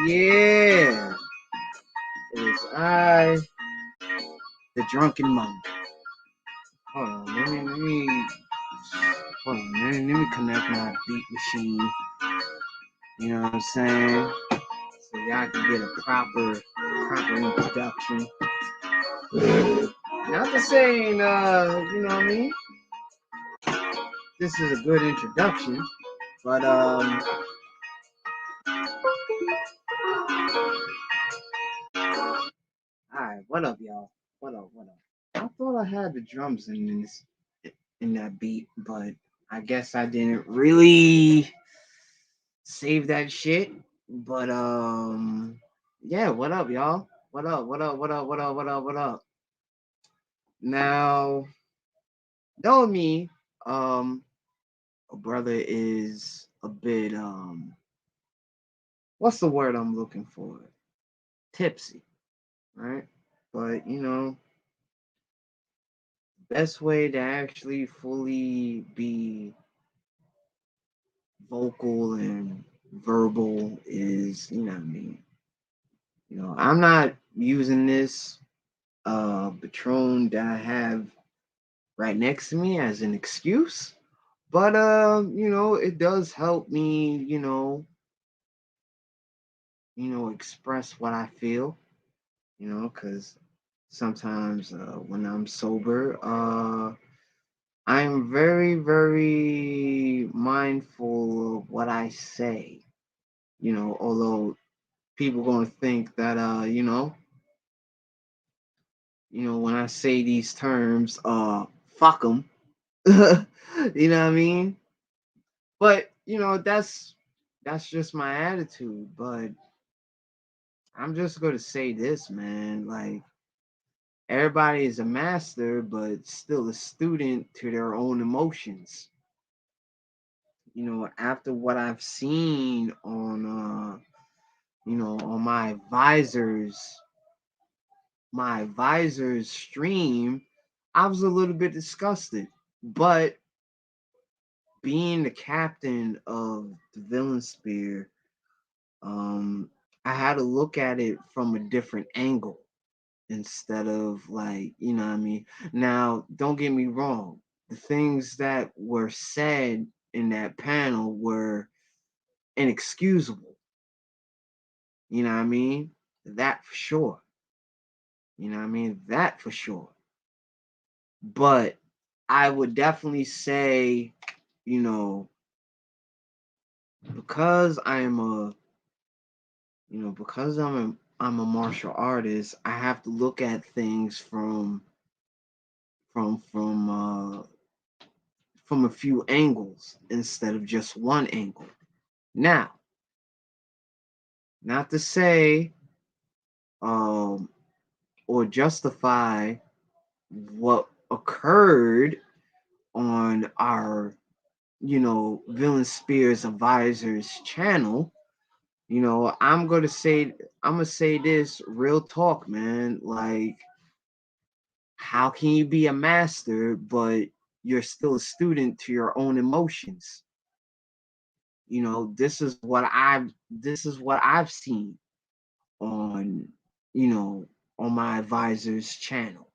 Yeah. It is I, the drunken monk. Hold on, let me connect my beat machine. You know what I'm saying? So y'all can get a proper introduction. Not to say, you know what I mean? This is a good introduction, but alright, what up, y'all? What up? I thought I had the drums in that beat, but I guess I didn't really save that shit. But yeah, what up, y'all? What up? Now, know me, um, a brother is a bit what's the word I'm looking for? Tipsy, right? But best way to actually fully be vocal and verbal is, you know what I mean? I'm not using this Patron that I have right next to me as an excuse, but it does help me, express what I feel, because sometimes when I'm sober, I'm very, very mindful of what I say. Although people gonna think that when I say these terms, fuck them. You know what I mean? But that's just my attitude. But I'm just gonna say this, man. Like, everybody is a master, but still a student to their own emotions. After what I've seen on my advisor's stream, I was a little bit disgusted. But being the captain of the villain spear, I had to look at it from a different angle instead of, like, what I mean. Now, don't get me wrong. The things that were said in that panel were inexcusable. You know what I mean? That for sure. You know what I mean? That for sure. But I would definitely say, you know, because I'm a martial artist, I have to look at things from from uh from a few angles instead of just one angle. Now, not to say um or justify what occurred on our Villain Spears Advisors channel. I'm gonna say this real talk, man. Like, how can you be a master but you're still a student to your own emotions? This is what I've seen on you know on my advisor's channel.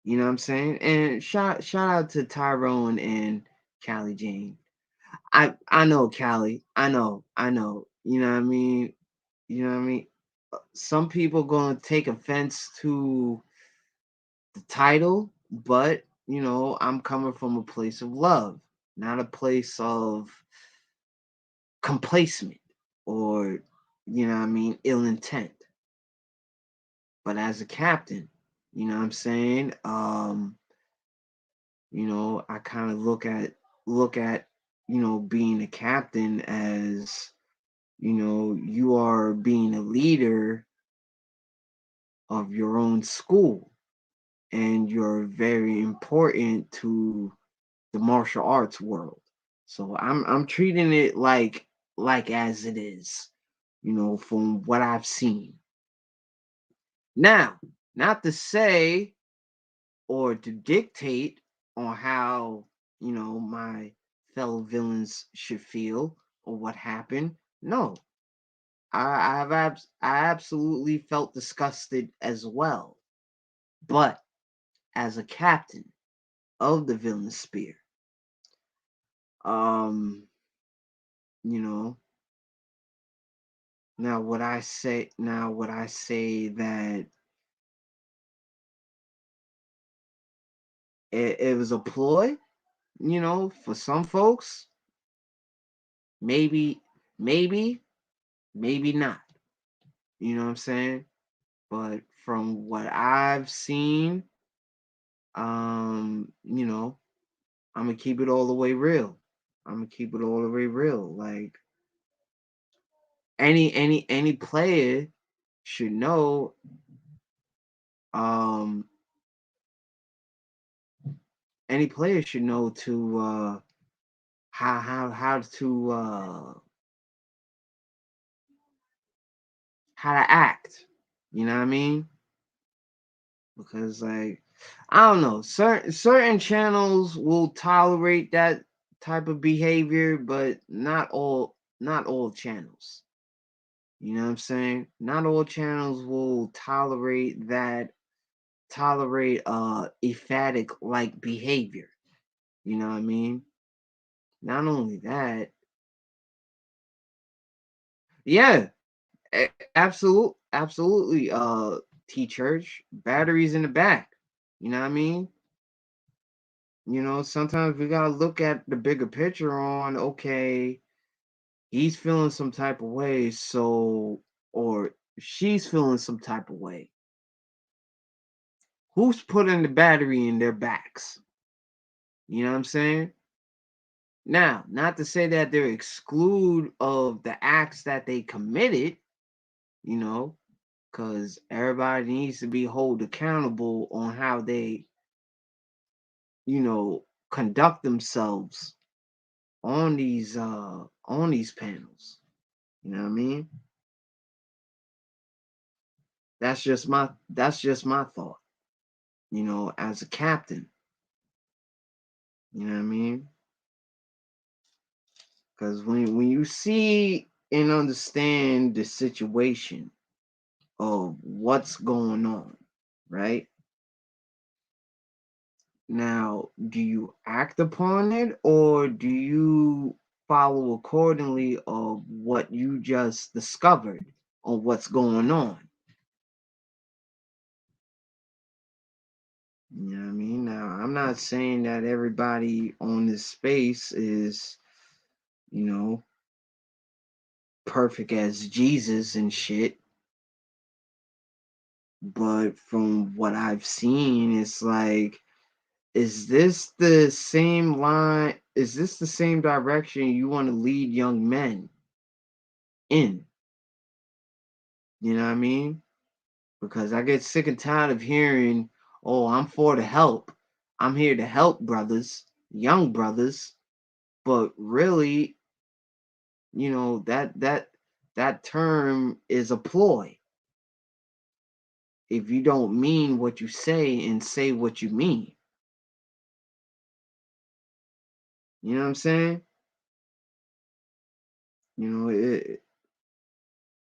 You know what I'm saying? And shout out to Tyrone and Callie Jane. I know Callie. I know. You know what I mean? You know what I mean? Some people gonna take offense to the title, but I'm coming from a place of love, not a place of complacement or what I mean, ill intent. But as a captain, you know what I'm saying? I kind of look at being a captain as you are being a leader of your own school, and you're very important to the martial arts world. So I'm treating it like as it is, from what I've seen. Now, not to say or to dictate on how my fellow villains should feel or what happened. No, I absolutely felt disgusted as well. But as a captain of the villain spear, um, you know, now would I say that it was a ploy, for some folks, maybe, maybe, maybe not. You know what I'm saying? But from what I've seen, you know, I'm gonna keep it all the way real. I'm gonna keep it all the way real. Like any player should know, um any player should know to how to how to act. You know what I mean? Because like I don't know, certain channels will tolerate that type of behavior, but not all channels. You know what I'm saying? Not all channels will tolerate emphatic like behavior. You know what I mean? Not only that, yeah, absolutely. T Church, batteries in the back. You know what I mean? Sometimes we gotta look at the bigger picture on, okay, he's feeling some type of way, so, or she's feeling some type of way. Who's putting the battery in their backs? You know what I'm saying? Now, not to say that they're exclude of the acts that they committed, you know, because everybody needs to be held accountable on how they, conduct themselves on these panels. You know what I mean? That's just my thought, as a captain. You know what I mean? Because when you see and understand the situation of what's going on, right? Now, do you act upon it or do you follow accordingly of what you just discovered on what's going on? You know what I mean? Now, I'm not saying that everybody on this space is, you know, perfect as Jesus and shit, but from what I've seen, it's like, is this the same line? Is this the same direction you want to lead young men in? You know what I mean? Because I get sick and tired of hearing, "Oh, I'm for the help. I'm here to help brothers, young brothers." But really, that term is a ploy. If you don't mean what you say and say what you mean, you know what I'm saying?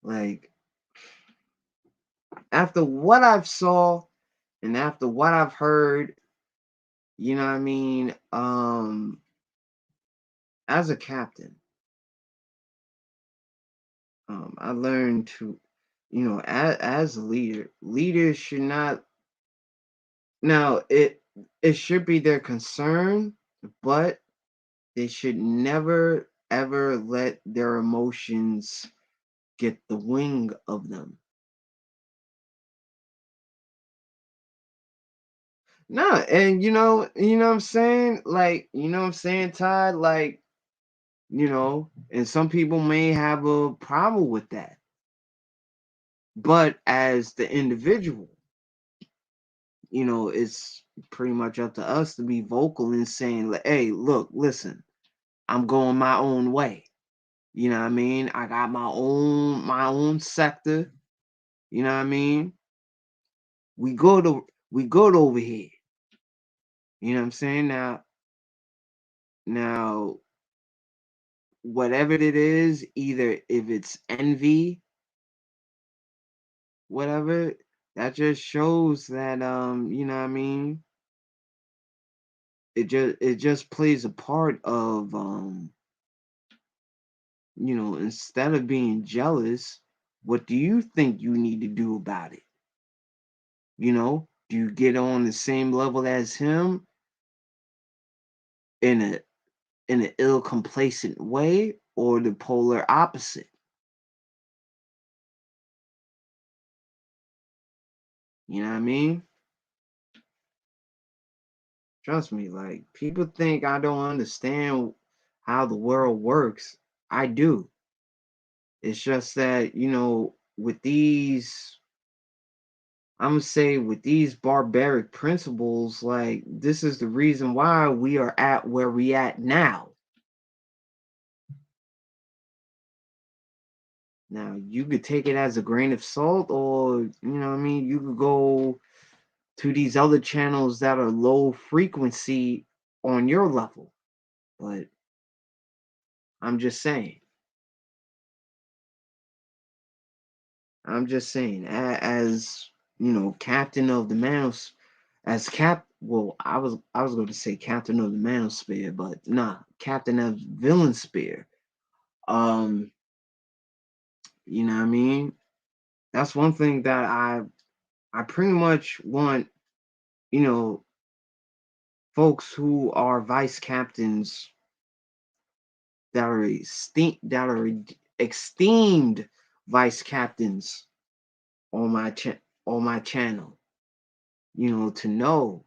Like after what I've saw and after what I've heard, you know what I mean? As a captain, I learned to, as a leader, leaders should not. Now, it should be their concern, but they should never ever let their emotions get the wing of them. No, and what I'm saying? Like, what I'm saying, Todd? Like, and some people may have a problem with that. But as the individual, it's pretty much up to us to be vocal in saying, like, hey, look, listen, I'm going my own way. You know what I mean? I got my own sector. You know what I mean? We good over here. You know what I'm saying? Now whatever it is, either if it's envy, whatever, that just shows that you know what I mean, it just plays a part of instead of being jealous, what do you think you need to do about it? Do you get on the same level as him in a in an ill complacent way, or the polar opposite? You know what I mean? Trust me, like people think I don't understand how the world works. I do. It's just that, with these, I'm gonna say with these barbaric principles, like this is the reason why we are at where we at now. Now you could take it as a grain of salt, or what I mean, you could go to these other channels that are low frequency on your level. But I'm just saying, as captain of the Manos, well, I was going to say captain of the Manosphere, but nah, captain of Villain Spear. Um, you know what I mean? That's one thing that I pretty much want, you know, folks who are vice captains that are esteemed vice captains on my channel, to know,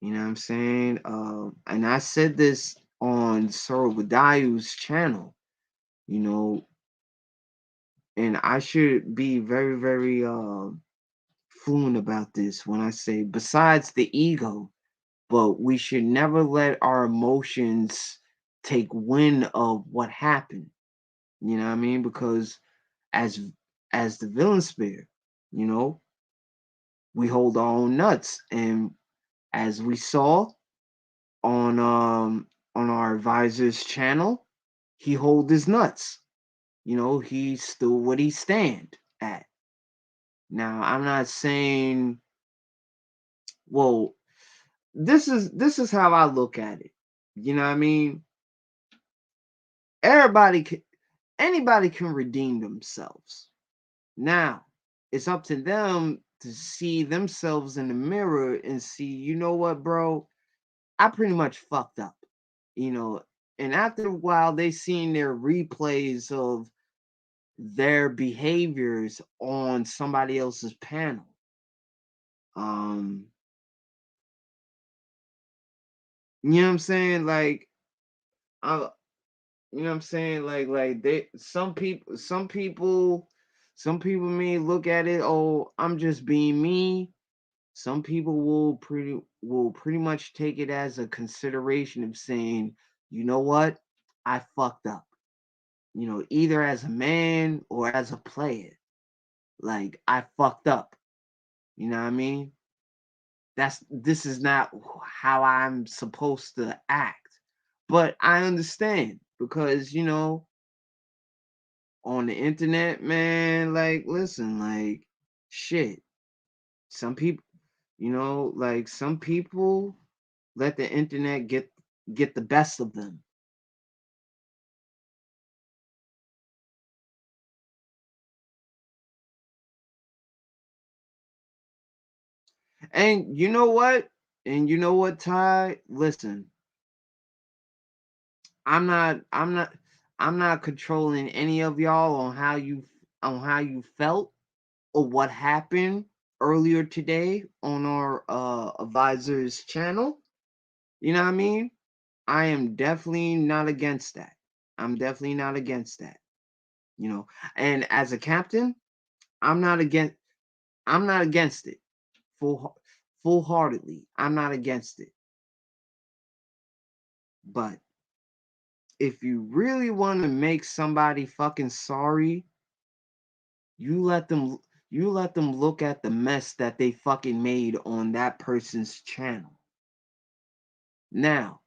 what I'm saying? And I said this on Sorobadayu's channel, you know, and I should be very, very fluent about this when I say besides the ego, but we should never let our emotions take wind of what happened. You know what I mean? Because as as the villain spear, you know, we hold our own nuts. And as we saw on our advisor's channel, he hold his nuts. He stood what he stand at. Now I'm not saying, well, this is how I look at it. You know what I mean? Everybody can Anybody can redeem themselves. Now, it's up to them to see themselves in the mirror and see, you know what, bro? I pretty much fucked up. You know, and after a while they seen their replays of their behaviors on somebody else's panel. Um, you know what I'm saying? Like, I you know what I'm saying? Like they some people may look at it, oh, I'm just being me. Some people will pretty much take it as a consideration of saying, you know what? I fucked up. Either as a man or as a player. Like I fucked up. You know what I mean? This is not how I'm supposed to act. But I understand because, on the internet, man, like listen, like shit. Some people, like some people let the internet get the best of them. And you know what? And you know what, Ty? Listen, I'm not I'm not I'm not controlling any of y'all on how you felt or what happened earlier today on our advisor's channel. You know what I mean? I am definitely not against that. I'm definitely not against that. You know, and as a captain, I'm not against I'm not against it. Full full heartedly. I'm not against it. But if you really want to make somebody fucking sorry, you let them you let them look at the mess that they fucking made on that person's channel. Now,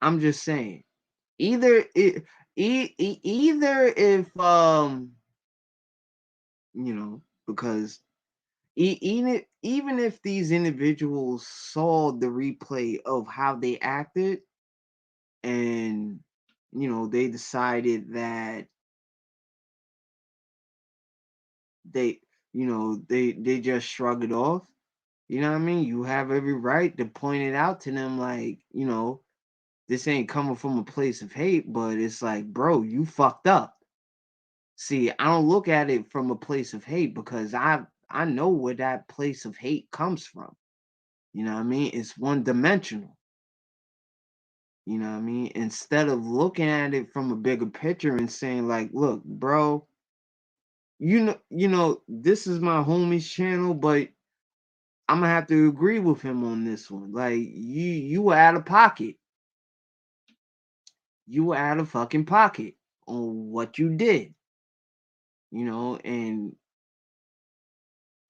I'm just saying. Either it, either if because even if these individuals saw the replay of how they acted, and they decided that they they just shrug it off. You know what I mean? You have every right to point it out to them, like, this ain't coming from a place of hate, but it's like, bro, you fucked up. See, I don't look at it from a place of hate because I know where that place of hate comes from. You know what I mean? It's one dimensional. You know what I mean? Instead of looking at it from a bigger picture and saying, like, look, bro, this is my homie's channel, but I'm gonna have to agree with him on this one. Like, you were out of pocket. You were out of fucking pocket on what you did. And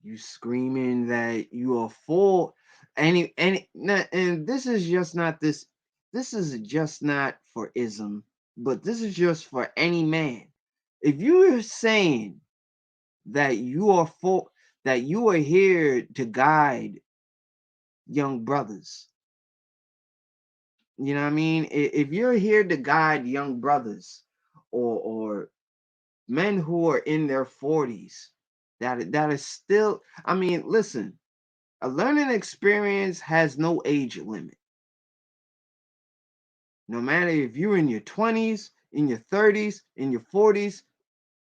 you screaming that you are for and this is just not this is just not for ism, but this is just for any man. If you are saying that you are for that you are here to guide young brothers, you know what I mean? If you're here to guide young brothers, or men who are in their 40s, that is still, I mean, listen, a learning experience has no age limit. No matter if you're in your 20s, in your 30s, in your 40s,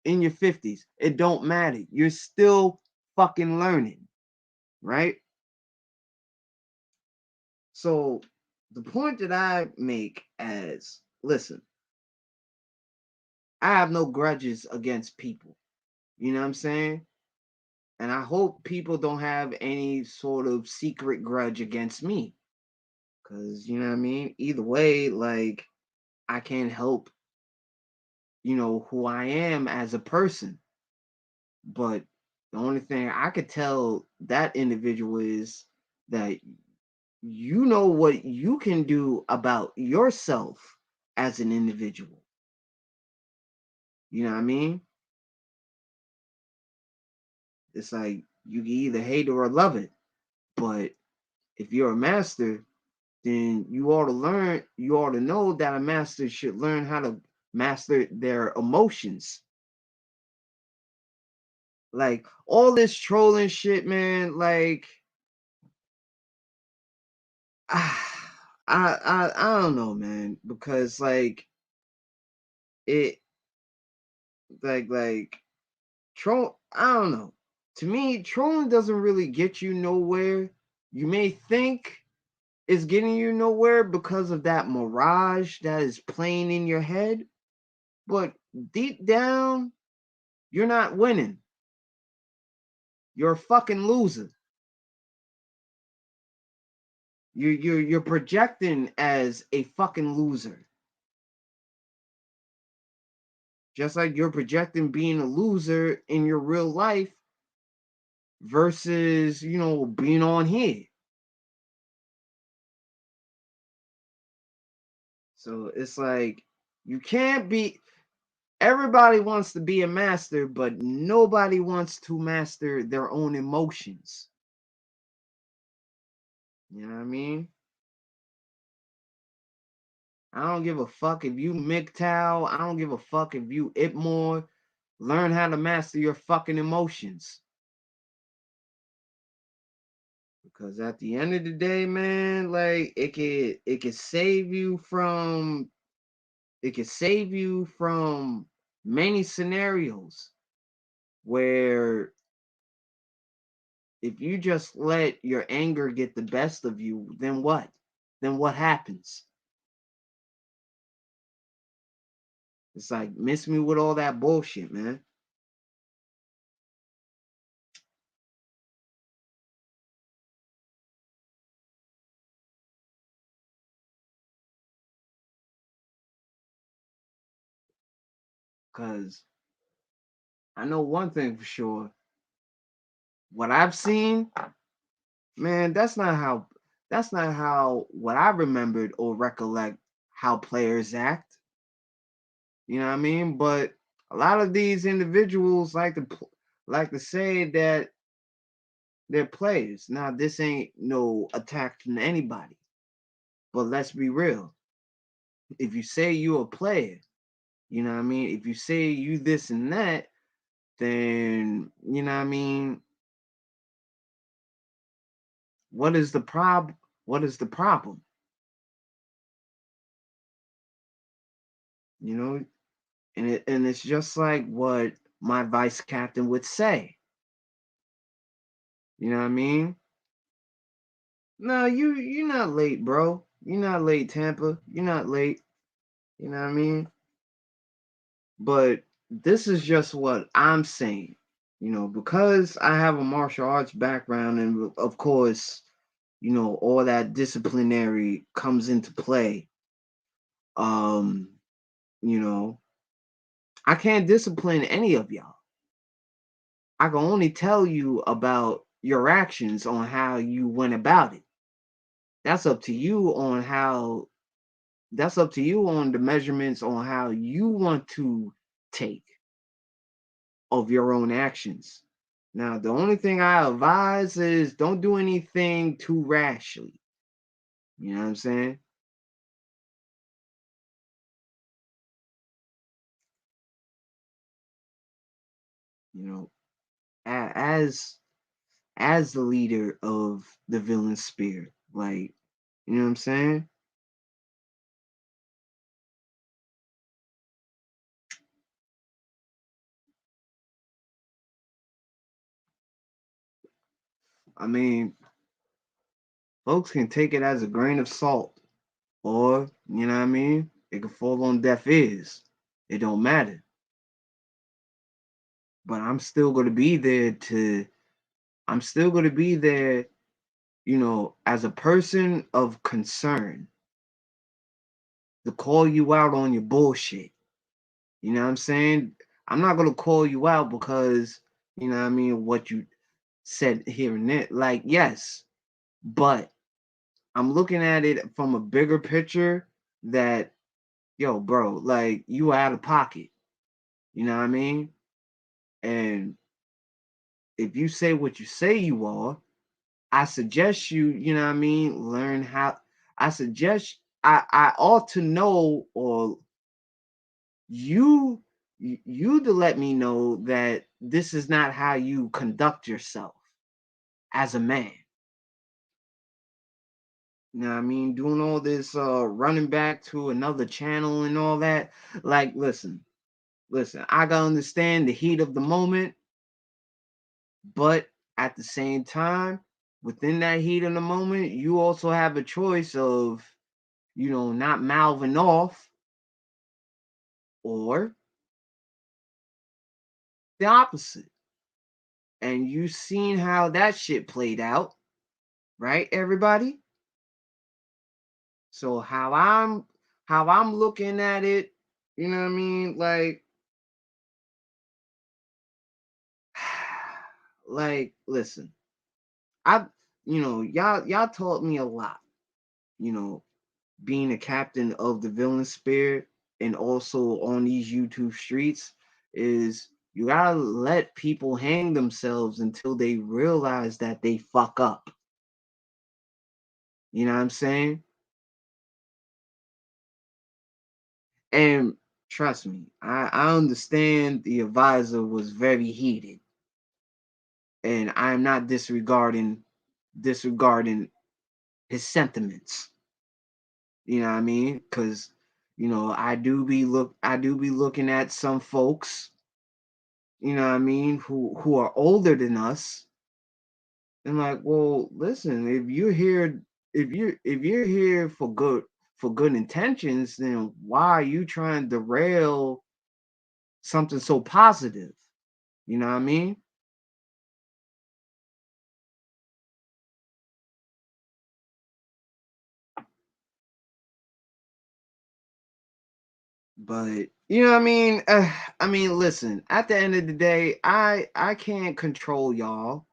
in your 50s, it don't matter. You're still fucking learning, right? So the point that I make as, listen, I have no grudges against people. You know what I'm saying? And I hope people don't have any sort of secret grudge against me. Cause you know what I mean? Either way, like, I can't help, who I am as a person. But the only thing I could tell that individual is that you know what you can do about yourself as an individual. You know what I mean? It's like you can either hate or love it. But if you're a master, then you ought to know that a master should learn how to master their emotions. Like all this trolling shit, man, like I don't know, man, because like it like troll I don't know. To me, trolling doesn't really get you nowhere. You may think it's getting you nowhere because of that mirage that is playing in your head, but deep down, you're not winning. You're a fucking loser. You're projecting as a fucking loser. Just like you're projecting being a loser in your real life versus, being on here. So it's like you can't be everybody wants to be a master, but nobody wants to master their own emotions. You know what I mean? I don't give a fuck if you MGTOW. I don't give a fuck if you IPMOR. Learn how to master your fucking emotions. Because at the end of the day, man, like it could save you from many scenarios where if you just let your anger get the best of you, then what? Then what happens? It's like miss me with all that bullshit, man. Cause I know one thing for sure. What I've seen, man, that's not how what I remembered or recollect how players act. You know what I mean? But a lot of these individuals like to say that they're players. Now, this ain't no attack from anybody, but let's be real. If you say you're a player, you know what I mean? If you say you this and that, then you know what I mean, what is the prob what is the problem? You know, and it's just like what my vice captain would say. You know what I mean? No, you're not late, bro. You're not late, Tampa. You're not late. You know what I mean? But this is just what I'm saying. Because I have a martial arts background, and of course, all that disciplinary comes into play. Um, you know, I can't discipline any of y'all. I can only tell you about your actions on how you went about it. That's up to you on how that's up to you on the measurements on how you want to take of your own actions. Now, the only thing I advise is don't do anything too rashly. You know what I'm saying? You know, as as the leader of the villain spirit, like, you know what I'm saying? I mean, folks can take it as a grain of salt, or you know what I mean? It can fall on deaf ears. It don't matter. But I'm still gonna be there, as a person of concern to call you out on your bullshit. You know what I'm saying? I'm not gonna call you out because, you know what I mean, what you said here and there. Like, yes, but I'm looking at it from a bigger picture that, yo, bro, like you out of pocket. You know what I mean? And if you say what you say you are, I suggest you know what I mean, learn how I suggest I ought to know, or you you to let me know that this is not how you conduct yourself as a man. You know what I mean? Doing all this running back to another channel and all that. Like, listen, I gotta understand the heat of the moment, but at the same time, within that heat of the moment, you also have a choice of, not mouthing off, or the opposite. And you seen how that shit played out, right, everybody? So how I'm looking at it, you know what I mean? Like, listen, I y'all taught me a lot, you know, being a captain of the villain spirit and also on these YouTube streets is you gotta let people hang themselves until they realize that they fuck up. You know what I'm saying? And trust me, I understand the advisor was very heated, and I'm not disregarding his sentiments. You know what I mean? Because I do be looking at some folks, you know what I mean, who are older than us, and like, well, listen, if you're here for good intentions, then why are you trying to derail something so positive? You know what I mean? But you know what I mean? I mean, listen, at the end of the day, I can't control y'all.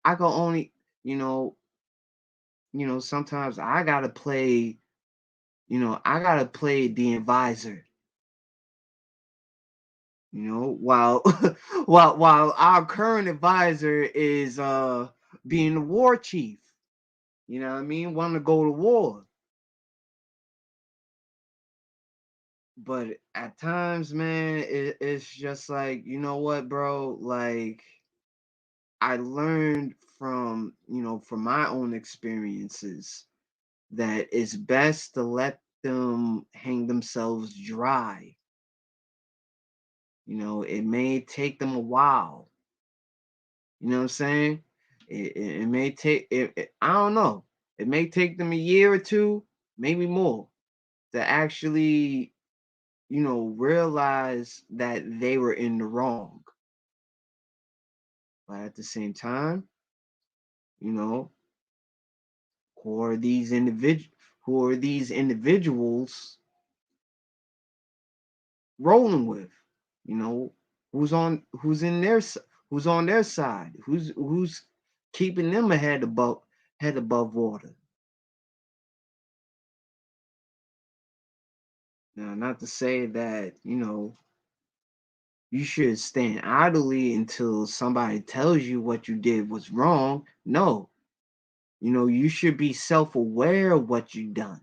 I can only, you know, sometimes I gotta play I gotta play the advisor. While while our current advisor is being the war chief. You know what I mean? Want to go to war. But at times, man, it's just like, you know what, bro? Like, I learned from my own experiences that it's best to let them hang themselves dry. It may take them a while. You know what I'm saying? It may take I don't know. It may take them a year or two, maybe more, to actually, realize that they were in the wrong. But at the same time, you know, who are these individuals rolling with? You know, who's on their side? Who's keeping them head above water? Now, not to say that, you should stand idly until somebody tells you what you did was wrong. No, you should be self-aware of what you've done.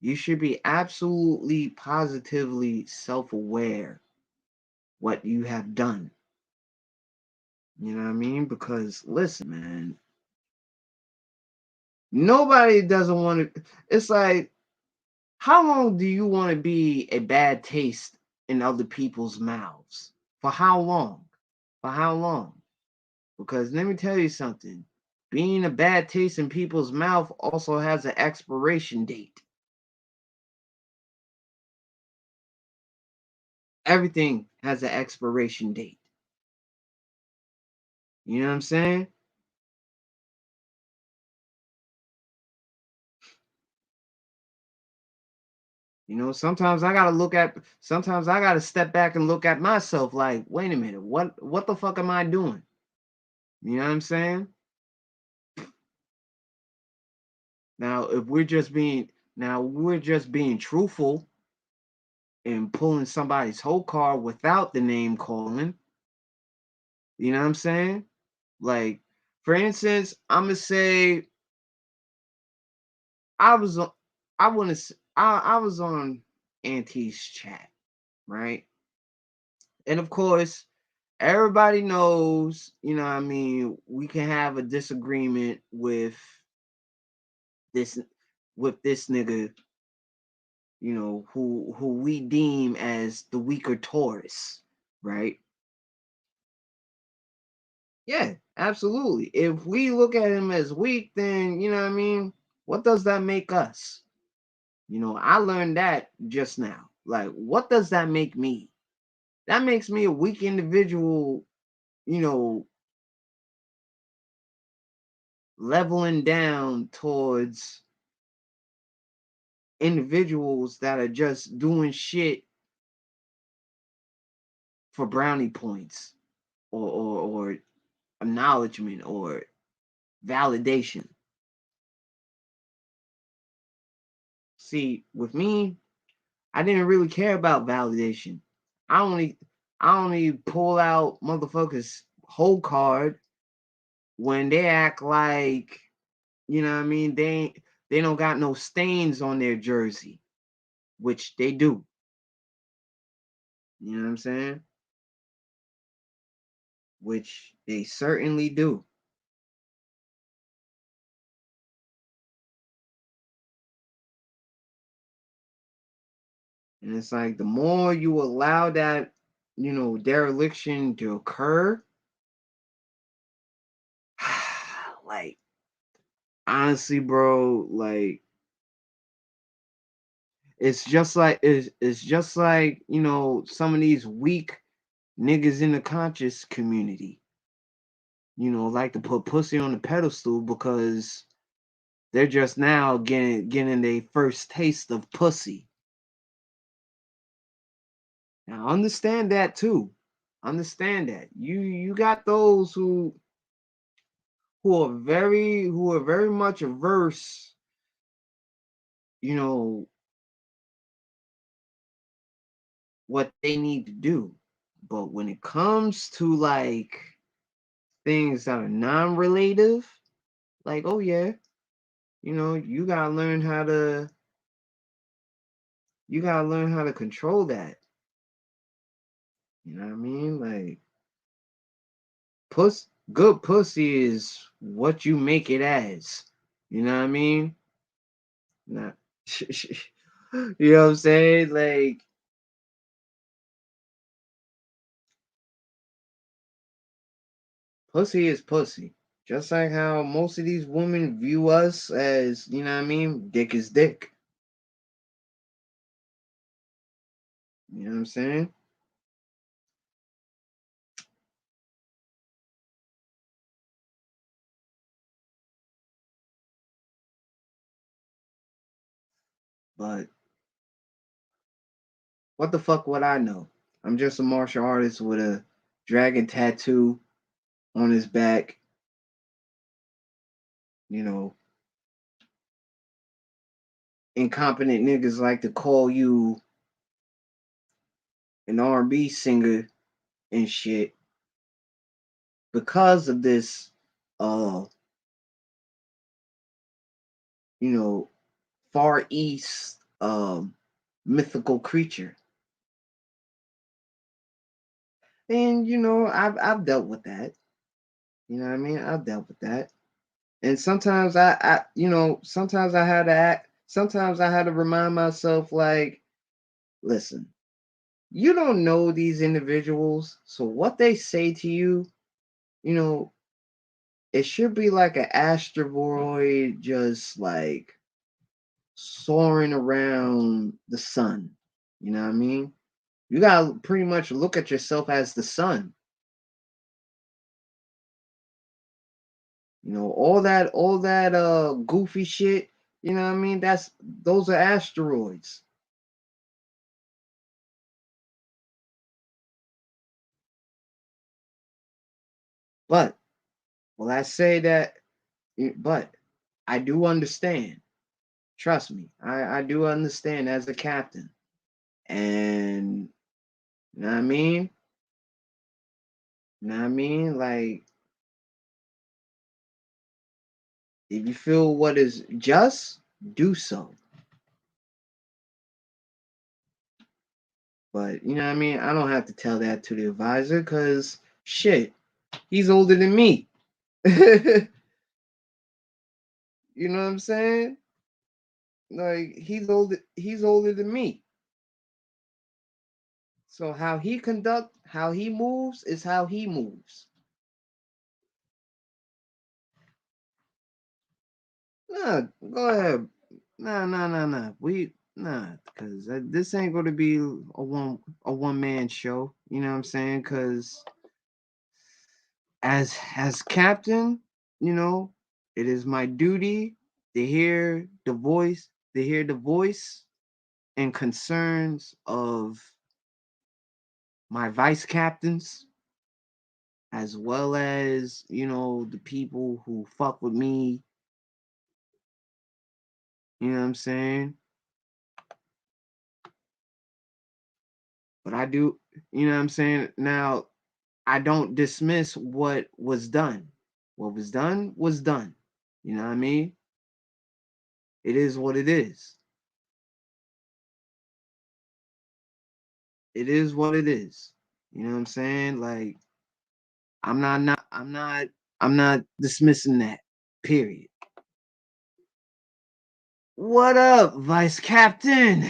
You should be absolutely positively self-aware what you have done. You know what I mean? Because listen, man, nobody doesn't want to. It's like, how long do you want to be a bad taste in other people's mouths? For how long? For how long? Because let me tell you something. Being a bad taste in people's mouth also has an expiration date. Everything has an expiration date. You know what I'm saying? Sometimes I gotta step back and look at myself like, wait a minute, what the fuck am I doing? You know what I'm saying? Now, if we're just being truthful and pulling somebody's whole card without the name calling, you know what I'm saying? Like, for instance, I'm gonna say I was on, I want to, I was on Auntie's chat, right? And of course, everybody knows, what I mean, we can have a disagreement this, with this nigga, who we deem as the weaker Taurus, right? Yeah, absolutely. If we look at him as weak, then you know what I mean. What does that make us? I learned that just now. Like, what does that make me? That makes me a weak individual, you know, leveling down towards individuals that are just doing shit for brownie points or acknowledgement or validation. See, with me, I didn't really care about validation. I only I only pull out motherfuckers whole card when they act like, what I mean, they don't got no stains on their jersey, which they do. You know what I'm saying? Which they certainly do. And it's like the more you allow that, dereliction to occur, like, honestly, bro, like, it's just like, some of these weak niggas in the conscious community, like to put pussy on the pedestal because they're just now getting their first taste of pussy. Now understand that too. Understand that. You got those who are very much averse, you know, what they need to do. But when it comes to like things that are non-relative, like, oh yeah, you gotta learn how to control that. You know what I mean? Like good pussy is what you make it as. You know what I mean? Not you know what I'm saying? Like pussy is pussy. Just like how most of these women view us as, you know what I mean? Dick is dick. You know what I'm saying? But what the fuck would I know? I'm just a martial artist with a dragon tattoo on his back. You know, incompetent niggas like to call you an R&B singer and shit because of this, uh, you know, Far East mythical creature. And I've dealt with that. You know what I mean? I've dealt with that. And sometimes sometimes I had to act, sometimes I had to remind myself like, listen, you don't know these individuals, so what they say to you, you know, it should be like an asteroid just like soaring around the sun. You know what I mean? You gotta pretty much look at yourself as the sun. All that goofy shit, you know what I mean? Those are asteroids. But will I say that but I do understand. Trust me, I do understand as a captain. And you know what I mean? You know what I mean? Like if you feel what is just, do so. But you know what I mean? I don't have to tell that to the advisor because shit, he's older than me. You know what I'm saying? Like he's older than me. So how he moves is how he moves. Nah, go ahead. Nah. Because this ain't going to be a one man show. You know what I'm saying? Because as captain, you know, it is my duty to hear the voice and concerns of my vice captains, as well as the people who fuck with me. You know what I'm saying? But I do, you know what I'm saying? Now, I don't dismiss what was done. What was done was done. You know what I mean? It is what it is. It is what it is. You know what I'm saying? Like I'm not dismissing that. Period. What up, Vice Captain?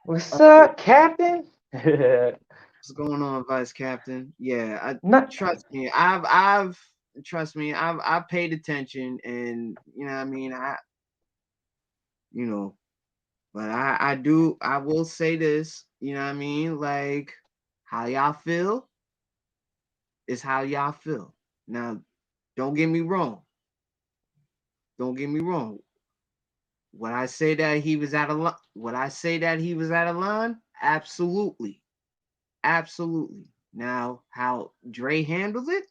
What's up, Captain? What's going on, Vice Captain? Yeah, I Not, trust me, I've paid attention, and you know what I mean, you know, but I will say this, you know what I mean, like how y'all feel is how y'all feel. Now, don't get me wrong. Don't get me wrong. Would I say that he was out of line? Would I say that he was out of line? Absolutely. Absolutely. Now, how Dre handled it,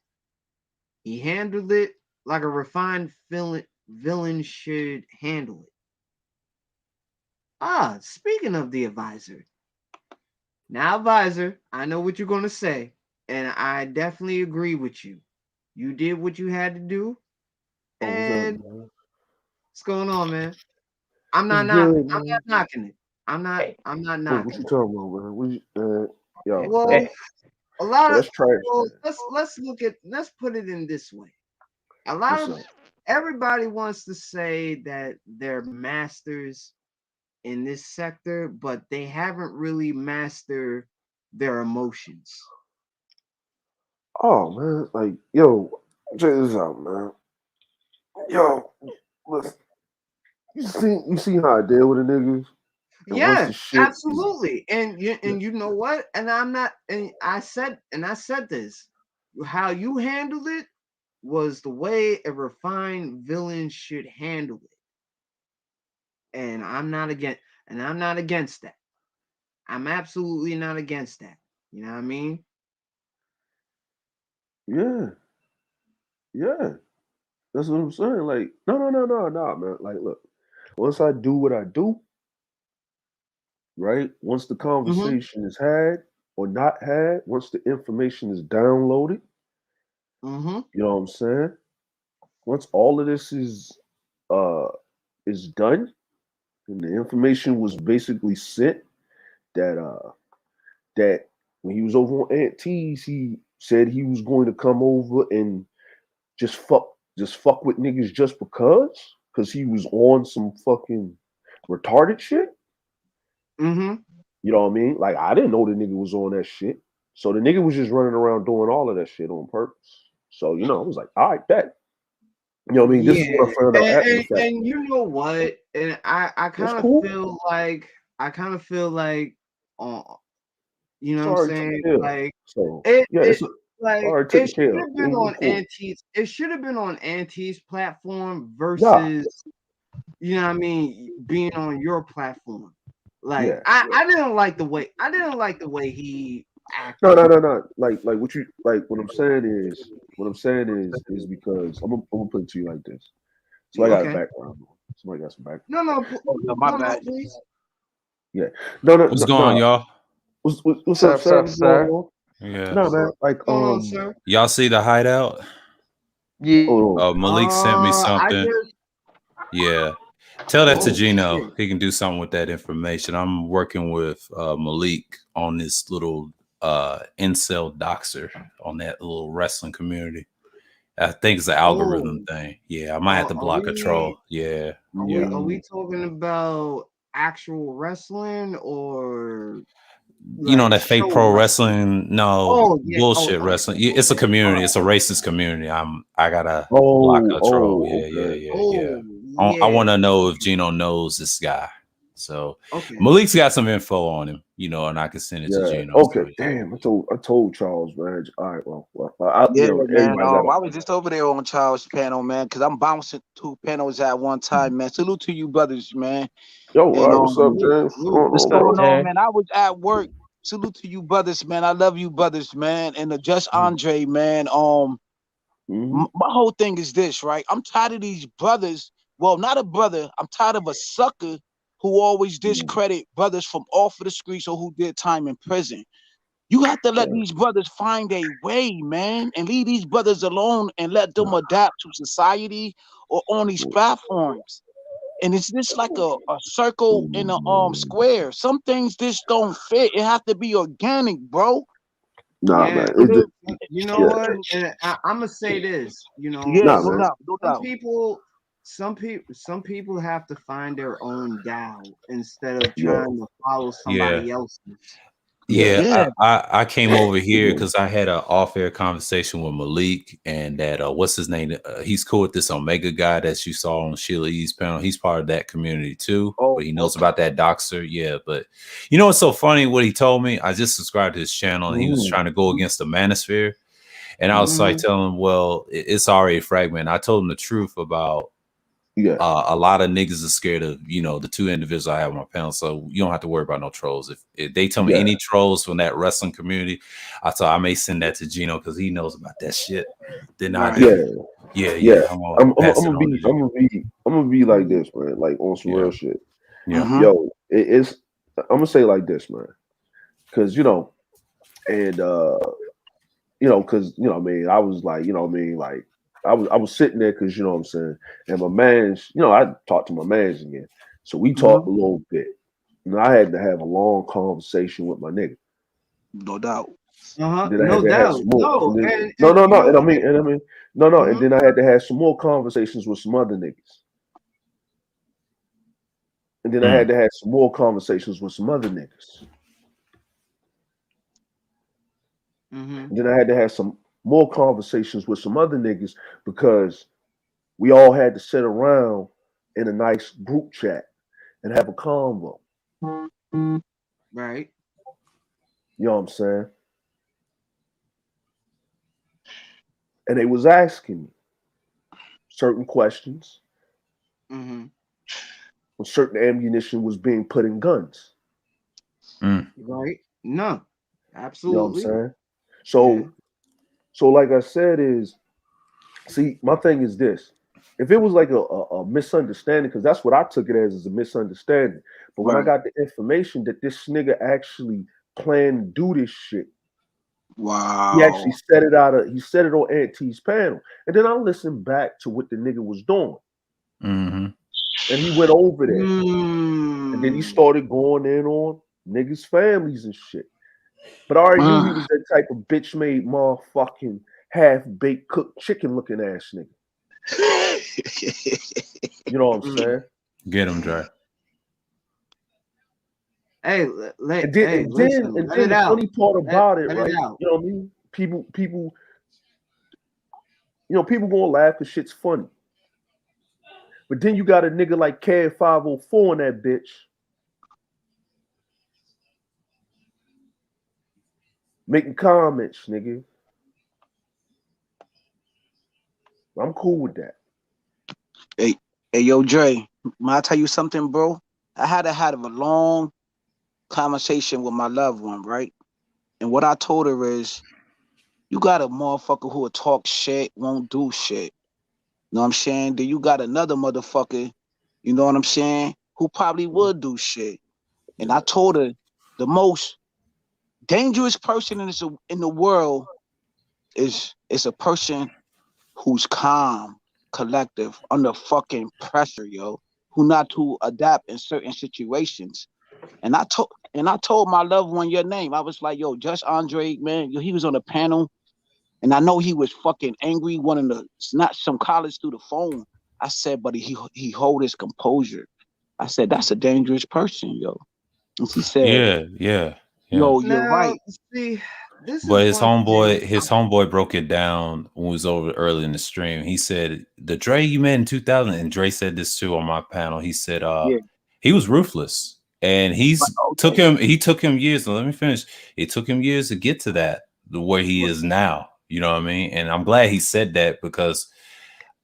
he handled it like a refined villain should handle it. Ah, speaking of the advisor, now advisor, I know what you're gonna say, and I definitely agree with you. You did what you had to do, Oh, what's up, and man? what's going on, man? It's good, I'm not man. knocking it. Hey, I'm not What you knocking it. talking about, man? hey, Yo, Well, hey, a lot of that's trash, well, man. let's put it in this way. A lot What's of up? everybody wants to say that they're masters in this sector, but they haven't really mastered their emotions. Oh, man, like, yo, check this out, man. Yo, listen, you see how I deal with the niggas, and once Yeah, the shit is, absolutely. And you know what? And I'm not and I said this. How you handled it was the way a refined villain should handle it. And I'm not against that. I'm absolutely not against that. You know what I mean? yeah, yeah. That's what I'm saying. Like, no, man. Like, look, once I do what I do, right? Once the Mm-hmm. conversation is had or not had, once the information is downloaded, Mm-hmm. you know what I'm saying? Once all of this uh is done and the information was basically sent that when he was over on Aunt T's, he said he was going to come over and just fuck with niggas just because he was on some fucking retarded shit. Mm-hmm. You know what I mean? Like I didn't know the nigga was on that shit. So the nigga was just running around doing all of that shit on purpose. So, I was like, all right, bet. You know what I mean? This is what Yeah. I found out after the fact. And you know what? And I That's kind of cool. feel like I kind of feel like uh, you know what I'm Sorry, taken saying? care of. Like So yeah, it it's like already it taken should care of. have been We on cool. It should have been on Auntie's platform Yeah, versus you know what I mean, being on your platform. Like yeah. I didn't like the way he No, acted. no, no, no. Like what you like. What I'm saying is because I'm gonna put it to you like this. Somebody got a Okay. background. Somebody got some background. No, no, oh no, my no, no, bad. please. Yeah. No, no, What's no, going on, no. y'all? What's up, What's sir? up, What's going sir? on? Yeah. No, man. Like What's going on, sir? Y'all see the hideout? Yeah. hold on. Malik sent me I something. just Yeah. Tell that to oh Gino. shit. He can do something with that information. I'm working with Malik on this little incel doxer on that little wrestling community. I think it's an algorithm Oh, thing. Yeah, I might have to are block a troll. Yeah. Yeah. are we Mm, talking about actual wrestling or You know like that fake show pro wrestling? wrestling? No, Oh yeah. Oh bullshit okay. wrestling. It's a Okay. All community. right. It's a racist community. I gotta block oh, a troll. oh, Yeah, yeah, okay. yeah, yeah. Oh I want yeah. to know if Okay. Gino knows this guy. So Okay. Malik's got some info on him, and I can send it to Yeah. Gino. Okay. So yeah, Damn. I told Charles, man. All right. Well, Yeah, man. everybody got I was just over there on Charles' panel, man, because I'm bouncing two panels at one time, man. Salute to you, brothers, man. Yo. All And right. What's up, Salute, James? What's salute. going what's on, going bro? on, James? man? I was at work. Salute to you, brothers, man. I love you, brothers, man. And just Andre, man. Mm-hmm. My whole thing is this, right? I'm tired of these brothers. Well, not a brother. I'm tired of a sucker who always discredit brothers from off of the streets or who did time in prison. You have to let Yeah. these brothers find a way, man, and leave these brothers alone and let them Nah. adapt to society or on these platforms. And it's just like a circle in a square. Some things just don't fit. It has to be organic, bro. Nah, Yeah, man. And then, you know Yeah. what? And I'm gonna say this. You know, yeah, Nah, no man. doubt, no doubt. some people have to find their own Tao instead of Yeah. trying to follow yeah. somebody else's. Yeah. Yeah, Yeah, I came over here Yeah. because I had an off-air conversation with Malik and that what's his name? He's cool with this Omega guy that you saw on Sheila E's panel. He's part of that community too, oh, but he knows okay. about that doxer. Yeah, but you know what's so funny? What he told me, I just subscribed to his channel and he was Mm-hmm. trying to go against the manosphere, and I was like Mm-hmm. telling him, well, it's already fragmented. I told him the truth about Yeah. A lot of niggas are scared of, you know, the two individuals I have on my panel, so you don't have to worry about no trolls. If they tell me Yeah. any trolls from that wrestling community, I may send that to Gino because he knows about that shit. Then I Right. do. Yeah. Yeah. I'm gonna I'm pass it gonna on be to Gino. I'm gonna be like this, man. Like on some Yeah. real shit. Yeah. Yo, it's I'm gonna say like this, man. Cause and cause I mean, I was like, I mean, like I was sitting there because you know what I'm saying, and my man's, I talked to my man's again. So we talked a little bit. And I had to have a long conversation with my nigga. No doubt. Then I had No to have doubt. some more. No, And then, no, and no, you no. know, And then I had to have some more conversations with some other niggas. And then I had to have some more conversations with some other niggas. And then I had to have some more conversations with some other niggas because we all had to sit around in a nice group chat and have a convo. right. You know what I'm saying? And they was asking me certain questions when certain ammunition was being put in guns. Right. No. You know what I'm Absolutely. saying? Yeah. So like I said see, my thing is this. If it was like a misunderstanding, because that's what I took it as is a misunderstanding. But when I Right. got the information that this nigga actually planned to do this shit, he actually Wow. he said it on Aunt T's panel. And then I listened back to what the nigga was doing. And he went over there. And then he started going in on niggas' families and shit. But I already knew he was that type of bitch made motherfucking half baked cooked chicken looking ass nigga. You know what I'm saying? Get him, Dre. Hey, And listen, let then it the out. funny part about it, Let right? it out. You know what I mean? People, people gonna laugh because shit's funny. But then you got a nigga like CAD 504 in that bitch. Making comments, nigga. I'm cool with that. Hey, yo, Dre, may I tell you something, bro? I had a long conversation with my loved one, right? And what I told her is, you got a motherfucker who will talk shit, won't do shit. You know what I'm saying? Then you got another motherfucker, you know what I'm saying, who probably would do shit. And I told her the most dangerous person in the world is a person who's calm, collective, under fucking pressure, yo, who not to adapt in certain situations. And I told my loved one your name. I was like, yo, Just Andre, man, yo, he was on the panel, and I know he was fucking angry, wanting to snatch some college through the phone. I said, but he hold his composure. I said, that's a dangerous person, yo. And she said, Yeah. yo, you're Now, right. see, this But is one thing. his homeboy broke it down when we was over early in the stream. He said the Dre you met in 2000, and Dre said this too on my panel. He said Yeah. he was ruthless, and he took him years. So let me finish. It took him years to get to that where he is now. You know what I mean? And I'm glad he said that because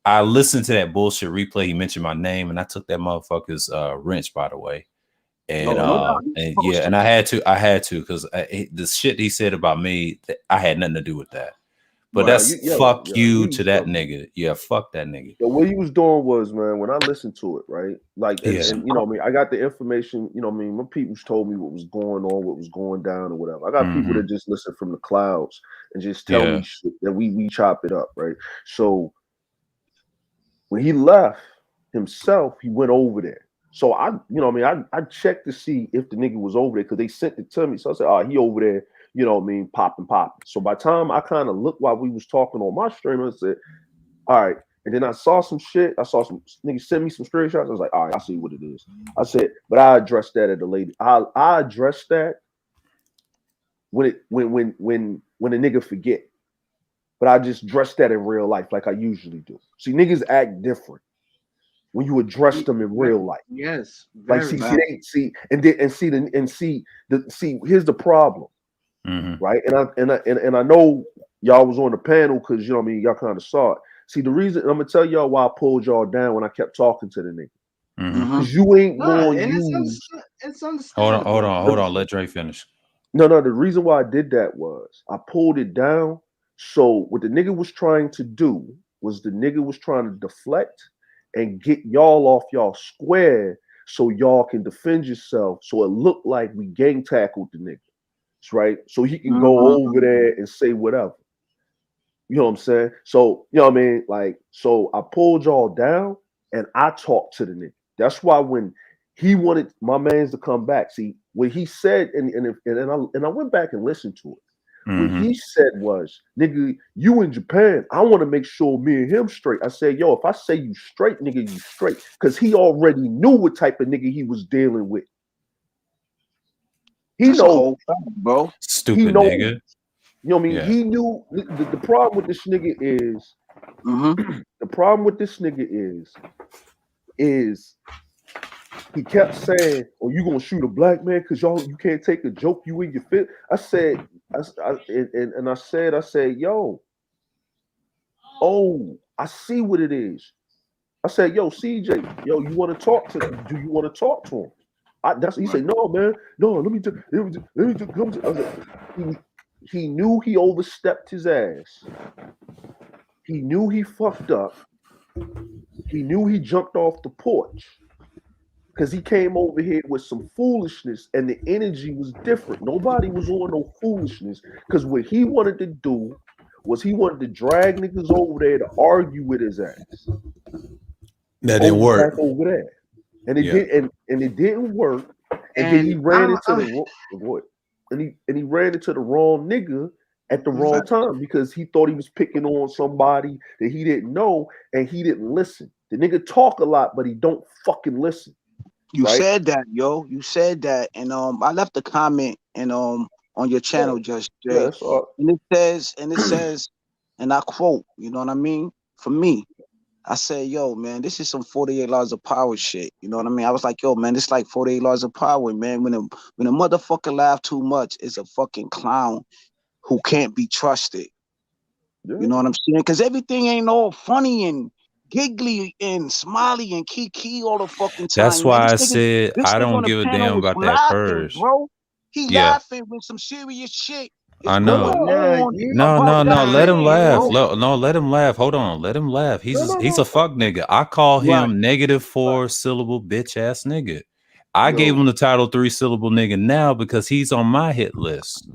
I listened to that bullshit replay. He mentioned my name, and I took that motherfucker's wrench, by the way. And No doubt. and yeah, and I had to because the shit he said about me, I had nothing to do with that. But Nah, that's fuck he you was to that bugging. nigga. Yeah, fuck that nigga. So what he was doing was, man, when I listened to it, right? Like, Yeah. and you know what I mean, I got the information, you know what I mean, my people told me what was going on, what was going down, or whatever. I got people that just listen from the clouds and just tell me shit that we chop it up, right? So when he left himself, he went over there. So I, you know what I mean, I checked to see if the nigga was over there because they sent it to me. So I said, oh, he over there, you know what I mean, popping. So by the time I kind of looked while we was talking on my stream, I said, all right. And then I saw some shit. I saw some niggas send me some screenshots. I was like, all right, I see what it is. I said, but I addressed that at a later. I addressed that when the nigga forget. But I just addressed that in real life like I usually do. See, niggas act different when you address them in real life. Yes, Like very. see, here's the problem, right? And I know y'all was on the panel because you know what I mean, y'all kind of saw it. See, the reason I'm gonna tell y'all why I pulled y'all down when I kept talking to the nigga. Mm-hmm. Because you ain't Nah, gonna and use. it's Hold understandable. on, hold on. Let Dre finish. No, no. The reason why I did that was I pulled it down. So what the nigga was trying to do was the nigga was trying to deflect and get y'all off y'all square so y'all can defend yourself. So it looked like we gang tackled the niggas, right? So he can go over there and say whatever. You know what I'm saying? So, you know what I mean? Like, so I pulled y'all down and I talked to the nigga. That's why when he wanted my mans to come back, see, what he said, and I went back and listened to it. What Mm-hmm. he said was, nigga, you in Japan, I want to make sure me and him straight. I said, yo, if I say you straight, nigga, you straight. Because he already knew what type of nigga he was dealing with. He That's a know, whole fact, bro. he Stupid know, nigga. you know what I mean? Yeah. He knew the problem with this nigga is the problem with this nigga is he kept saying, "Oh, you gonna shoot a black man because y'all you can't take a joke, you in your fit." I said, I said, yo, oh, I see what it is. I said, yo, CJ, yo, you want to talk to? Do you want to talk to him? He said, no, man, no. Let me just come to. I was like, he knew he overstepped his ass. He knew he fucked up. He knew he jumped off the porch because he came over here with some foolishness and the energy was different. Nobody was on no foolishness because what he wanted to do was he wanted to drag niggas over there to argue with his ass. That didn't Back work. over there. And it Yeah. did and it didn't work. And then he And ran into the he ran into the wrong nigga at the wrong time because he thought he was picking on somebody that he didn't know and he didn't listen. The nigga talk a lot, but he don't fucking listen. You Right? said that, yo. You said that, and I left a comment and on your Yeah, channel, Just yeah, Jay, that's all. and it says, and I quote, you know what I mean? For me, I said, yo, man, this is some 48 laws of power shit. You know what I mean? I was like, yo, man, this like 48 laws of power, man. When a motherfucker laugh too much, is a fucking clown who can't be trusted. Yeah. You know what I'm saying? Because everything ain't all funny and giggly and smiley and kiki all the fucking That's time, man. why This I nigga, said this I nigga don't on the give a panel damn was about that laughing, purge. bro. He Yeah, laughing when some serious shit is I going know. nah, on you No, about no, that no. Let him man, laugh. bro. No, let him laugh. Hold on. Let him laugh. No, no, He's a no. fuck nigga. I call Right, him negative right, 4-syllable bitch ass nigga. I gave Yo, him the title 3-syllable nigga now because he's on my hit list.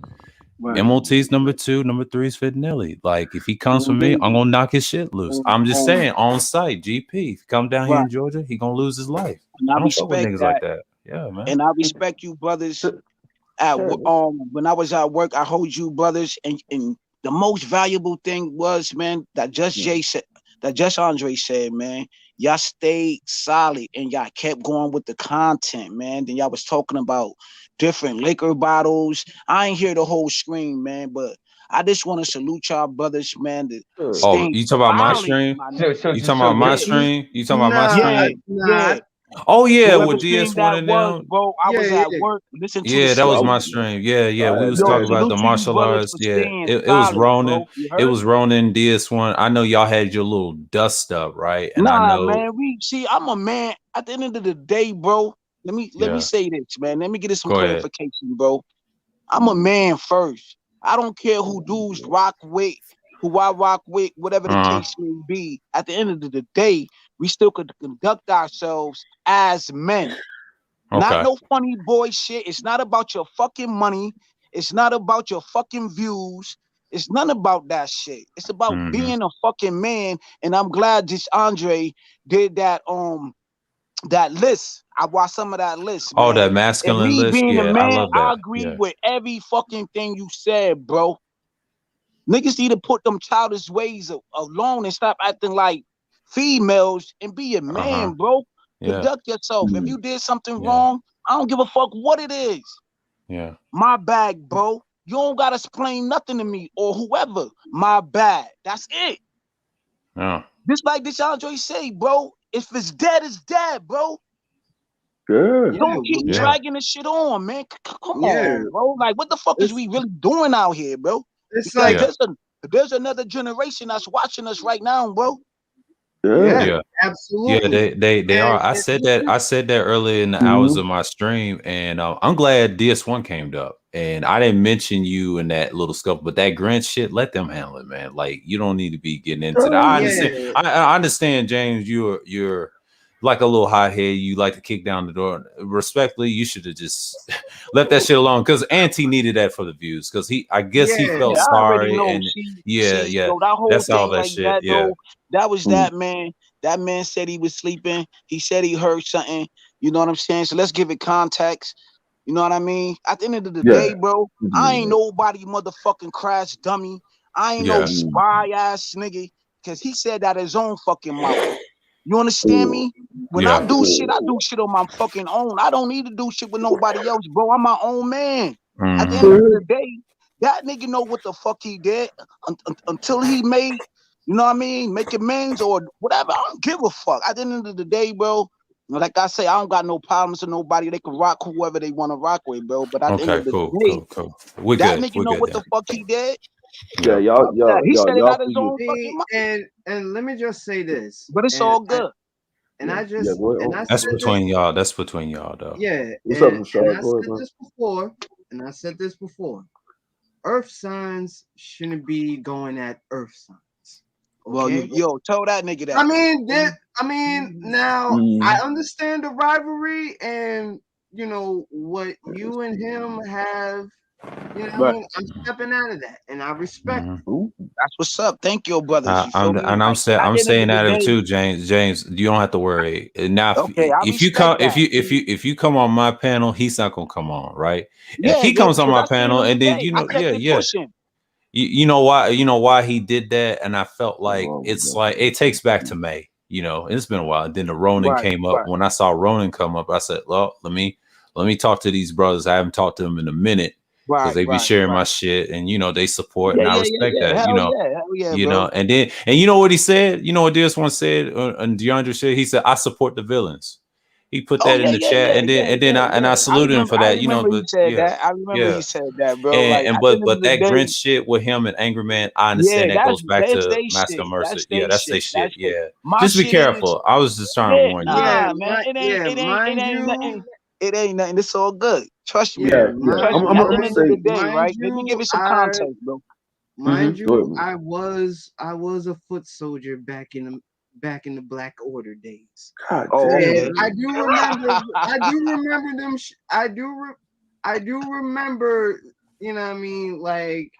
right. MOT's number 2, number 3 is Fidnelli. Like if he comes for me, Mhm. I'm gonna knock his shit loose. I'm just saying on site, GP. If he come down here Right. in Georgia, he gonna lose his life. And I I don't fuck with respect niggas like that. that. Yeah, man. And I respect you, brothers. When I was at work, I hold you, brothers, and the most valuable thing was, man, that just Andre said, man, y'all stayed solid and y'all kept going with the content, man. Then y'all was talking about different liquor bottles. I ain't hear the whole screen, man, but I just want to salute y'all, brothers, man, to Oh, staying you talking about my solid, stream? my So nigga. so You so, talking so about my Yeah, just stream? You talking about my nah, yeah, stream? nah, yeah. Oh yeah, Whoever with stream DS1 that and was, them. bro, I was yeah, at yeah. work, listen to the Yeah, that was show. my stream. Yeah, yeah. We was Yo, talking about salute the to you, martial brothers, arts. for Yeah, staying it was solid, Ronin. bro. You It heard? was Ronin DS1. I know y'all had your little dust up, right? And I Nah, know, man. I'm a man. At the end of the day, bro. Let me yeah. say this, man. Let me get this some Go ahead. clarification, bro. I'm a man first. I don't care who dudes rock with, who I rock with, whatever the Uh-huh. case may be. At the end of the day, we still could conduct ourselves as men. Not Okay. no funny boy shit. It's not about your fucking money. It's not about your fucking views. It's none about that shit. It's about Mm-hmm. being a fucking man. And I'm glad this Andre did that list. I watched some of that list, Oh, man. that And masculine me list. being a Yeah, I man, love I that. agree Yeah. with every fucking thing you said, bro. Niggas need to put them childish ways alone and stop acting like females and be a Uh-huh. man, bro. Yeah. Conduct yourself. If you did something Yeah. wrong, I don't give a fuck what it is. Yeah. My bag, bro. You don't gotta explain nothing to me or whoever. My bag. That's it. Yeah. Just like this Andre say, bro. If it's dead, it's dead, bro. yeah. Yeah, Don't keep Yeah. dragging this shit on, man. Come yeah. on, bro. Like, what the fuck is It's we really doing out here, bro? it's Because like Yeah. there's a There's another generation that's watching us right now, bro. Yeah. Yeah, Yeah. Yeah, absolutely. they are. I And said that. I said that earlier in the hours Mhm. of my stream, and I'm glad DS1 came up. And I didn't mention you in that little scuffle, but that Grinch shit, let them handle it, man. Like you don't need to be getting into that. I Yeah. understand. yeah, I understand, James. You're like a little hothead. You like to kick down the door. Respectfully, you should have just left that shit alone because Auntie needed that for the views. Because I guess he yeah, felt Yeah, I already sorry, know. and See, yeah, yo, that whole that's all thing that like shit. that, Yeah, bro. That was Mm. that man. That man said he was sleeping. He said he heard something. You know what I'm saying? So let's give it context. You know what I mean? At the end of the Yeah. day, bro, I ain't nobody motherfucking crash dummy. I ain't no yeah. Mm. spy ass nigga. Cause he said that his own fucking mouth. You understand Mm. me? When I Yeah. do shit on my fucking own. I don't need to do shit with nobody else, bro. I'm my own man. At the Hmm. end of the day, that nigga know what the fuck he did until he made, you know what I mean, make amends or whatever. I don't give a fuck. At the end of the day, bro, like I say, I don't got no problems with nobody. They can rock whoever they want to rock with, bro. But at the end Okay, of the cool, day, cool, cool. We're that good. nigga We're know good what then. the fuck he did. Yeah, Yeah. y'all, Fuck that. He said it y'all out his figure. own fucking see, mouth. and let me just say this, But it's all good. Yeah, yeah. Go ahead. and I That's said this, between y'all. That's between y'all, though. yeah, What's up, and Rashad? I Go ahead, said man. this before, and I said this before. Earth signs shouldn't be going at Earth signs. Well, Okay. tell that nigga I that. mean, now I Mm. understand the rivalry and what you and him have. I Right. mean, I'm stepping out of that, and I respect Hmm. it. Ooh. That's what's up. Thank you, brothers. You feel me? Like at I'm the end of saying the that day, too, James. James, you don't have to worry. Now, okay, I if you come, respect that. if you come on my panel, he's not gonna come on, right? And if Yeah, he yeah, comes on because my at the end panel, of the and then day, I kept it yeah, pushing. you know why he did that, and I felt like Oh, it's my like it takes back to May. It's been a while. And then the Ronin Right, came up. right, When I saw Ronin come up, I said, "Well, let me talk to these brothers. I haven't talked to them in a minute because right, they be right, sharing right. my shit, and they support, Yeah, and I yeah, yeah, respect yeah. that. Hell yeah, bro. And then you know what he said? You know what this one said? And DeAndre said, he said, "I support the villains." He put Oh that in yeah, the yeah, chat, yeah, and yeah, then yeah, I yeah. saluted him for I that. remember he But said that. I remember yeah. he said that, bro. Like at the end of But the that day, Grinch shit with him and Angry Man, I yeah, understand that goes back that's to they Master shit. Mercer. That's Yeah, they that's their shit. shit. That's they. Yeah, My just be shit is careful. I was just trying to yeah, warn you. Yeah, nah, man. It mind ain't you, nothing. It ain't nothing. It's all good. Trust me. yeah, Yeah, yeah. Trust me. I'm At the gonna end of the say. day, mind right? Let me give you, it some context, bro. mind Go you, ahead, man. I was a foot soldier back in the Black Order days. God Oh, damn, And okay. man. I do remember them. I do remember. What I mean, like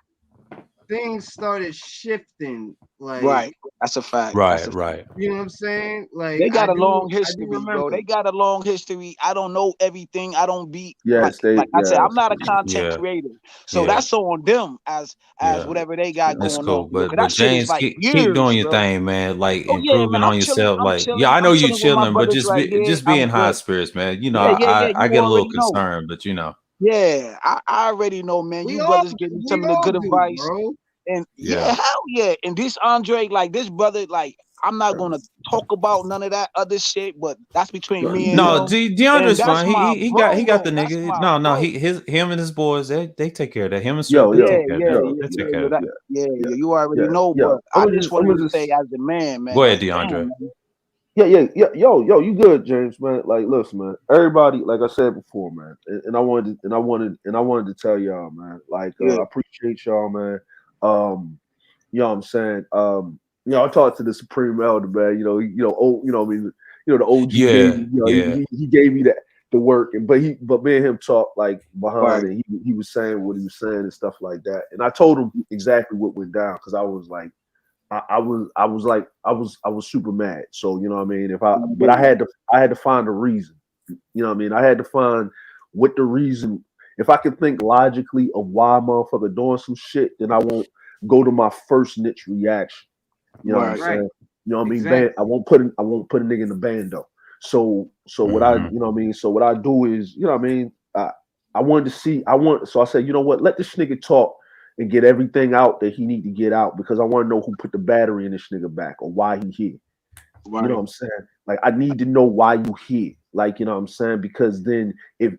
things started shifting. Like Right. That's a fact. That's Right, a fact. right. you know what I'm saying. Like They got a long I do history, bro. remember. They got a long history. I don't know everything. I don't be Yes, they. like I said, I'm Yes. not a content Yeah, creator. So yeah, that's on them as yeah. whatever they got That's going cool. on, bro. Cause But that shit is James, like keep doing years, your bro. thing, man. Like Oh yeah, man. improving on yourself. I'm Like, yeah, chilling. I know I'm you chilling with my chilling, but brothers right here. just be I'm in high good. spirits, man. Yeah, yeah, yeah. I You get a little already know. concerned, but Yeah, I already know, man. We You all brothers give me some we of the all good do, advice. bro. And yeah, yeah. hell yeah. And this Andre, like this brother, like I'm not gonna talk about none of that other shit, but that's between me and No, him. And DeAndre's that's fine. my He bro, got though. the That's nigga. my No, bro. him and his boys, they take care of that. Him and Swift, Yo, they Yeah, yo, take care of yeah, that. yo, yeah, They yeah, take care yeah. of that. That, yeah, yeah, yeah. You already yeah, know, yo. but I just wanted to say as a man, man, Go ahead, like damn, DeAndre. man. Yeah, yeah, yeah, yo, you good, James, man. Like, listen, man. Everybody, like I said before, man, and I wanted to tell y'all, man. Like, Yeah, I appreciate y'all, man. You know what I'm saying? I talked to the Supreme Elder, man. I mean, the OG gave Yeah, me, yeah. he gave me the work, and but me and him talked like right. behind, and he was saying what he was saying and stuff like that, and I told him exactly what went down because I was like. I was super mad. So you know what I mean. But I had to find a reason. You know what I mean. I had to find what the reason. If I could think logically of why motherfucker doing some shit, then I won't go to my first niche reaction. You know what I'm Right. Right. saying? You know what I mean? Exactly. I won't put a nigga in the bando. So what I Hmm. you know what I mean? So what I do is, you know what I mean? I wanted to see so I said, you know what, let this nigga talk and get everything out that he need to get out because I want to know who put the battery in this nigga back or why he here. You know Right. what I'm saying? Like I need to know why you here. Like, you know what I'm saying? Because then if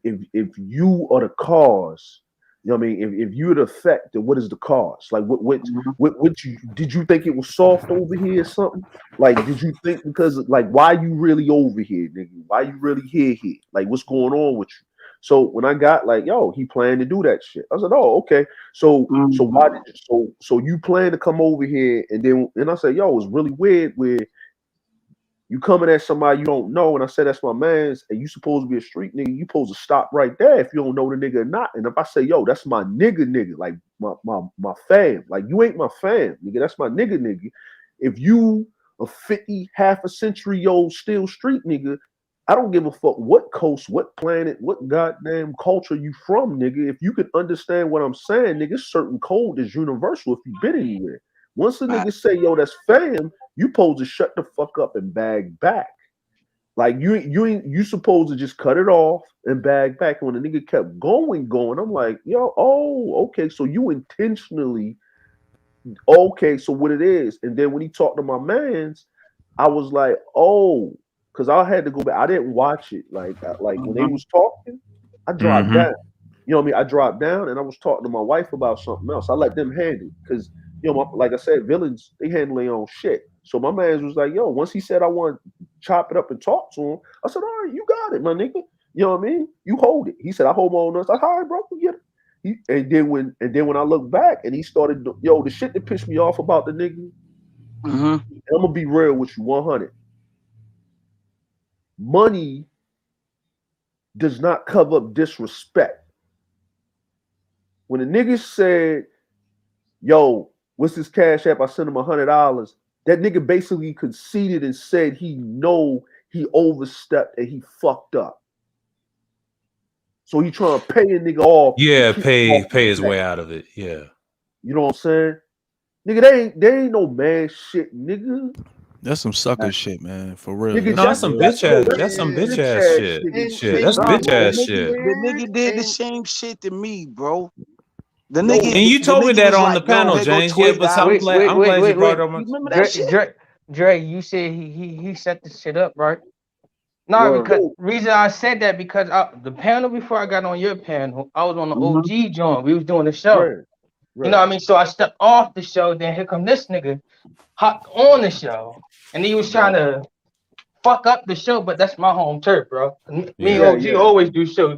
you are the cause, You know what I mean? If you would affect, what is the cost? Like Mhm. what you did you think it was soft over here or something? Like did you think because like why you really over here, nigga? Why you really here? Like what's going on with you? So when I got like, yo, he planned to do that shit. I said, oh, okay. So why Mhm. did you, so you plan to come over here and I said, yo, it's really weird where you coming at somebody you don't know, and I said that's my man's, and you supposed to be a street nigga. You supposed to stop right there if you don't know the nigga or not. And if I say, yo, that's my nigga, like my fam, like you ain't my fam, nigga. That's my nigga. If you a 50, half a century old still street nigga, I don't give a fuck what coast, what planet, what goddamn culture you from, nigga. If you can understand what I'm saying, nigga, certain code is universal if you've been anywhere. Once a Right. nigga say, yo, that's fam, you supposed to shut the fuck up and bag back. Like you supposed to just cut it off and bag back. When the nigga kept going, I'm like, yo, oh, okay, so you intentionally, okay, so what it is. And then when he talked to my mans, I was like, oh, because I had to go back. I didn't watch it. Like when they Mhm. was talking, I dropped Mm-hmm. down. You know what I mean? I dropped down and I was talking to my wife about something else. I let them handle it because like I said, villains they handle their own shit. So my man was like, yo, once he said I want to chop it up and talk to him, I said, all right, you got it, my nigga. You know what I mean? You hold it. He said, I hold my own. I was like, all right, bro, you get it. And then when I look back and he started, yo, the shit that pissed me off about the nigga, and Mhm. I'm gonna be real with you, 100. Money does not cover up disrespect. When the nigga said, yo, what's this cash app? I sent him $100. That nigga basically conceded and said he know he overstepped and he fucked up. So he trying to pay a nigga off to Yeah, keep him off pay his his neck. way out of it. Yeah. You know what I'm saying? Nigga, they ain't no man shit, nigga. That's some sucker Right. shit, man. For real. Nigga, That's No, some that's that's some real that's bitch sucker yo, ass. that's shit. That's some some Yeah. bitch bitch ass ass shit. nigga Shit, shit, that's Nah, bitch nigga. the ass What's nigga, shit. the nigga weird did the and same shit to me, bro. The Yo, nigga, And you the told me nigga that was on the like, "Yo, panel, here go James. Yeah, $20." but I'm wait, glad wait, I'm wait, glad you wait, brought wait. it up. You remember that Dre, shit? Dre, Dre, you said he set the shit up, right? No, Word. because yo, reason I said that because the panel before I got on your panel, I was on the Mhm. OG joint. We was doing the show. right, You know right, what I mean? So I stepped off the show. Then here come this nigga hopped on the show, and he was trying right. to fuck up the show. But that's my home turf, bro. Me and Yeah. Yeah, OG yeah. always do shows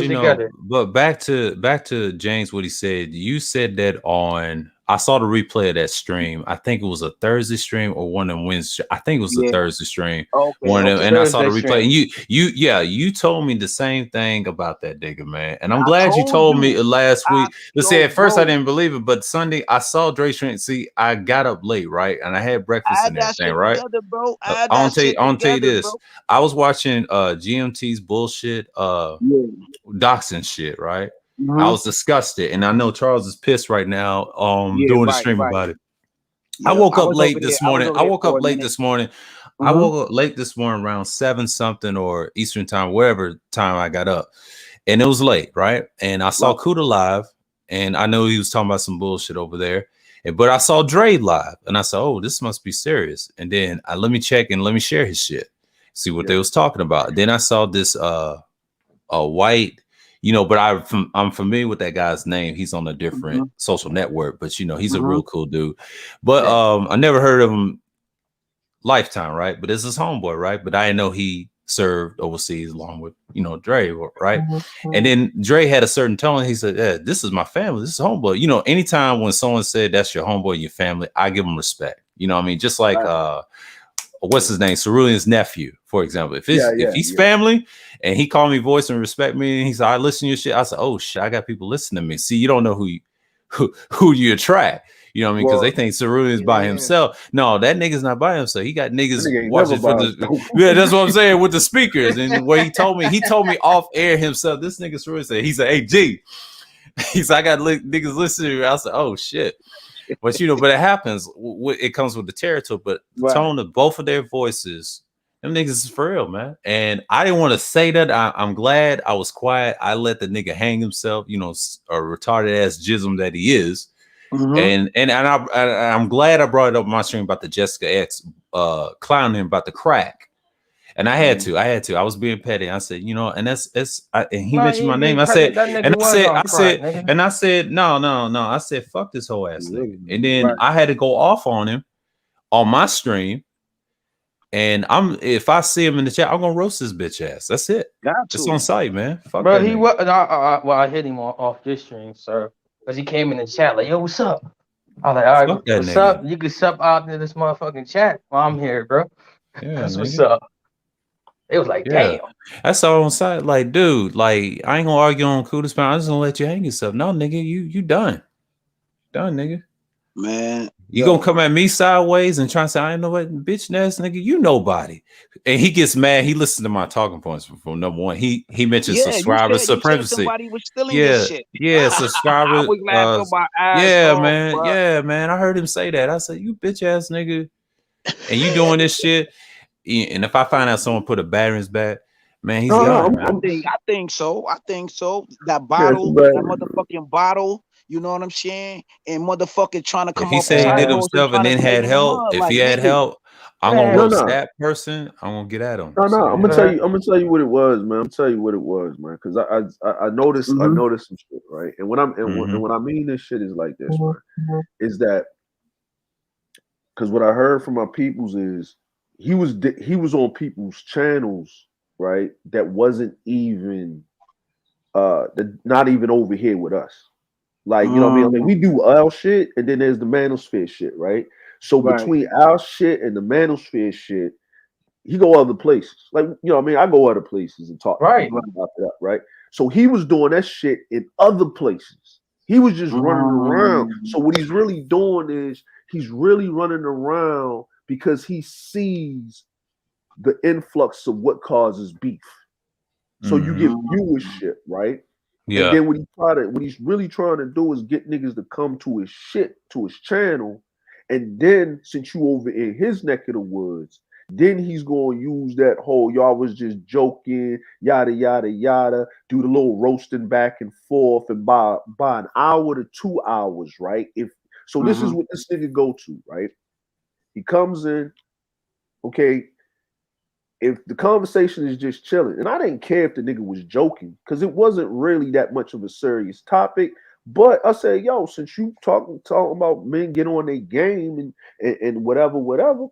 together. But back to James, what he said. You said that on. I saw the replay of that stream. I think it was a Thursday stream or one of them Wednesday. I think it was a Yeah. Thursday stream. Okay. One of them, Okay. and I saw the Thursday replay. And stream. you told me the same thing about that nigga, man. And I'm I glad you told told me you. last I week. But see, yo, at first I bro. didn't believe it, but Sunday I saw Dre stream. See, I got up late, right, and I had breakfast Add and that everything, shit right. together, bro. Add I that want to tell you, shit I want to tell you together, this. bro. I was watching GMT's bullshit Yeah. doxing shit, right? I Mhm. was disgusted, and I know Charles is pissed right now Yeah. doing the Right. stream Right. about it. I Yeah. woke I up was over late there. this I was morning. over I there woke for up a late minute. this morning. I Mhm. woke up late this morning around 7 something or Eastern time, wherever time I got up. And it was late, right? And I saw Right. Kuda live, and I know he was talking about some bullshit over there. But I saw Dre live, and I said, "Oh, this must be serious." And then let me check and let me share his shit, see what they Yeah. was talking about. Then I saw this a white, but I'm familiar with that guy's name. He's on a different Mhm. social network, but he's a Mhm. real cool dude. But Yeah. I never heard of him lifetime, right? But it's his homeboy, right? But I didn't know he served overseas along with Dre, right? And Mhm. then Dre had a certain tone. He said, "Yeah, this is my family. This is homeboy." Anytime when someone said that's your homeboy, your family, I give them respect. You know what I mean? Just like Right. what's his name, Cerulean's nephew, for example. Yeah, If yeah, he's yeah. family and he called me voice and respect me, and he said, "I listen to your shit," I said, "Oh shit, I got people listening to me." See, you don't know who you attract. You know what I mean? Because they Well, think Cerulean's by Yeah. himself. No, that nigga's not by himself. He got That niggas nigga ain't never watching for by the. himself. Yeah, that's what I'm saying with the speakers. And where he told me off air himself. This nigga Cerulean said, he said, "Hey G," he said, "I got niggas listening to me." I said, "Oh shit." But but it happens. It comes with the territory. But the right. tone of both of their voices, them niggas is for real, man. And I didn't want to say that. I'm glad I was quiet. I let the nigga hang himself. A retarded ass jism that he is. Mhm. And I'm glad I brought it up on my stream about the Jessica X clowning about the crack. And I had to. I was being petty. I said, you know, and and he No, mentioned you my ain't being name. I petty. said, That nigga was on crack, nigga. and I said, no. I said, fuck this whole ass nigga. And then Right. I had to go off on him on my stream. And if I see him in the chat, I'm gonna roast his bitch ass. That's it. Got It's to. on site, man. Fuck Bro, that he nigga. was. Well, I hit him off this stream, sir, because he came in the chat like, "Yo, what's up?" I was like, "All right, Fuck that what's nigga. up? You can sub out into this motherfucking chat while I'm here, bro." Yeah, That's what's nigga. up. It was like, Yeah. damn. That's all on site. Like, dude, like, I ain't gonna argue on Kudos Pound. I'm just gonna let you hang yourself. No, nigga, you done. Done, nigga. Man. You gonna come at me sideways and try to say, I ain't know what bitch ass nigga, you nobody. And he gets mad. He listens to my talking points from number one. He mentioned Yeah, subscriber you said supremacy. somebody was stealing your Yeah, shit. yeah, I subscriber. was laughing my ass Yeah, off, man. bro. Yeah, man. I heard him say that. I said, you bitch ass nigga, and you doing this shit. And if I find out someone put a battery in his back, man, he's No, gone, I'm, man. I think so. I think so. That yeah, it's a bottle, bad that one. motherfucking bottle, you know what I'm saying? And motherfucking trying to If come he off the said he side did Man, doors and himself and trying to then play had in the help, mud. if he Like, had nigga. help, I'm gonna man, No, roast no, that person. I'm gonna get at him. no, no. So I'm yeah. gonna tell man. you. I'm gonna tell you what it was, man. I'm gonna tell you what it was, man. Because I noticed Mm-hmm. some shit, right? And Mm-hmm. when I mean this shit is like this, man. Is that because what I heard from my peoples is he was on people's channels, right? That wasn't even not even over here with us. Like, you know what I mean? Like, we do our shit and then there's the manosphere shit, right? So Right. between our shit and the manosphere shit, he go other places. Like, you know what I mean? I go other places and talk to Right. people about that, right? So he was doing that shit in other places. He was just running around. So what he's really doing is he's really running around because he sees the influx of what causes beef. So you get viewership, right? And Yeah. then what he's really trying to do is get niggas to come to his shit, to his channel. And then since you over in his neck of the woods, then he's gonna use that whole y'all was just joking, yada yada yada, do the little roasting back and forth, and by an hour to 2 hours, right? If so, this is what this nigga go to, right? He comes in, okay, if the conversation is just chilling, and I didn't care if the nigga was joking because it wasn't really that much of a serious topic. But I said, yo, since you talking about men get on their game and whatever,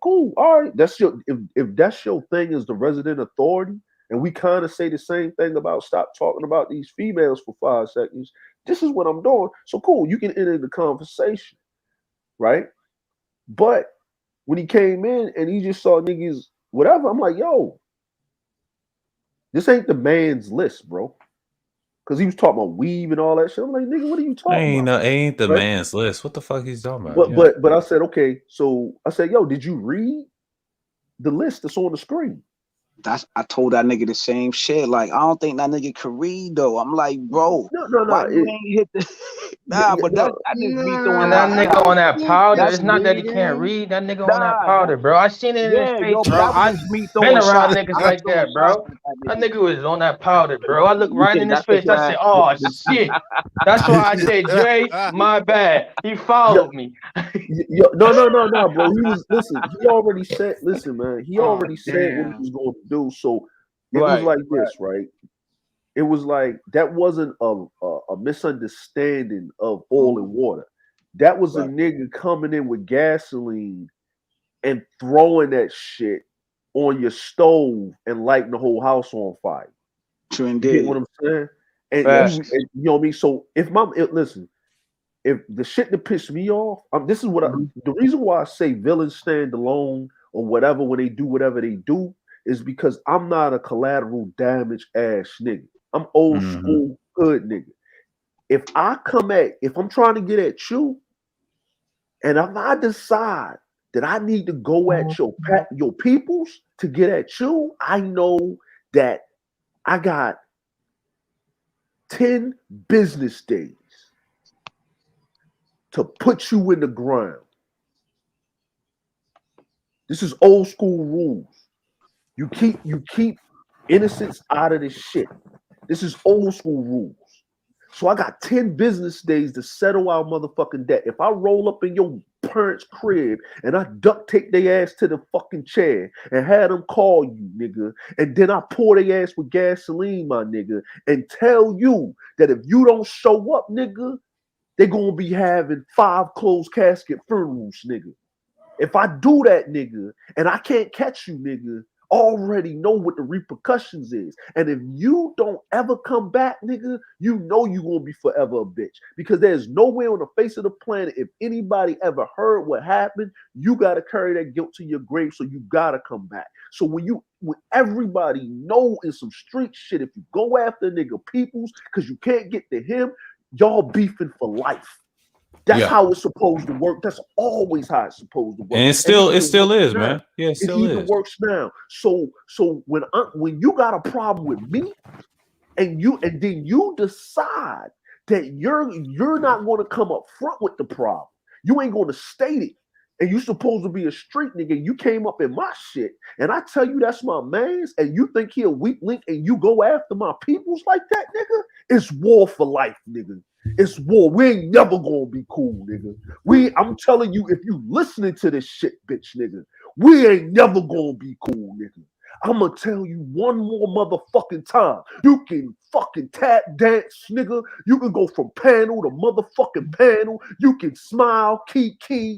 cool. All right, that's your if that's your thing as the resident authority, and we kind of say the same thing about stop talking about these females for 5 seconds. This is what I'm doing. So cool, you can enter the conversation, right? But when he came in and he just saw niggas, whatever, I'm like, yo, this ain't the man's list, bro. Because he was talking about weave and all that shit. I'm like, nigga, what are you talking about? Ain't the Right? man's list. What the fuck he's talking about? But Yeah. but but I said, okay, so I said, yo, did you read the list that's on the screen? I told that nigga the same shit. Like, I don't think that nigga could read though. I'm like, bro, why No. you ain't hit the nah, but No. that just me throwing And my that Nah, I nigga on don't that think powder, he's that's it's not that he can't reading. read. That nigga on that nah, powder, bro. I seen it in his yeah, face, yo, but bro. that was I just me been throwing around shots. niggas I was like throwing that, shots bro. at that That nigga. nigga was on that powder, bro. I looked You right in think his that's the face. I said, class? "Oh shit." That's why I said, "Dre, my bad." He Yeah, followed me. no, bro. He was listen. He already said. Listen, man. He Oh already said what he damn. was going to do. So it was Right. like this, right? It was like that wasn't a misunderstanding of oil and water. That was a Right. nigga coming in with gasoline and throwing that shit on your stove and lighting the whole house on fire. True You get what indeed. I'm saying? And Yes. you know what I mean. So listen, if the shit that pissed me off, this is what the reason why I say villains stand alone or whatever when they do whatever they do is because I'm not a collateral damage ass nigga. I'm old Mm-hmm. school hood nigga. If I'm trying to get at you, and if I decide that I need to go at your peoples to get at you, I know that I got 10 business days to put you in the ground. This is old school rules. You keep innocents out of this shit. This is old school rules. So I got 10 business days to settle our motherfucking debt. If I roll up in your parents' crib and I duct tape their ass to the fucking chair and have them call you, nigga, and then I pour their ass with gasoline, my nigga, and tell you that if you don't show up, nigga, they're gonna be having 5 closed casket funerals, nigga. If I do that, nigga, and I can't catch you, nigga, already know what the repercussions is. And if you don't ever come back, nigga, you know you're gonna be forever a bitch. Because there's nowhere on the face of the planet, if anybody ever heard what happened, you gotta carry that guilt to your grave. So you gotta come back. So when everybody know in some street shit, if you go after nigga peoples because you can't get to him, y'all beefing for life. That's how it's supposed to work. That's always how it's supposed to work. And it still is, man. Yeah, it still even is. works now. So when you got a problem with me, and then you decide that you're not going to come up front with the problem, you ain't going to state it, and you supposed to be a street nigga. You came up in my shit, and I tell you that's my man's, and you think he a weak link, and you go after my peoples like that, nigga. It's war for life, nigga. It's war. We ain't never gonna be cool, nigga. I'm telling you, if you listening to this shit, bitch, nigga, we ain't never gonna be cool, nigga. I'm gonna tell you one more motherfucking time. You can fucking tap dance, nigga. You can go from panel to motherfucking panel. You can smile, key,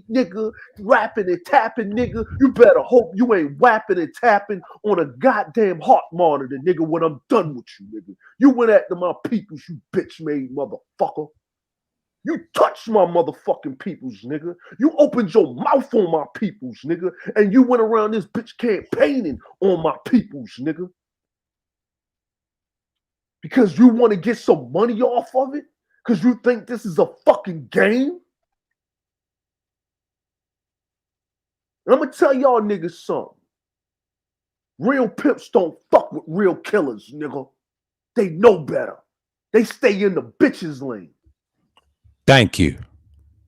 nigga, rapping and tapping, nigga. You better hope you ain't rapping and tapping on a goddamn heart monitor, nigga, when I'm done with you, nigga. You went after my peoples, you bitch-made motherfucker. You touched my motherfucking peoples, nigga. You opened your mouth on my peoples, nigga. And you went around this bitch campaigning on my peoples, nigga. Because you want to get some money off of it? Because you think this is a fucking game? And I'm going to tell y'all niggas something. Real pimps don't fuck with real killers, nigga. They know better. They stay in the bitches lane. Thank you.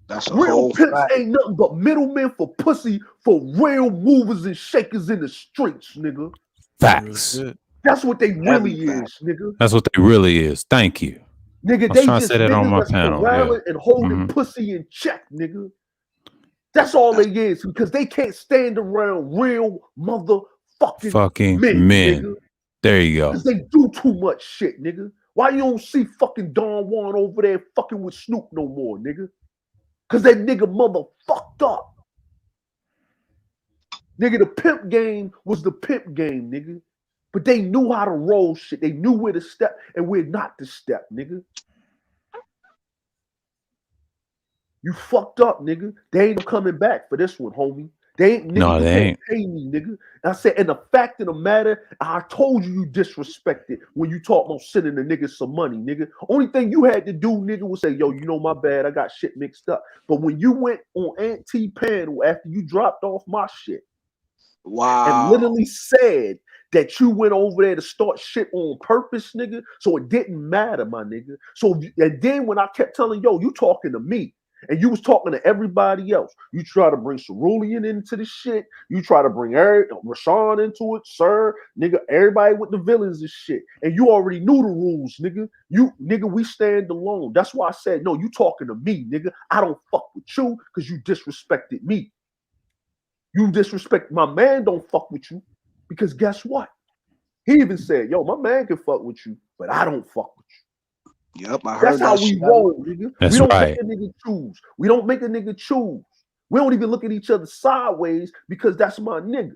That's a Real whole pimps fact. ain't nothing but middlemen for pussy for real movers and shakers in the streets, nigga. Facts. That's what they really Heavy fact. is, nigga. That's what they really is. Thank you. Nigga, I was they trying to just say that on niggas my that's panel. corralling and holding pussy in check, nigga. That's all they is, because they can't stand around real motherfucking Fucking men, men. nigga. There you go. Because they do too much shit, nigga. Why you don't see fucking Don Juan over there fucking with Snoop no more, nigga? Because that nigga mother fucked up. Nigga, the pimp game was the pimp game, nigga. But they knew how to roll shit. They knew where to step and where not to step, nigga. You fucked up, nigga. They ain't coming back for this one, homie. They ain't, nigga. No, you they can't ain't. pay me, nigga. And I said, and the fact of the matter, I told you disrespected when you talk about sending the niggas some money, nigga. Only thing you had to do, nigga, was say, yo, you know my bad, I got shit mixed up. But when you went on anti-panel after you dropped off my shit, and literally said that you went over there to start shit on purpose, nigga, so it didn't matter, my nigga. So, and then when I kept telling, yo, you talking to me, and you was talking to everybody else. You try to bring Cerulean into the shit. You try to bring Rashawn into it, sir. Nigga, everybody with the villains and shit. And you already knew the rules, nigga. Nigga, we stand alone. That's why I said, no, you talking to me, nigga. I don't fuck with you because you disrespected me. You disrespect my man, don't fuck with you. Because guess what? He even said, yo, my man can fuck with you, but I don't fuck with you. Yep, I heard That's how that we shit. roll, nigga. That's we don't right. make a nigga choose. We don't make a nigga choose. We don't even look at each other sideways because that's my nigga.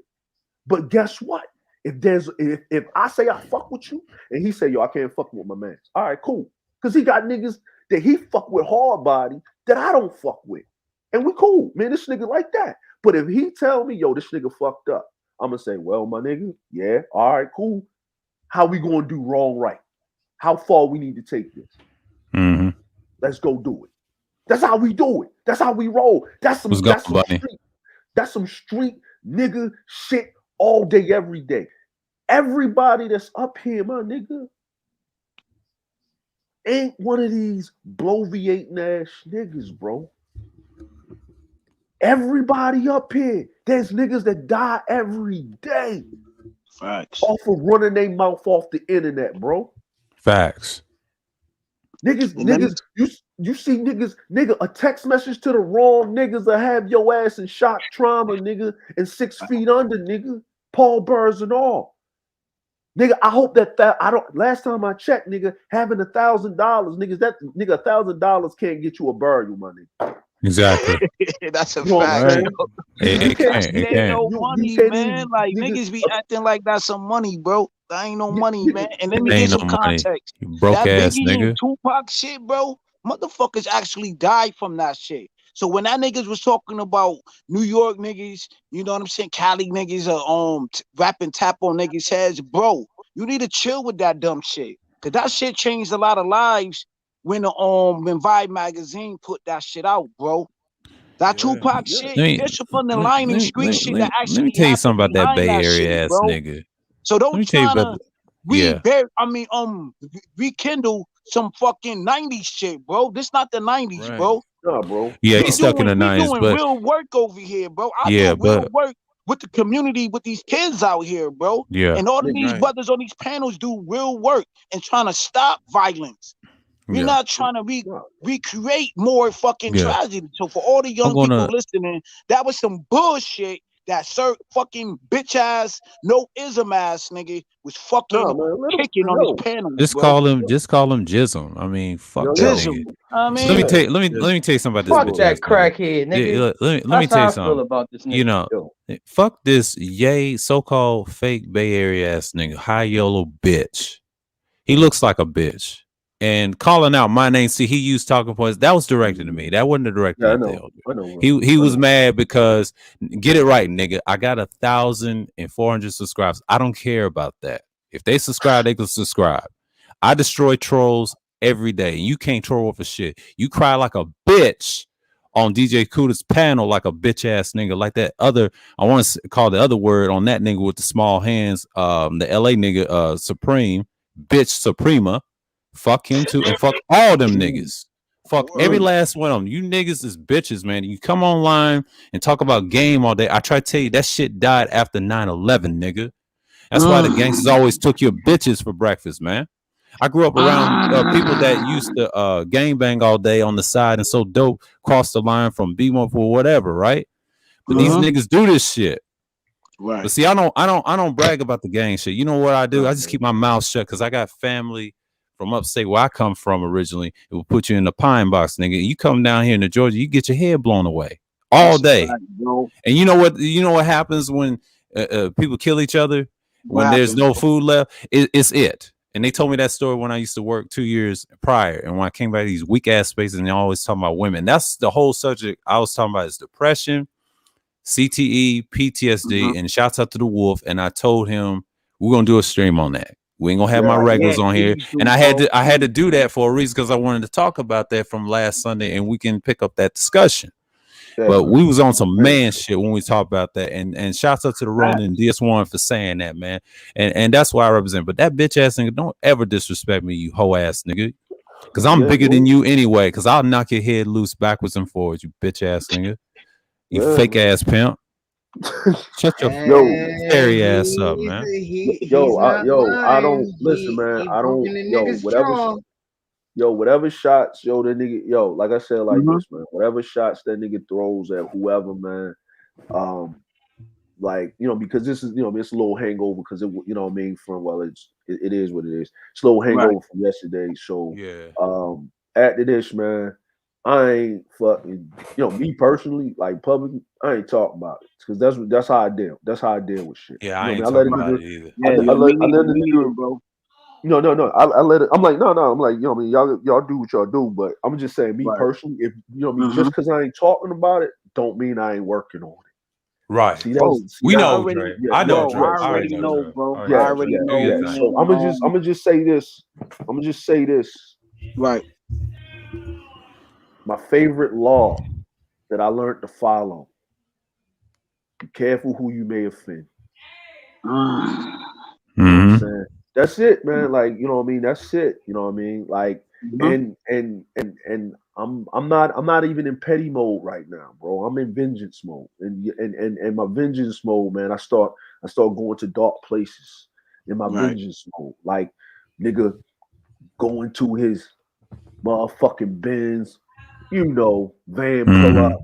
But guess what? If I say I fuck with you and he say, yo, I can't fuck with my man. All right, cool. Because he got niggas that he fuck with hard body that I don't fuck with. And we cool. Man, this nigga like that. But if he tell me, yo, this nigga fucked up, I'm going to say, well, my nigga, yeah, all right, cool. How we going to do wrong right? How far we need to take this? Mm-hmm. Let's go do it. That's how we do it. That's how we roll. That's some street nigga shit all day, every day. Everybody that's up here, my nigga, ain't one of these bloviating ass niggas, bro. Everybody up here, there's niggas that die every day. Facts. Off of running their mouth off the internet, bro. Facts. Niggas, you see nigga, a text message to the wrong niggas that have your ass in shock trauma, nigga, and 6 feet under, nigga, Paul Burrs and all. Nigga, I hope that I don't. Last time I checked, nigga, having $1,000, niggas, that nigga, $1,000 can't get you a burial, my nigga. Exactly. That's a You know what I'm fact. saying? Yo. It can't. That It ain't can't. no You money, can't man. even, Like nigga, niggas be acting like that's some money, bro. That ain't no money, man. And let me Ain't get no some money. context. You broke That ass Biggie and nigga. Tupac shit, bro. Motherfuckers actually died from that shit. So when that niggas was talking about New York niggas, you know what I'm saying, Cali niggas are rapping tap on niggas' heads, bro. You need to chill with that dumb shit. Cause that shit changed a lot of lives when Vibe magazine put that shit out, bro. That Yeah. Tupac yeah. shit, Let me there's some underlying street shit that let me actually tell you happened something about that behind Bay that Area shit, ass bro. nigga. So Let don't me tell you try about to yeah. rekindle some fucking 90s shit, bro. This not the 90s, Right. bro. Nah, bro. Yeah, Nah, he's stuck in the We 90s, doing but real work over here, bro. I yeah, do real but work with the community, with these kids out here, bro. yeah, And all of nigga, these Right. brothers on these panels do real work and trying to stop violence. We're yeah, not trying to nah. recreate more fucking yeah. tragedy. So for all the I'm young people gonna listening, that was some bullshit that fucking bitch ass, no ism ass nigga was Nah, fucking man, let him, kicking on his yo, panels, bro. just call him Jism. I mean, fuck yo, that yo, nigga. Jism. I So let me mean, yeah, tell you, let me tell you something about this Fuck bitch ass that nigga. crackhead, Yeah, nigga. let me That's tell you how I feel something. about this You nigga. know, yo, fuck this yay so-called fake Bay Area ass nigga, high yellow bitch. He looks like a bitch. And calling out my name, see, he used talking points. That was directed to me. That wasn't directed yeah, at the elder. I know, bro. He I was know. mad because get it right, nigga. I got 1,400 subscribers. I don't care about that. If they subscribe, they can subscribe. I destroy trolls every day. You can't troll for shit. You cry like a bitch on DJ Kuda's panel like a bitch ass nigga, like that other. I want to call the other word on that nigga with the small hands. The LA nigga, Supreme, bitch Suprema. Fuck him too, and fuck all them niggas. Fuck every word. last one of them. You niggas is bitches, man. You come online and talk about game all day. I try to tell you that shit died after 9/11, nigga. That's why the gangsters always took your bitches for breakfast, man. I grew up around people that used to gang bang all day on the side and so dope cross the line from B1 for whatever, right? But these niggas do this shit. But Right. see, I don't brag about the gang shit. You know what I do? Nah, I just man. keep my mouth shut because I got family from upstate where I come from originally. It will put you in the pine box, nigga. You come down here to Georgia, you get your head blown away all That's a day. fact, bro. And you know what? You know what happens when people kill each other What when there's happened, no bro? food left? It's it. And they told me that story when I used to work 2 years prior, and when I came back to these weak ass spaces, and they always talking about women. That's the whole subject I was talking about is depression, CTE, PTSD, and shouts out to the Wolf. And I told him we're gonna do a stream on that. We ain't gonna have my Yeah, Yeah, regulars on here, please and do, I had to bro. do that for a reason because I wanted to talk about that from last Sunday, and we can pick up that discussion. yeah, But man. we was on some Hey, man shit when we talked about that, and shouts out to the Fact. Rolling and DS1 for saying that, man, and that's why I represent. But that bitch ass nigga, don't ever disrespect me, you hoe ass nigga, because I'm yeah, bigger than bro. you anyway. Because I'll knock your head loose backwards and forwards, you bitch ass nigga, you Yeah, fake man. ass pimp. Shut your Yo, scary ass up, man. He's not I don't lying. listen, man. He I don't, bumping the yo, niggas jaw. whatever shots, yo, that nigga, yo, like I said, like Mhm. this, man. Whatever shots that nigga throws at whoever, man. Um, like because this is it's a little hangover because what I mean from it is what it is. It's a little Right. hangover from yesterday. So Yeah, after this, man, I ain't fucking me personally, like publicly, I ain't talking about it because that's how I deal. That's how I deal with shit. yeah, I What I ained mean, I let a talking Right. about nigga, it either. I, Yeah, let- I yo, let I let the me neither, nigga. bro. No. I let it. I'm like, no. I'm like, what I mean, y'all do what y'all do, but I'm just saying, me Right. personally, if what I mean, just Mm-hmm. because I ain't talking about it, don't mean I ain't working on it. Right. See, Oh, We I know, already, Dre. I know, bro, Dre. I I already already know, know, Dre. bro. I already I know, yeah, Dre. already yeah, Do know, your yeah. thing. So man. I'm gonna just say this. I'm gonna just say this. Right. My favorite law that I learned to follow: be careful who you may offend. Mm-hmm. You know what I'm saying? That's it, man. Like, you know what I mean? That's it. You know what I mean? Like, and I'm not even in petty mode right now, bro. I'm in vengeance mode. And my vengeance mode, man, I start going to dark places in my Right. vengeance mode. Like, nigga going to his motherfucking Benz, van pull Mhm. up,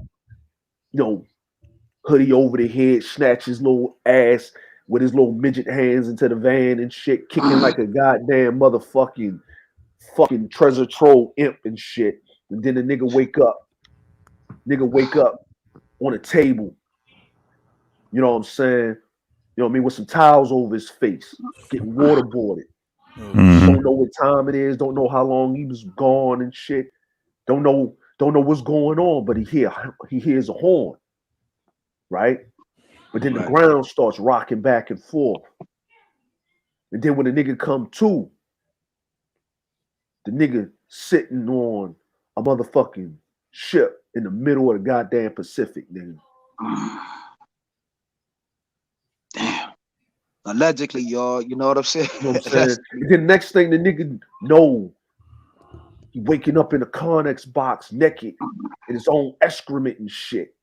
hoodie over the head, snatch his little ass with his little midget hands into the van and shit, kicking like a goddamn motherfucking fucking treasure troll imp and shit. And then the nigga wake up on a table, you know what I'm saying? You know what I mean, with some towels over his face, getting waterboarded. Oh Mhm. Don't know what time it is, don't know how long he was gone and shit. Don't know what's going on, but he hears a horn, right? But then the Right. ground starts rocking back and forth. And then when the nigga come to, the nigga sitting on a motherfucking ship in the middle of the goddamn Pacific, nigga. Damn. Allegedly, y'all. You know what I'm saying? You know what I'm saying? And then next thing the nigga know, he waking up in a Connex box naked in his own excrement and shit.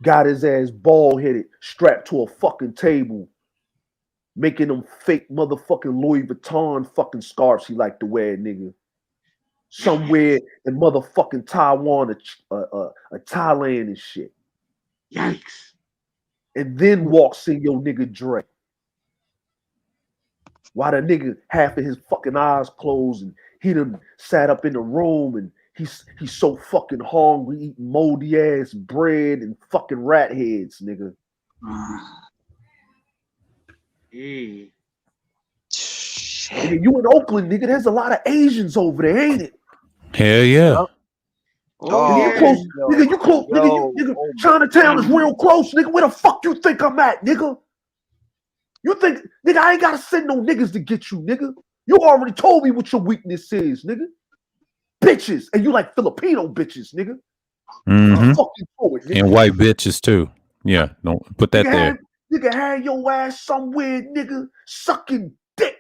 Got his ass bald headed, strapped to a fucking table, making them fake motherfucking Louis Vuitton fucking scarves he like to wear, nigga. Somewhere in motherfucking Taiwan or Thailand and shit. Yikes. And then walks in your nigga Dre. While the nigga half of his fucking eyes closed and he done sat up in the room and he's so fucking hungry, eating moldy ass bread and fucking rat heads, nigga. Hey. Shit. Nigga, you in Oakland, nigga. There's a lot of Asians over there, ain't it? Hell yeah. Oh, Nigga, you yeah. close, nigga, you close, Yo, nigga, oh my Chinatown is God. real close, nigga. Where the fuck you think I'm at, nigga? You think, nigga, I ain't gotta send no niggas to get you, nigga. You already told me what your weakness is, nigga. Bitches, and you like Filipino bitches, nigga. Mhm. Fuck you forward, nigga. And white bitches too. Yeah, don't put that there. Nigga had your ass somewhere, nigga, sucking dick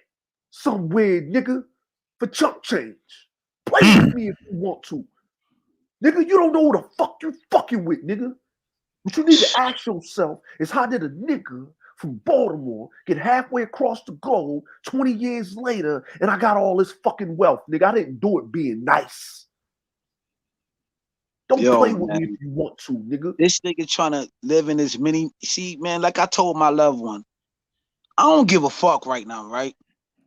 somewhere, nigga, for chump change. Play with me if you want to. Nigga, you don't know who the fuck you fucking with, nigga. What you need to ask yourself is how did a nigga from Baltimore get halfway across the globe 20 years later and I got all this fucking wealth, nigga? I didn't do it being nice. Don't Yo, play with man. me if you want to, nigga. This nigga trying to live in as many. See, man, like I told my loved one, I don't give a fuck right now, right?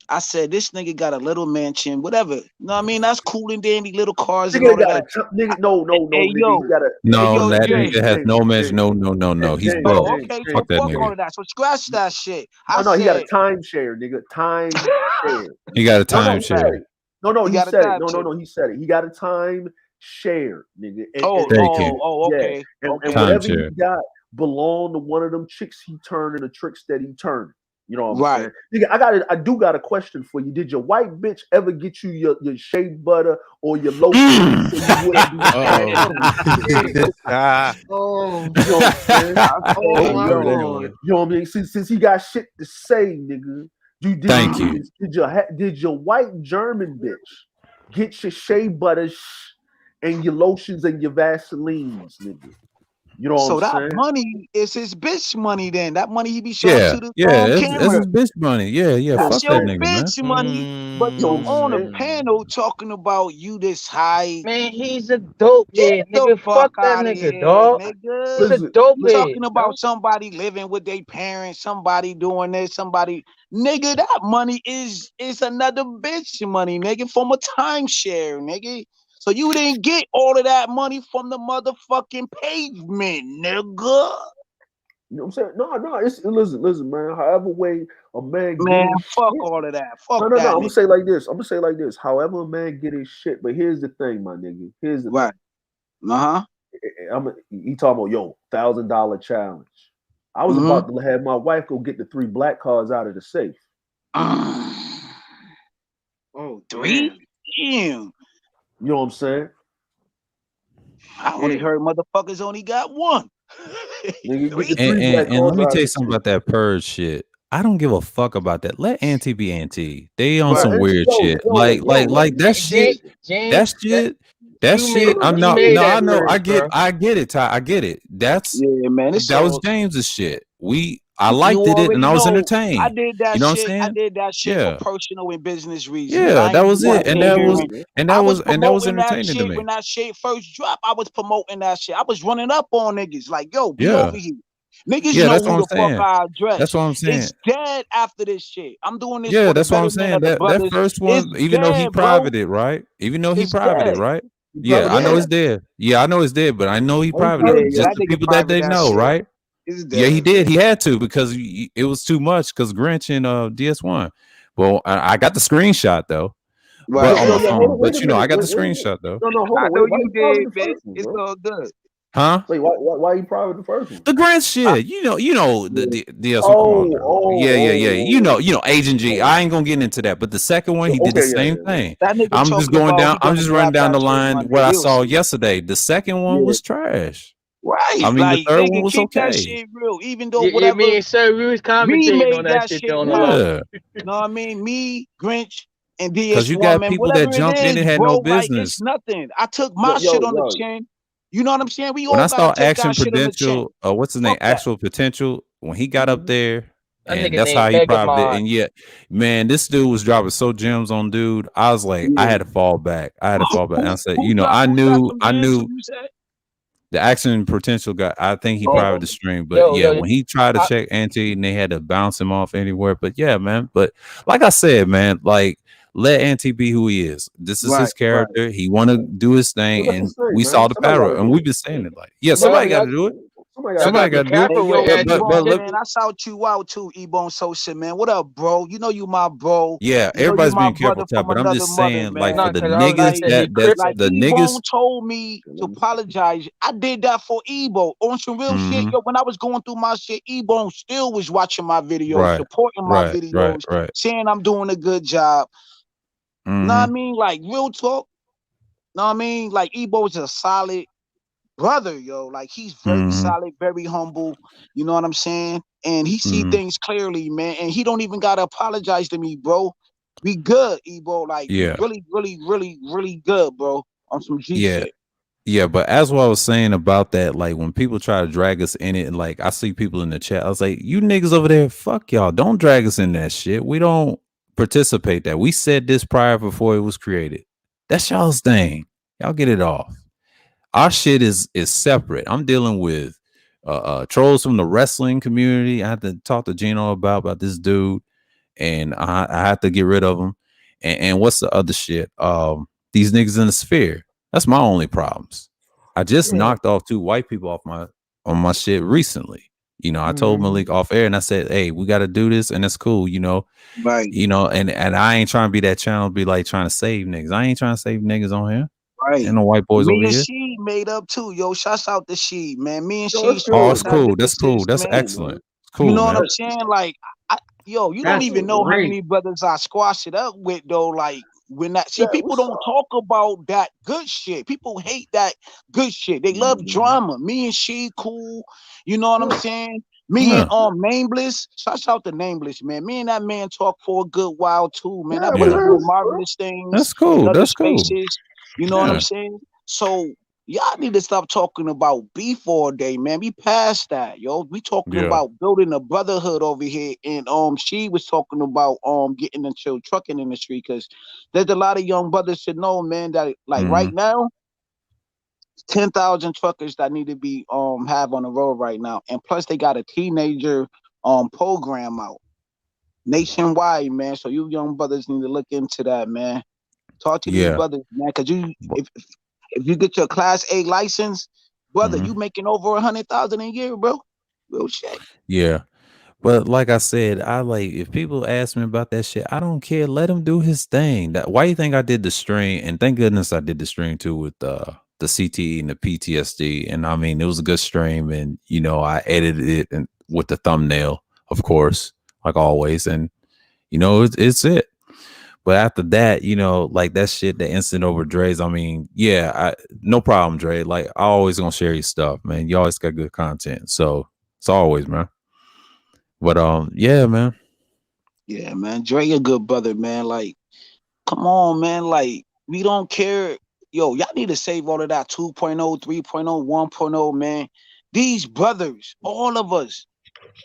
I said this nigga got a little mansion, whatever. You know what I mean? That's cool and dandy, little cars and Nigga all of got that. a nigga. No, Hey nigga. yo, He got a hey No, yo, that Jay. nigga has no mention. No. He's broke. Oh, okay, so Fuck that fuck all nigga. of that. So scratch that shit. I No, he got a said timeshare, nigga. Timeshare. He got a No, he said timeshare. it. No, he he got a said it. time shit. No, he said it. He got a time share, nigga. Thank you. Yeah, Okay, and okay. whatever he Timeshare. got belonged to one of them chicks he turned and the tricks that he turned. You know what I'm Right. saying? Nigga, I do got a question for you. Did your white bitch ever get you your shea butter or your lotion so you wouldn't be Oh, You know what I'm saying? I oh said, my Remember that yo, Lord. one. You know what I mean? Since he got shit to say, nigga. Thank you. Did your white German bitch get your shea butters and your lotions and your Vaselines, nigga? You know what I'm so that saying? money is his bitch money then. That money he be showing Yeah, to the yeah. That's camera. his bitch money. Yeah. You know what I'm That's Fuck that your saying? nigga, man. bitch money. But You know you what I'm on a saying? panel talking about you this high. Man, he's a dope Get head, the nigga. fuck Fuck that out of nigga, here, dog. nigga. He's a Listen, dope You head, talking yo. about somebody living with their parents, somebody doing this, somebody, nigga. That money is another bitch money, nigga, from a timeshare, nigga. So you didn't get all of that money from the motherfucking pavement, nigga. you know what I'm saying? No, listen, man. However way a man get Man, his fuck shit. all of that. Fuck No. that I'm gonna nigga. say like this. However a man get his shit. But here's the thing, my nigga. Here's the Right. thing. Uh-huh. He talking about $1,000 challenge. I was Mm-hmm. about to have my wife go get the 3 black cards out of the safe. Oh, Three? damn. Damn. You know what I'm saying? I only Shit. heard motherfuckers only got one. Nigga, get the Three? 3 black And let cards me out tell of you the something safe. about that purge shit. I don't give a fuck about that. Let Auntie be Auntie. They on Right. some weird shit. Like that shit. That James, shit. That you shit. made I'm you not. made No, I that know. purge, bro. I get it. Ty. I get it. Yeah, man. It's That was all James's shit. I You liked it and already I was know I entertained. did that You know what I'm shit. I saying? did that shit for Yeah. personal and business reasons. Yeah, I that ain't do was that it. Right, And right, that right, pandering. was right. and I that was was and that was promoting that entertaining to shit me. when that shit first dropped. I was promoting that shit. I was running up on niggas like, yo, be Yeah. over here. Niggas Yeah, know that's what who I'm the fuck saying. I That's address. what I'm saying. It's dead after this shit. I'm doing this Yeah, for the that's what I'm betterment saying. of the That brothers. first It's one, even though he dead, bro. private it, right? Even though he It's private it, dead. right? You Yeah, probably I know did. it's dead. Yeah, I know it's dead, but I know he Why you private Yeah, probably it. the yeah, Just that first the one? nigga people that private they that know, shit. right? It's Yeah, he dead. did. He had to because it was too much because Grinch and DS1. Well, I got the screenshot though, but Right, on my Yo, hold phone. on, wait But a you know, I minute. got the Wait a minute. screenshot though. No, hold I on. know Why you you private did, the man. first one, It's bro? all good. Huh? Wait, why you private the first one? The Grinch I, shit. You know the Yeah. DS1. Come on now. Yeah. You know, Agent G. Oh. I ain't gonna get into that. But the second one, So, he did the okay, same yeah. thing. that nigga I'm just talking going about down. he I'm gonna just running drop down that the shit line Monday. what I We'll saw see. yesterday. The second one Yeah, was trash. I Right, mean, the like third one nigga, was keep that okay. shit real. Even though Yeah, yeah, whatever me and Sir, we was we commentating on made that that shit shit though on the wrong. low. Yeah, Know what I mean? Me, Grinch, and because you DS1, got man. people that Whatever it jumped in is, and had bro. no Like it's business. nothing. I took yo, my shit yo, on the yo, chin. You know what I'm saying? We When I all gotta saw take Action our shit on the chin. Potential, what's his name? Fuck that. Actual Potential, when he got up mhm. there, That and nigga that's how named he private it. Megamod. And yet, man, this dude was dropping so gems on dude. I was like, I Yeah. had to fall back. I had to fall back. And I said, Who dropped some I gems? Who knew you said? the Action Potential guy. I think he Oh, private the stream, but Yo, yeah, yo, when he tried to I, check Anti and they had to bounce him off anywhere. But yeah, man. But like I said, man, like let Anti be who he is. This is right, his right. character. He want to do his thing, Well, that's and his thing, we man. saw the Somebody got battle, to and do we've it. been saying it like, yeah, yo, somebody got y'all, to do it. Somebody got y'all to do gotta Somebody it. be got to do it. Hey, careful with yo, But Anti but Ebon, but look, Potential. man, I shout you out too, Ebon Sosa, man. What up, bro? You know you my bro. yeah, You know you everybody's my being careful, brother Tap. from But I'm another just mother, saying, like, man. for Nah, the cause I was about to niggas Like, say he that's crip. like the Ebon niggas. told me Okay, to let me see. apologize. I did that for Ebo on some real shit. Hmm. Yo, when I was going through my shit, Ebon still was watching my videos, Right, supporting my right, right, videos, right. saying I'm doing a good job. Know what I Hmm. mean? Like real talk. Know what I mean? Like Ebo is a solid brother, yo. Like he's very Hmm. solid, very humble. You know what I'm saying? And he see Hmm. things clearly, man. And he don't even gotta apologize to me, bro. We good, Ebo. Like we Yeah, really, really, really, really good, bro. On some G yeah. shit. Yeah, but as what I was saying about that, like when people try to drag us in it, and like I see people in the chat, I was like, you niggas over there, fuck y'all. Don't drag us in that shit. We don't participate that. We said this prior before it was created. That's y'all's thing. Y'all get it off. Our shit is separate. I'm dealing with trolls from the wrestling community. I had to talk to Gino about this dude, and I had to get rid of him. And what's the other shit? These niggas in the sphere. That's my only problems. I just Yeah. knocked off two white people off my on my shit recently. I told Mm-hmm. Malik off air, and I said, "Hey, we got to do this, and it's cool." Right, And I ain't trying to be that channel, be like trying to save niggas. I ain't trying to save niggas on here. right. Ain't no white boys over Me and here. she made up too, yo. Shouts out to she, man. Me and Yo, she that's supposed Oh, to good, it's have man. cool. That's cool. differences, That's man. Cool, man. excellent. It's You cool, know what man. I'm saying? Like, you don't That's even know how great. many brothers I squash it up with, though. Like, when that, see, Yeah, people what's don't up? talk about that good shit. People hate that good shit. They love Mhm. drama. Me and she cool. You know what I'm Yeah, saying? Me and Yeah, Nameless. Shout out to Nameless, man. Me and that man talk for a good while too, man. yeah, That we brother yeah. heard doing you, bro. marvelous things That's cool. in other That's cool. spaces. You know what I'm Yeah, saying? So y'all need to stop talking about beef all day, man. We past that, yo. We talking yeah. about building a brotherhood over here. And she was talking about getting into trucking industry because there's a lot of young brothers should know, man, that like Hmm. right now, 10,000 truckers that need to be have on the road right now. And plus they got a teenager program out nationwide, man. So you young brothers need to look into that, man. Talk to these Yeah. brothers, man, because if you get your class A license, brother, Hmm. you making over 100,000 a year, bro. Real shit. Yeah. But like I said, I like if people ask me about that shit, I don't care. Let him do his thing. Why you think I did the stream? And thank goodness I did the stream too with the CTE and the PTSD. And I mean, it was a good stream, and I edited it and with the thumbnail, of course, like always. And it's it. But after that, like that shit, the incident over Dre's. I mean, yeah, no problem, Dre. Like I always gonna share your stuff, man. You always got good content, so it's always, man. But yeah, man. Yeah, man. Dre a good brother, man. Like, come on, man. Like, we don't care. Yo, y'all need to save all of that 2.0, 3.0, 1.0, man. These brothers, all of us,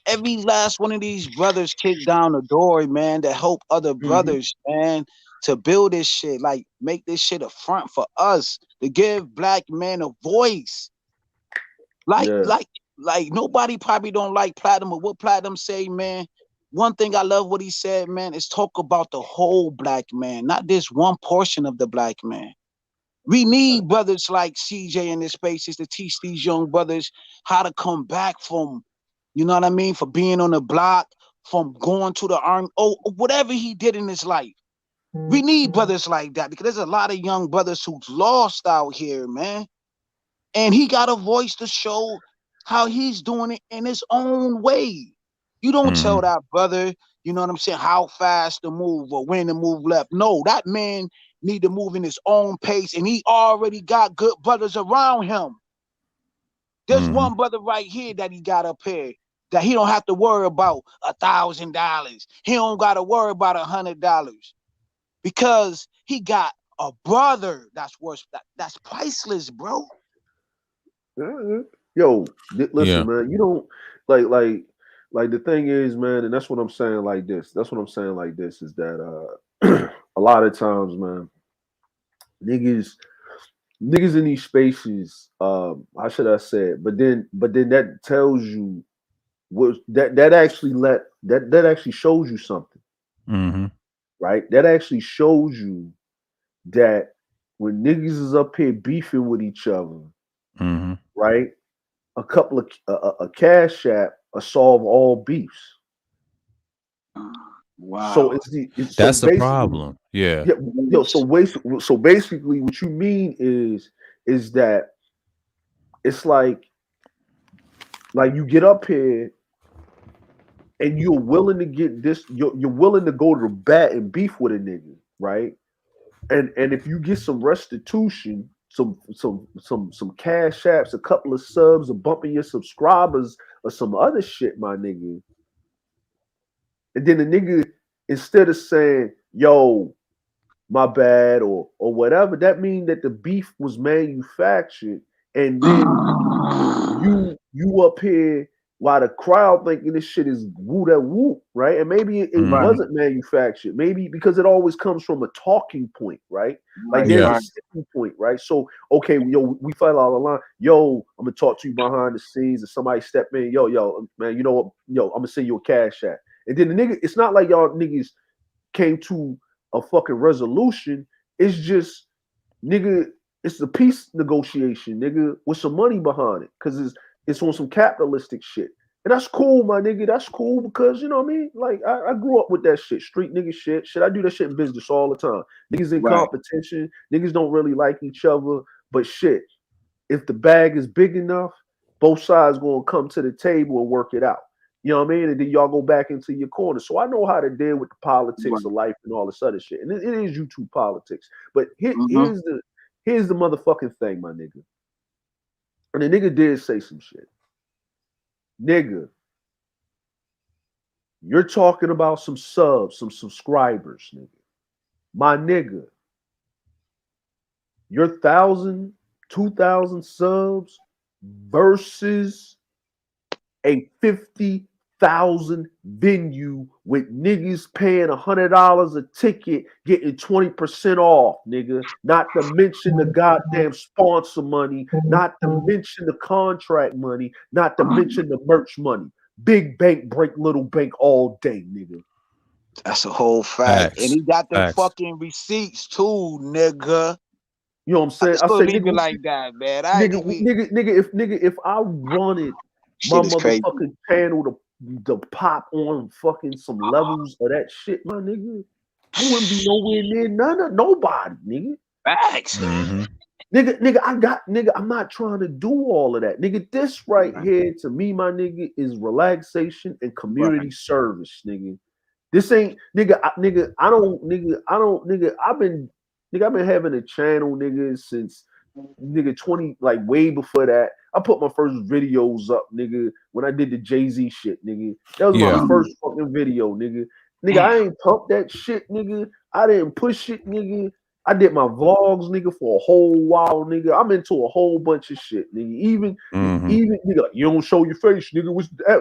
Every last one of these brothers kick down the door, man, to help other Mm-hmm. brothers, man, to build this shit, like make this shit a front for us, to give black men a voice. Like, Yeah. like, like nobody probably don't like Platinum, but what Platinum say, man. One thing I love what he said, man, is talk about the whole black man, not this one portion of the black man. We need brothers like CJ in this spaces to teach these young brothers how to come back from, you know what I mean, for being on the block, from going to the army, oh, whatever he did in his life. We need brothers like that because there's a lot of young brothers who's lost out here, man. And he got a voice to show how he's doing it in his own way. You don't tell that brother, you know what I'm saying, how fast to move or when to move left. No, that man need to move in his own pace, and he already got good brothers around him. There's one brother right here that he got up here that he don't have to worry about $1,000. He don't got to worry about $100 because he got a brother that's worth that's priceless, bro. Yo, listen, Yeah. man. You don't like the thing is, man, and that's what I'm saying. Like this, that's what I'm saying. Like this is that a lot of times, man, niggas in these spaces, how should I say it? But then that tells you what that actually that actually shows you something, Mm-hmm. right? That actually shows you that when niggas is up here beefing with each other, Mm-hmm. right? A couple of a cash app will solve all beefs. So Wow. so That's the basically, problem. Yeah. yeah, yo. So basically, what you mean is that it's like you get up here and you're willing to get this. You're willing to go to the bat and beef with a nigga, right? And if you get some restitution, some cash apps, a couple of subs, a bumping your subscribers, or some other shit, my nigga. And then the nigga, instead of saying, yo, my bad, or whatever, that means that the beef was manufactured, and then you up here while the crowd thinking this shit is woo that woo, right? And maybe it Mm-hmm. Right, wasn't manufactured, maybe because it always comes from a talking point, right? Like right, there's Yeah. a right, sticking point, right? So okay, yo, we fell out of line. Yo, I'm gonna talk to you behind the scenes, and somebody step in. Yo, man, you know what? Yo, I'm gonna send you a cash app. And then the nigga, it's not like y'all niggas came to a fucking resolution. It's just nigga, it's a peace negotiation, nigga, with some money behind it, because it's on some capitalistic shit. And that's cool, my nigga. That's cool because you know what I mean. Like I grew up with that shit, street nigga shit. Shit, I do that shit in business all the time. Niggas in right, competition. Niggas don't really like each other, but shit, if the bag is big enough, both sides gonna come to the table and work it out. You know what I mean? And then y'all go back into your corner. So I know how to deal with the politics right. of life and all this other shit. And it is YouTube politics. But Mm-hmm. here's the motherfucking thing, my nigga. And the nigga did say some shit. Nigga, you're talking about some subs, some subscribers, nigga. My nigga, your 1,000, 2,000 subs versus a 50,000 venue with niggas paying $100 a ticket, getting 20% off, nigga. Not to mention the goddamn sponsor money, not to mention the contract money, not to mention the merch money. Big bank break little bank all day, nigga. That's a whole fact. And Facts. he got them Facts. fucking receipts too, nigga. You know what I'm I saying? just I gonna say, leave it nigga, like that, man. I ain't even if I wanted my shit is crazy. motherfucking channel to pop on fucking some levels of that shit, my nigga, I wouldn't be nowhere near none of nobody, nigga. Facts. Mm-hmm. Nigga, I'm not trying to do all of that. Nigga, this right here to me, my nigga, is relaxation and community Right. service, nigga. This ain't nigga, I've been having a channel, nigga, since nigga 20, like way before that. I put my first videos up, nigga, when I did the Jay-Z shit, nigga. That was my Yeah. first fucking video, nigga. Nigga, Damn. I ain't pumped that shit, nigga. I didn't push it, nigga. I did my vlogs, nigga, for a whole while, nigga. I'm into a whole bunch of shit, nigga. Even nigga, like, you don't show your face, nigga.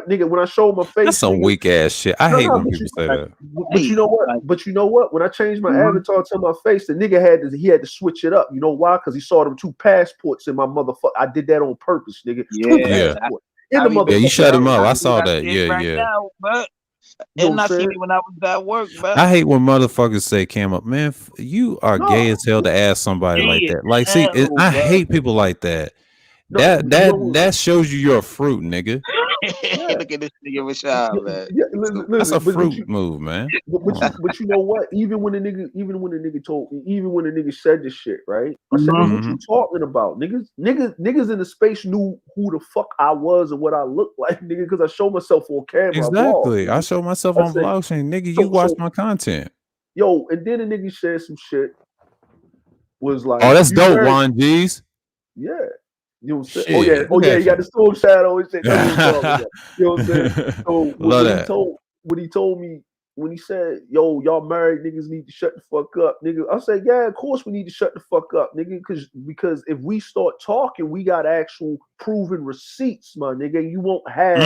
Nigga, when I show my face, That's some nigga, weak ass shit. I hate when people say that. But you know what? But you know what? When I changed my avatar to my face, the nigga had to switch it up. You know why? Because he saw them 2 passports in my motherfucker. I did that on purpose, nigga. 2 passports in the motherfucker. Yeah, you shut him up. I do saw that. shit Yeah, right yeah. now, but You know and what I I'm seen saying? it when I was at work, but I hate when motherfuckers say, "Cam up, man, you are gay No, as hell to ask somebody like gay as that." Like, see, hell, I bro. hate people like that. no, but you know what? That shows you you're a fruit, nigga. Yeah. Look at this nigga Rashad, man. Yeah, That's a listen, fruit move, man. Come on. but you know what? Even when the nigga said this shit, right? I said, nigga, what you talking about? Niggas in the space knew who the fuck I was and what I looked like, nigga, because I showed myself on camera. I vlogged, Exactly. I nigga. show myself I on said, vlog saying, "Nigga, you so watch so my content." yo, and then the nigga said some shit, was Oh, like, that's you dope, married? Juan G's. Yeah. You know what I'm saying? Shit, Oh look yeah, at he got you. the storm shadow and shit. That's what I'm talking about. You know what I'm saying? So Love that. what he told me when he said, "Yo, y'all married niggas need to shut the fuck up, nigga." I said, "Yeah, of course we need to shut the fuck up, nigga, because if we start talking, we got actual proven receipts, my nigga. You won't have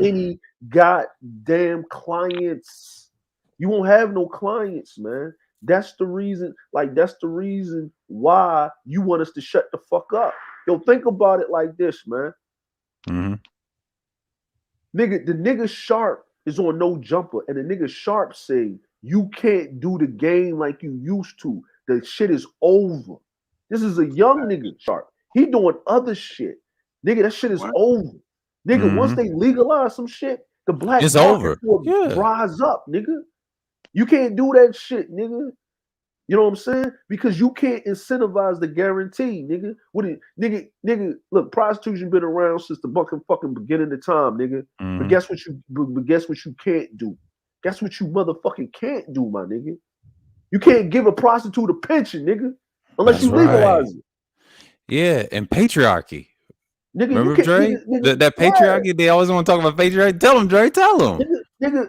any goddamn clients. You won't have no clients, man. That's the reason. Like that's the reason why you want us to shut the fuck up. Yo, think about it like this, man. Nigga, the nigga Sharp is on no jumper, and the nigga Sharp say you can't do the game like you used to. The shit is over. This is a young nigga Sharp. He doing other shit. Nigga, that shit is over. Nigga, once they legalize some shit, the black It's market over. for it Yeah. dries up, nigga. You can't do that shit, nigga. You know what I'm saying? Because you can't incentivize the guarantee, nigga. Nigga, look, prostitution been around since the fucking beginning of time, nigga. But guess what you can't do? Guess what you motherfucking can't do, my nigga? You can't give a prostitute a pension, nigga, unless That's you right. legalize it. Yeah, and patriarchy. Nigga, you Remember, can't Dre? nigga, That yeah. patriarchy, they always want to talk about patriarchy. Tell them, Dre, tell them. Nigga,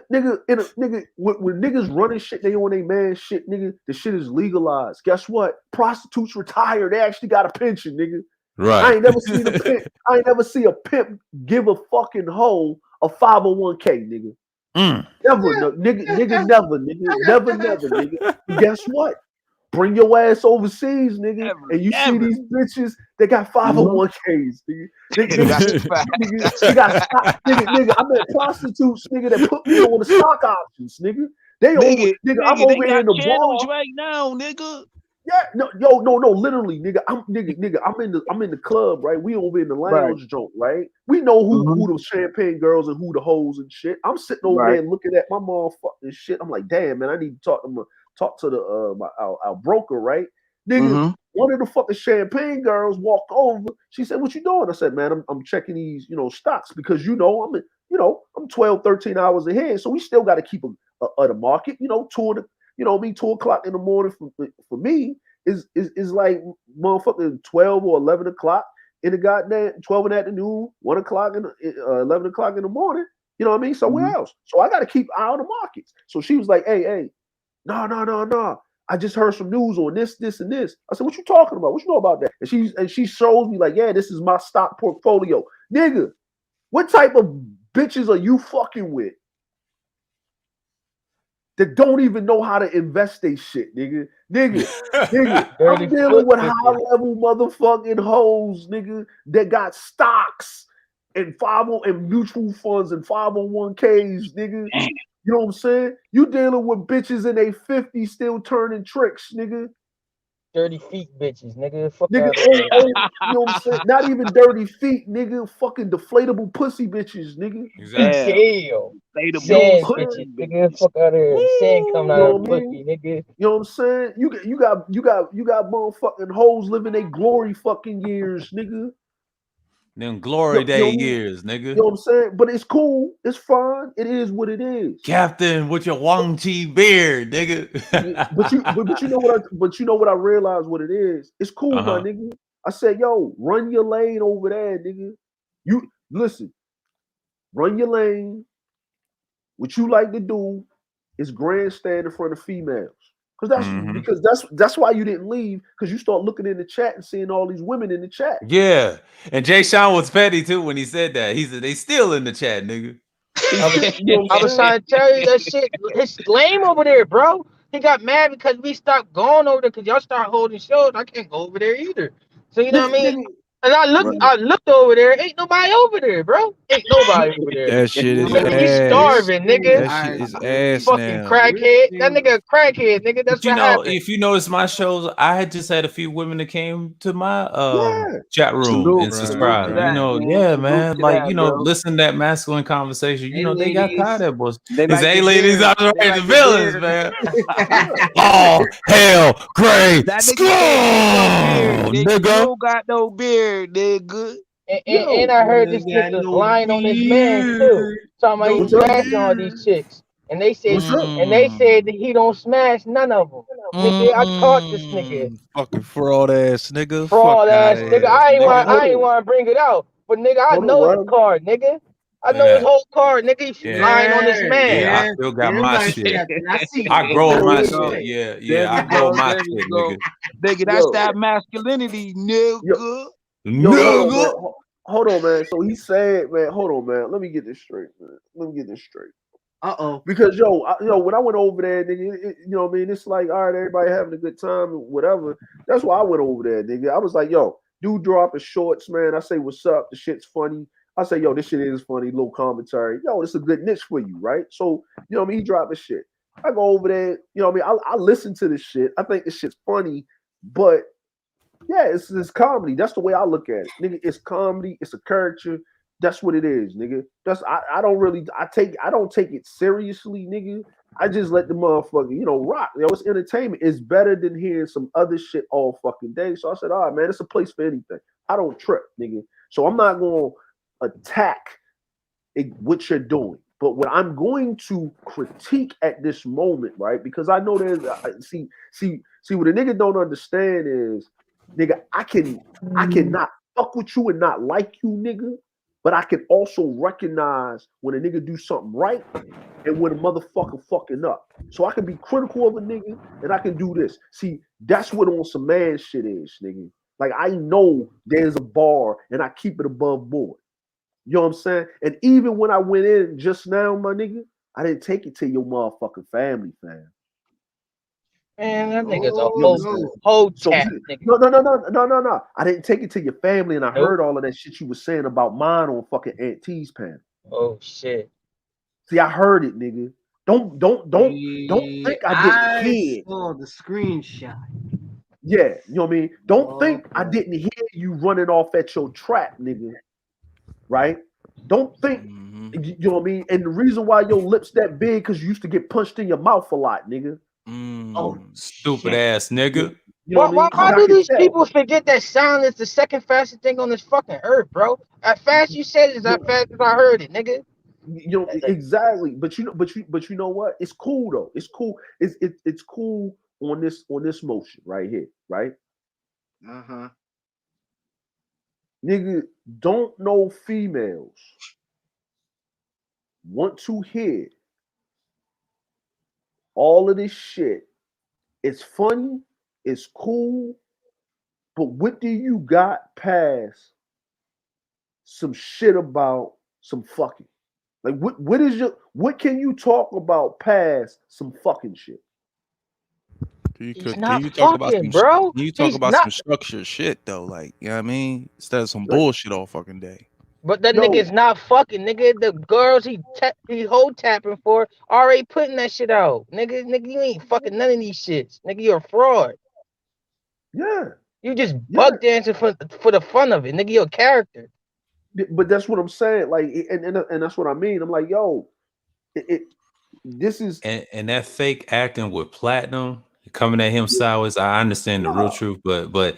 when niggas running shit, they on a man shit, nigga. The shit is legalized. Guess what? Prostitutes retire. They actually got a pension, nigga. Right. I ain't never seen a pimp. I ain't never see a pimp give a fucking hoe a 501k, nigga. Never, no, nigga, never, nigga. And guess what? Bring your ass overseas, nigga, and you see these bitches. They got 501ks, nigga. They got stock, nigga. I met prostitutes, nigga, that put me on the stock options, nigga. I'm nigga, over they here got in the channels bar. right now, nigga. Yeah, no, literally, nigga. I'm in the club, right? We over in the lounge joint, right? We know who the champagne girls and who the hoes and shit. I'm sitting over there looking at my motherfucking shit. I'm like, damn, man, I need to talk to the our broker, right? Nigga, one of the fucking champagne girls walked over. She said, "What you doing?" I said, "Man, I'm checking these, stocks because I'm 12, 13 hours ahead, so we still got to keep the market, 2 o'clock in the morning for me is like motherfucking 12 or 11 o'clock in the goddamn 12 in the afternoon, 1 o'clock and 11 o'clock in the morning. You know what I mean? Somewhere else. So I got to keep eye on the markets. So she was like, hey, no. I just heard some news on this, and this. I said, what you talking about? What you know about that? And she shows me like, yeah, this is my stock portfolio. Nigga, what type of bitches are you fucking with that don't even know how to invest they shit, nigga. I'm dealing with high level motherfucking hoes, nigga, that got stocks and and mutual funds and 501ks, nigga. You know what I'm saying? You dealing with bitches in their 50s still turning tricks, nigga. Dirty feet bitches, nigga. Fuck Nigga, out of here. you know what I'm saying? Not even dirty feet, nigga. Fucking deflatable pussy bitches, nigga. Exactly. Sand bitches, nigga. Fuck out of here. Sand coming out of pussy, nigga. You know what I'm saying? You got motherfucking hoes living their glory fucking years, nigga. Them glory day years, nigga. You know what I'm saying? But it's cool. It's fine. It is what it is. Captain with your Wang Chi beard, nigga. but you know what I realized what it is. It's cool, my nigga. I said, yo, run your lane over there, nigga. You listen, run your lane. What you like to do is grandstand in front of females. Because that's why you didn't leave, because you start looking in the chat and seeing all these women in the chat. Yeah, and Jay Sean was petty too when he said that. He said they still in the chat, nigga. I was trying to tell you that shit. It's lame over there, bro. He got mad because we stopped going over there because y'all start holding shows. I can't go over there either. So you know what I mean? And I looked over there. Ain't nobody over there, bro. Ain't nobody over there. That shit is Nigga, we ass. starving, nigga. That shit is ass Fucking now. crackhead. That nigga a crackhead, nigga. That's But you what know, happened. if you notice my shows, I had just had a few women that came to my chat room Salute, and salute to subscribed. You that, know, man. yeah, Salute man. to Like, that, you know, bro. listen to that masculine conversation. You Hey, know, they got tired ladies. of that bullshit. They It's like hey the ladies, beard. I'm They right, like the the villains, beard. man. Yeah. Oh, hell, great, That nigga said, "Get your beard, nigga. You nigga. don't got no beard, nigga." And I heard this Got nigga no lying on his man too. beard. Talking about he No What's up? smashing all beard. these chicks. And they said What's up? that he don't smash none of them. Nigga, I caught this nigga. Fucking fraud ass nigga. Fuck Fraud that ass nigga. ass, nigga. I ain't want to bring it out. But nigga, I Hold on, know his Rob. card, nigga. I know his Yeah, whole card, nigga. He's yeah, lying on his Yeah, man. yeah. I yeah. still got Yeah, my like shit. that. I see I it. grow There my we So go. shit. Yeah, There yeah. we I grow go. my There we shit, go. nigga. Nigga, that's yo, that masculinity, yo, nigga. hold on, Nigga. man. Hold on, man. So he said, man, hold on, man. Let me get this straight, man. Let me get this straight. Uh-oh. Because when I went over there, nigga, you know what I mean? It's like, all right, everybody having a good time and whatever. That's why I went over there, nigga. I was like, yo, dude dropping shorts, man. I say, what's up? The shit's funny. I say, yo, this shit is funny, little commentary. Yo, this is a good niche for you, right? So, you know what I mean? He dropping shit. I go over there, you know what I mean? I listen to this shit. I think this shit's funny, but yeah, it's comedy. That's the way I look at it, nigga. It's comedy. It's a character. That's what it is, nigga. I don't really I don't take it seriously, nigga. I just let the motherfucker, rock. It's entertainment. It's better than hearing some other shit all fucking day. So I said, all right, man, it's a place for anything. I don't trip, nigga. So I'm not gonna attack what you're doing. But what I'm going to critique at this moment, right? Because I know there's see what a nigga don't understand is, nigga, I cannot fuck with you and not like you, nigga. But I can also recognize when a nigga do something right and when a motherfucker fucking up. So I can be critical of a nigga and I can do this. See, that's what on some man shit is, nigga. Like I know there's a bar and I keep it above board. You know what I'm saying? And even when I went in just now, my nigga, I didn't take it to your motherfucking family, fam. Man, that nigga's a You know what I'm Oh saying? no. whole So tap, nigga. no. I didn't take it to your family, and I Nope. heard all of that shit you was saying about mine on fucking Aunt T's panel. Oh shit. See, I heard it, nigga. Don't think I didn't I hear it. saw the screenshot. Yeah, you know what I mean? Don't think I Okay. didn't hear you running off at your trap, nigga. Right? Don't think you know what I mean? And the reason why your lips that big because you used to get punched in your mouth a lot, nigga. Oh Stupid shit. ass nigga. You know what I mean? Why I do can these tell. people forget that sound is the second fastest thing on this fucking earth, bro? As fast you said it is as fast as I heard it, nigga. Exactly, but you know what? It's cool though. It's cool. It's cool on this motion right here, right? Uh-huh. Nigga, don't know females want to hear all of this shit. It's funny, it's cool, but what do you got past some shit about some fucking? Like what can you talk about past some fucking shit? He's Can not you talk about fucking, bro. can you talk He's about not. some structured shit though? Like, you know what I mean? Instead of some Like, bullshit all fucking day. But that yo, nigga's not fucking, nigga. The girls he whole tapping for already putting that shit out, nigga. You ain't fucking none of these shits, nigga. You're a fraud. yeah, You just yeah. bug dancing for the fun of it, nigga. You're a character. But that's what I'm saying. Like, and that's what I mean. I'm like, yo, it this is And that fake acting with Platinum coming at him sideways. I understand the real nah, truth, but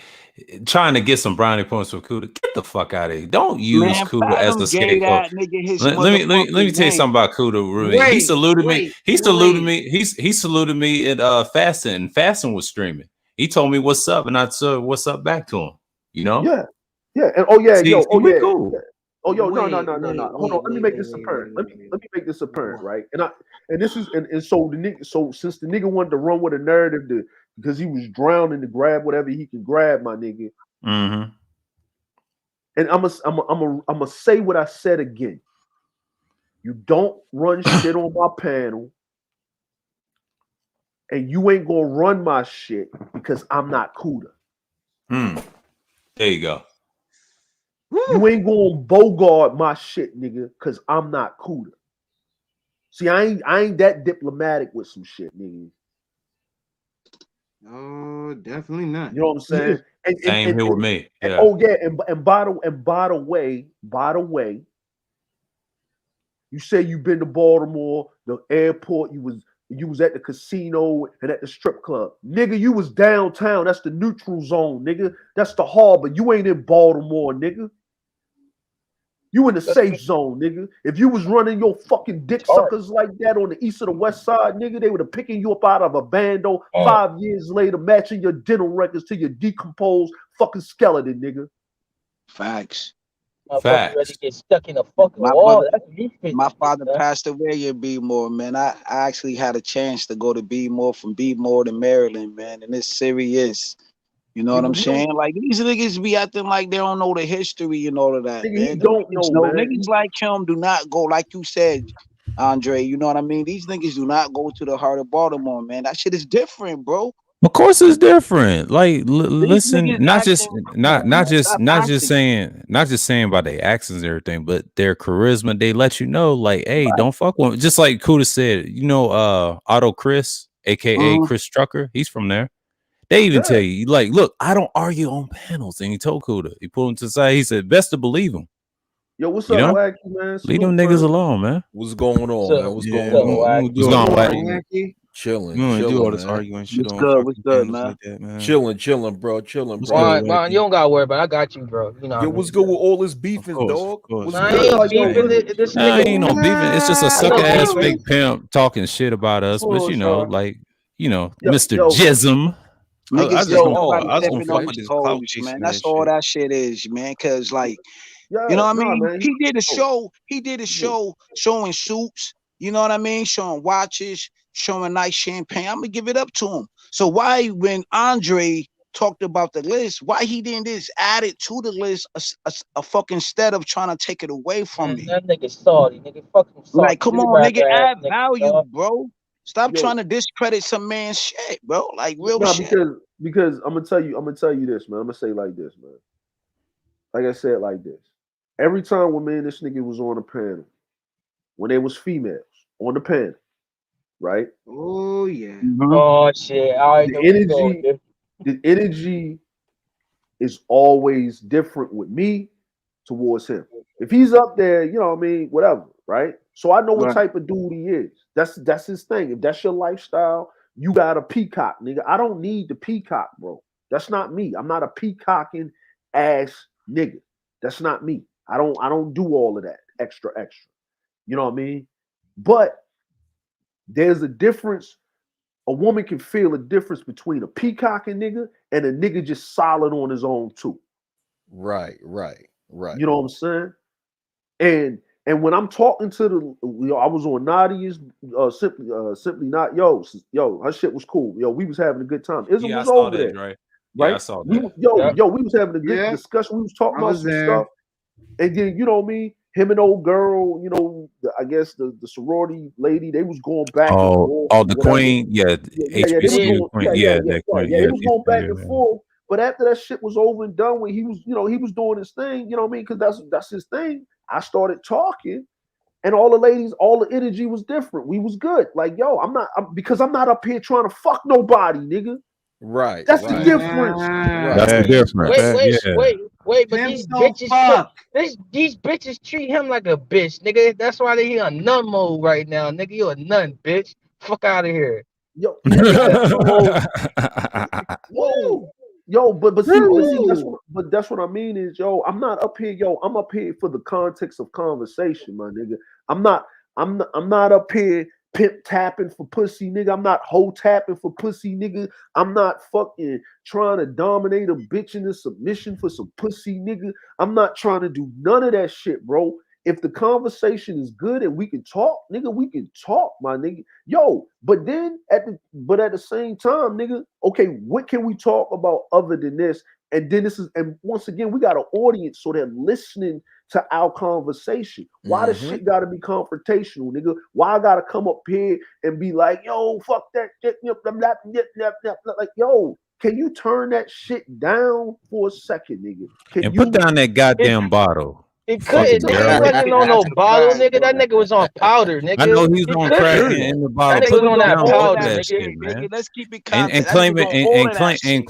trying to get some brownie points from Cuda, get the fuck out of here. Don't use Man, Cuda as Platinum a gave scapegoat. that nigga his Let me motherfucking tell you something name. about Cuda. Rumi. He Wait, saluted me. wait, He saluted wait. me. He saluted me at Fasting, and Fasting was streaming. He told me what's up, and I said what's up back to him. You know, yeah, yeah, and oh yeah, see, yo, oh we yeah, cool. Oh, yo, no, no, Wait, no, no, no. wait, Hold on. wait, Let me wait, make wait, this wait, apparent. wait, Let wait, me wait. let me make this apparent, Wha- right? And this is and so the nigga, so since the nigga wanted to run with a narrative because he was drowning to grab whatever he could grab, my nigga. Mm-hmm. And I'm say what I said again. You don't run shit on my panel, and you ain't gonna run my shit because I'm not Cuda. There you go. You ain't gonna bogart my shit, nigga, because I'm not Cuda. See, I ain't that diplomatic with some shit, nigga. Oh, definitely not. You know what I'm saying? Same here with me. And Yeah. oh yeah, and by the way, you say you been to Baltimore, the airport, you was at the casino and at the strip club. Nigga, you was downtown. That's the neutral zone, nigga. That's the harbor. You ain't in Baltimore, nigga. You in the safe zone, nigga. If you was running your fucking dick suckers like that on the east or the west side, nigga, they would have picking you up out of a bando 5 years later, matching your dental records to your decomposed fucking skeleton, nigga. Facts. Motherfucker ready Facts. to get stuck in a fucking My wall. brother, That's what you fit, my father son. passed away in B-More, man. I actually had a chance to go to B-More from B-More to Maryland, man, and it's serious. You know Yeah, what but I'm we don't, saying? Like these niggas be acting like they don't know the history and all of that, nigga, he man. Them don't niggas know, know. man. Niggas like him do not go, like you said, Andre. You know what I mean? These niggas do not go to the heart of Baltimore, man. That shit is different, bro. Of course, it's different. Like, These listen, niggas acting. Come on, man. Stop acting. not just saying about their accents and everything, but their charisma. They let you know, like, hey, don't fuck with 'em. Just like Kuda said, Otto Chris, aka Mhm. Chris Trucker, he's from there. They even tell Yeah. you, like, look, I don't argue on panels. And he told Kuda, he pulled him to the side. He said, best to believe him. Yo, what's You up, know, Wacky, man? leave them Salute, niggas man. alone, man. What's going on, man? So, What's Yeah, going so on? I, We what's do all going this What's on, up, arguing, Wacky? chilling, we don't do all chilling, this man. arguing shit What's on good? What's fucking good, panels man? like that, man. Chilling, bro. Chilling, What's bro. good, Juan, you Wacky? don't gotta worry about it. I got you, bro. You know what I Yo, mean? what's good with all this beefing, Of dog? course, What's Nah, I man. good? ain't How y'all beefing. been? This Nah, nigga, ain't no beefing. It's just a ain't suck no ass beefing. fake pimp talking shit about us. But What's going on, like, Yo, Mr. yo, Jism. I Niggas just think don't. yo, somebody I just don't stepping fuck on with his this clout toes, man. chasing That's and all shit. that shit is, man. Cause like, you yeah, know what I nah, mean? man. He did a Oh, show. He did a show showing suits. You know what I mean? Showing watches, showing nice champagne. I'm gonna give it up to him. So why, when Andre talked about the list, why he didn't just add it to the list a fucking instead of trying to take it away from Man, me? that nigga salty. Nigga, fuck him Like, salty. come You on, nigga, rapper ass add nigga, value, dog. bro. Stop yo, trying to discredit some man's shit, bro. Like real nah, shit. because I'm gonna tell you this, man. I'm gonna say like this, man. Like I said, like this. Every time when me and this nigga was on the panel, when there was females on the panel, right? Oh yeah. Mhm. Oh shit. I already The know where you going with energy, this. the energy is always different with me towards him. If he's up there, you know what I mean, whatever, right? So I know what Right. type of dude he is. That's his thing. If that's your lifestyle, you got a peacock, nigga. I don't need the peacock, bro. That's not me. I'm not a peacocking ass nigga. That's not me. I don't do all of that extra extra. You know what I mean? But there's a difference. A woman can feel a difference between a peacocking nigga and a nigga just solid on his own too. Right, right, right. You know what I'm saying? And when I'm talking to I was on Nadia's simply not yo, her shit was cool. Yo, we was having a good time. Ism Yeah, I was saw over that, there, Dre. Yeah, I right? saw We that. Yeah. we was having a good Yeah, discussion. We was talking I about was some stuff, there. and then you know me, him and old girl, I guess the sorority lady, they was going back and forth Oh, or the whatever. Queen. Yeah, Yeah. They was HBCU going, Queen. Yeah, that right. Queen. Yeah, they Yeah, was she's going back yeah, and man. forth. But after that shit was over and done with, he was doing his thing. You know what I mean? Because that's his thing. I started talking, and all the ladies, all the energy was different. We was good. Like, yo, because I'm not up here trying to fuck nobody, nigga. Right, That's the right, difference. That's right. the Ah, Wait, difference. wait, Facts. Yeah. wait, wait, but pimps these don't bitches put fuck. these bitches treat him like a bitch, nigga. That's why they here on nun mode right now, nigga. You a nun, bitch. Fuck out of here. Yo, Yeah. well, yo, Woo, but see, woo. that's what I mean is, yo, I'm not up here, yo. I'm up here for the context of conversation, my nigga. I'm not, I'm not up here pimp tapping for pussy, nigga. I'm not hoe tapping for pussy, nigga. I'm not fucking trying to dominate a bitch into submission for some pussy, nigga. I'm not trying to do none of that shit, bro. If the conversation is good and we can talk, nigga, we can talk, my nigga. Yo, but at the same time, nigga, okay, what can we talk about other than this? And then and once again, we got an audience, so they're listening to our conversation. Why the shit gotta be confrontational, nigga? Why I gotta come up here and be like, yo, fuck that shit, like, yo, can you turn that shit down for a second, nigga? Can And you put down that goddamn bottle. He Fucking couldn't, nigga. He derelict. wasn't on no bottle, nigga. That nigga was on powder, I nigga. know he's He on crack couldn't. in the That bottle. nigga Put was it on that down. Fuck powder, that nigga. shit, man. Let's keep it And content. That nigga was on all of that shit,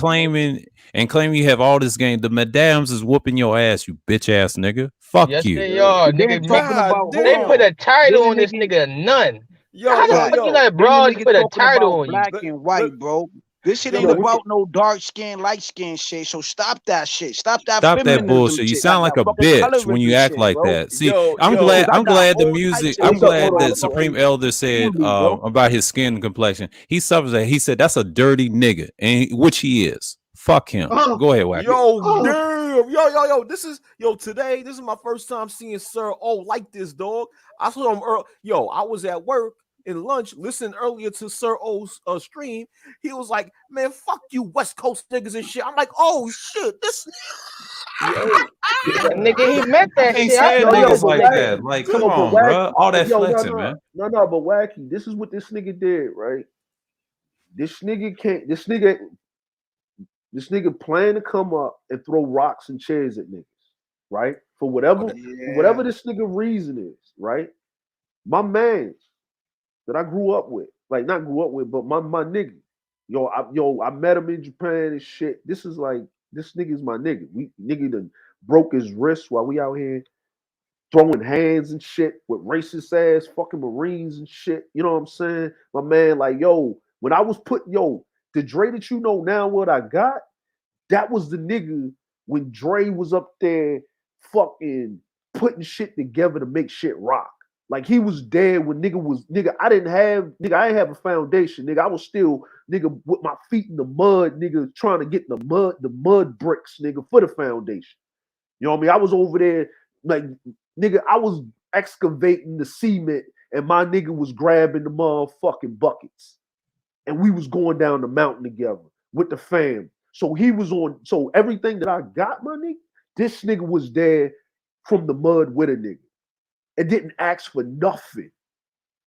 claiming you have all this game. The madams is whooping your ass, you bitch ass nigga. Fuck Yes, you. they are, And then nigga. talking about, hold They put on. a title Then on the this nigga, nigga, none. Yo, How the yo, fact. fuck you yo. let Then the broad nigga put a talking title about on you? black and white, bro. This shit Yo, ain't let me about no dark skin, light skin shit. So stop that shit. Stop that Stop that feminism bullshit. You shit. That, sound that like a fucking bitch when you colorism act shit, like bro. that. See, yo, I'm yo. glad. Cause I I'm got glad the all music. types of I'm What's up? niggas glad Hold that on, that hold on. Supreme fucking Elder said feel me, bro. about his skin complexion. He suffers that. He said that's a dirty nigga, and which he is. Fuck him. Oh, Go ahead, Wacky. Yo, oh, damn. Yo. Today, this is my first time seeing Sir O like this, dog. I saw him early. Yo, I was at work in lunch, listening earlier to Sir O's stream. He was like, man, fuck you, West Coast niggas and shit. I'm like, oh, shit. This. Yo, Nigga, he meant I that can't shit. I stand fuck yo, with niggas the but like nigga. that. wacky. Like, come Yo, but on, bro. wacky. All that Yo, flexing, man. no, but wacky. This is what this nigga did, right? This nigga can't. This nigga plan to come up and throw rocks and chairs at niggas, right? For whatever yeah. this nigga reason is, right? My man that I grew up with, like not grew up with, but my nigga, I met him in Japan and shit. This nigga's my nigga. We nigga done broke his wrist while we out here throwing hands and shit with racist ass fucking Marines and shit. You know what I'm saying? My man, like, yo, when I was the Dre that you know now what I got, that was the nigga when Dre was up there fucking putting shit together to make shit rock. Like he was there when nigga. I didn't have a foundation, nigga. I was still nigga with my feet in the mud, nigga, trying to get the mud bricks, nigga, for the foundation. You know what I mean? I was over there, like, nigga, I was excavating the cement and my nigga was grabbing the motherfucking buckets. And we was going down the mountain together with the fam. So everything that I got, my nigga, this nigga was there from the mud with a nigga. And didn't ask for nothing.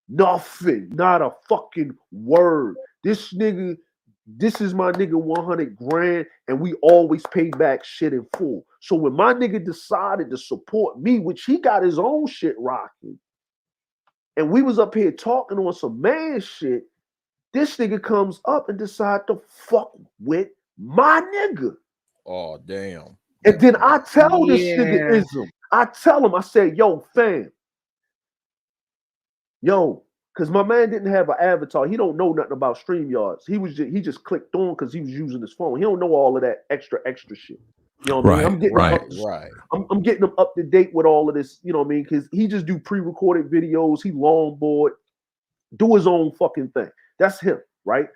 Nothing. Not a fucking word. This is my nigga 100 grand, and we always pay back shit in full. So when my nigga decided to support me, which he got his own shit rocking, and we was up here talking on some man shit, this nigga comes up and decide to fuck with my nigga. Oh, damn. And then I tell this nigga Yeah. ism. I tell him, I said, yo, fam, yo, because my man didn't have an avatar. He don't know nothing about StreamYards. He just clicked on because he was using his phone. He don't know all of that extra shit. You know what I mean? Right, Right. I'm getting him up to date with all of this. You know what I mean? Because he just do pre-recorded videos. He longboard, do his own fucking thing. That's him, right?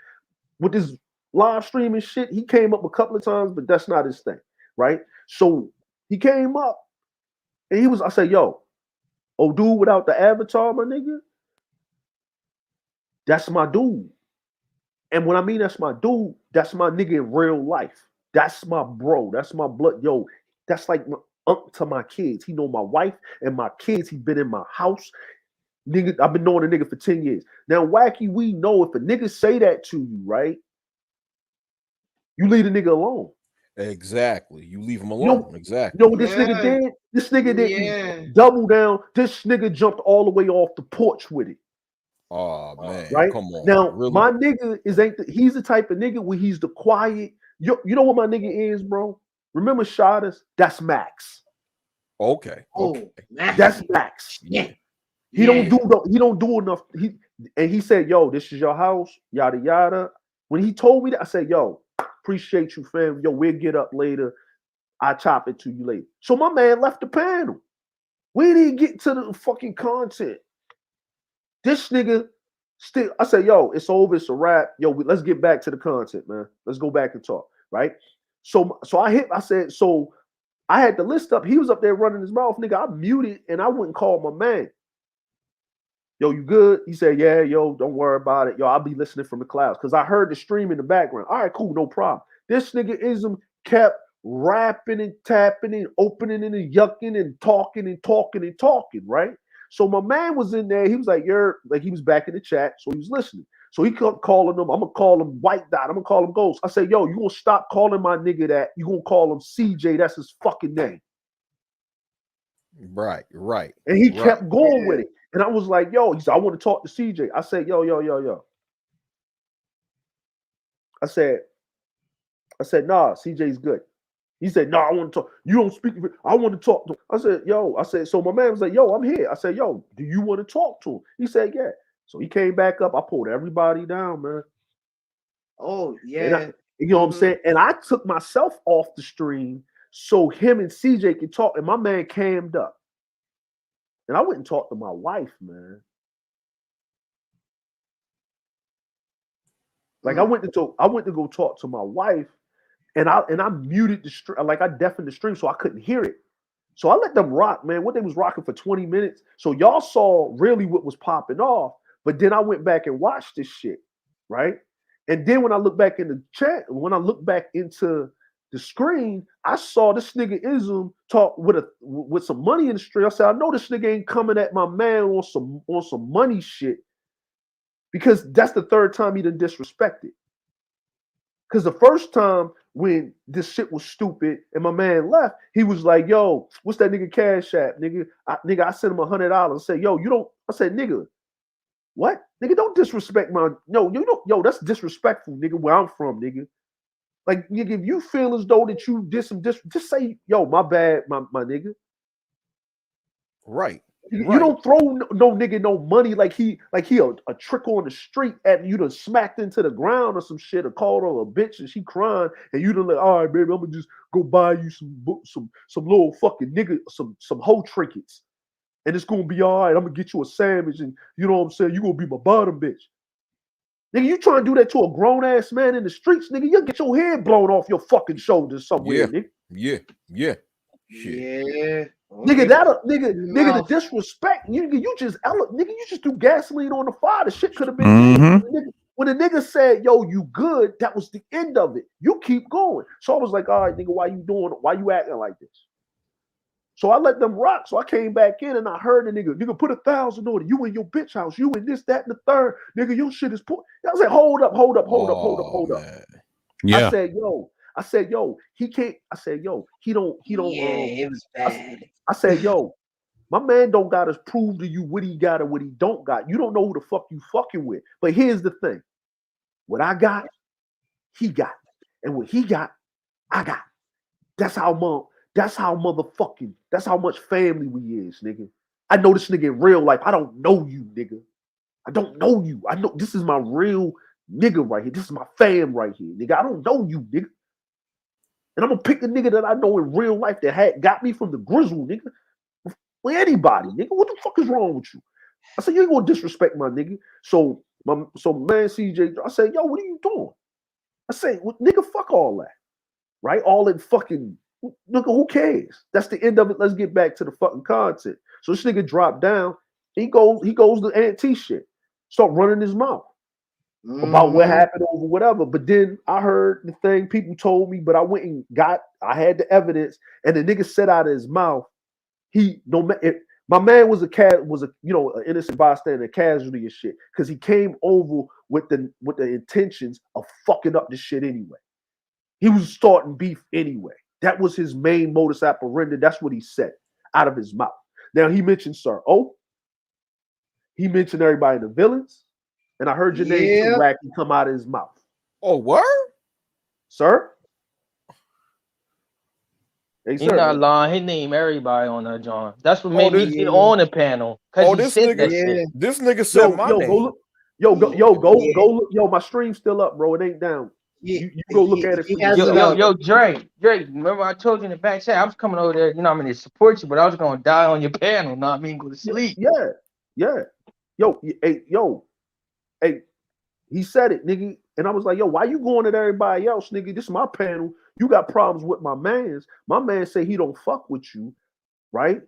With this live streaming shit, he came up a couple of times, but that's not his thing, right? So he came up and I said, yo, oh, dude without the avatar, my nigga, that's my dude. And when I mean that's my dude, that's my nigga in real life. That's my bro. That's my blood. Yo, that's like my uncle to my kids. He know my wife and my kids. He been in my house. Nigga, I've been knowing a nigga for 10 years. Now, Wacky, we know if a nigga say that to you, right? You leave the nigga alone. Exactly. You leave him You know, alone. Exactly. you know what this nigga Yeah. did? This nigga didn't Yeah. double down. This nigga jumped all the way off the porch with it. Oh, man. Right? Come on. Now, Really? my nigga he's the type of nigga where he's the quiet. You know what my nigga is, bro? Remember Shadas? That's Max. Okay. Oh, Max. That's Max. Yeah. He don't do enough. He said, yo, this is your house, yada yada. When he told me that, I said, yo, appreciate you, fam. Yo, we'll get up later. I chop it to you later. So my man left the panel. We didn't get to the fucking content. This nigga Still, I said, yo, it's over, it's a wrap. Yo, let's get back to the content, man. Let's go back and talk, right? So I said, so I had the list up. He was up there running his mouth, nigga. I muted and I wouldn't call my man. Yo, you good? He said, yeah, yo, don't worry about it. Yo, I'll be listening from the clouds. Because I heard the stream in the background. All right, cool, no problem. This nigga Ism kept rapping and tapping and opening and yucking and talking and talking and talking, right? So my man was in there. He was like, you're like, he was back in the chat. So he was listening. So he kept calling them. I'm going to call him White Dot. I'm going to call him Ghost. I said, yo, you going to stop calling my nigga that. You going to call him CJ. That's his fucking name. Right. And he kept going with it. And I was like, yo, he said, I want to talk to CJ. I said, yo. I said, nah, CJ's good. He said, no, I want to talk. You don't speak. I want to talk to him. I said, yo. I said, so my man was like, yo, I'm here. I said, yo, do you want to talk to him? He said, yeah. So he came back up. I pulled everybody down, man. Oh, yeah. You know what I'm saying? And I took myself off the stream so him and CJ could talk. And my man cammed up. And I went and talked to my wife, man. Like I went to go talk to my wife, and I muted the stream, like I deafened the stream so I couldn't hear it. So I let them rock, man. What they was rocking for 20 minutes. So y'all saw really what was popping off. But then I went back and watched this shit, right? And then when I look back in the chat, when I look back into the screen, I saw this nigga Ism talk with some money in the stream. I said, I know this nigga ain't coming at my man on some money shit, because that's the third time he done disrespected. Because the first time when this shit was stupid and my man left, he was like, yo, what's that nigga Cash App? Nigga, I sent him $100. I said, yo, you don't, I said, nigga, what? Nigga, don't disrespect yo, that's disrespectful, nigga, where I'm from, nigga. Like, nigga, if you feel as though that you did some just say, yo, my bad, my nigga. Right. You don't throw no nigga no money like he a trick on the street at you done smacked into the ground or some shit, or called her a bitch and she crying and you done like, all right, baby, I'm gonna just go buy you some little fucking nigga, some hoe trinkets, and it's gonna be all right. I'm gonna get you a sandwich and you know what I'm saying, you gonna be my bottom bitch. Nigga, you trying to do that to a grown ass man in the streets, nigga, you'll get your head blown off your fucking shoulders somewhere, nigga. Yeah. Okay. Nigga, the disrespect, you just threw gasoline on the fire. The shit could have been when the nigga said, yo, you good, that was the end of it. You keep going. So I was like, all right, nigga, why you acting like this? So I let them rock. So I came back in and I heard the nigga put 1,000 on it. You in your bitch house. You in this, that, and the third. Nigga, your shit is poor. I said, hold up. Yeah. I said, yo, he can't. I said, yo, he don't. It was bad. I said, yo, my man don't got to prove to you what he got or what he don't got. You don't know who the fuck you fucking with. But here's the thing. What I got, he got. And what he got, I got. That's how much family we is, nigga. I know this nigga in real life. I don't know you, nigga. I don't know you. I know this is my real nigga right here. This is my fam right here, nigga. I don't know you, nigga. And I'm gonna pick the nigga that I know in real life that had got me from the grizzle, nigga. For anybody, nigga. What the fuck is wrong with you? I said, you ain't gonna disrespect my nigga. So man CJ, I said, yo, what are you doing? I say, well, nigga, fuck all that. Right? All that fucking nigga, who cares? That's the end of it. Let's get back to the fucking content. So this nigga dropped down. He goes to anti shit. Start running his mouth about what happened over whatever. But then I heard the thing people told me, but I went and I had the evidence, and the nigga said out of his mouth, my man was an innocent bystander, a casualty and shit, because he came over with the intentions of fucking up the shit anyway. He was starting beef anyway. That was his main modus operandi. That's what he said out of his mouth. Now he mentioned Sir O. He mentioned everybody in the villains. And I heard your name too, Wacky, come out of his mouth. Oh, word? Sir? Hey, he's not lying. He named everybody on that John. That's what made me get on the panel. This nigga said my name. Go look. Yo, my stream's still up, bro. It ain't down. You go look at it for yourself. Yo, Drake, remember I told you in the back chat, I was coming over there, to support you, but I was gonna die on your panel, go to sleep. Yeah. Yo, Hey, he said it, nigga. And I was like, yo, why you going at everybody else, nigga? This is my panel. You got problems with my mans. My man say he don't fuck with you, right?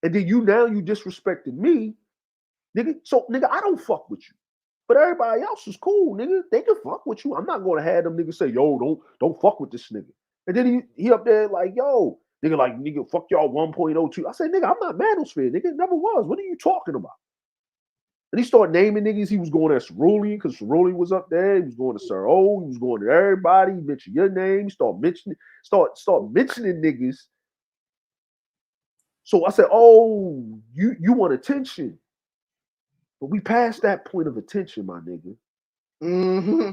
And then you disrespected me, nigga. So, nigga, I don't fuck with you. But everybody else is cool, nigga. They can fuck with you. I'm not gonna have them niggas say, yo, don't fuck with this nigga. And then he up there like, yo, nigga, fuck y'all 1.02. I said, nigga, I'm not Manosphere, nigga. It never was. What are you talking about? And he started naming niggas. He was going at Cerulean because Cerulean was up there. He was going to Sir O. He was going to everybody. He mentioned your name. He started mentioning niggas. So I said, oh, you want attention. But we passed that point of attention, my nigga. Mm-hmm.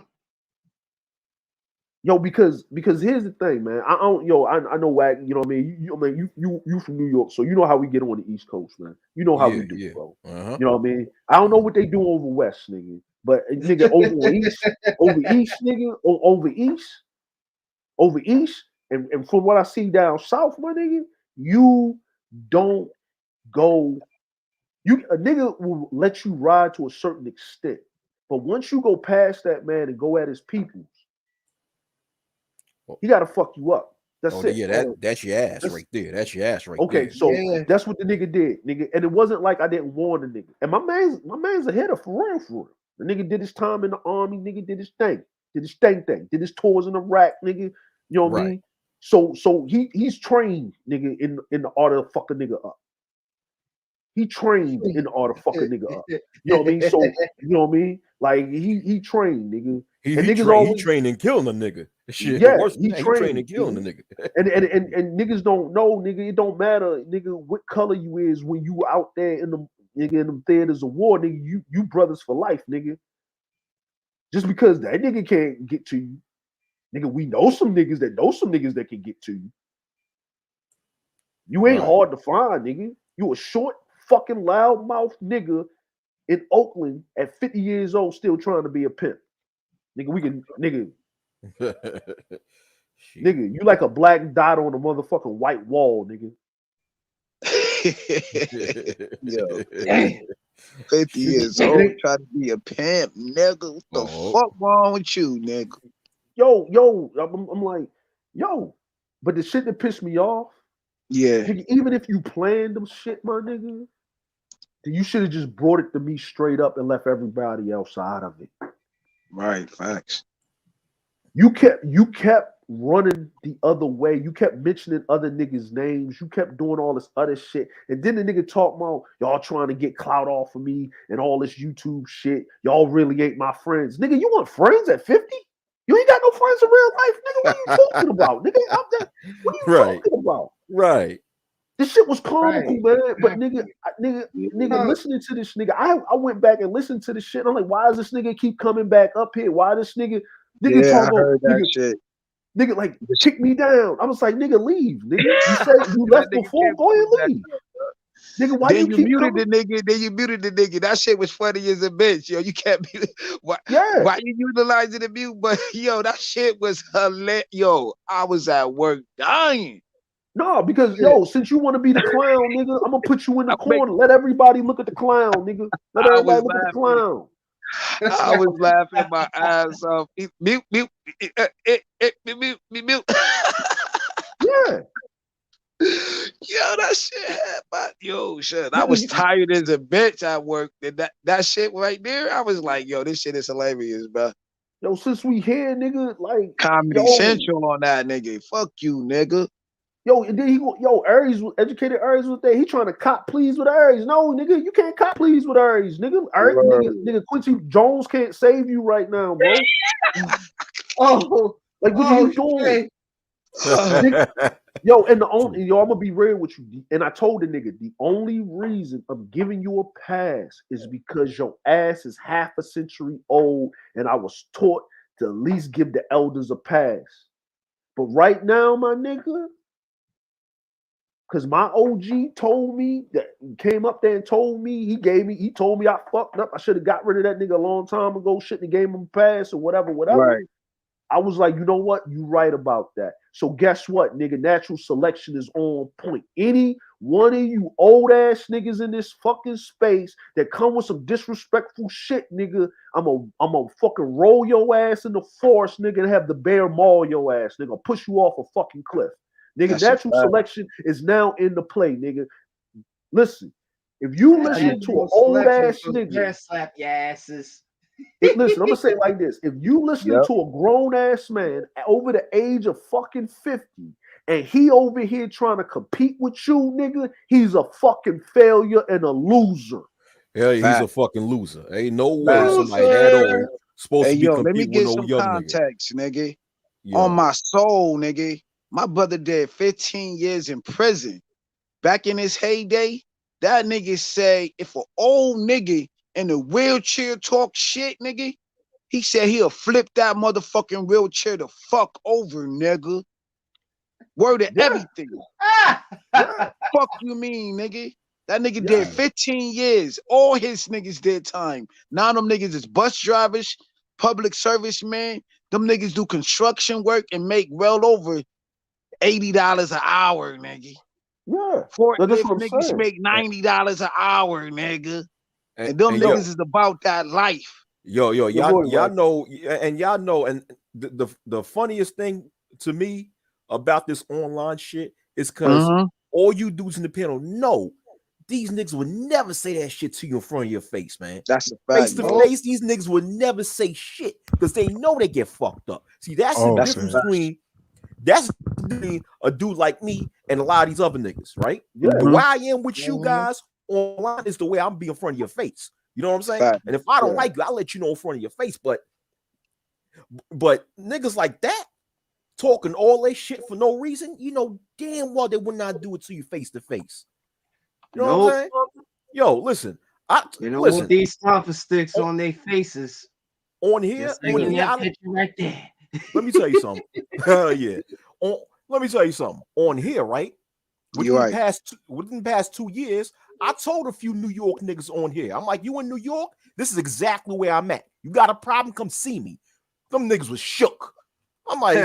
Yo, because here's the thing, man. I know Wack, you know what I mean? You from New York, so you know how we get on the East Coast, man. You know how we do, bro. Uh-huh. You know what I mean? I don't know what they do over West, nigga. But nigga, over East, nigga, over East, and from what I see down South, my nigga, you don't go. A nigga will let you ride to a certain extent. But once you go past that, man, and go at his peoples, he got to fuck you up. That's it. Yeah, that's your ass right there. That's your ass right there. Okay, so that's what the nigga did, nigga. And it wasn't like I didn't warn the nigga. And my man's a hitter for real. The nigga did his time in the army. Nigga did his thing. Did his thing. Did his tours in Iraq, nigga. You know what I mean? So he's trained, nigga, in the art of fuck a nigga up. He trained in the art of fuck a nigga up. You know what I mean? So you know what I mean? Like he trained, nigga. He trained in killing a nigga. Shit, yeah, he trained in killing a nigga. and niggas don't know, nigga. It don't matter, nigga, what color you is when you out there in them theaters of war, nigga. You brothers for life, nigga. Just because that nigga can't get to you, nigga, we know some niggas that can get to you. You ain't hard to find, nigga. You a short, fucking loudmouth nigga in Oakland at 50 years old, still trying to be a pimp. Nigga, nigga, you like a black dot on a motherfucking white wall, nigga. Yo, 50 years old, trying to be a pimp, nigga. What the fuck wrong with you, nigga? Yo, I'm like, yo, but the shit that pissed me off, nigga, even if you planned them shit, my nigga, then you should have just brought it to me straight up and left everybody else out of it. Right, facts. You kept running the other way. You kept mentioning other niggas' names. You kept doing all this other shit. And then the nigga talk about y'all trying to get clout off of me and all this YouTube shit. Y'all really ain't my friends. Nigga, you want friends at 50? You ain't got no friends in real life, nigga. What are you talking about? Nigga, what are you talking about? Right. This shit was comical, man. But nigga, listening to this nigga, I went back and listened to this shit. I'm like, why does this nigga keep coming back up here? Why this nigga talking about, heard that shit. Nigga, like, kick me down. I was like, nigga, leave, nigga. You said you left before, go ahead, leave. Nigga, why then you keep muted coming? the nigga? Then you muted the nigga. That shit was funny as a bitch, yo. You can't be why you utilizing the mute? But yo, that shit was hilarious. Yo, I was at work dying. No, because since you want to be the clown, nigga, I'm gonna put you in the corner. Let everybody look at the clown, nigga. Let everybody look at the clown. I was laughing my ass off. Mute. Yeah. Yo, that shit happened. Yo, shit. I was tired as a bitch at work. That shit right there, I was like, yo, this shit is hilarious, bro. Yo, since we here, nigga, like Comedy Central on that nigga. Fuck you, nigga. Yo, and then Aries, educated Aries was there. He trying to cop please with Aries. No, nigga, you can't cop please with Aries, nigga. Nigga, Quincy Jones can't save you right now, bro. Like what are you doing? Yo, and I'm gonna be real with you. And I told the nigga, the only reason I'm giving you a pass is because your ass is half a century old, and I was taught to at least give the elders a pass. But right now, my nigga, because my OG told me that came up there and told me he told me I fucked up. I should have got rid of that nigga a long time ago. Shouldn't have gave him a pass or whatever. Right. I was like, you know what? You right about that. So guess what, nigga? Natural selection is on point. Any one of you old ass niggas in this fucking space that come with some disrespectful shit, nigga, I'm a fucking roll your ass in the forest, nigga, and have the bear maul your ass, nigga, push you off a fucking cliff. Nigga, That's a natural fact. selection is now in the play, nigga. Listen, if you listen to an Natural old selection ass goes nigga, bear slap your asses. listen, I'm gonna say it like this: if you listening Yep. to a grown ass man over the age of fucking 50, and he over here trying to compete with you, nigga, he's a fucking failure and a loser. Yeah, he's a Fact. fucking loser. Ain't no way Fact. somebody that Loser. old supposed Hey, to be yo, let me competing with get no some young nigga. context, nigga. On Yo, my soul, nigga. My brother did 15 years in prison. Back in his heyday, that nigga say if an old nigga in a wheelchair talk shit, nigga, he said he'll flip that motherfucking wheelchair the fuck over, nigga. Word of Yeah, everything. yeah, Fuck you mean, nigga? That nigga did yeah. 15 years. All his niggas did time. Now them niggas is bus drivers, public service man. Them niggas do construction work and make well over $80 an hour, nigga. Yeah. No, that's Forklift what I'm niggas saying. make $90 an hour, nigga. and, And them and niggas yo, is about that life. Yeah, y'all go ahead, y'all Rock. know, and y'all know, and the funniest thing to me about this online shit is because Uh-huh. all you dudes in the panel know these niggas would never say that shit to you in front of your face, man. That's a Face fact, to bro. Nope. face, these niggas would never say shit because they know they get fucked up. See, that's the Oh That's a difference man. fact. between a dude like me and a lot of these other niggas, right? Yeah, The Mm-hmm. way I am with you Mhm. guys online is the way I'm be in front of your face. You know what I'm saying? Fact. And if I don't yeah. like you, I'll let you know in front of your face. But niggas like that talking all that shit for no reason, you know damn well they would not do it to you face to face. You know what I'm Nope. saying? Yo, listen, They don't want listen these topper sticks on, on their faces. on here, Just like in that I, picture right there. let me tell you something. Yeah, let me tell you something. On here, right? You're right. Within the past 2 years, I told a few New York niggas on here. I'm like, you in New York? This is exactly where I'm at. You got a problem? Come see me. Them niggas was shook. I'm like,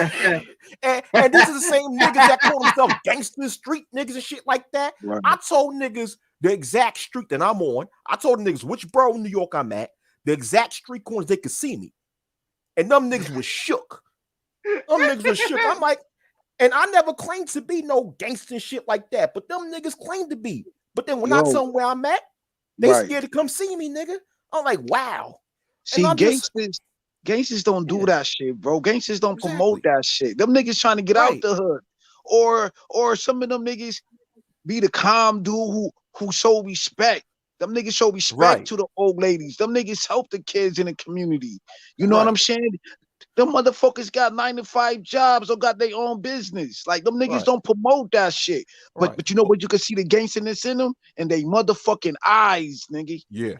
and these are the same niggas that call themselves gangster street niggas and shit like that. Right. I told niggas the exact street that I'm on. I told niggas which borough in New York I'm at, the exact street corners they could see me. And them niggas was shook. Them niggas was shook. I'm like, and I never claimed to be no gangster shit like that, but them niggas claim to be. But then when I Yo, tell them where I'm at, they right. scared to come see me, nigga. I'm like, wow. And See, I'm just, gangsters don't do yeah, that shit, bro. Gangsters don't promote exactly. that shit. Them niggas trying to get out Right, the hood. Or some of them niggas be the calm dude who show respect. Them niggas show respect right, to the old ladies. Them niggas help the kids in the community. You know what I'm right, saying? Them motherfuckers got 9 to 5 jobs or got their own business. Like them niggas right, don't promote that shit. But right. but you know what? You can see the gangsterness in them and they motherfucking eyes, nigga. Yeah,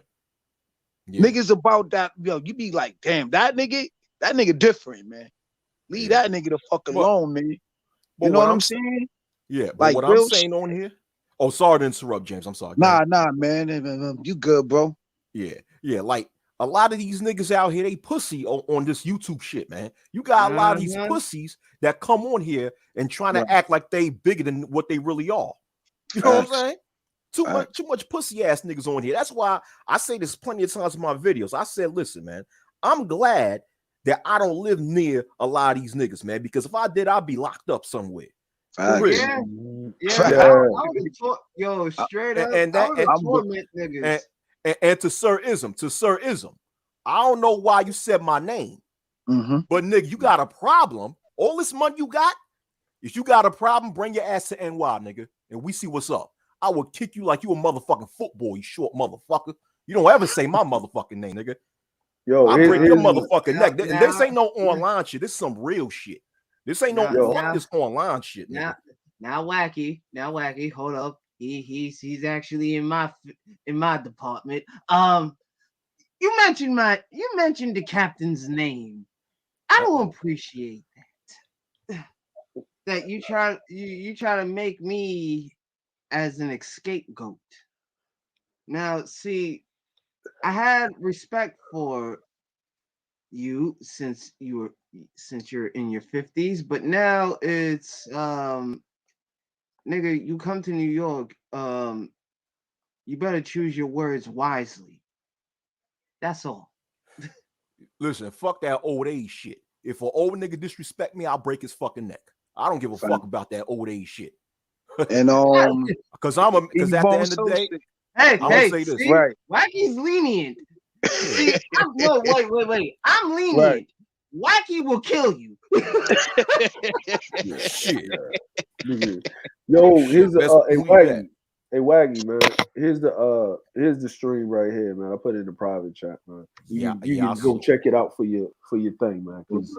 yeah. Niggas about that, yo, you be like, damn, that nigga different, man. Leave Yeah. that nigga the fuck But alone, man. but You know what what I'm I'm saying, saying? yeah, but Like what I'm real saying shit. on here. Oh, sorry to interrupt, James. I'm sorry. Go ahead. Nah, man. You good, bro. Yeah, yeah. Like a lot of these niggas out here, they pussy on this YouTube shit, man. You got a lot of these Uh-huh. pussies that come on here and trying Right. to act like they bigger than what they really are. You know what I'm Facts. saying? Facts. Too much pussy ass niggas on here. That's why I say this plenty of times in my videos. I said, listen, man, I'm glad that I don't live near a lot of these niggas, man, because if I did, I'd be locked up somewhere. For real. Facts. Yeah, yeah. Facts. I Yeah. would have yo, I- straight And, up. and I that would have I'm good. torment and, niggas. and to Sir Ism, I don't know why you said my name, Mm-hmm. but nigga, you got a problem. All this money you got, if you got a problem, bring your ass to NY, nigga, and we see what's up. I will kick you like you a motherfucking football, you short motherfucker. You don't ever say my motherfucking name, nigga. Yo, I break your here's motherfucking Now, neck. And this now, ain't no online shit. This is some real shit. This ain't no now, yo. fuck now, this online shit, now, nigga. now, wacky. Hold up. He's actually in my department. You mentioned the captain's name. I don't Uh-oh. appreciate that you try to make me as an scapegoat. Now, see, I had respect for you since you're in your 50s, but now it's nigga, you come to New York, you better choose your words wisely. That's all. Listen, fuck that old age shit. If an old nigga disrespect me, I'll break his fucking neck. I don't give a fuck about that old age shit. And Because he at the won't end of the day, social. Hey, I'm gonna hey, say this. see, Right. Wacky's lenient. Yeah. See, no, wait. I'm lenient. Wacky will kill you. Yeah, shit. Nigga. Yo, here's the Best hey believe that. Waggy. Hey Waggy, man. Here's the stream right here, man. I put it in the private chat, man. You Yeah, I can go saw. check it out for your thing, man. Because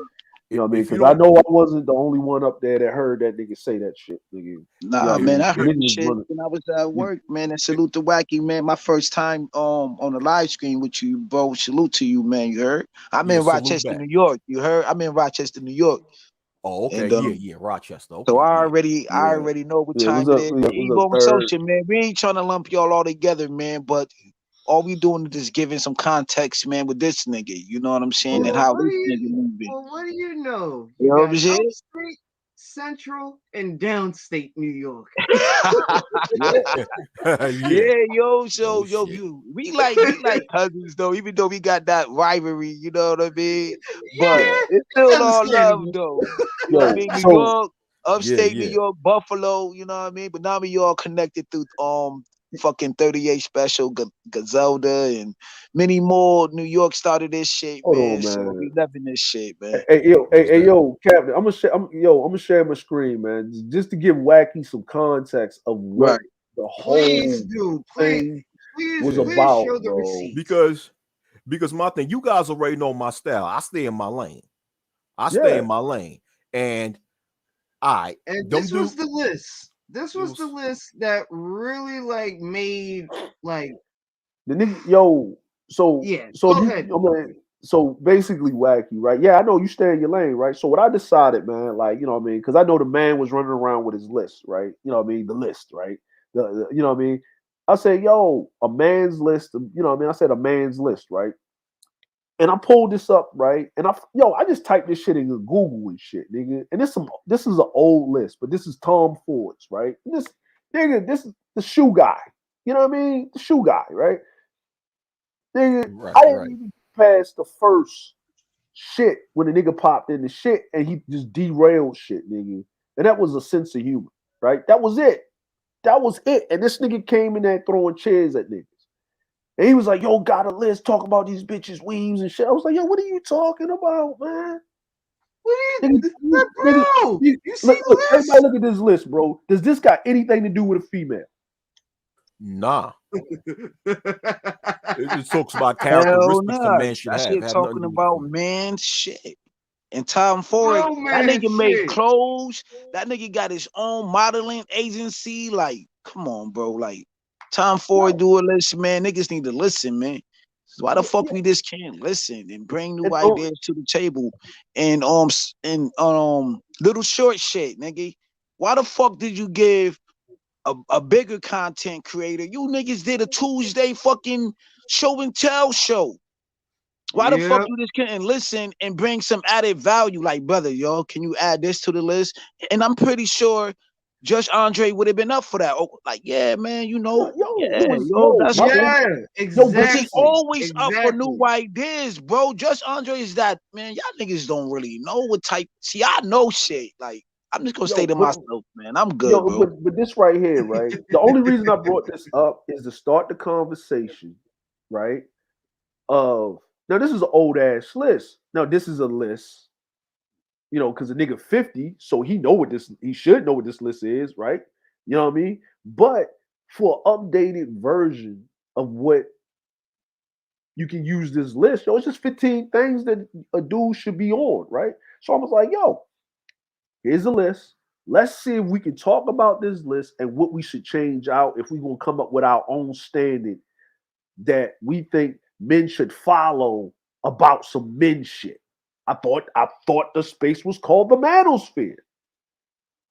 you know what I mean? If you Because I don't, know I wasn't the only one up there that heard that nigga say that shit, nigga. You know Nah, what I man, mean? I The heard nigga was shit running. when I was at work, man. And salute to Wacky, man. My first time on the live screen with you, bro. Salute to you, man. You heard? I'm yeah, in salute Rochester, back. New York. You heard? I'm in Rochester, New York. Oh, okay. And Yeah, Rochester. so Okay, I yeah. already Yeah. know what Yeah, time it is. what's Even up, on third? social, man. We ain't trying to lump y'all all together, man. But all we doing is just giving some context, man, with this nigga. You know what I'm saying? And Well, how what do this nigga you? moving. Well, what do you know? You You know what I'm got saying? upstate, central, and downstate New York. Yeah. Yeah. Yeah, yo, Oh so yo, shit. we like cousins though, even though we got that rivalry, you know what I mean? But Yeah. Yeah, it's it's still all love understandable. though. You know what I Yo, mean? New so York, Yeah, upstate New yeah. York, Buffalo, you know what I mean? But now we all connected through fucking 38 special Gazelda and many more. New York started this shit, hold man. on, So man. we loving this shit, man. Most definitely. Yo, Captain. I'm gonna share my screen, man, just to give Wacky some context of what Right. the Please whole do. thing was Yeah. Please show about, the bro. receipts. Because my thing, you guys already know my style. I stay in my lane. Yeah, And I And them this do was the list. This it was the was list that really like made like the nigga, yo. So, yeah. so Go if you, ahead. I mean, so basically, Wacky, right? Yeah, I know you stay in your lane, right? So what I decided, man, like you know what I mean, because I know the man was running around with his list, right? You know what I mean, the list, right? You know what I mean. I said, yo, a man's list. You know what I mean. I said a man's list, right? And I pulled this up, right? And I just typed this shit in Google and shit, nigga. And this is an old list, but this is Tom Ford's, right? And this is the shoe guy. You know what I mean? The shoe guy, right? Nigga, right, I didn't right. even pass the first shit when the nigga popped in the shit and he just derailed shit, nigga. And that was a sense of humor, right? That was it. That was it. And this nigga came in there throwing chairs at niggas. And he was like, yo, got a list, talk about these bitches' weaves and shit. I was like, yo, what are you talking about, man? What Nigga, is nigga, bro? You see look, the everybody list? look at this list, bro. Does this got anything to do with a female? Nah. It talks about Hell characteristics a nah. man should That shit have nothing talking to do with about female. man shit. And Tom Ford, that Romance nigga made shit. clothes. That nigga got his own modeling agency. Like, come on, bro. Like, Tom Ford No. do a list, man. Niggas need to listen, man. So why the fuck Yeah. we just can't listen and bring new And, ideas to the table? And little short shit, nigga. Why the fuck did you give a bigger content creator? You niggas did a Tuesday fucking show and tell show. Why the fuck Yeah. you just couldn't listen and bring some added value? Like, brother, yo, can you add this to the list? And I'm pretty sure Judge Andre would have been up for that. Oh, like, yeah, man, you know, he yeah, was, yo, that's my, cool. Yeah. but Cause he listen, Exactly. always up for new Exactly. ideas, bro. Judge Andre is that, man. Y'all niggas don't really know what type. See, I know shit. Like, I'm just gonna stay yo, to but myself, man. I'm good, yo, bro. but this right here, right? The only reason I brought this up is to start the conversation, right? Of now, this is an old ass list. Now, this is a list, you know, because a nigga 50, so he should know what this list is, right? You know what I mean? But for an updated version of what you can use this list, yo, it's just 15 things that a dude should be on, right? So I was like, yo, here's a list. Let's see if we can talk about this list and what we should change out if we're gonna come up with our own standard that we think men should follow about some men shit. I thought the space was called the manosphere,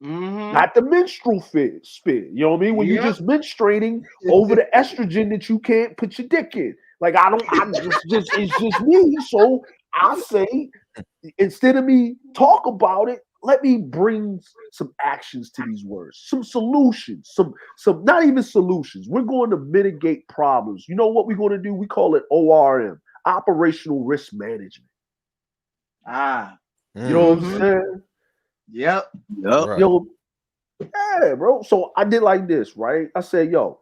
Mm-hmm. not the menstrual sphere. You know what I mean? When you Yep. just menstruating over the estrogen that you can't put your dick in. Like I don't, I it's just me. So I say instead of me talk about it, let me bring some actions to these words, some solutions, some not even solutions. We're going to mitigate problems. You know what we're going to do? We call it ORM, operational risk management. Ah. You know what I'm saying? Yep. Yep. Yo, yeah, bro. So I did like this, right? I said, yo,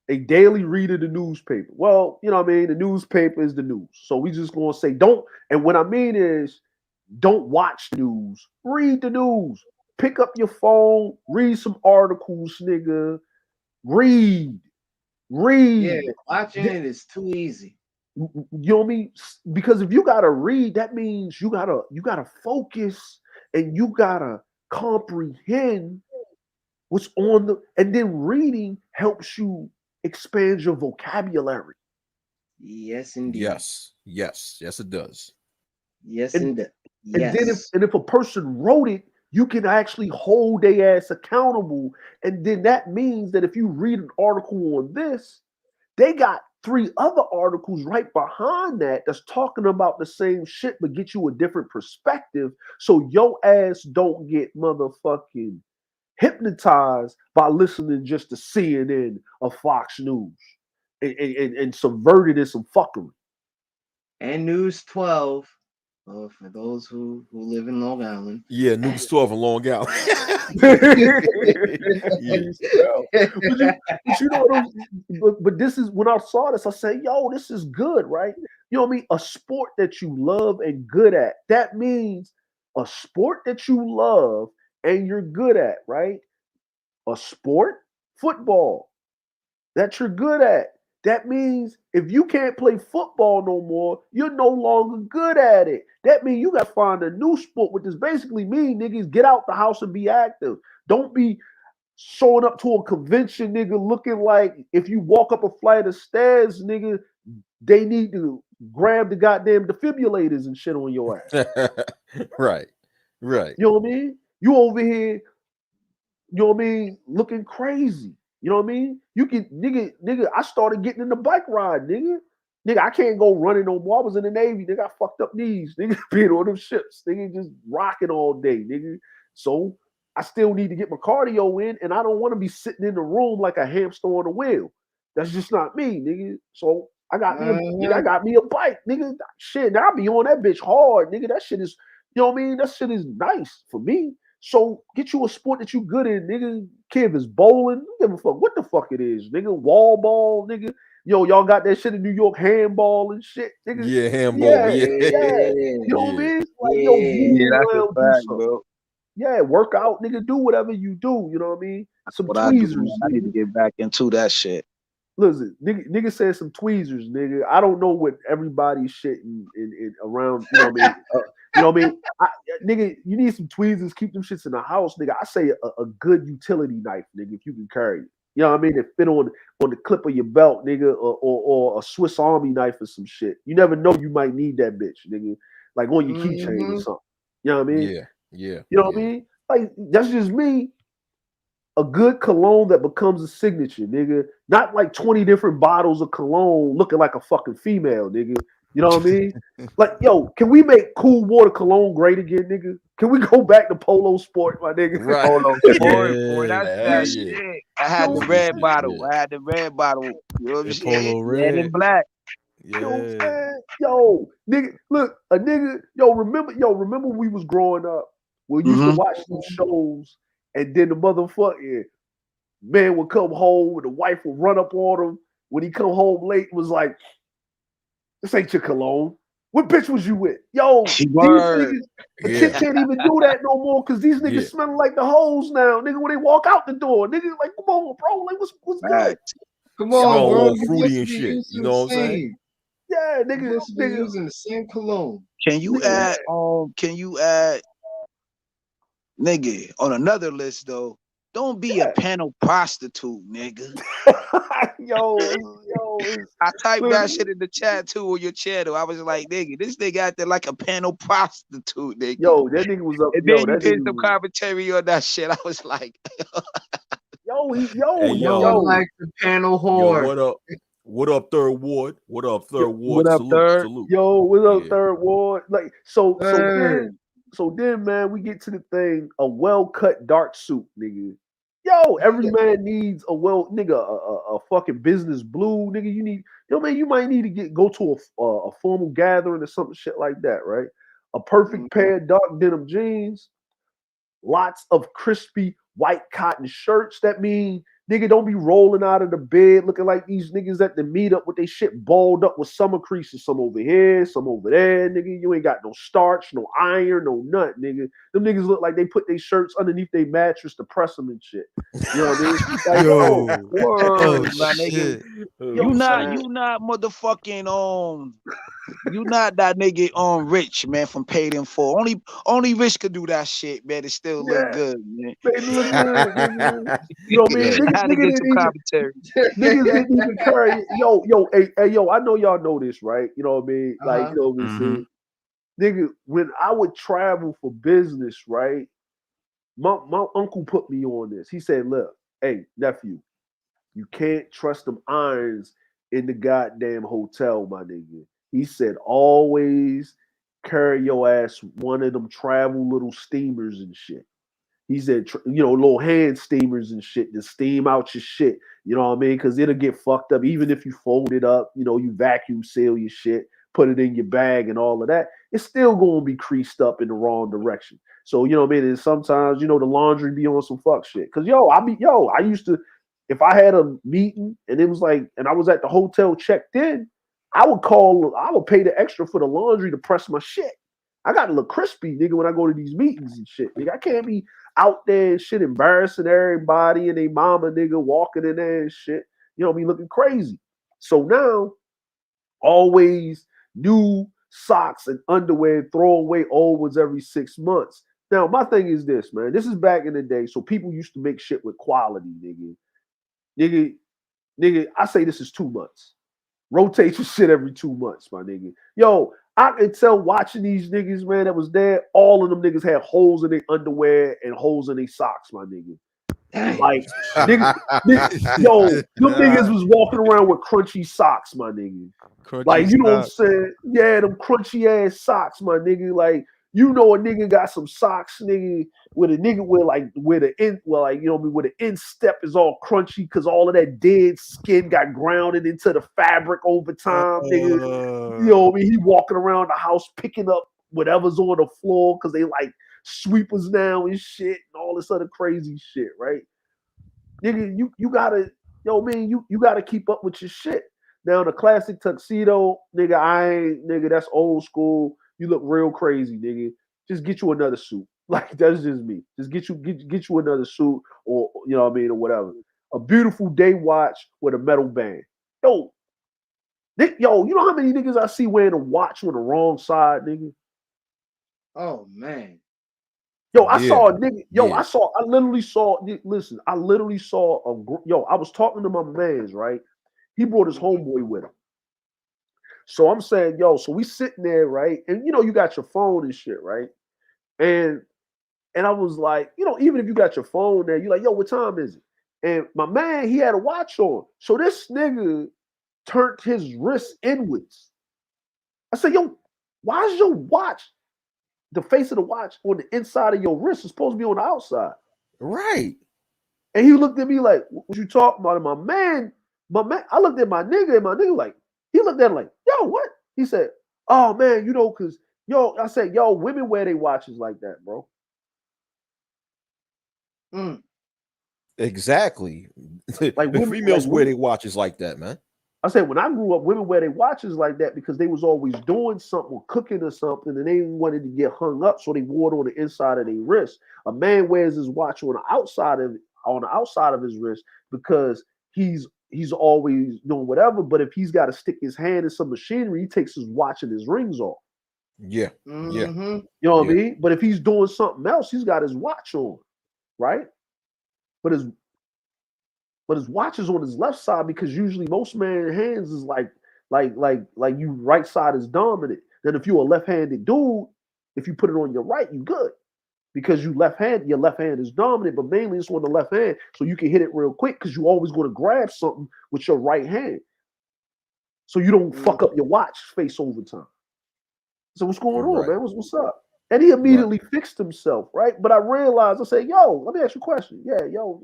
a daily read of the newspaper. Well, you know what I mean? The newspaper is the news. So we just gonna say don't, and what I mean is don't watch news, read the news. Pick up your phone, read some articles, nigga. Read. Yeah, Read. watching it is too easy. You know what I mean? Because if you gotta read, that means you gotta focus and you gotta comprehend what's on the, and then reading helps you expand your vocabulary. Yes, indeed. Yes, it does. Yes, And indeed. and then Yes. if a person wrote it, you can actually hold their ass accountable. And then that means that if you read an article on this, they got three other articles right behind that that's talking about the same shit but get you a different perspective. So your ass don't get motherfucking hypnotized by listening just to CNN or Fox News and subverted in some fuckery. And News 12, for those who live in Long Island. Yeah, News 12 in Long Island. Yeah. But you know what? But this is when I saw this, I said, "Yo, this is good, right? You know what I mean? A sport that you love and good at. That means a sport that you love and you're good at, right? A sport, football, that you're good at. That means if you can't play football no more, you're no longer good at it. That means you got to find a new sport, which is basically mean niggas get out the house and be active. Don't be showing up to a convention, nigga, looking like if you walk up a flight of stairs, nigga, they need to grab the goddamn defibrillators and shit on your ass. Right. You know what I mean? You over here, you know what I mean, looking crazy. You know what I mean? You can nigga, I started getting in the bike ride, nigga. Nigga, I can't go running no more. I was in the Navy, nigga. I fucked up knees, nigga, being on them ships, nigga, just rocking all day, nigga. So I still need to get my cardio in, and I don't want to be sitting in the room like a hamster on a wheel. That's just not me, nigga. So I got me a nigga, I got me a bike, nigga. Shit, now I be on that bitch hard, nigga. That shit is, you know what I mean? That shit is nice for me. So get you a sport that you good in, nigga. Kid is bowling. Don't give a fuck what the fuck it is, nigga. Wall ball, nigga. Yo, y'all got that shit in New York, handball and shit, nigga. Yeah, handball. Yeah, Yeah. yeah. You know what I Yeah. mean? Like, yo, Yeah, move that's a around, do fact, something. bro. Yeah, work out, nigga. Do whatever you do. You know what I mean? Some What I do, tweezers, man. I need to nigga. get back into that shit. Listen, nigga said some tweezers, nigga. I don't know what everybody's shit in around. You know what I mean? You know what I mean? Nigga, you need some tweezers. Keep them shits in the house, nigga. I say a good utility knife, nigga, if you can carry it. You know what I mean? That fit on the clip of your belt, nigga, or a Swiss Army knife or some shit. You never know, you might need that bitch, nigga, like on your keychain or something. You know what I mean? Yeah. You know what I mean? Like that's just me. A good cologne that becomes a signature, nigga. Not like 20 different bottles of cologne looking like a fucking female, nigga. You know what I mean? Like, yo, can we make cool water cologne great again, nigga? Can we go back to polo sport, my nigga? Right. Polo sport, boy. That's that Yeah. shit. I had Yo, the man. red bottle. I had the red bottle. You know what I'm The saying? polo Red red. and black. You know what I'm Yeah. saying? Yo, nigga, look, a nigga, remember when we was growing up? We used to Mm-hmm. watch these shows, and then the motherfucker man would come home and the wife would run up on him when he come home late and was like, this ain't your cologne. What bitch was you with? Yo, these Word. niggas, a kid Yeah. can't even do that no more because these niggas Yeah. smelling like the hoes now. Nigga, when they walk out the door, nigga, like, come on, bro. Like, what's good? Fact. Come Smell on, bro. all You're fruity supposed to and be shit. You using the know what I'm saying? same. Yeah, You're nigga, supposed to be nigga. using the same cologne. Can you add nigga, on another list though, don't be a panel prostitute, nigga. yo, I typed that listen, shit in the chat too on your channel. I was like, nigga, this nigga acting like a panel prostitute, nigga. yo, that nigga was up. And then Yo, you that did nigga some was. commentary on that shit. I was like, Hey, No yo. one likes the panel Yo, whore. what up? What up, Third Ward? What up, Third Ward? what up, Salute, third? salute. Yo, what's up, Yeah. third ward? Like, so Third. So then, man, we get to the thing, a well-cut dark suit, nigga. Yo, every man needs a a fucking business blue, nigga. You need, man, you might need to go to a formal gathering or something shit like that, right? A perfect pair of dark denim jeans, lots of crispy white cotton shirts. That mean, nigga, don't be rolling out of the bed looking like these niggas at the meetup with they shit balled up with summer creases. Some over here, some over there, nigga. You ain't got no starch, no iron, no nut, nigga. Them niggas look like they put their shirts underneath their mattress to press them and shit. You know what I mean? Like, Yo. Word, my nigga. Shit. You not motherfucking you not that nigga rich, man, from paid in full. Only rich could do that shit, man. It still look good, man. Baby, look good, nigga. You know what I mean? I had to get some commentary. Niggas didn't even carry. Yo, I know y'all know this, right? You know what I mean? Like, you know what I'm saying? Nigga, when I would travel for business, right? My uncle put me on this. He said, look, hey, nephew, you can't trust them irons in the goddamn hotel, my nigga. He said, always carry your ass one of them travel little steamers and shit. He said, little hand steamers and shit to steam out your shit. You know what I mean? Because it'll get fucked up. Even if you fold it up, you vacuum seal your shit, put it in your bag and all of that, it's still going to be creased up in the wrong direction. So, you know what I mean? And sometimes, the laundry be on some fuck shit. Because, I used to, if I had a meeting and it was like, and I was at the hotel checked in, I would pay the extra for the laundry to press my shit. I got to look crispy, nigga, when I go to these meetings and shit. Nigga, I can't be out there and shit embarrassing everybody and they mama, nigga, walking in there and shit. Me looking crazy. So now, always new socks and underwear, throw away old ones every 6 months. Now, my thing is this, man. This is back in the day. So people used to make shit with quality, nigga. Nigga, I say this is 2 months. Rotate your shit every 2 months, my nigga. Yo, I can tell watching these niggas, man, that was there, all of them niggas had holes in their underwear and holes in their socks, my nigga. Like, them niggas was walking around with crunchy socks, my nigga. Crunchy like, you know what I'm socks. saying? Yeah, them crunchy ass socks, my nigga. Like, a nigga got some socks, nigga, where the instep is all crunchy because all of that dead skin got grounded into the fabric over time, nigga. You know what I mean? He walking around the house picking up whatever's on the floor because they like sweepers now and shit and all this other crazy shit, right? Nigga, you gotta, you gotta keep up with your shit. Now the classic tuxedo, nigga, that's old school. You look real crazy, nigga. Just get you another suit. Like, that's just me. Just get you another suit, or you know what I mean, or whatever. A beautiful day watch with a metal band. Yo, you know how many niggas I see wearing a watch on the wrong side, nigga? Oh man. Yo, I saw a nigga. Yo, I literally saw. Listen, I literally saw I was talking to my man's, right? He brought his homeboy with him. So I'm saying, so we sitting there, right? And you got your phone and shit, right? And I was like, even if you got your phone there, you're like, yo, what time is it? And my man, he had a watch on. So this nigga turned his wrist inwards. I said, yo, why is your watch, the face of the watch on the inside of your wrist? It's supposed to be on the outside. Right. And he looked at me like, what you talking about? And my man, I looked at my nigga, and my nigga like, he looked at him like, yo, what? He said, oh man, because I said, women wear their watches like that, bro. Exactly. Like the females wear their watches like that, man. I said, when I grew up, women wear their watches like that because they was always doing something or cooking or something, and they wanted to get hung up, so they wore it on the inside of their wrist. A man wears his watch on the outside of his wrist because he's always doing whatever. But if he's got to stick his hand in some machinery, he takes his watch and his rings off. Yeah. Yeah. You know what I mean? But if he's doing something else, he's got his watch on, right? But his watch is on his left side because usually most man's hands is like you right side is dominant. Then if you're a left-handed dude, if you put it on your right, you good. Because your left hand is dominant, but mainly it's on the left hand, so you can hit it real quick because you always going to grab something with your right hand. So you don't fuck up your watch face over time. So what's going on, man? What's up? And he immediately fixed himself, right? But I realized, I said, yo, let me ask you a question. Yeah, yo,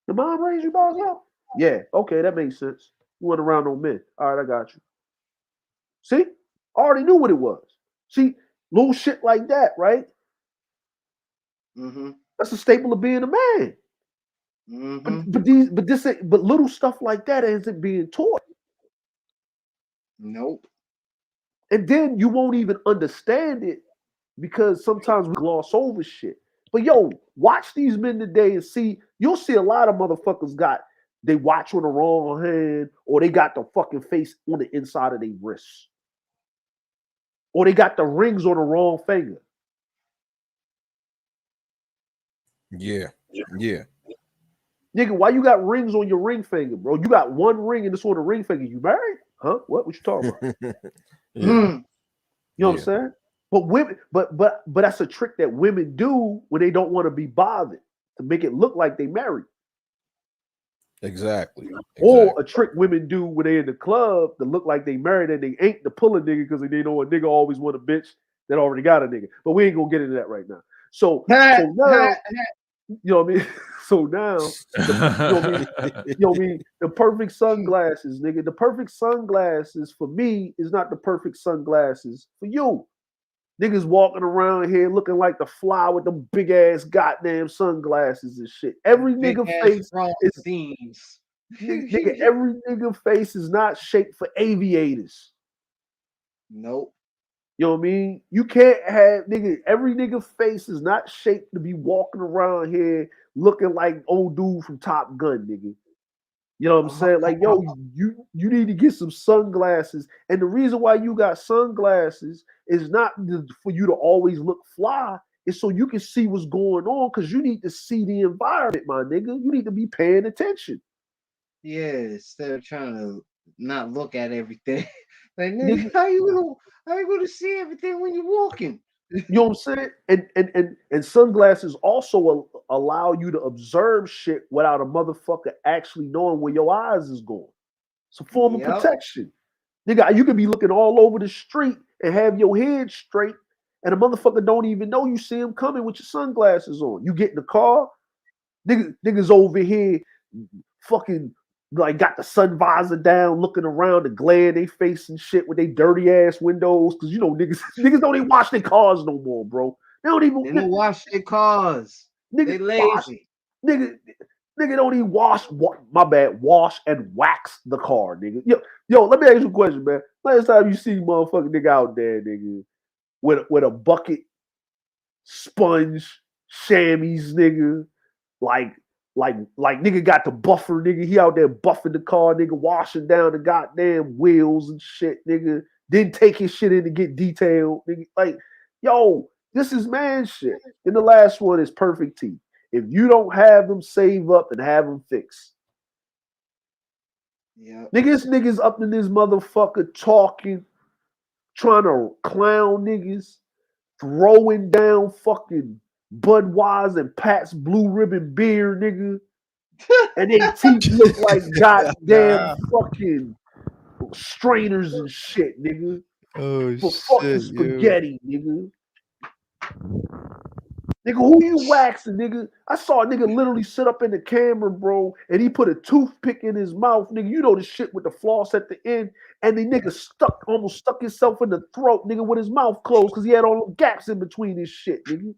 the mom raised you by herself? Yeah, okay, that makes sense. You went around on men. All right, I got you. See? I already knew what it was. See, little shit like that, right? Mm-hmm. That's a staple of being a man. Mm-hmm. But little stuff like that isn't being taught. Nope. And then you won't even understand it because sometimes we gloss over shit. But yo, watch these men today and see, you'll see a lot of motherfuckers got they watch on the wrong hand, or they got the fucking face on the inside of their wrists. Or they got the rings on the wrong finger. Yeah. Yeah. Nigga, why you got rings on your ring finger, bro? You got one ring and it's on the ring finger. You married? Huh? What you talking about? Yeah. Mm. You know what I'm saying? But women, but that's a trick that women do when they don't want to be bothered to make it look like they married. Exactly. Or a trick women do when they in the club to look like they married and they ain't to pull a nigga because they know a nigga always want a bitch that already got a nigga. But we ain't gonna get into that right now. So now, you know what I mean? So now, you know what I mean? You know what I mean? The perfect sunglasses, nigga. The perfect sunglasses for me is not the perfect sunglasses for you. Niggas walking around here looking like the fly with them big ass goddamn sunglasses and shit. Every Big nigga ass face front is seams. nigga. Every nigga face is not shaped for aviators. Nope. You know what I mean? You can't have nigga. Every nigga face is not shaped to be walking around here looking like old dude from Top Gun, nigga. You know what I'm saying? Like, yo, you need to get some sunglasses. And the reason why you got sunglasses is not for you to always look fly. It's so you can see what's going on because you need to see the environment, my nigga. You need to be paying attention. Yeah, instead of trying to not look at everything. Like, nigga, Nigga, how you gonna see everything when you're walking? you know what I'm saying? And sunglasses also allow you to observe shit without a motherfucker actually knowing where your eyes is going. It's a form of Yep. protection. Nigga, you could be looking all over the street and have your head straight, and a motherfucker don't even know you see him coming with your sunglasses on. You get in the car, niggas over here fucking like got the sun visor down, looking around, the glare in they face and shit with they dirty ass windows. Cause you know niggas don't even wash their cars no more, bro. They don't even They don't wash their cars. nigga They wash lazy. nigga nigga don't even my bad, wash and wax the car, nigga. Yo, let me ask you a question, man. Last time you see motherfucking nigga out there, nigga, with a bucket, sponge, chamois, nigga, like like nigga got the buffer, nigga. He out there buffing the car, nigga, washing down the goddamn wheels and shit, nigga. Didn't take his shit in to get detailed, nigga. Like, yo, this is man shit. And the last one is perfect T. If you don't have them, save up and have them fixed. Yep. Niggas up in this motherfucker talking, trying to clown niggas, throwing down fucking Budweiser and Pat's Blue Ribbon beer, nigga. And they teeth look like goddamn fucking strainers and shit, nigga. Oh For fucking shit, you. spaghetti, nigga. Nigga, who you waxing, nigga? I saw a nigga literally sit up in the camera, bro, and he put a toothpick in his mouth, nigga. You know the shit with the floss at the end, and the nigga almost stuck himself in the throat, nigga, with his mouth closed because he had all the gaps in between his shit, nigga.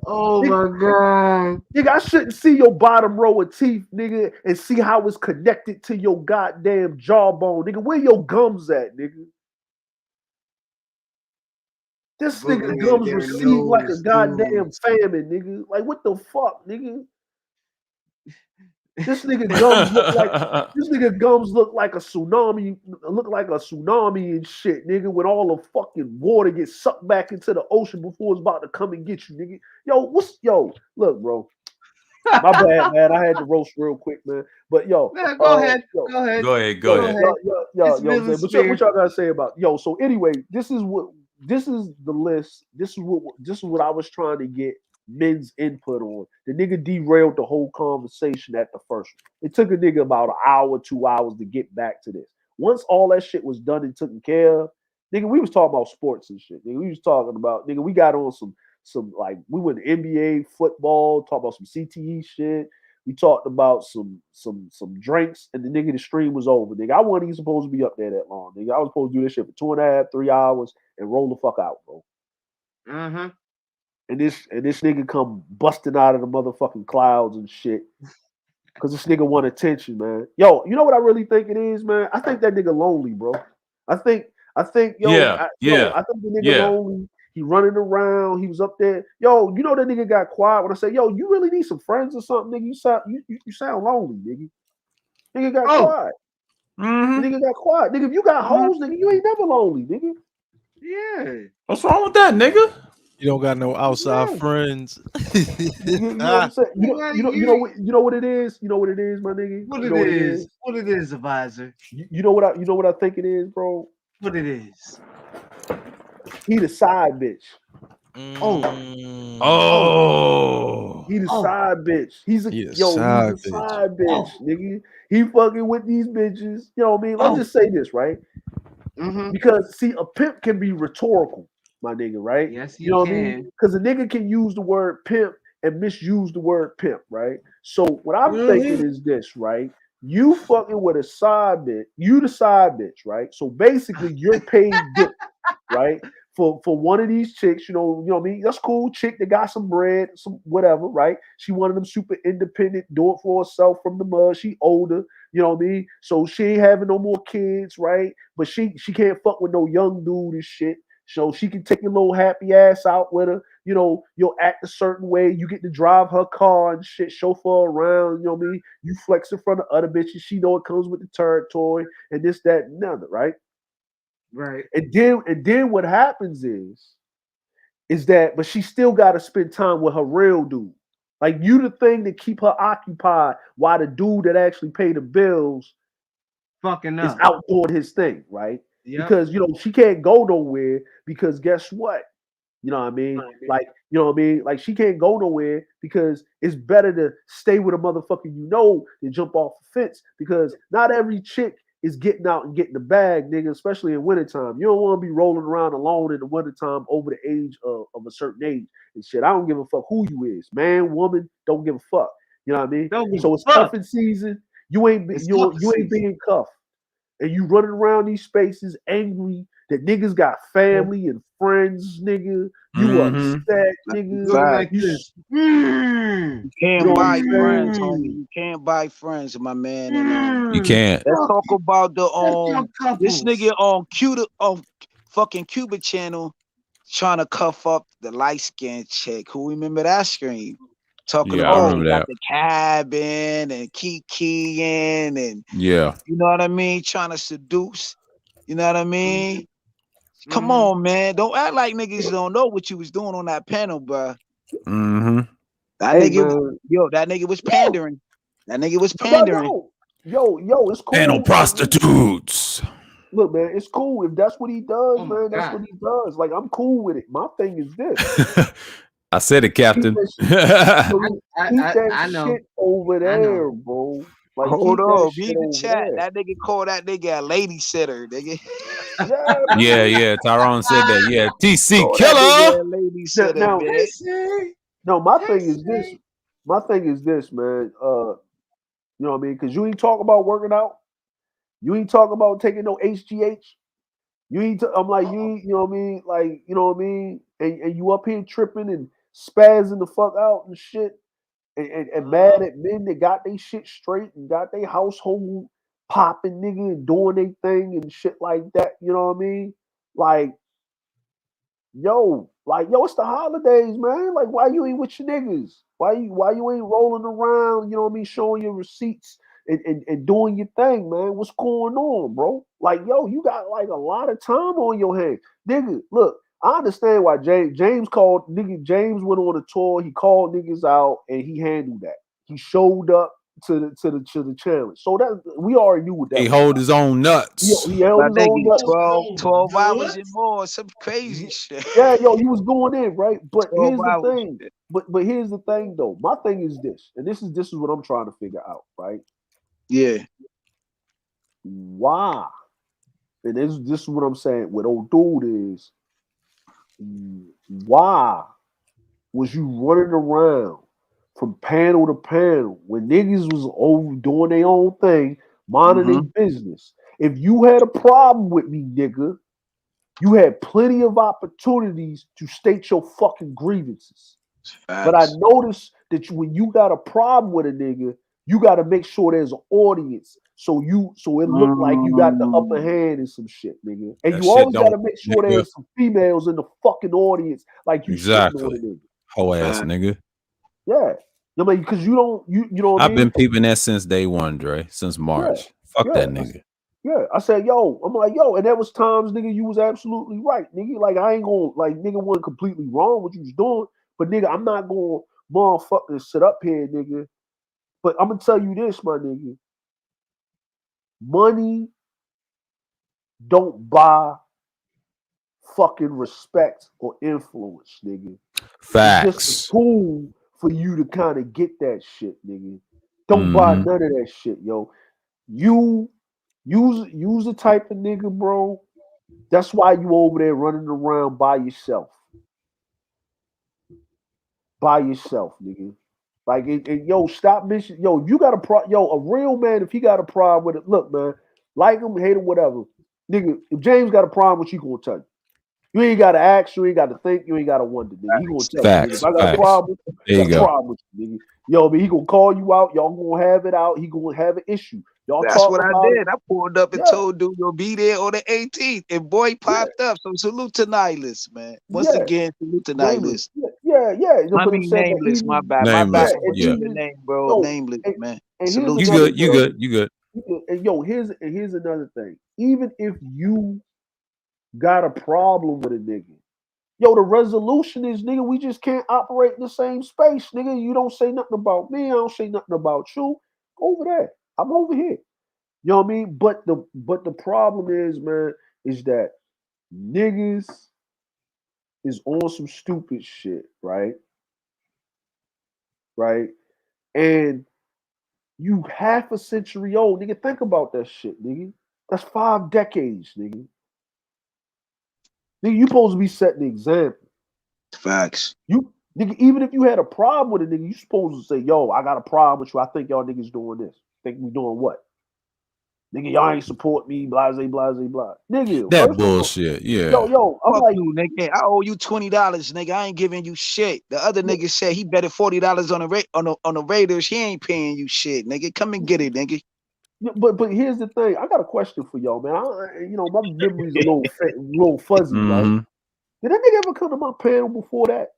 Oh Nigga, my god. nigga, I shouldn't see your bottom row of teeth, nigga, and see how it's connected to your goddamn jawbone, nigga. Where your gums at, nigga? This nigga Booger in gums their received like a nose, goddamn dudes. famine, nigga. Like what the fuck, nigga? This nigga gums look like a tsunami, look like a tsunami and shit, nigga. When all the fucking water gets sucked back into the ocean before it's about to come and get you, nigga. Look, bro. My bad, man. I had to roast real quick, man. But Nah, go ahead. yo, Go ahead. Go ahead, yo, go Go ahead. ahead. It's you know what I'm Villain saying? But what Spear. y'all gotta say about so anyway, this is the list. This is what I was trying to get men's input on. The nigga derailed the whole conversation at the first one. It took a nigga about an hour, 2 hours to get back to this. Once all that shit was done and taken care of, Nigga, we was talking about sports and shit. Nigga, we was talking about nigga. We got on some like we went to NBA football, talk about some CTE shit. We talked about some drinks, and the stream was over. Nigga, I wasn't even supposed to be up there that long. Nigga, I was supposed to do this shit for 2.5, 3 hours and roll the fuck out, bro. Mm-hmm. And this nigga come busting out of the motherfucking clouds and shit. Cause this nigga want attention, man. Yo, you know what I really think it is, man? I think that nigga lonely, bro. I think, Yeah, I think the nigga yeah. lonely. He running around. He was up there. Yo, you know that nigga got quiet when I say, yo, you really need some friends or something, nigga. You sound lonely, nigga. Nigga got Oh. quiet. Mm-hmm. Nigga got quiet. Nigga, if you got hoes, nigga, you ain't never lonely, nigga. Yeah. What's wrong with that, nigga? You don't got no outside Yeah. friends. You know what I'm saying? You know what it is? You know what it is, my nigga? What You it know what it is? is? What it is, advisor? You know what I think it is, bro? What it is? He the side bitch. Oh. Mm. Oh. Oh, He the Oh. side bitch. He's He a the side bitch. side bitch, Oh. nigga. He fucking with these bitches. You know what I mean? Let's Oh. just say this, right? Mm-hmm. Because see, a pimp can be rhetorical, my nigga, right? Yes, You he know what I mean? can. Because a nigga can use the word pimp and misuse the word pimp, right? So what I'm thinking Mm-hmm. is this, right? You fucking with a side bitch, you the side bitch, right? So basically you're paid dick, right? For one of these chicks, you know what I mean? That's cool. Chick that got some bread, some whatever, right? She one of them super independent, do it for herself from the mud. She older, you know what I mean? So she ain't having no more kids, right? But she can't fuck with no young dude and shit. So she can take your little happy ass out with her. You know, you'll act a certain way. You get to drive her car and shit, chauffeur around. You know what I mean? You flex in front of other bitches. She know it comes with the territory and this, that, and the other, right? Right. And then what happens is that, but she still got to spend time with her real dude. Like you, the thing to keep her occupied, while the dude that actually pay the bills Fucking is up. out doing his thing, right? Yep. Because she can't go nowhere because guess what? You know what I mean? Like, you know what I mean? Like she can't go nowhere because it's better to stay with a motherfucker than jump off the fence because not every chick is getting out and getting the bag, nigga, especially in wintertime. You don't want to be rolling around alone in the wintertime over the age of a certain age and shit. I don't give a fuck who you is. Man, woman, don't give a fuck. You know what I mean? Don't give So it's a fuck. cuffing season. You ain't It's cuffing you ain't season. being cuffed and you running around these spaces angry that niggas got family and friends, nigga. You mm-hmm. upset, nigga. Looking Fact. like this. Mm. You You can't know what I'm buy friends, saying? homie. Mm. You can't buy friends, my man. And You Mm. can't. let's Fuck talk you. about the Fuck your this couples. nigga on fucking Cuba channel trying to cuff up the light skinned chick. Who remember that screen? Talking Yeah, I about Oh. she remember got that. the cabin and kikiing and Yeah. you know what I mean, trying to seduce. You know what I mean? Come Mm-hmm. on, man. Don't act like niggas don't know what you was doing on that panel, bro. Mm-hmm. That Hey nigga, man, that nigga was yo, pandering. That nigga was yo, pandering. it's Panel cool. Like, prostitutes. look, man, it's cool if that's what he does, Oh my man. That's what God. he does. Like, I'm cool with it. My thing is this: I said it, keep Captain. that shit, I keep that I know. shit over I know. there, bro. Like, Hold keep that on, shit read the over chat. there. That nigga called that nigga a lady sitter, nigga. Yeah, Yeah, man. yeah. Tyrone said that. Yeah. TC Call that nigga killer. a lady Now, sitter, now, Hey man. say. no, my Hey thing is this. say. My thing is this, man. You know what I mean? Because you ain't talk about working out. You ain't talk about taking no HGH. You ain't. I'm like you. Uh-oh. You know what I mean? Like you know what I mean? And you up here tripping and spazzing the fuck out and shit, and Uh-huh. mad at men that got they shit straight and got their household popping, nigga, and doing their thing and shit like that. You know what I mean? Like yo, it's the holidays, man. Like, why you ain't with your niggas? Why you ain't rolling around, you know what I mean, showing your receipts and doing your thing, man? What's going on, bro? Like, yo, you got like a lot of time on your hands. Nigga, look, I understand why James called nigga. James went on a tour, he called niggas out and he handled that. He showed up to the challenge. So that we already knew what He that was hold about. his own nuts. He held That his own nigga nuts. 12 hours and What? more. Some crazy shit. Yeah, yo, he was going in, right? But 12 here's the hours. thing. But here's the thing though. My thing is this, and this is what I'm trying to figure out, right? Yeah. Why? and this is what I'm saying. What old dude is, why was you running around from panel to panel when niggas was over doing their own thing, minding Mm-hmm. their business? If you had a problem with me, nigga, you had plenty of opportunities to state your fucking grievances. But I Facts. noticed that when you got a problem with a nigga, you got to make sure there's an audience. So it looked like you got the upper Mm. hand in some shit, nigga. And That you shit always got don't, to make sure nigga. there's some females in the fucking audience, like you shitting on Exactly. a nigga. Whole ass Facts. nigga. Yeah. I mean, because you know what I I've mean? been peeping that since day one, Dre. Since Yeah. March. Fuck Yeah. that nigga. Yeah. I said, yo, I'm like, yo, and there was times, nigga, you was absolutely right, nigga. Like, I ain't gonna, like, nigga wasn't completely wrong what you was doing, but nigga, I'm not gonna motherfucking sit up here, nigga. But I'm gonna tell you this, my nigga. Money don't buy fucking respect or influence, nigga. It's just a Facts. tool for you to kind of get that shit, nigga. Don't buy Mm-hmm. none of that shit, yo. You use the type of nigga, bro. That's why you over there running around by yourself. By yourself, nigga. Like, yo, stop mentioning, yo, you got a yo, a real man, if he got a problem with it, look, man, like him, hate him, whatever. Nigga, if James got a problem, what you gonna tell you? You ain't gotta ask, you ain't gotta think, you ain't gotta wonder, nigga. He gonna Facts. tell you, nigga. If Facts. I got a Facts. problem, There I you got a go. problem with you, nigga. Yo, man, he gonna call you out, y'all gonna have it out, he gonna have an issue. Y'all That's talk what I about it. did. I pulled up and Yeah, told dude you'll be there on the 18th. And boy, he yeah, popped up. So salute to Nihilus, man. Once yeah. again, salute to Nameless. Nihilus. Yeah. No, I but I'm mean saying, but nameless, my even bad. My yeah, bad Nameless. for and Yeah. butchering your even name, bro. yo, Nameless, man. and here's Salute You to you, another good. You bro. thing. good. You good. And yo, here's another thing. Even if you got a problem with a nigga, yo, the resolution is, nigga, we just can't operate in the same space, nigga. You don't say nothing about me, I don't say nothing about you. Over there, I'm over here. You know what I mean? But the problem is, man, is that niggas is on some stupid shit, right? Right? And you half a century old, nigga. Think about that shit, nigga. That's 5 decades, nigga. Nigga, you supposed to be setting the example. Facts. You nigga, even if you had a problem with a nigga, you supposed to say, yo, I got a problem with you. I think y'all niggas doing this. Think we doing what? Nigga, y'all ain't support me, blase, blase, blah. Nigga, That first of all, bullshit. Yeah. I'm Fuck like, you, nigga. I owe you $20, nigga. I ain't giving you shit. The other nigga said he betted $40 on the Raiders. He ain't paying you shit, nigga. Come and get it, nigga. yeah, but here's the thing. I got a question for y'all, man. My memory's a little fuzzy, right? Mm-hmm. Did that nigga ever come to my panel before that?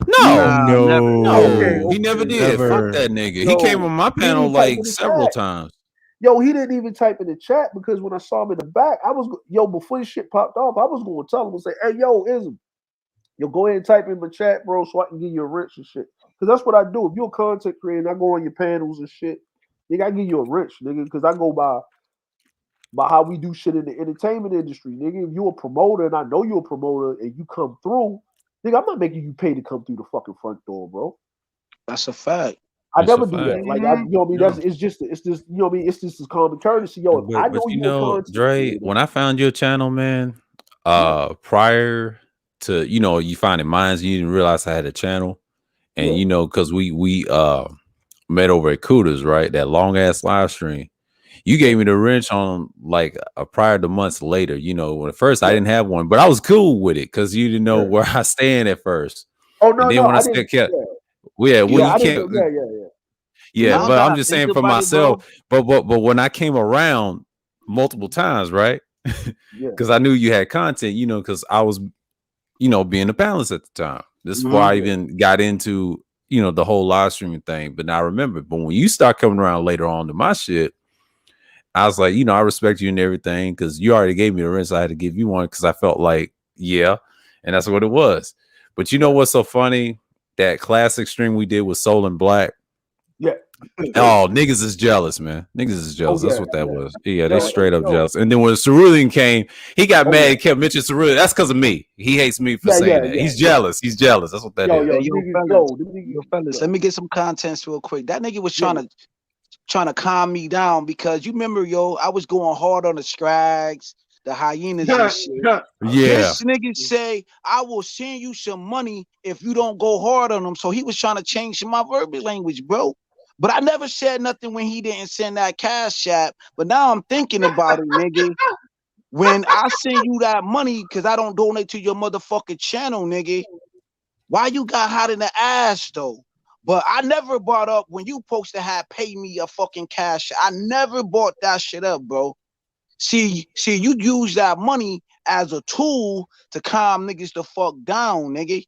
No. Nah, never. Okay, No. He No, never okay. did. Fuck never. that nigga. He came Yo, on my he didn't panel even type like in the several chat. times. Yo, he didn't even type in the chat because when I saw him in the back, before this shit popped off, I was going to tell him and say, hey, yo, Ism, yo, go ahead and type in my chat, bro, so I can give you a wrench and shit. Because that's what I do. If you're a content creator and I go on your panels and shit, nigga, I give you a wrench, nigga, because I go by how we do shit in the entertainment industry, nigga. If you're a promoter and I know you're a promoter and you come through, nigga, I'm not making you pay to come through the fucking front door, bro. That's a fact. I That's a never do fact. that. Like Mm-hmm. you know what I mean? No. It's just you know what I mean? It's just as common courtesy. Yo, if I But know you you're a know, content Dre, creator, when I found your channel, man, yeah, prior to you finding mine, you didn't realize I had a channel. And yeah, because we met over at Cooters, right? That long ass live stream. You yeah, gave me the wrench on like prior to months later. When at first I yeah, didn't have one, but I was cool with it because you didn't know yeah. where I stand at first. Oh And no, then no, when I I said, didn't. "Yeah, Yeah, well, yeah, when yeah, you I didn't can't, know. Yeah. yeah," I don't but I'm gotta just think saying for about it, myself. bro. But when I came around multiple times, right? Yeah, Because I knew you had content, because I was, being a panelist at the time. This is before Mm-hmm. I yeah, even got into, the whole live streaming thing. But now I remember, but when you start coming around later on to my shit, I was like, I respect you and everything because you already gave me the rinse. I had to give you one because I felt like, yeah, and that's what it was. But you know yeah, what's so funny? That classic stream we did with Soul and Black. yeah. Oh, niggas is jealous, man. Niggas is Oh jealous. That's yeah, what that yeah. was. Yeah, they Yo, straight up yo. jealous. And then when Cerulean came, he got Oh mad. yeah, He kept mentioning Cerulean. That's because of me. He hates me for yeah, saying yeah, that. yeah, He's yeah. jealous. He's jealous. That's what that Yo, is. Hey, yo, the yo, niggas, fellas, yo, the niggas, yo, fellas. yo, Let me get some contents real quick. That nigga was yeah, trying to calm me down because you remember, yo, I was going hard on the Scrags. the hyenas and shit. Yeah. This nigga say, I will send you some money if you don't go hard on them. So he was trying to change my verbal language, bro. But I never said nothing when he didn't send that cash app. But now I'm thinking about it, nigga. When I send you that money, because I don't donate to your motherfucking channel, nigga, why you got hot in the ass, though? But I never brought up when you supposed to have pay me a fucking cash. I never brought that shit up, bro. See, you use that money as a tool to calm niggas the fuck down, nigga.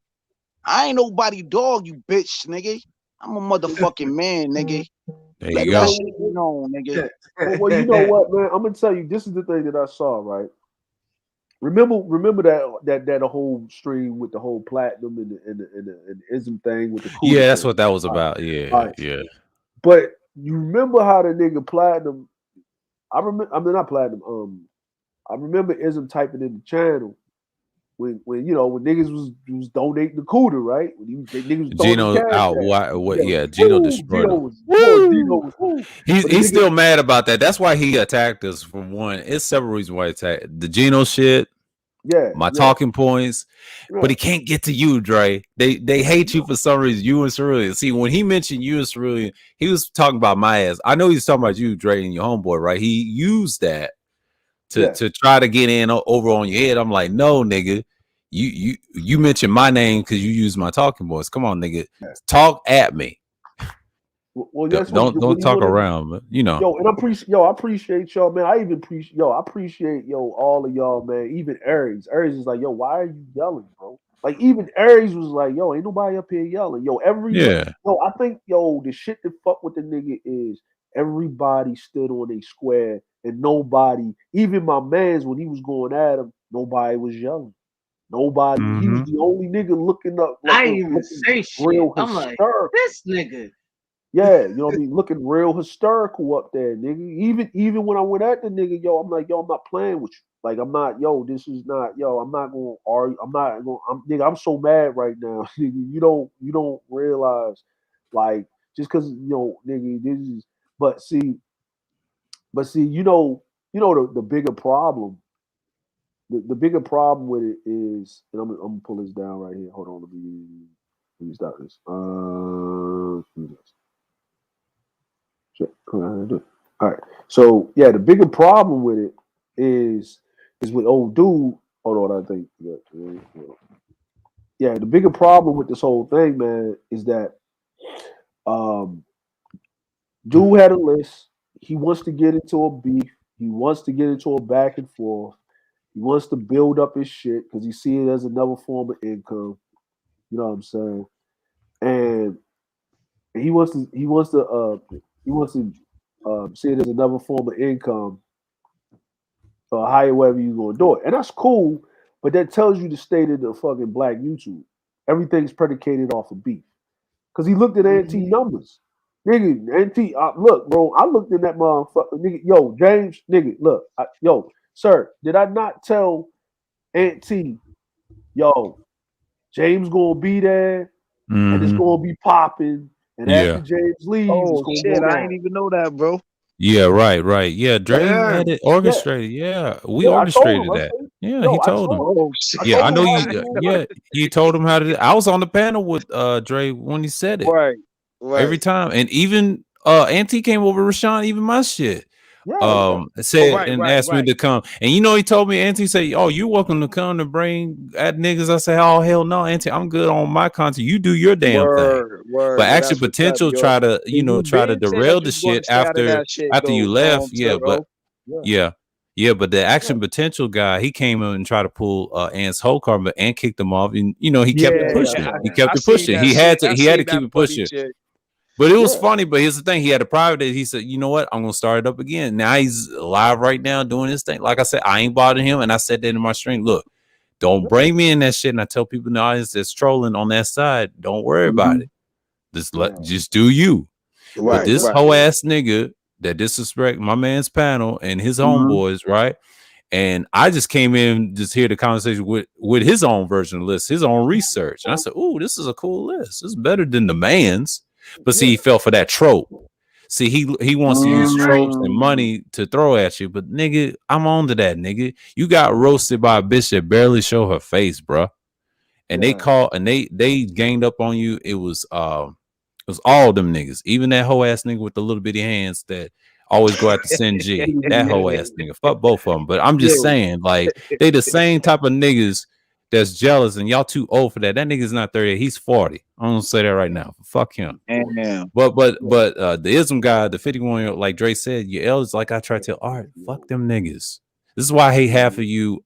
I ain't nobody dog, you bitch, nigga. I'm a motherfucking man, nigga. There Let you that go. shit be known, nigga. Well, you know what, man? I'm gonna tell you. This is the thing that I saw. Right? Remember that whole stream with the whole platinum and the ism thing with the coup. Yeah, that's what that was All right. about. All Yeah, right. yeah. But you remember how the nigga platinum? I mean not platinum. I remember ism typing in the channel when you know when niggas was donating the cooter, right? When niggas was throwing the Gino cash out. at. Why? What? Yeah, Yeah, Gino woo, destroyed Gino him. was boy, Gino was woo. He's But the he's nigga, still mad about that. That's why he attacked us. For one, it's several reasons why he attacked the Gino shit, yeah, my yeah, talking points, but yeah. he can't get to you, Dre. They hate you for some reason. You and Cerulean. See, when he mentioned you and Cerulean, he was talking about my ass. I know he's talking about you, Dre, and your homeboy, right? He used that Yeah. to try to get in over on your head. I'm like, no, nigga. You mentioned my name because you used my talking voice. Come on, nigga. Talk at me. Well, that's Don't what he talk wanted. around, but you know. Yo, and I appreciate y'all, man. I appreciate all of y'all, man. Even Aries. Aries is like, yo, why are you yelling, bro? Like even Aries was like, yo, ain't nobody up here yelling. Yo, Yeah. I think the shit that fuck with the nigga is everybody stood on a square and nobody, even my man's when he was going at him, nobody was yelling. Nobody. He was Mm-hmm. the only nigga looking up, I didn't even looking say shit. real I'm like, hysterical. this nigga. Yeah, you know what I mean? Looking real hysterical up there, nigga. Even when I went at the nigga, yo, I'm like, yo, I'm not playing with you. Like, I'm not, yo, this is not, yo, I'm not gonna argue. I'm not gonna, nigga, I'm so mad right now. Nigga, you don't realize, like, just cause, nigga, this is, but see, the bigger problem, the bigger problem with it is, and I'm gonna pull this down right here. Hold on, let me stop this. All right. So yeah, the bigger problem with it is with old dude. Hold on, I think. Yeah, the bigger problem with this whole thing, man, is that um, dude had a list. He wants to get into a beef. He wants to get into a back and forth. He wants to build up his shit because he see it as another form of income. You know what I'm saying? And he wants to see it as another form of income, however you gonna do it, and that's cool. But that tells you the state of the fucking black YouTube. Everything's predicated off of beef. Because he looked at NT numbers, nigga. NT, look, bro. I looked in that motherfucker, nigga. Yo, James, nigga, look, yo, sir. Did I not tell NT, yo, James gonna be there, and it's Mm-hmm. gonna be popping, and after Yeah. James leaves, it's Oh gonna shit, go I down. ain't even know that, bro. Yeah, right. Yeah, Dre Yeah. had it Yeah, orchestrated. Yeah, we yeah. I told him. orchestrated I that. said, Yeah, he yo, told him. Oh I Yeah, shit. I told know him how you. to do it. Yeah, he told him how to do it. I was on the panel with Dre when he said it Right, every right. time, and even Auntie came over Rashawn, even my shit. Yeah, yeah. Oh, Said right, and right, asked me right. to come, and he told me Auntie say, "Oh, you're welcome to come to bring at niggas." I say, "Oh hell no, Auntie, I'm good on my content. You do your damn thing." Word. But Yeah, actually, that's what's up, potential yo. try to And you try to did say that derail you the was going shit to stay out of that shit, after you though, left. Yeah, but Turo. Yeah, yeah, but the yeah, action potential guy, he came in and tried to pull Ant's whole card, but Ant kicked him off, and he kept it Yeah, pushing. He kept I it seen pushing. that He shit. had to I he had to seen keep that it funny pushing. shit. But it was yeah, funny. But here's the thing: he had a private that he said, "You know what? I'm gonna start it up again." Now he's live right now doing his thing. Like I said, I ain't bothering him, and I said that in my stream. Look, don't yeah, bring me in that shit. And I tell people in the audience that's trolling on that side, don't worry about Mhm. it. yeah, Just do you. But Right, yeah, this right. whole ass nigga that disrespect my man's panel and his Hmm. homeboys, right? And I just came in just hear the conversation with his own version of the list, his own research. And I said, "Ooh, this is a cool list. This is better than the man's." But see, yeah, he fell for that trope. See, he wants to use tropes and money to throw at you, but nigga, I'm on to that, nigga. You got roasted by a bitch that barely show her face, bro. And they called and they ganged up on you. It was all them niggas, even that hoe ass nigga with the little bitty hands that always go out to send G. That hoe ass nigga, fuck both of them. But I'm just saying, like, they the same type of niggas that's jealous, and y'all too old for that. That nigga's not 30, he's 40. I'm gonna say that right now. Fuck him. Damn. But the ism guy, the 51-year-old, like Dre said, your elders, like I try to tell, all right, fuck them niggas. This is why I hate half of you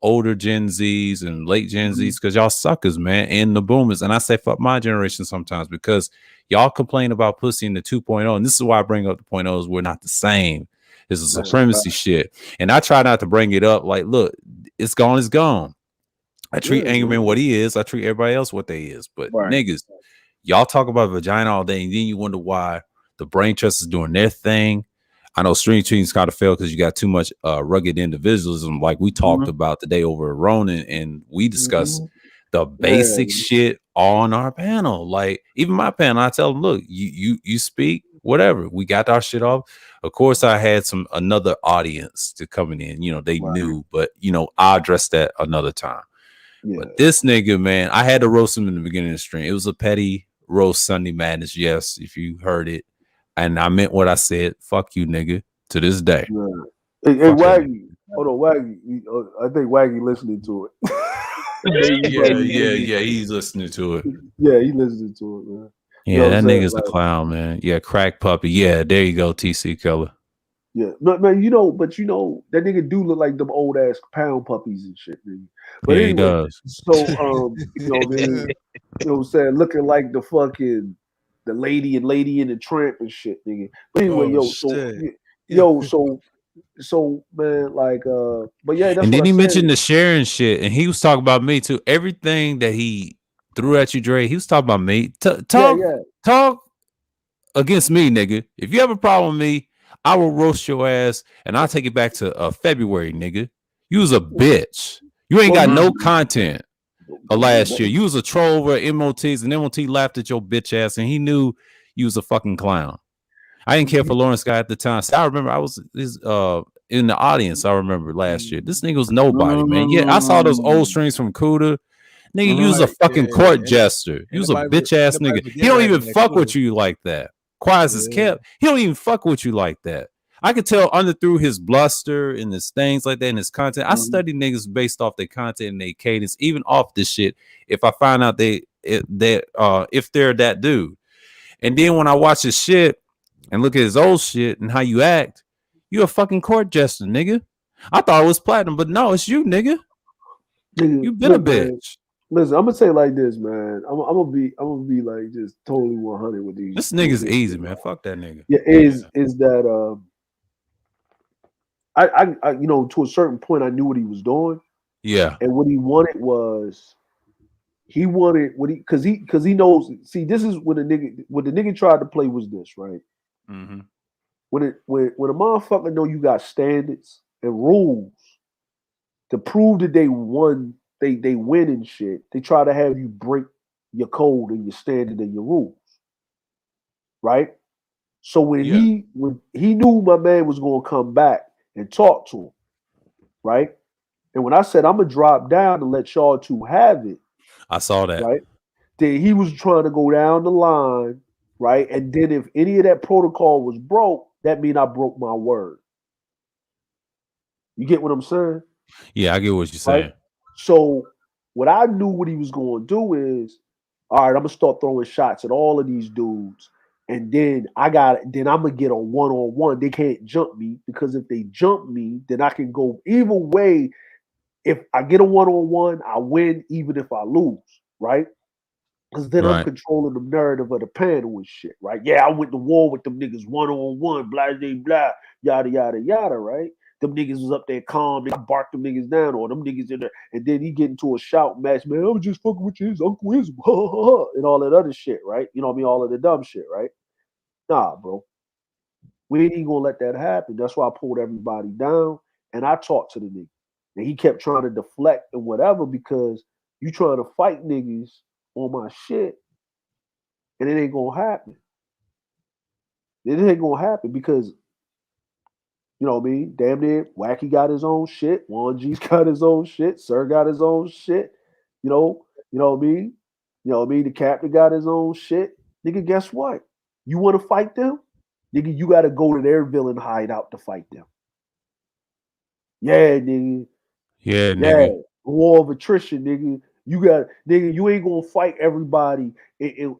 older Gen Zs and late Gen Zs, because y'all suckers, man, and the boomers. And I say fuck my generation sometimes because y'all complain about pussy in the 2.0. And this is why I bring up the 0.0s. We're not the same. It's a supremacy shit. And I try not to bring it up. Like, look, it's gone, it's gone. I treat Angerman what he is. I treat everybody else what they is. But niggas, y'all talk about vagina all day, and then you wonder why the brain trust is doing their thing. I know stream teams kind of fail because you got too much rugged individualism, like we talked about today over at Ronan, and we discussed the basic shit on our panel. Like even my panel, I tell them, look, you speak, whatever. We got our shit off. Of course, I had another audience to coming in. You know, they knew, but you know, I'll address that another time. But this nigga, man, I had to roast him in the beginning of the stream. It was a petty roast Sunday Madness. Yes, if you heard it. And I meant what I said. Fuck you, nigga. To this day. Hey, Waggy. Hold on, Waggy. I think Waggy listening to it. Yeah. He's listening to it. Yeah, he's listening to it, man. Yeah, you know that nigga's like, a clown, man. Yeah, crack puppy. Yeah, there you go, TC Killer. Yeah, but man, that nigga do look like them old ass pound puppies and shit, nigga. But yeah, anyway, he does. So you know what I'm saying, looking like the fucking the lady in the tramp and shit, nigga. But anyway, so man, like but yeah, that's and what then I he said. mentioned the sharing shit, and he was talking about me too. Everything that he threw at you, Dre, he was talking about me. Talk against me, nigga. If you have a problem with me, I will roast your ass, and I'll take it back to February, nigga. You was a bitch. You ain't got no content last year. You was a troll over MOTs, and MOT laughed at your bitch ass, and he knew you was a fucking clown. I didn't care for Lawrence Guy at the time. So I remember I was in the audience. I remember last year. This nigga was nobody, man. Yeah, I saw those old streams from Cuda. Nigga, you was a fucking court jester. You was a bitch ass nigga. He don't even fuck with you like that. Quiet as kept. He don't even fuck with you like that. I could tell under through his bluster and his things like that and his content. I study niggas based off their content and their cadence, even off this shit. If I find out if they're that dude, and then when I watch his shit and look at his old shit and how you act, you a fucking court jester, nigga. I thought it was platinum, but no, it's you, nigga. You been a bitch. Man. Listen, I'm gonna say like this, man. I'm gonna be like just totally 100 with these. This nigga's easy, man. Fuck that nigga. Yeah, is that I you know, to a certain point I knew what he was doing. Yeah. And what he wanted was because he knows. See, this is what the nigga tried to play was this, right? Mm-hmm. When a motherfucker know you got standards and rules to prove that they won. They win and shit. They try to have you break your code and your standard and your rules, right? So when he knew my man was gonna come back and talk to him, right? And when I said I'm gonna drop down and let y'all two have it, I saw that. Right? Then he was trying to go down the line, right? And then if any of that protocol was broke, that mean I broke my word. You get what I'm saying? Yeah, I get what you're saying. Right? So what I knew what he was going to do is, all right, I'm gonna start throwing shots at all of these dudes, and then I'm gonna get a one-on-one. They can't jump me because if they jump me, then I can go either way. If I get a one-on-one, I win even if I lose, right? Because then I'm controlling the narrative of the panel and shit, right? Yeah, I went to war with them niggas one-on-one, blah, blah, blah, yada, yada, yada, right? Them niggas was up there calm. They barked them niggas down, or them niggas in there. And then he get into a shout match, man, I was just fucking with his Uncle Ism, and all that other shit, right? You know what I mean? All of the dumb shit, right? Nah, bro. We ain't even gonna let that happen. That's why I pulled everybody down and I talked to the nigga. And he kept trying to deflect and whatever because you trying to fight niggas on my shit and it ain't gonna happen. It ain't gonna happen because you know what I mean. Damn near Wacky got his own shit. Warren G's got his own shit. Sir got his own shit. You know what I mean. You know what I mean. The captain got his own shit. Nigga, guess what? You want to fight them? Nigga, you got to go to their villain hideout to fight them. Yeah, nigga. Yeah, Yeah, nigga. war of attrition, nigga. You got nigga. You ain't gonna fight everybody on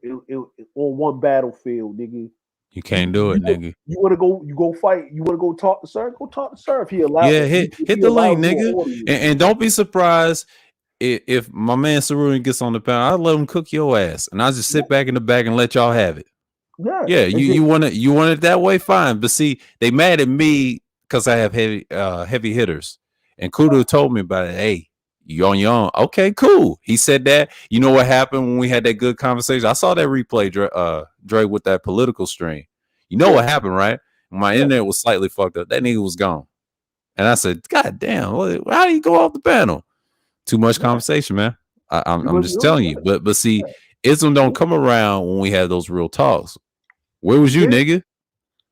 one battlefield, nigga. You can't do it, nigga. You want to go? You go fight? You want to go talk to Sir? Go talk to Sir if he allow. Yeah, If hit he the allows link, you to nigga. order you. And don't be surprised if my man Saruni gets on the panel. I'll let him cook your ass, and I'll just sit back in the back and let y'all have it. Yeah, Yeah, you want it that way, fine. But see, they mad at me because I have heavy hitters. And Kudo told me about it. Hey, you on your own. Okay, cool. He said that. You know what happened when we had that good conversation? I saw that replay, Dre, with that political stream. You know what happened, right? My internet was slightly fucked up. That nigga was gone. And I said, God damn, how do you go off the panel? Too much conversation, man. I'm just telling you. But see, ism don't come around when we have those real talks. Where was you, nigga?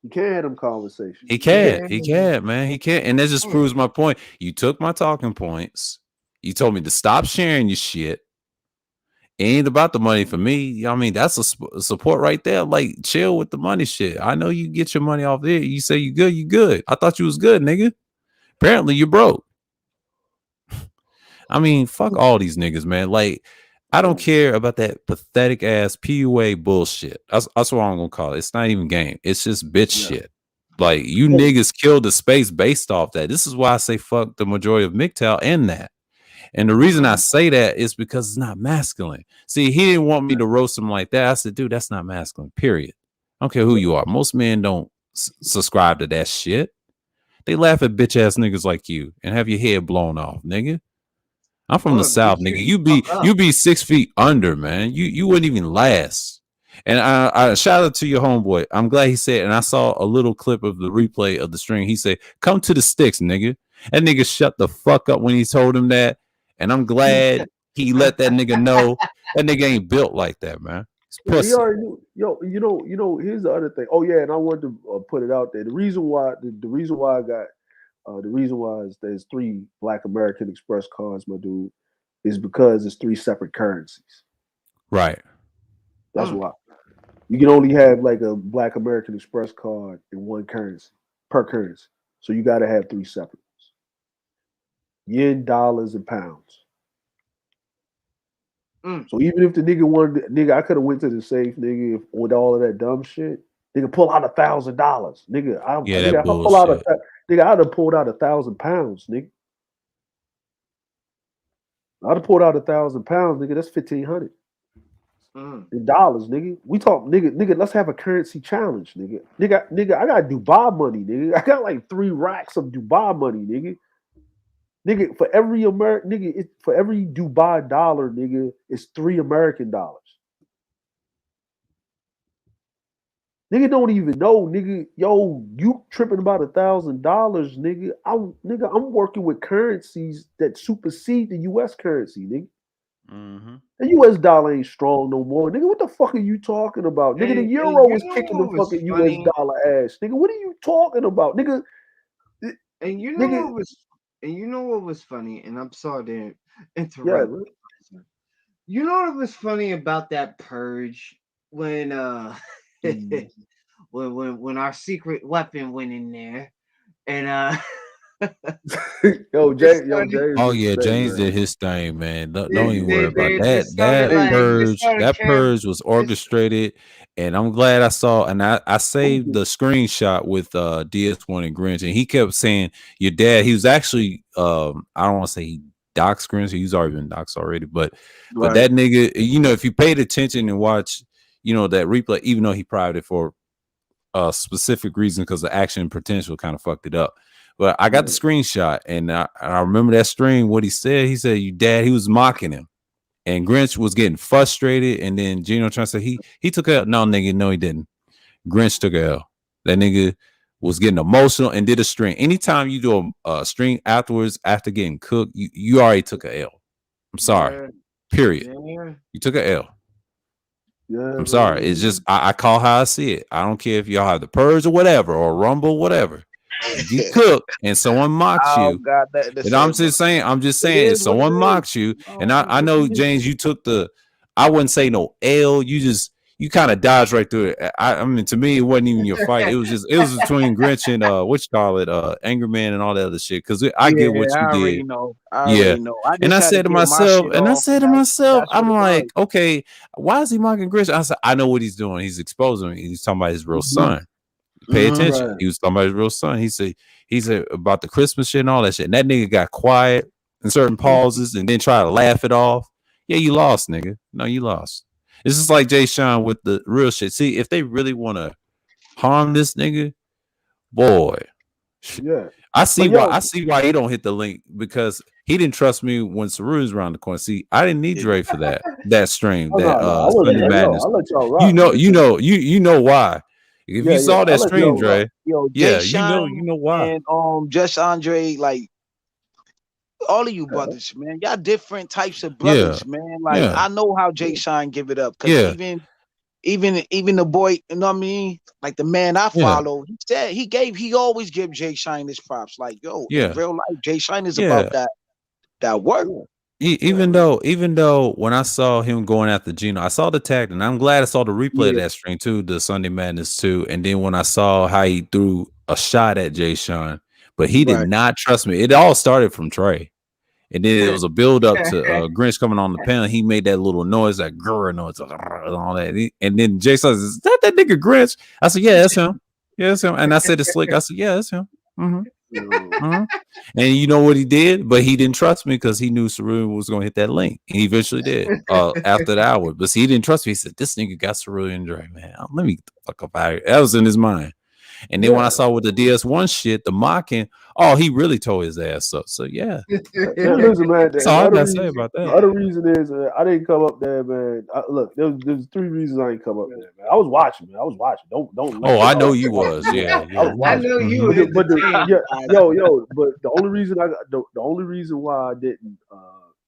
You can't have them conversations. He can't. He can't, man. He can't. And that just proves my point. You took my talking points. You told me to stop sharing your shit. It ain't about the money for me. I mean, that's a support right there. Like, chill with the money shit. I know you get your money off there. You say you good, you good. I thought you was good, nigga. Apparently you broke. I mean, fuck all these niggas, man. Like, I don't care about that pathetic ass PUA bullshit. That's what I'm gonna call it. It's not even game. It's just bitch shit. Like, you niggas killed the space based off that. This is why I say fuck the majority of MGTOW and that. And the reason I say that is because it's not masculine. See, he didn't want me to roast him like that. I said, dude, that's not masculine, period. I don't care who you are. Most men don't subscribe to that shit. They laugh at bitch ass niggas like you and have your head blown off, nigga. I'm from the South, nigga. You be 6 feet under, man. You wouldn't even last. And I shout out to your homeboy. I'm glad he said, and I saw a little clip of the replay of the stream. He said, "Come to the sticks, nigga." That nigga shut the fuck up when he told him that. And I'm glad he let that nigga know that nigga ain't built like that, man. It's pussy. He already knew. Yo, you know. Here's the other thing. Oh yeah, and I wanted to put it out there. The reason why, the reason why I got, the reason why is there's 3 Black American Express cards, my dude, is because it's 3 separate currencies. Right. That's why. You can only have like a Black American Express card in one currency per currency. So you got to have 3 separate ones. Yen, dollars, and pounds. So even if the nigga wanted, nigga, I could have went to the safe, nigga, with all of that dumb shit. Nigga, pull out $1,000, nigga. Nigga, if I pull out nigga, I'd have pulled out £1,000, nigga. I'd have pulled out £1,000, nigga. That's 1,500 in dollars, nigga. We talk, nigga. Let's have a currency challenge, nigga. Nigga. I got Dubai money, nigga. I got like 3 racks of Dubai money, nigga. Nigga, for every American, nigga, for every Dubai dollar, nigga, it's 3 American dollars. Nigga don't even know, nigga. Yo, you tripping about $1,000, nigga. I'm working with currencies that supersede the U.S. currency, nigga. The U.S. dollar ain't strong no more, nigga. What the fuck are you talking about, nigga? The euro is kicking the fucking U.S. dollar ass, nigga. What are you talking about, nigga? And you know what was funny, and I'm sorry to interrupt. Yeah, you know what was funny about that purge when when our secret weapon went in there and James. Oh yeah, James did his thing, man. Don't even worry about that. That purge was orchestrated, and I'm glad I saw. And I saved the screenshot with DS1 and Grinch, and he kept saying your dad. He was actually I don't want to say he doxed Grinch. He's already been doxed already, but that nigga, you know, if you paid attention and watch, you know, that replay, even though he private it for a specific reason because the action and potential kind of fucked it up. But I got the screenshot, and I remember that stream. What he said, "You dad." He was mocking him, and Grinch was getting frustrated. And then Gino trying to say he took a L. No, nigga, no, he didn't. Grinch took a L. That nigga was getting emotional and did a string. Anytime you do a string afterwards, after getting cooked, you already took a L. I'm sorry. Period. You took a L. Yeah, I'm sorry. It's just I call how I see it. I don't care if y'all have the purge or whatever or rumble, whatever. You get cooked and someone mocks Oh you. God, that to And I'm say, bro. just saying, It if is what it someone is. mocks you, and Oh, I what know you do? James, you took I wouldn't say no L. You kind of dodged right through it. I mean, to me, it wasn't even your fight. It was between Grinch and what you call it, Angry Man and all that other shit. Because I get Yeah, what you I already did. know. I Yeah. already know. I And just had to get my shit I off, said and to myself, that's what I'm it was. like, okay, why is he mocking Grinch? I said, I know what he's doing. He's exposing me. He's talking about his real son. Pay attention. right. He was talking about his real son. He said about the Christmas shit and all that shit. And that nigga got quiet in certain pauses and then try to laugh it off. Yeah, you lost, nigga. No, you lost. It's just like Jay Sean with the real shit. See, if they really want to harm this nigga, boy, Yeah. But I yo, see why he don't hit the link because he didn't trust me when Saru's around the corner. See, I didn't need Dre for that stream, oh that no, I wasn't. Sunday Yo, Madness. I let y'all rock, man. You know why. If you Yeah, yeah, saw I that let stream, y'all rock. Dre, Jay yeah, you Shine know why. and Just Andre, like all of you brothers, man, y'all different types of Yeah, brothers, man. Like yeah, I know how Jay Shine give it up, cause yeah, even the boy, you know what I mean? Like the man I yeah, follow, he always give Jay Shine his props. Like, yo, in yeah, real life, Jay Shine is about yeah. that work. Yeah, yeah, Even though when I saw him going after Gino, I saw the tag, and I'm glad I saw the replay of Yeah, that stream too, the Sunday Madness too. And then when I saw how he threw a shot at Jay Sean, but he did right. not trust me. It all started from Trey. And then it was a build up to Grinch coming on the panel. He made that little noise, that grr noise, and all that. And then Jay says, "Is that nigga Grinch?" I said, "Yeah, that's him. Yeah, that's him." And I said to Slick, I said, "Yeah, that's him." Mm-hmm. yo, Mm-hmm. And you know what he did? But he didn't trust me because he knew Cerulean was going to hit that link. And he eventually did after the hour. But see, he didn't trust me. He said, "This nigga got Cerulean Dre, man. Let me get the fuck up out of here." That was in his mind. And then when I yeah. saw with the DS1 shit, the mocking, oh, he really tore his ass up. So yeah, Man, listen, man. that's The all I other gotta say reason, about the that. other reason is I didn't come up there, man. Look, there's three reasons I didn't come up there, man. I was watching, man. I was watching. Don't let Oh, I know y'all you think I was was. Yeah, I yeah. was I watching. know you were Mm-hmm. But entertained. yeah, yo. But the only reason the only reason why I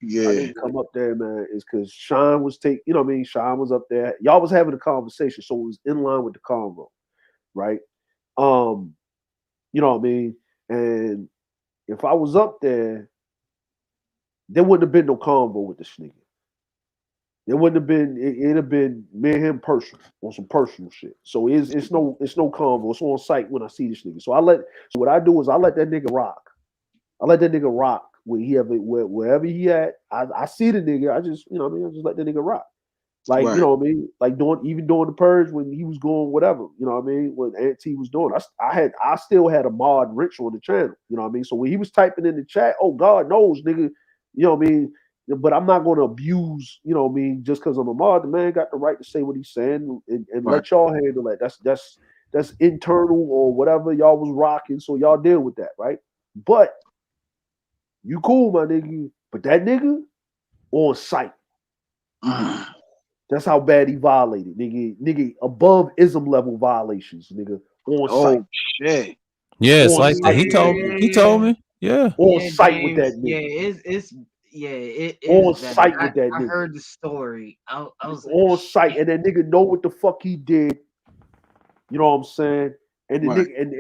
Yeah, didn't come up there, man, is because Sean was you know what I mean. Sean was up there. Y'all was having a conversation, so it was in line with the convo, right? Um, you know what I mean. And if I was up there wouldn't have been no convo with this nigga. It wouldn't have been. It'd have been me and him personal on some personal shit. So it's no convo. It's on site when I see this nigga. So what I do is I let that nigga rock. I let that nigga rock wherever he at. I see the nigga. I just you know what I mean. I just let that nigga rock. Like you right. know what I mean. Like during the purge when he was going whatever. You know what I mean. When Aunt T was doing. I still had a mod Rich on the channel. You know what I mean. So when he was typing in the chat, oh God knows, nigga. You know what I mean. But I'm not going to abuse, you know what I mean, just because I'm a mod. The man got the right to say what he's saying and Right. let y'all handle that. That's internal or whatever. Y'all was rocking, so y'all deal with that, right? But you cool, my nigga. But that nigga on site. Mm. That's how bad he violated, nigga. Above ism level violations, nigga. On site. Oh shit. Yeah, it's On like that. site He with that told nigga. he told me. Yeah. On Yeah, site with James. that Yeah, nigga. it's yeah, it is On bad. site with that I nigga. heard the story. I was like, On site. shit. And that nigga know what the fuck he did. You know what I'm saying? And the Right. nigga, and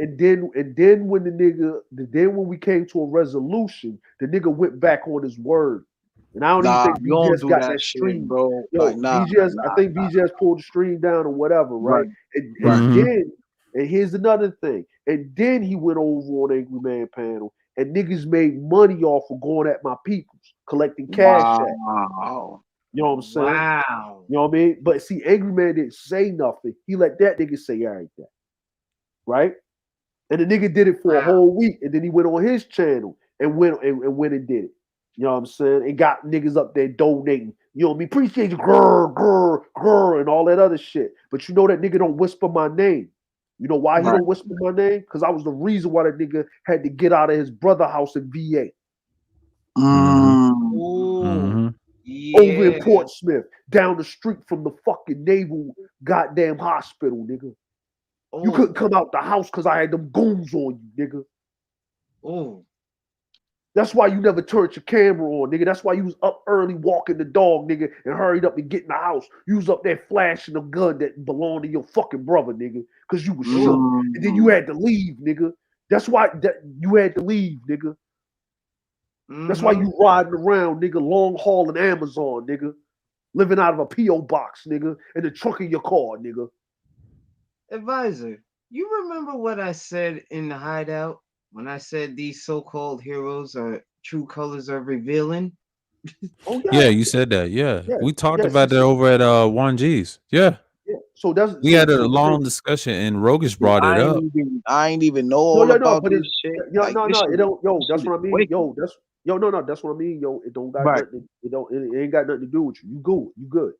then when we came to a resolution, the nigga went back on his word. And I don't even Nah, think you don't BGS do got that that shit, stream. bro. Like, Yo, nah, BGS, I nah, think nah. BGS pulled the stream down or whatever, right? Right, right. And Mm-hmm. then, and here's another thing. And then he went over on Angry Man panel, and niggas made money off of going at my peoples, collecting cash at. Wow. You know what I'm saying? Wow. You know what I mean? But see, Angry Man didn't say nothing. He let that nigga say everything, right? And the nigga did it for a Wow. whole week, and then he went on his channel and went and did it. You know what I'm saying? And got niggas up there donating. You know what I mean? Appreciate you, girl, and all that other shit. But you know that nigga don't whisper my name. You know why he Right. don't whisper my name? Because I was the reason why that nigga had to get out of his brother house in VA Mm-hmm. Mm. Ooh. Mm-hmm. over in Yeah. Portsmouth, down the street from the fucking naval goddamn hospital, nigga. You couldn't Oh. come out the house because I had them goons on you, nigga. Oh. That's why you never turned your camera on, nigga. That's why you was up early walking the dog, nigga, and hurried up and get in the house. You was up there flashing a gun that belonged to your fucking brother, nigga, because you was shook. And then you had to leave, nigga. That's why you had to leave, nigga. That's why you riding around, nigga, long hauling Amazon, nigga. Living out of a P.O. box, nigga, in the trunk of your car, nigga. Advisor, you remember what I said in the hideout when I said these so-called heroes are true colors are revealing? Oh Yeah, you said that. Yeah, yeah, we talked yes. about that over at 1G's. Yeah, Yeah. So that's we had a long discussion, and Rogish brought it up. I ain't even know no, all no, about but this it's shit. no, Like no, this no. shit, It don't. Yo, this that's shit what I is mean. wicked. Yo, no. That's what I mean. Yo, it don't got Right. nothing. It don't. It ain't got nothing to do with you. You good. You good.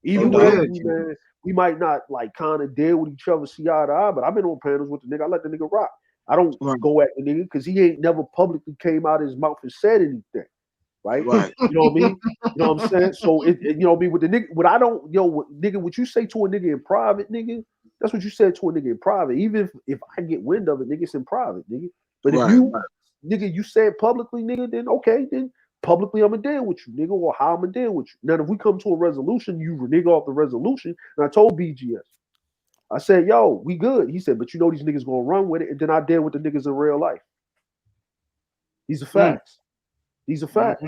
You Even with good, Envy, man, we might not like kind of deal with each other, see eye to eye. But I've been on panels with the nigga. I let the nigga rock. I don't Right. go at the nigga because he ain't never publicly came out of his mouth and said anything. Right? Right. You know what I mean? You know what I'm saying? So you know what I mean with the nigga. What I don't, nigga, what you say to a nigga in private, nigga, that's what you said to a nigga in private. Even if I get wind of it, nigga, it's in private, nigga. But if Right. you, nigga, you say it publicly, nigga, then okay, then publicly I'ma deal with you, nigga, or how I'ma deal with you. Now, if we come to a resolution, you renege off the resolution. And I told BGS, I said, yo, we good. He said, but you know these niggas gonna run with it, and then I deal with the niggas in real life. These are facts. These are facts,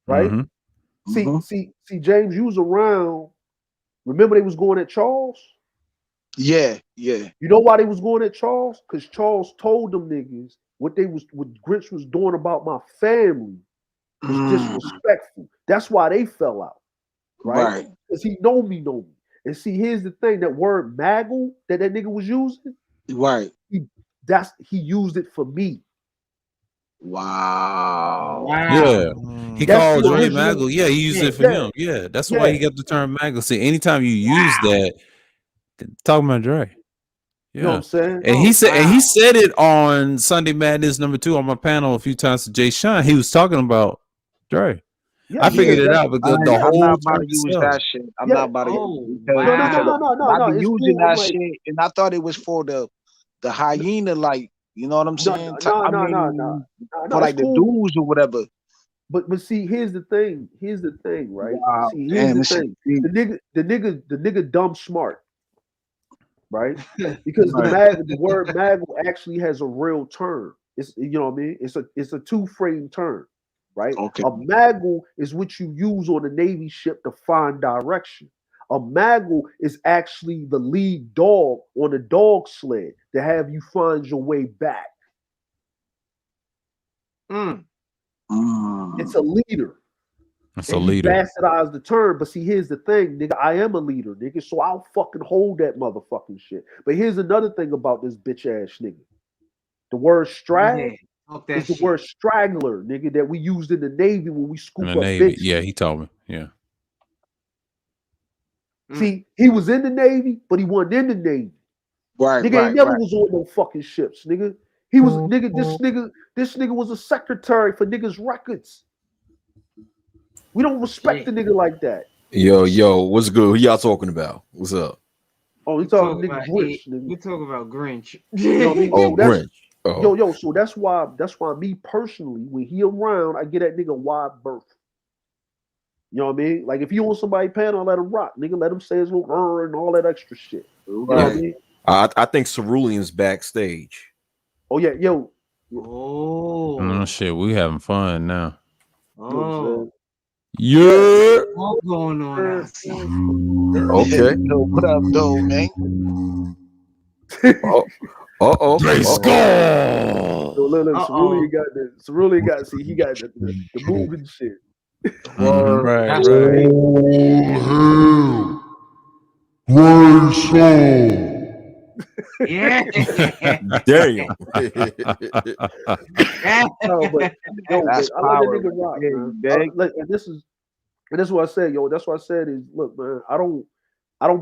right? Mm-hmm. See, James, you was around. Remember they was going at Charles? Yeah. Yeah. You know why they was going at Charles? Because Charles told them niggas what Grinch was doing about my family was disrespectful. That's why they fell out, right? Right. Because he know me. And see, here's the thing: that word "maggle" that nigga was using, Right. he used it for me. Wow. Yeah, he That's called the Dre original. Maggle. Yeah, he used it for Yeah, him. Yeah, that's why yeah. he got the term Maggle. See, anytime you use that, talking about Dre. You know what Yeah, I'm saying? and he said it on Sunday Madness #2 on my panel a few times to Jay Sean. He was talking about Dre. Yeah, I he figured said it that. out because the I'm not whole about term to use itself. that shit. I'm Yeah. not about to Oh, because I No. be It's using cool. I'm that like, shit, and I thought it was for the hyena, like you know what I'm no, saying. no, I no, no, no, mean, no. for It's like the cool. dudes or whatever. But see, here's the thing. Here's the thing, right? Wow, See, here's damn, the this shit thing. deep. The nigga dumb smart, right? Because Right. the word maggle actually has a real term. It's you know what I mean? It's a two-frame term, right? Okay. A maggle is what you use on a Navy ship to find direction. A maggle is actually the lead dog on a dog sled to have you find your way back. Mm. It's a leader. That's a And you leader. bastardize the term, but see, here's the thing, nigga. I am a leader, nigga, so I'll fucking hold that motherfucking shit. But here's another thing about this bitch ass nigga. The word yeah. strag Talk is that the shit. word straggler, nigga, that we used in the Navy when we In scoop the up Navy. bitches. Yeah, he told me. Yeah. See, he was in the Navy, but he wasn't in the Navy. Right. Nigga ain't Right. never Right. was on no fucking ships, nigga. He was nigga. This nigga was a secretary for niggas' records. We don't respect Shit. the nigga like that. Yo, what's good? Who y'all talking about? What's up? Oh, he We talking talk nigga about it. Grinch, nigga. We talk about Grinch. You know what I mean? Oh, So that's Grinch. Oh, so that's why me personally, when he around, I get that nigga wide berth. You know what I mean? Like if you on somebody panel, let him rock, nigga. Let him say his little and all that extra shit. You know what I Right. mean? I think Cerulean's backstage. Oh yeah, yo, Oh. Shit, we having fun now. you know what I'm Oh. saying? Yeah. What's going on Yeah. outside? Okay. Yo, what up, though, man? Oh, Dre So Skull. look, Uh-oh. Cerulean got see he got the moving shit. Mm-hmm. Right. That's Right. crazy. Yeah. damn. No, but That's I let the power nigga right rock, there. man. You dig? And this is what I said, yo. That's what I said is, look, man, I don't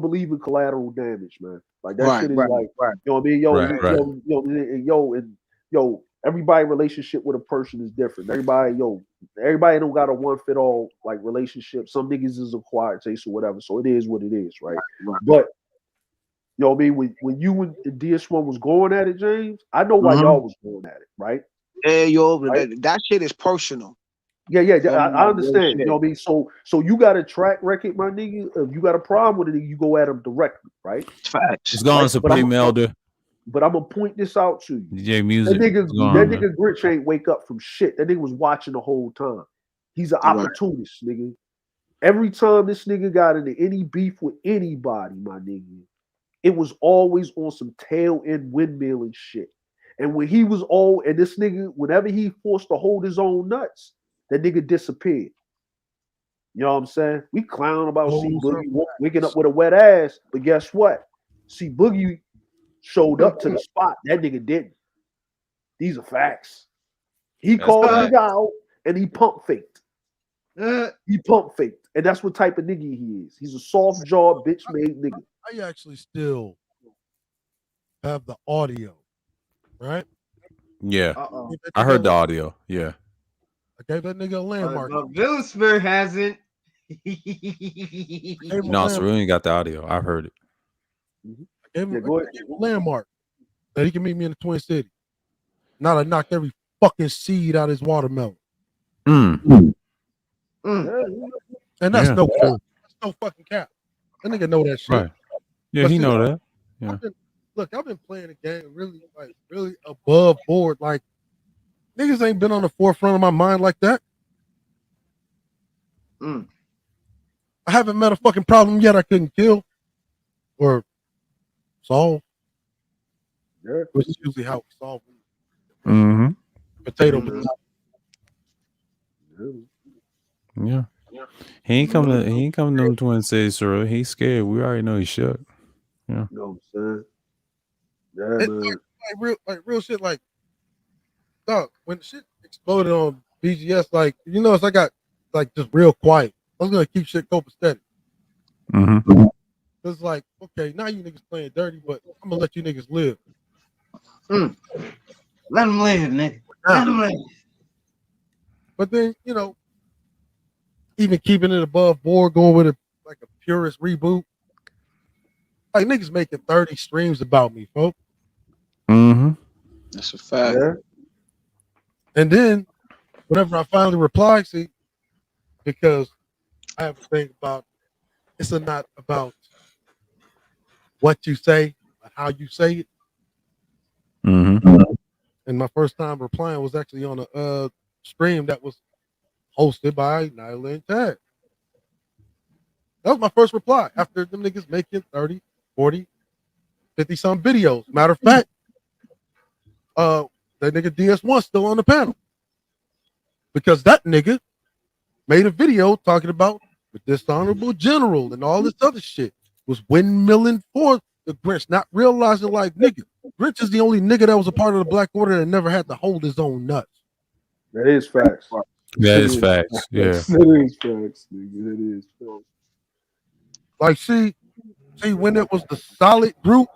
believe in collateral damage, man. Like that Right. shit is Right. like, Right. you know what I mean? Yo, Right, right. everybody relationship with a person is different. Everybody don't got a one fit all like relationship. Some niggas is acquired taste or whatever. So it is what it is, right? Right. But you know what I mean? When you and DS1 was going at it, James, I know why Mm-hmm. y'all was going at it, right? Yeah, yo, Right? that shit is personal. Yeah, yeah, Feel me? I Like real understand. You know shit. what I mean? So you got a track record, my nigga. If you got a problem with it, you go at him directly, right? Facts. What's going on, Right. Supreme Elder? But I'm gonna point this out to you. DJ That Music. nigga, What's going that on, man? nigga Grinch ain't wake up from shit. That nigga was watching the whole time. He's an Right. opportunist, nigga. Every time this nigga got into any beef with anybody, my nigga, it was always on some tail end windmill and shit. And when he was old, and this nigga, whenever he forced to hold his own nuts, that nigga disappeared. You know what I'm saying? We clown about C Boogie waking up with a wet ass, but guess what? C Boogie showed up to the spot. That nigga didn't. These are facts. He That's called a fact. nigga out and he pump faked. Uh, He pump faked. And that's what type of nigga he is. He's a soft jaw, bitch made nigga. I actually still have the audio, right? Yeah, uh-oh. Gave that I nigga heard the a- audio. Yeah. I gave that nigga a landmark. But Villain Spirit hasn't. Gave him a No, landmark. Cerulean got the audio. I heard it. I gave him, Yeah, I go ahead. gave him a landmark that he can meet me in the Twin City. Not I knocked every fucking seed out of his watermelon. Mm. Mm. And that's Yeah. no cap. That's no fucking cap. That nigga know that shit. Right. Yeah, But he see, know that. Yeah. I've been playing the game really above board. Like niggas ain't been on the forefront of my mind like that. Mm. I haven't met a fucking problem yet I couldn't kill or solve. Yeah. Which is usually how we solve Mm-hmm. potato. Mhm. Yeah. He ain't coming to them Twin Cities, Cerulean. He's scared. We already know he shook. You know what I'm saying? Yeah, It, man. like real shit. Like dog, when the shit exploded on BGS, like you know, I got like just real quiet. I was gonna keep shit copacetic. Mm-hmm. It's like, okay, now you niggas playing dirty, but I'm gonna let you niggas live. Mm. Let him live, nigga. Let him live. But then, you know, even keeping it above board, going with a like a purist reboot. Like niggas making 30 streams about me, folks. Mm-hmm. That's a fact. Yeah. And then whenever I finally reply, see, because I have to think about it's not about what you say, but how you say it. Mm-hmm. And my first time replying was actually on a stream that was hosted by Nyla and Tag. That was my first reply after them niggas making 30, 40, 50 some videos. Matter of fact, that nigga DS1 still on the panel. Because that nigga made a video talking about the dishonorable general and all this other shit. Was windmilling for the Grinch, not realizing like nigga, Grinch is the only nigga that was a part of the Black Order that never had to hold his own nuts. That is facts. That is facts. Yeah. That is facts, nigga. That is facts. Like, see when it was the solid group,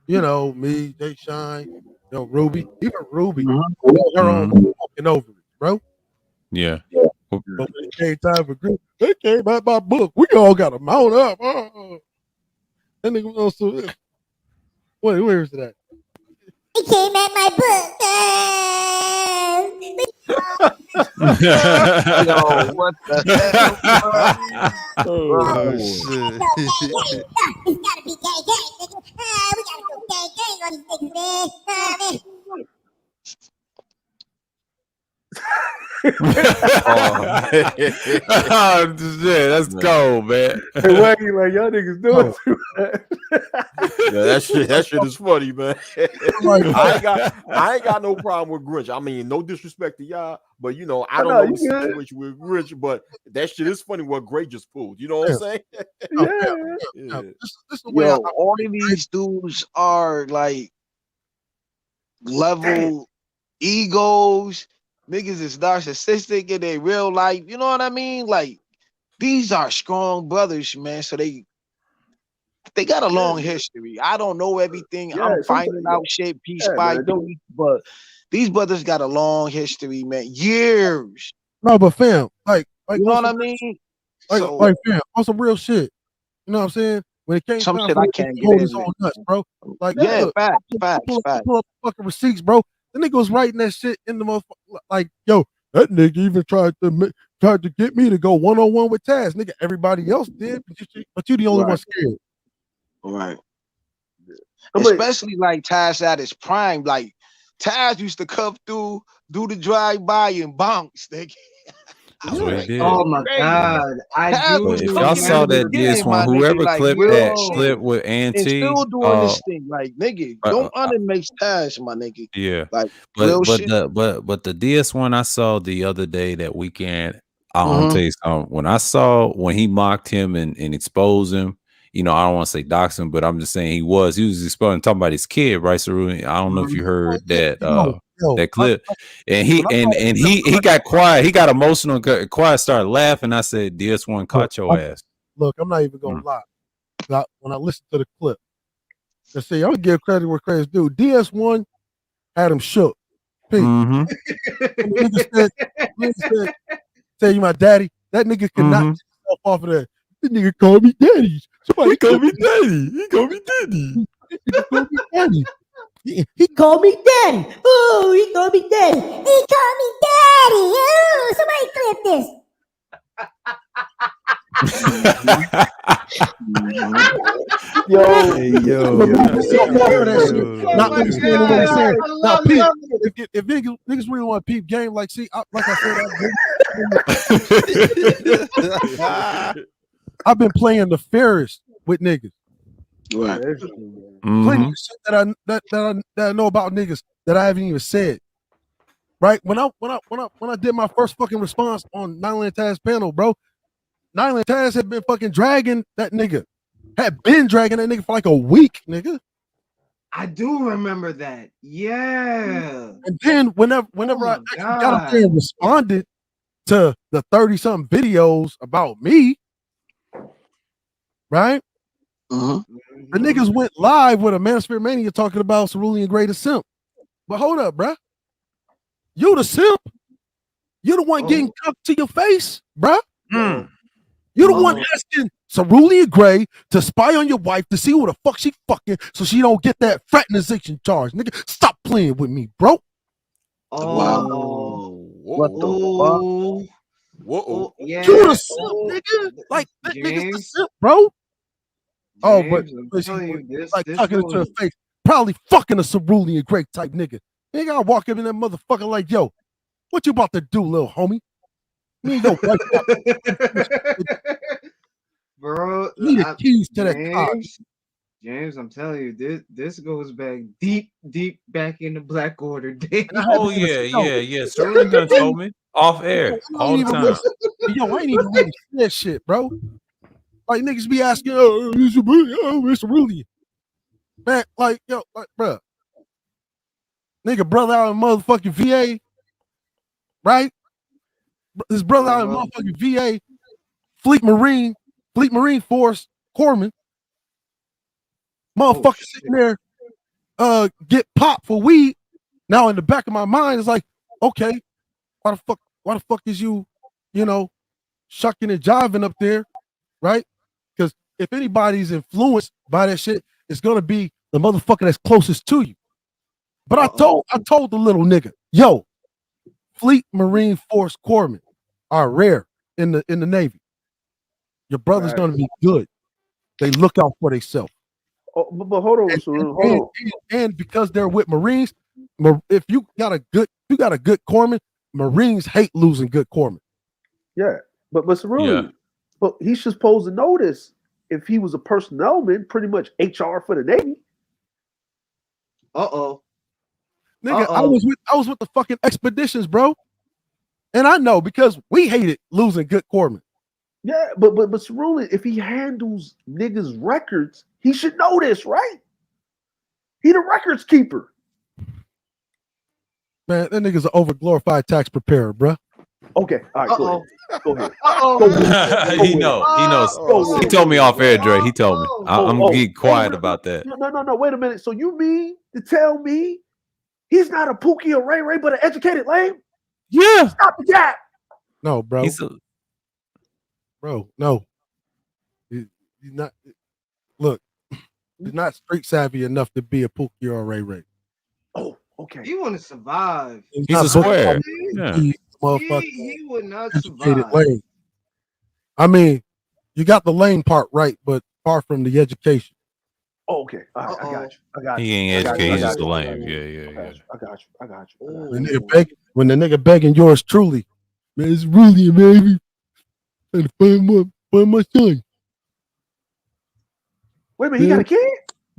you know, me, Jay Shine, you know, Ruby, even Ruby, her own walking over it, bro. Yeah. But when it came time for group, they came at my book. We all got to mount up. That nigga was also, wait, where is it at? He came at my Yo, what the hell? Oh, shit. It's gotta be gang, nigga. We gotta go gang on these niggas, man. Oh, shit, that's cold, man. Hey, Waggy, like y'all niggas doing too much. Yeah, that shit is funny, man. I ain't got no problem with Grinch. I mean, no disrespect to y'all, but you know, I don't know the situation with Grinch, but that shit is funny what Gray just pulled. You know what I'm saying? Yeah. This is the way Yo, all of these dudes are like level egos. Niggas is narcissistic in their real life. You know what I mean? Like these are strong brothers, man. So they got a long history. I don't know everything. Yeah, I'm finding out shit piece by piece, but these brothers got a long history, man. Years. No, but fam, like you know what I mean? Like fam, on some real shit. You know what I'm saying? When it came some time shit for I him can't to get hold in his own nuts, bro. Like yeah, look, facts. pull up fucking receipts, bro. The nigga was writing that shit in the motherfucker. Like, yo, that nigga even tried to get me to go 1-on-1 with Taz. Nigga, everybody else did, but you the only one scared. Right. Especially like Taz at his prime. Like Taz used to come through, do the drive-by and bounce. That's what he did. Oh my god, I do. But if y'all saw that DS1, whoever clipped that clip with and Auntie, still doing this thing, like nigga, don't undermake Taz, my nigga. Yeah, like but real but shit. the DS1 I saw the other day, that weekend, I'll tell you something. When he mocked him and exposed him, you know, I don't want to say dox him, but I'm just saying he was exposing, talking about his kid, right, Cerulli? I don't know if you heard that that clip, and he got quiet, he got emotional, quiet, started laughing. I said, DS1 caught your ass. Look, I'm not even gonna lie. When I listened to the clip, I say I'm gonna give credit where credit's due. DS1 had him shook. Nigga said, "Say you my daddy." That nigga could not get himself off of that. This nigga called me daddy. Somebody called me daddy. He called me daddy. He called me daddy. He called me daddy. Ooh, he called me daddy. He called me daddy. Ooh, somebody clip this. Not understanding what he's saying. Now, peep, if niggas really want to peep game, like, see, like I said, I've been playing the fairest with niggas. Right. Plenty of shit that I know about niggas that I haven't even said. Right? When I did my first fucking response on Nyland Taz panel, bro, Nyland Taz had been fucking dragging that nigga. Had been dragging that nigga for like a week, nigga. I do remember that. Yeah. And then whenever I actually got up there and responded to the 30-something videos about me, right? The niggas went live with a Manosphere Mania talking about Cerulli and Greatest Simp. But hold up, bruh. You the simp. You the one getting cuffed to your face, bruh. You the one asking Cerulli and Gray to spy on your wife to see who the fuck she fucking so she don't get that fraternization charge. Nigga, stop playing with me, bro. Wow. What the fuck? Whoa. Yeah. You the simp, nigga. Like, that nigga's the simp, bro. Oh, but like talking to her face, probably fucking a Cerulli and Gray type nigga. Nigga, I walk up in that motherfucker like, yo, what you about to do, little homie? Me and your wife, bro. need the keys to that car. James, I'm telling you, this goes back deep back in the Black Order days. Oh yeah. Cerulli done told me off air all the time. Yo, I ain't even really see that shit, bro. Like, niggas be asking, oh, it's Cerulli. Man, like, yo, like, bro. Nigga, brother out in motherfucking VA, right? His brother out in motherfucking VA, Fleet Marine Force, Corpsman. Motherfucker sitting there, get popped for weed. Now in the back of my mind is like, okay, why the fuck is you know, shucking and jiving up there, right? Because if anybody's influenced by that shit, it's gonna be the motherfucker that's closest to you. But I told the little nigga, yo, Fleet Marine Force Corpsmen are rare in the Navy. Your brother's gonna be good. They look out for themselves. Oh, but hold on, hold on. And because they're with Marines, if you got a good corpsman, Marines hate losing good corpsmen. Yeah, but Cerulli, but he's supposed to know this. If he was a personnel man, pretty much HR for the Navy. Nigga, I was with the fucking expeditions, bro. And I know because we hated losing good corpsmen. Yeah, but Cerulli, if he handles niggas' records, he should know this, right? He the records keeper. Man, that nigga's an overglorified tax preparer, bro. Okay, all right, go ahead. He knows. He told me off air, Dre. He told me. I'm getting quiet about that. No. Wait a minute. So you mean to tell me he's not a Pookie or Ray Ray, but an educated lame? Yeah. Stop the gap. No, bro. Bro, no. He's not. Look, he's not street savvy enough to be a Pookie or a Ray Ray. Oh, Okay. He want to survive. He's a square. Yeah. He would not Educated survive. lane. I mean, you got the lane part right, but far from the education. Oh, okay. All right. I got you. I got He you. ain't I got educated. you. I He's got just a you. lame. I Yeah. got you. I got you. When the nigga begging yours truly, man, it's really, baby. And find my son. Wait a minute, he got a kid?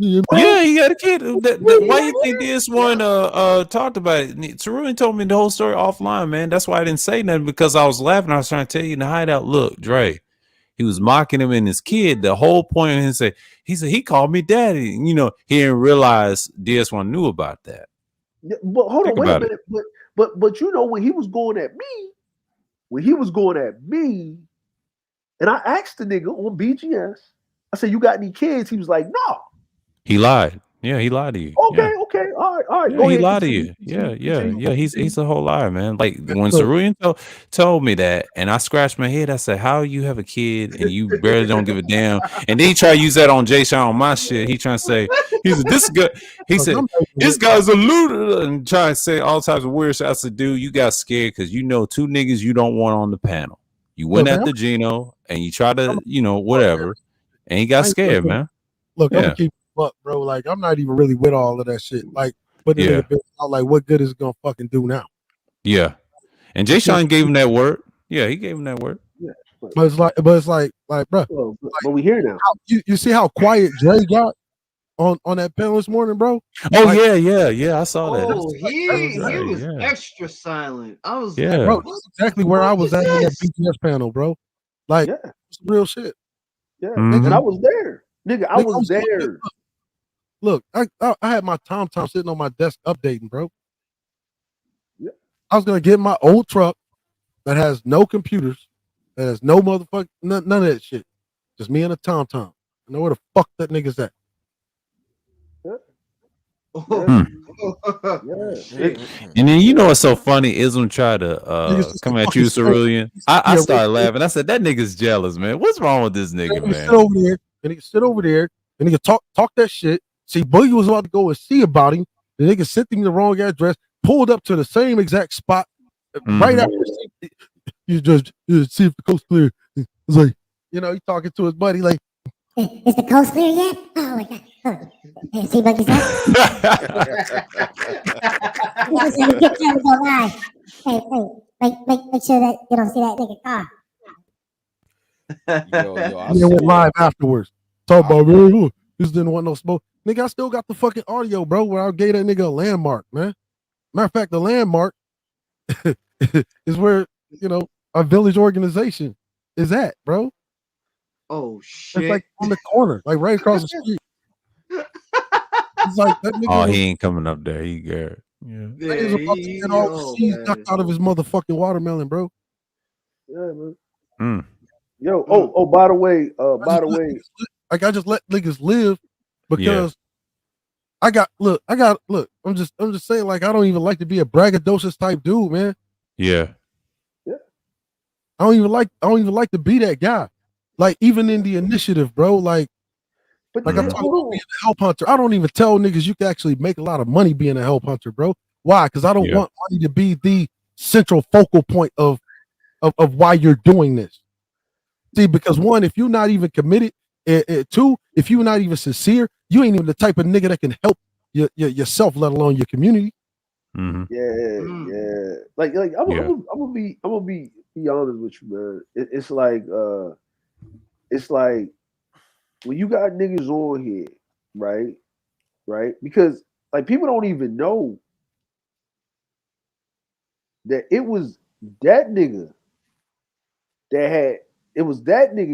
Yeah, he got a kid. Why you think this one talked about it? Teruin told me the whole story offline, man. That's why I didn't say nothing, because I was laughing. I was trying to tell you in the hideout. Look, Dre, he was mocking him and his kid. The whole point of him said he called me daddy. You know, he didn't realize DS1 knew about that. Yeah, but hold on, Think wait a about it. minute. But you know when he was going at me, and I asked the nigga on BGS, I said, "You got any kids?" He was like, "No." He lied. Yeah, he lied to you. Yeah. Okay, all right. Yeah, Go he ahead, lied to continue. you. Yeah. Continue. He's a whole liar, man. Like when Look, Cerulean told me that, and I scratched my head. I said, "How you have a kid and you barely don't give a damn?" And then he tried to use that on Jay Sean on my shit. He trying to say he said this good. He look, said I'm not even this with- guy's a looter and trying to say all types of weird shit. I said, dude, you got scared because you know two niggas you don't want on the panel. You went Look, man, after Gino and you tried I'm to, whatever, and he got scared, man. Look, I'm Yeah, gonna keep it up, bro. Like, I'm not even really with all of that shit. Like, putting a yeah, nigga business out, like, what good is it gonna fucking do now? yeah. And Jay Sean gave him that word. Yeah, he gave him that word. Yeah, But it's like, bro, but we here now. you see how quiet Dre got on that panel this morning, bro? Oh Like, yeah. I saw that. Oh, he right, was yeah. extra silent. I was Yeah. like, bro, what that's exactly the where I fuck was is at on that this? BTS panel, bro. Like, Yeah, it's real shit. yeah. Mhm. And I was there. Nigga, I Nigga, was there. Look, I had my Tom sitting on my desk updating, bro. Yeah. I was gonna get my old truck that has no computers, that has no motherfucker, none of that shit. Just me and a Tom. I know where the fuck that nigga's at. Yeah. Shit. And then what's so funny is when try to Niggas just come a at fucking you, stone. Cerulean. I started laughing. I said that nigga's jealous, man. What's wrong with this nigga, He sit man? over there, and he can sit over there, and he can talk that shit. See, Boogie was about to go and see about him. The nigga sent him the wrong address, pulled up to the same exact spot right Mhm. after. You just see if the coast clear. It's like, he talking to his buddy, like, Hey, is the coast clear yet? Oh my god. Oh. Hey, see what he said? This is when we get there, we go live. Hey, make sure that you don't see that nigga car. Yo, I and then went saw live afterwards. Talk about, man, look, this didn't want no smoke. Nigga, I still got the fucking audio, bro, where I gave that nigga a landmark, man. Matter of fact, the landmark is where, our village organization is at, bro. Oh shit. It's like on the corner, like right across the street. It's like that nigga Oh, was, he ain't coming up there. He good. Yeah. Yeah, he was about to get all the seeds man. knocked out of his motherfucking watermelon, bro. Yeah, man. Mm. Yo, by the way, I just let niggas live because I got look. I'm just saying, like, I don't even like to be a braggadocious type dude, man. Yeah. I don't even like to be that guy. Like, even in the initiative, bro. Like but I'm talking about being a help hunter. I don't even tell niggas you can actually make a lot of money being a help hunter, bro. Why? Because I don't want money to be the central focal point of why you're doing this. See, because one, if you're not even committed, two, if you're not even sincere, you ain't even the type of nigga that can help yourself, let alone your community. Mm-hmm. Yeah. Like I'm gonna be honest with you, man. It's like when you got niggas on here, right? Because like people don't even know that it was that nigga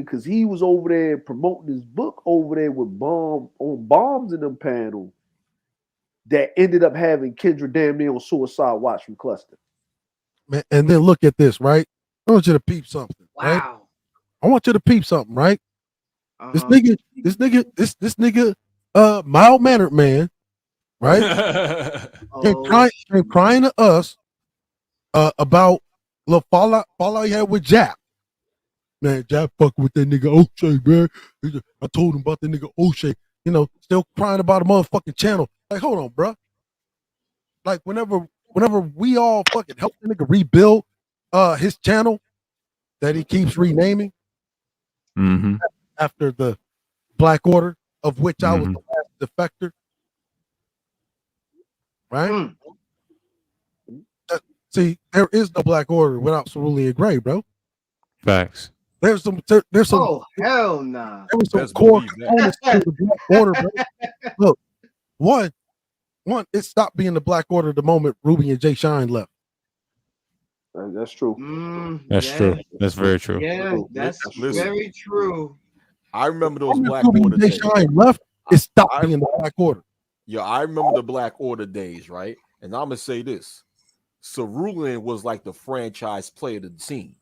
because he was over there promoting his book over there with bombs in them panel that ended up having Kendra damn near on suicide watch from Cluster. Man, and then look at this, right? I want you to peep something, right? Wow. I want you to peep something, right? Uh-huh. This nigga, mild mannered man, right? Came crying to us about the fallout he had with Jap. Man, Jap fucking with that nigga O'Shea, man. I told him about that nigga O'Shea. Still crying about a motherfucking channel. Like, hold on, bro. like whenever we all fucking help the nigga rebuild his channel that he keeps renaming after the Black Order, of which I was the last defector. Right? See, there is no Black Order without Cerulean Gray, bro. Facts. There's some. Oh hell nah. There was some core components to the Black Order, bro. Look, one, it stopped being the Black Order the moment Ruby and Jay Shine left. That's true. That's true. That's very true. Yeah, that's very true. I remember those Black Ruby Order and Jay days. Shine left. It stopped being the Black Order. Yeah, I remember the Black Order days, right? And I'm gonna say this: Cerulean was like the franchise player of the team.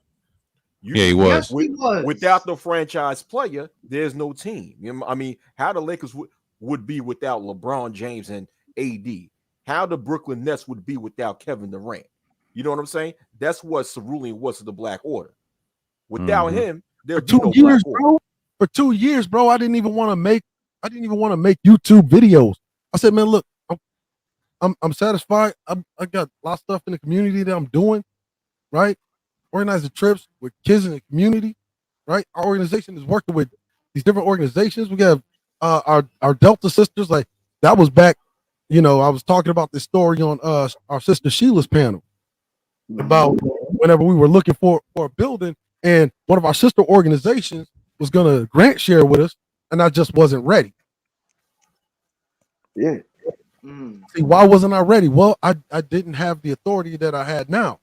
He was. Without the franchise player, there's no team. You know, I mean, how the Lakers would be without LeBron James and AD? How the Brooklyn Nets would be without Kevin Durant? You know what I'm saying? That's what Cerulean was to the Black Order. Without him, there'd be no Black Order. Bro, for 2 years, bro, I didn't even want to make YouTube videos. I said, man, look, I'm satisfied. I got a lot of stuff in the community that I'm doing, right? Organizing trips with kids in the community, right? Our organization is working with these different organizations. We have our Delta sisters, like that was back, I was talking about this story on our sister Sheila's panel about whenever we were looking for a building, and one of our sister organizations was gonna grant share with us, and I just wasn't ready. Yeah. See, why wasn't I ready? Well, I didn't have the authority that I had now.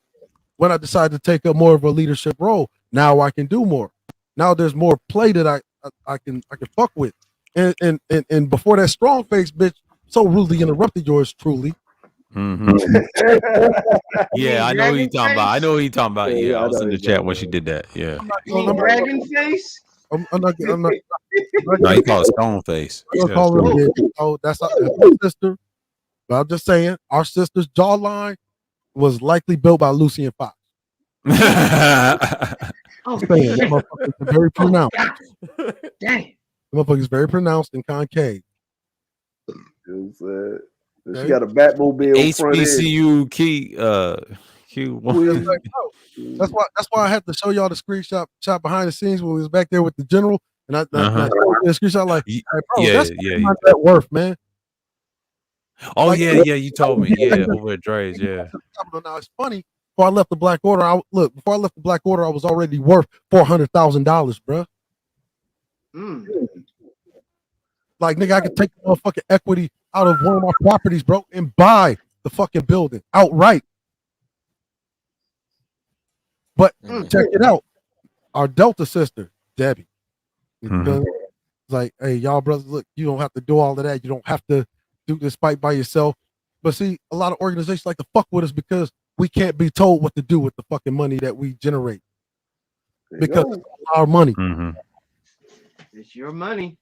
When I decided to take up more of a leadership role, now I can do more. Now there's more play that I can fuck with. And before that strong face bitch so rudely interrupted yours truly. Yeah, I know what you're talking about. Yeah, I was in the chat when she did that. Yeah. You mean dragon face? I'm not. No, he called it stone face. That's our sister. But I'm just saying, our sister's jawline was likely built by Lucian Fox. Oh, that motherfucker is very pronounced. Dang. The motherfucker is very pronounced and concave. She got a Batmobile. HBCU key Q1. That's why I had to show y'all the screenshot shot behind the scenes when we was back there with the general, and I the screenshot like, hey, bro, that's not that worth, man. Oh like, yeah, you told me, over at Dre's, yeah. Now it's funny. Before I left the Black Order, I was already worth $400,000, bro. Like, nigga, I could take the motherfucking equity out of one of my properties, bro, and buy the fucking building outright. But check it out. Our Delta sister, Debbie, it's like, hey, y'all brothers, look, you don't have to do all of that. You don't have to do this fight by yourself. But see, a lot of organizations like to fuck with us because we can't be told what to do with the fucking money that we generate. Because it's our money. It's your money.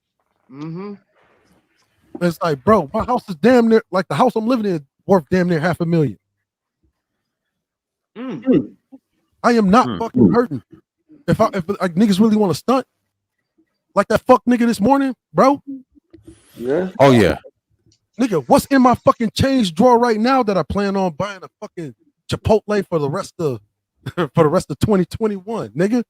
It's like, bro, my house is damn near, like the house I'm living in is worth damn near $500,000. I am not fucking hurting. If niggas really want to stunt, like that fuck nigga this morning, bro. Yeah. Oh yeah. Nigga, what's in my fucking change drawer right now that I plan on buying a fucking Chipotle for the rest of 2021, nigga?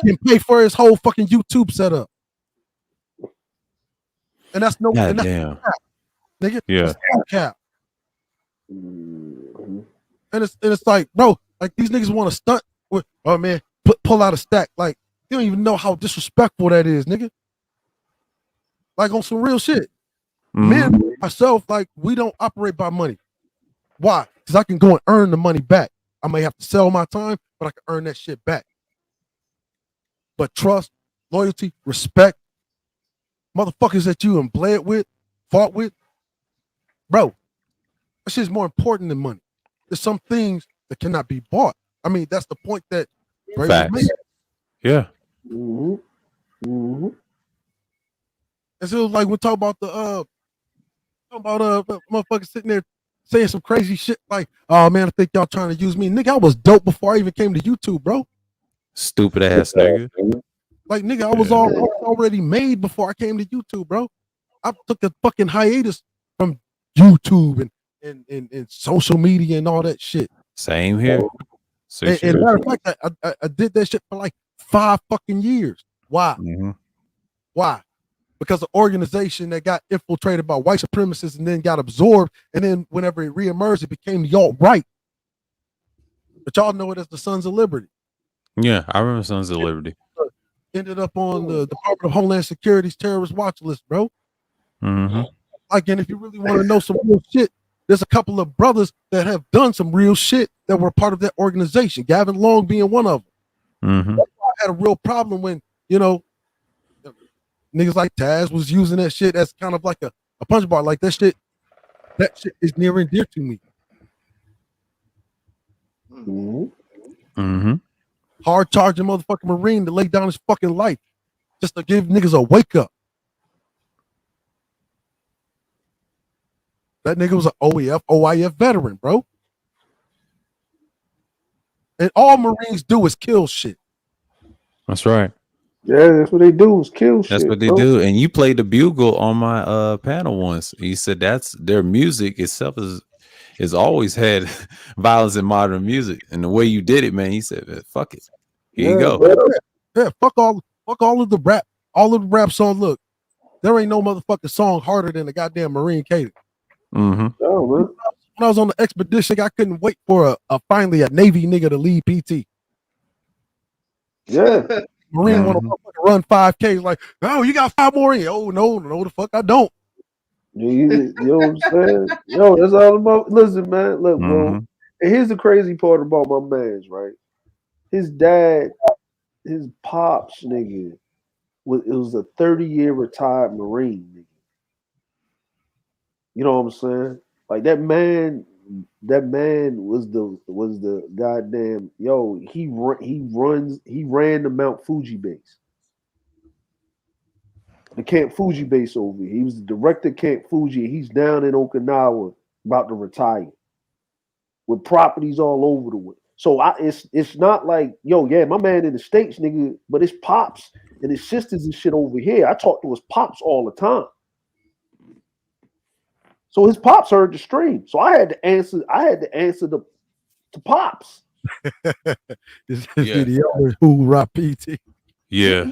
Can pay for his whole fucking YouTube setup. And that's no God and that's damn. cap, nigga. Yeah. That's no cap. And it's like, bro, like these niggas want to stunt with, oh man, pull out a stack. Like, you don't even know how disrespectful that is, nigga. Like on some real shit. Men, myself, like we don't operate by money. Why? Because I can go and earn the money back. I may have to sell my time, but I can earn that shit back. But trust, loyalty, respect, motherfuckers that you and bled with, fought with, bro, that shit's more important than money. There's some things that cannot be bought. I mean, that's the point that Brady made. Yeah. And so like we talk about the motherfuckers sitting there saying some crazy shit like, oh man, I think y'all trying to use me. Nigga, I was dope before I even came to YouTube, bro. Stupid ass nigga. Like nigga, I was already made before I came to YouTube, bro. I took a fucking hiatus from YouTube and social media and all that shit. Same here. And matter of fact, I did that shit for like 5 fucking years. Why? Mm-hmm. Why? Because the organization that got infiltrated by white supremacists and then got absorbed, and then whenever it reemerged, it became the alt-right. But y'all know it as the Sons of Liberty. Yeah, I remember Sons of Liberty. Ended up on the Department of Homeland Security's terrorist watch list, bro. Mm-hmm. Like, and if you really want to know some real shit, there's a couple of brothers that have done some real shit that were part of that organization. Gavin Long being one of them. Mm-hmm. That's why I had a real problem when, you know, niggas like Taz was using that shit as kind of like a punch bar. Like that shit is near and dear to me. Mm-hmm. Mm-hmm. Hard charging motherfucking Marine to lay down his fucking life just to give niggas a wake up. That nigga was an OIF veteran, bro. And all Marines do is kill shit. That's right. Yeah, that's what they do is kill shit. That's what they do. And you played the bugle on my panel once. You said that's their music itself is always had violence in modern music. And the way you did it, man, he said, fuck it. Here you go. Yeah, fuck all of the rap. All of the rap songs. Look, there ain't no motherfucking song harder than the goddamn Marine cadence. Mm-hmm. Oh, when I was on the expedition, I couldn't wait for finally a Navy nigga to lead PT. Yeah. Marine want to run 5Ks like, oh, you got 5 more in you. Oh, no, the fuck I don't. You know what I'm saying? Yo, that's all about. Listen, man. Look, bro. And here's the crazy part about my man's, right? His dad, his pops, nigga, it was a 30-year retired Marine, nigga. You know what I'm saying? Like that man was the goddamn he ran the Mount Fuji base. The Camp Fuji base over here. He was the director of Camp Fuji. He's down in Okinawa about to retire with properties all over the way. So it's not like, my man in the States, nigga, but his pops and his sisters and shit over here. I talk to his pops all the time. So his pops heard the stream. So I had to answer to pops. This video who rock PT. Yeah.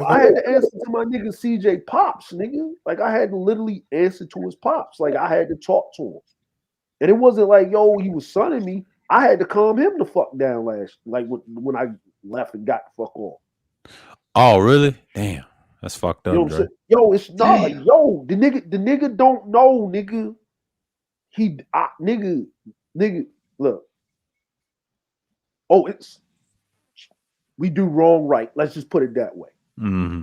I had to answer to my nigga CJ Pops, nigga. Like I had to literally answer to his pops. Like I had to talk to him. And it wasn't like, he was sunning me. I had to calm him the fuck down when I left and got the fuck off. Oh, really? Damn. That's fucked up, Dre. It's not the nigga don't know, nigga. Nigga, look. Oh, we do wrong right. Let's just put it that way. Mm-hmm.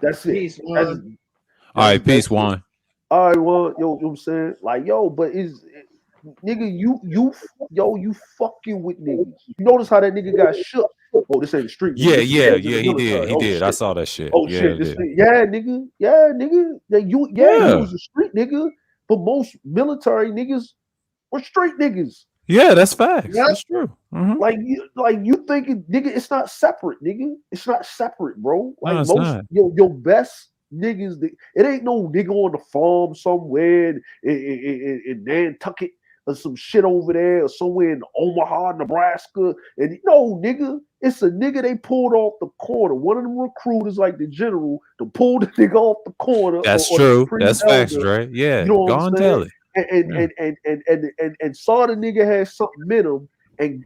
That's it. Peace, all right, peace, Juan. All right, well, you know what I'm saying? Like, but nigga, you fucking with niggas. You notice how that nigga got shook? Oh, this ain't the street. Yeah, he did. He did. I saw that shit. Oh, shit. Nigga. Yeah, nigga. You was a street nigga. But most military niggas were street niggas. Yeah, that's facts. Yeah. That's true. Mm-hmm. Like you thinking, nigga, it's not separate, nigga. It's not separate, bro. Like most your best niggas, it ain't no nigga on the farm somewhere in Nantucket or some shit over there or somewhere in Omaha, Nebraska. And nigga, it's a nigga they pulled off the corner. One of them recruiters, like the general, to pull the nigga off the corner. That's true. That's facts, Dre. Yeah, you know what I'm saying? Tell it. And saw the nigga had something in him and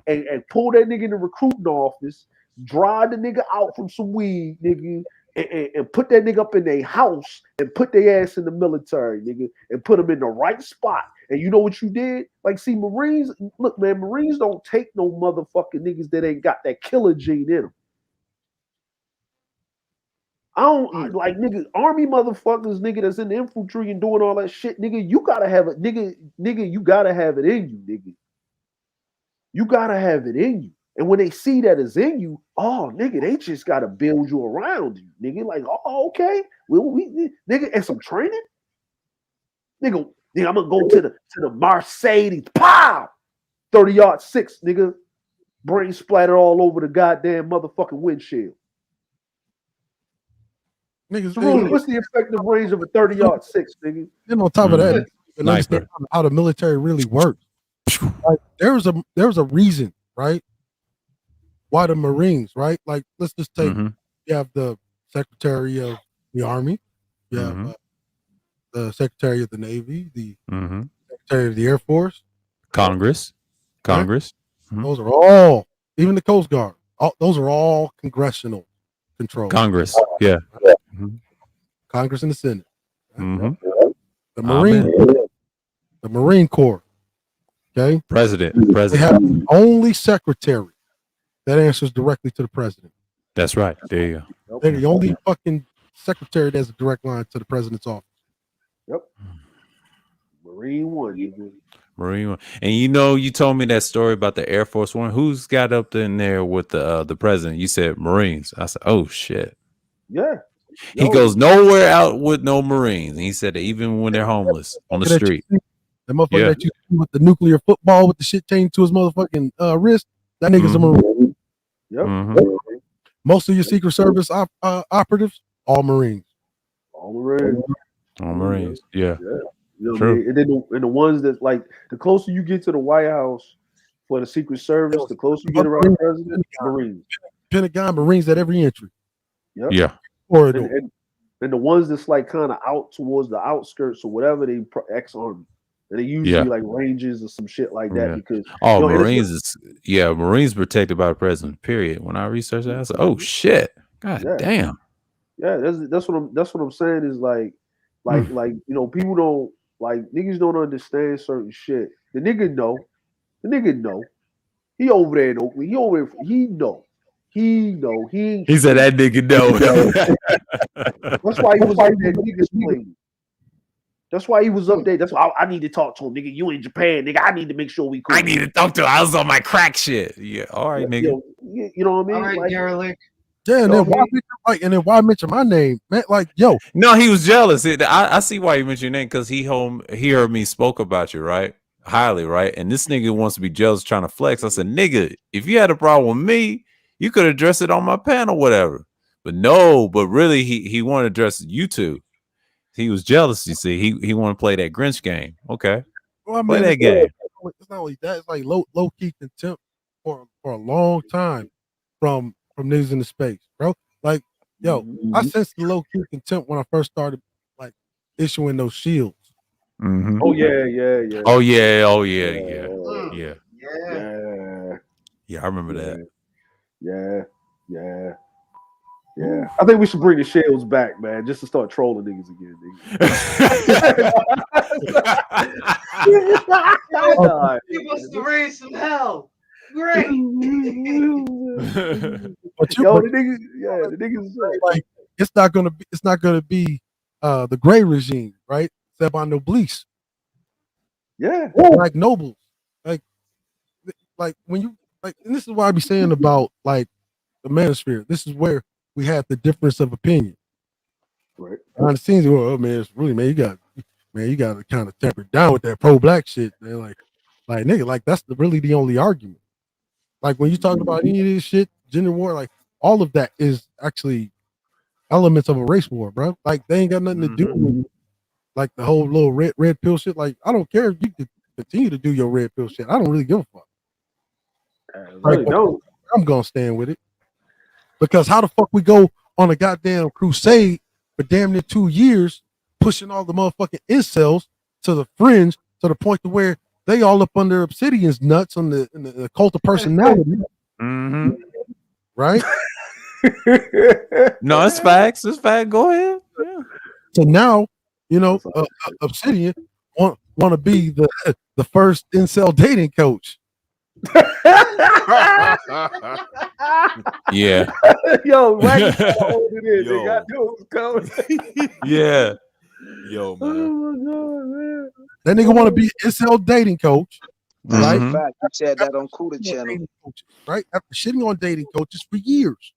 pulled that nigga in the recruiting office, drive the nigga out from some weed, nigga, and put that nigga up in their house and put their ass in the military, nigga, and put them in the right spot. And you know what you did? Like, see, Marines, look, man, Marines don't take no motherfucking niggas that ain't got that killer gene in them. I don't like nigga, army motherfuckers, nigga, that's in the infantry and doing all that shit, nigga. You gotta have it, nigga. You gotta have it in you, nigga. You gotta have it in you. And when they see that it's in you, oh, nigga, they just gotta build you around you, nigga. Like, oh, okay, well, we nigga, and some training, nigga. I'm gonna go to the Mercedes, pow, 30-yard 6, nigga. brain splattered all over the goddamn motherfucking windshield. Niggas, Cerulli, what's the effective range of a 30-yard six, nigga? Then on top of that, and understand Sniper. how the military really works. Like, there's a reason, right? Why the Marines, right? Like, let's just take you have the Secretary of the Army, you have the Secretary of the Navy, the Secretary of the Air Force, Congress. Right? Those are all, even the Coast Guard. Those are all congressional control. Congress, yeah. Congress and the Senate. The Marine Corps. Okay. President. They have the only secretary that answers directly to the president. That's right. There you go. They're the only fucking secretary that has a direct line to the president's office. Yep. Marine One. Marine One. And you told me that story about the Air Force One. Who's got up in there with the president? You said Marines. I said, oh shit. Yeah. He goes nowhere out with no Marines. And he said that even when they're homeless on the street. The motherfucker that you see with the nuclear football with the shit chained to his motherfucking wrist, that nigga's a Marine. Yep. Most of your Secret Service operatives, all Marines. All Marines. All Marines. Yeah. True. And then the ones that, like, the closer you get to the White House for the Secret Service, the closer you get around the president, Marines. Pentagon, Marines at every entry. Yep. Yeah. And the ones that's like kind of out towards the outskirts or whatever, they ex-Army. And they usually like Rangers or some shit like that because Marines Marines protected by the president. Period. When I researched that, I was like, oh shit, god damn. Yeah, that's what I'm saying is like people don't niggas don't understand certain shit. The nigga know. He over there in Oakland. He know. He said that nigga know. That's why he was up there. Niggas playing. That's why he was up there. That's why I need to talk to him, nigga. You in Japan, nigga. I need to make sure we cool. I need to talk to him. I was on my crack shit. Yeah, all right, nigga. You know what I mean? All right, Derelict. Yeah, and then why mention my name, man? Like, yo. No, he was jealous. I see why you mentioned your name because he heard me spoke about you, right? Highly, right? And this nigga wants to be jealous, trying to flex. I said, nigga, if you had a problem with me, you could address it on my panel, whatever. But really, he wanted to address you two. He was jealous, you see. He wanted to play that Grinch game. Okay. Well, I mean, play that game. It's not only that, it's like low key contempt for a long time from niggas in the space, bro. Like, yo, I sensed the low key contempt when I first started like issuing those shields. Oh yeah. Oh yeah. Yeah, I remember that. Yeah. I think we should bring the shields back, man, just to start trolling niggas again. He wants to raise some hell. Great. But the niggas like it's not gonna be the gray regime, right? Except on Noblesse. Yeah. Like nobles. Like when you and this is what I be saying about like the manosphere. This is where we had the difference of opinion. Right. Behind the scenes, well, man, it's really, man, you got to kind of temper down with that pro-black shit, man. Like nigga, like that's really the only argument. Like when you talk about any of this shit, gender war, like all of that is actually elements of a race war, bro. Like they ain't got nothing to do with like the whole little red pill shit. Like I don't care if you could continue to do your red pill shit. I don't really give a fuck. I'm gonna stand with it. Because how the fuck we go on a goddamn crusade for damn near 2 years, pushing all the motherfucking incels to the fringe to the point to where they all up under Obsidian's nuts on the cult of personality. Right? No, it's facts. It's fact. Go ahead. Yeah. So now, Obsidian want to be the first incel dating coach. Yeah. Yo, right? Yo. Yeah. Yo, man. Oh my god, man. That nigga want to be incel dating coach. Right? I said that on Kuda channel. Right? After shitting on dating coaches for years.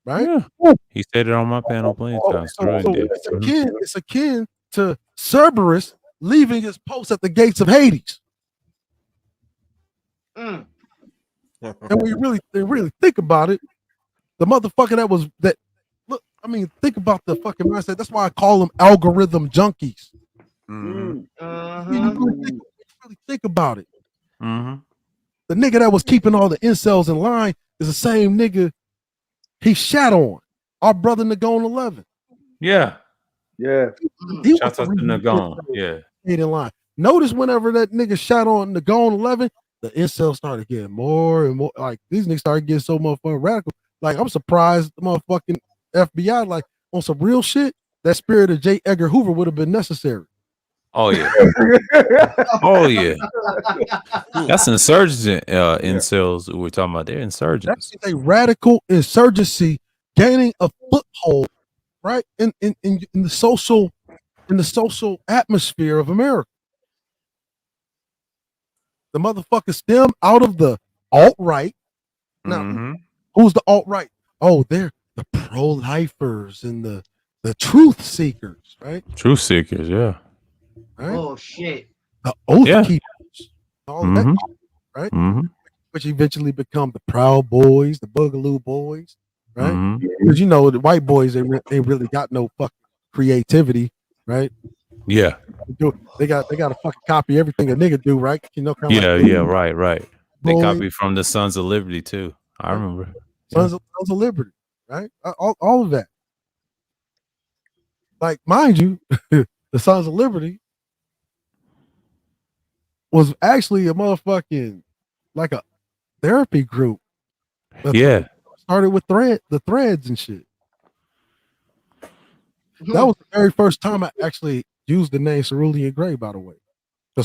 Right? Yeah. He said it on my panel plenty of times. It's akin to Cerberus leaving his post at the gates of Hades. And when you really think about it, the motherfucker that look, I mean, think about the fucking mindset. That's why I call them algorithm junkies. Mhm. You really think about it. Mhm. The nigga that was keeping all the incels in line is the same nigga he shat on. Our brother Nagon 11. Yeah. Yeah. He was Shouts the out to reason Nagon. Yeah. stayed in line. Notice whenever that nigga shot on Nagon 11, the incels started getting more and more. Like these niggas started getting so motherfucking radical. Like I'm surprised the motherfucking FBI, like on some real shit, that spirit of J. Edgar Hoover would have been necessary. Oh yeah. Oh yeah. That's insurgent incels we're talking about. They're That insurgents. is a radical insurgency gaining a foothold, right? In the social atmosphere of America. The motherfuckers stem out of the alt-right. Now, Mm-hmm. who's the alt-right? Oh, they're the pro-lifers and the truth seekers, right? Truth seekers, yeah. Right? Oh shit. The oath Yeah. keepers, all of that, Mm-hmm. right? Mm-hmm. Which eventually become the Proud Boys, the Boogaloo Boys, right? Mm-hmm. Because you know the white boys, they really got no fucking creativity, right? Yeah. They got to fucking copy everything a nigga do, right? You know, kind of Yeah, like yeah, right. They Boys, copied from the Sons of Liberty too. I right? remember. Sons of Liberty, right? All of that. Like, mind you, the Sons of Liberty was actually a motherfucking like a therapy group. Yeah. Started with the threads and shit. That was the very first time I actually used the name Cerulean Gray, by the way.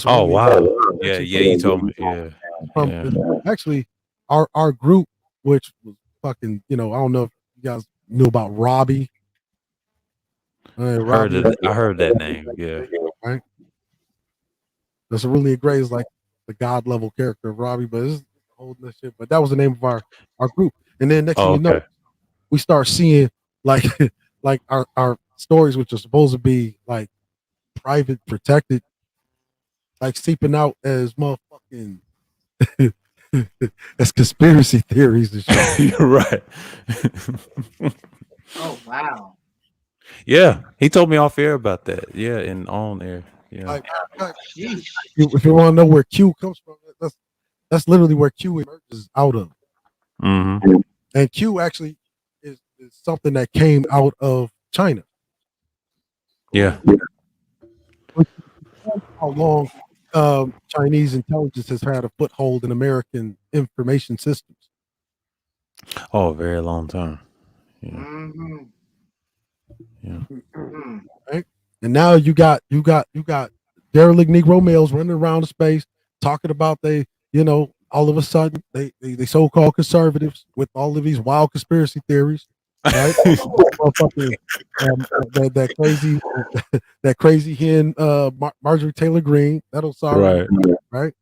Oh wow. Yeah, you told me. Yeah. Yeah. Actually, our group, which was fucking, I don't know if you guys knew about Robbie. Robbie, I heard that name. Yeah. right? The Cerulean Gray is like the god level character of Robbie, but it's holding this shit. But that was the name of our group. And then next thing Oh, you know, okay. we start seeing like like our stories, which are supposed to be like private, protected, like seeping out as motherfucking as conspiracy theories and shit. You're right. Oh wow. Yeah. He told me off air about that. Yeah, and on air. Yeah. Like, Sheesh. if you want to know where Q comes from, that's literally where Q emerges out of. Mm-hmm. And Q actually is something that came out of China. Yeah. How long Chinese intelligence has had a foothold in American information systems? Oh, a very long time. Yeah. Mm-hmm. Yeah. Mm. Right? And now you got derelict Negro males running around the space talking about all of a sudden they so-called conservatives with all of these wild conspiracy theories, right? That crazy that crazy hen Marjorie Taylor Greene, that'll sorry, right?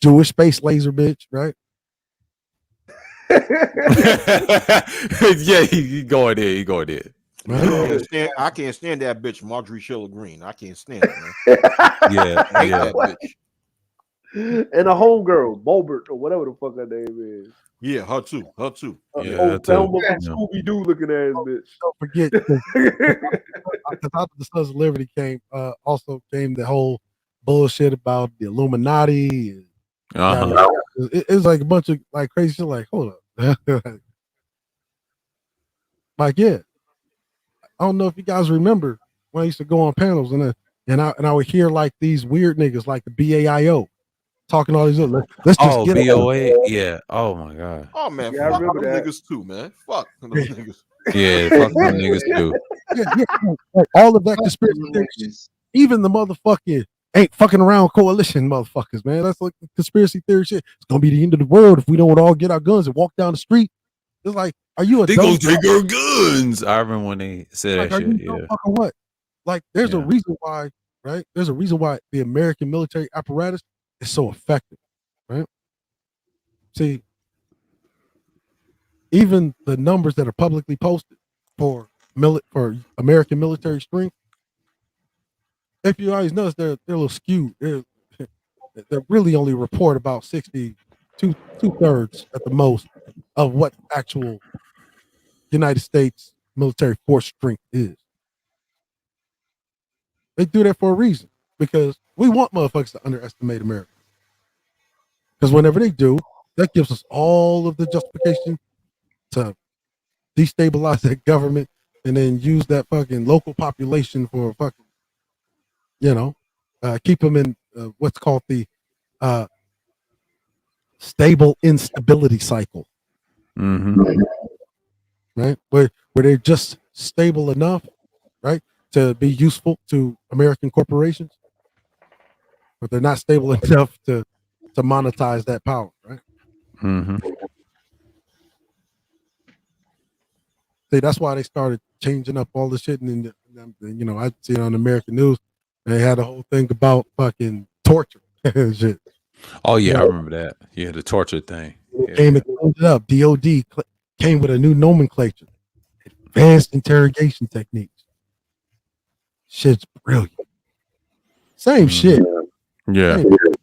Jewish space laser bitch, right? Yeah, he going there. He going there. I can't stand that bitch, Marjorie Taylor Greene. I can't stand it, man. Yeah, I hate that bitch. And a homegirl, Bulbert, or whatever the fuck her name is. Yeah, her too. Yeah, Old Thelma from yeah. Scooby Doo looking ass bitch. Don't forget, because after the Sons of Liberty came, also came the whole bullshit about the Illuminati. And, Uh-huh. it was like a bunch of like crazy shit. Like, hold up, like yeah. I don't know if you guys remember when I used to go on panels and I would hear like these weird niggas like the BAIO talking all these other. Let's just get BOA. Yeah. Oh my god. Oh man, Yeah, I fuck them remember that. niggas too, man. Fuck them niggas. Yeah, fuck them niggas too. Like, all of that conspiracy theory, even the motherfucking ain't fucking around coalition motherfuckers, man. That's like conspiracy theory shit. It's gonna be the end of the world if we don't all get our guns and walk down the street. It's like, are you a They dumb gonna take our guns. I remember when they said like, that are you shit. dumb Yeah. fucking what? Like, there's a Yeah. reason why, right? There's a reason why the American military apparatus is so effective, right? See, even the numbers that are publicly posted for American military strength, if you always notice, they're a little skewed. They're really only report about 60 two-thirds at the most of what actual United States military force strength is. They do that for a reason, because we want motherfuckers to underestimate America. Because whenever they do, that gives us all of the justification to destabilize that government and then use that fucking local population for fucking, keep them in what's called the stable instability cycle. Mm-hmm. Right? Where they're just stable enough, right, to be useful to American corporations, but they're not stable enough to monetize that power, right? Mm-hmm. See, that's why they started changing up all the shit. And then, I see it on American news. They had a whole thing about fucking torture and shit. Oh yeah, I remember that. Yeah, the torture thing. Came and cleaned it up. DOD came with a new nomenclature, advanced interrogation techniques. Shit's brilliant. Same shit. Yeah. Same shit.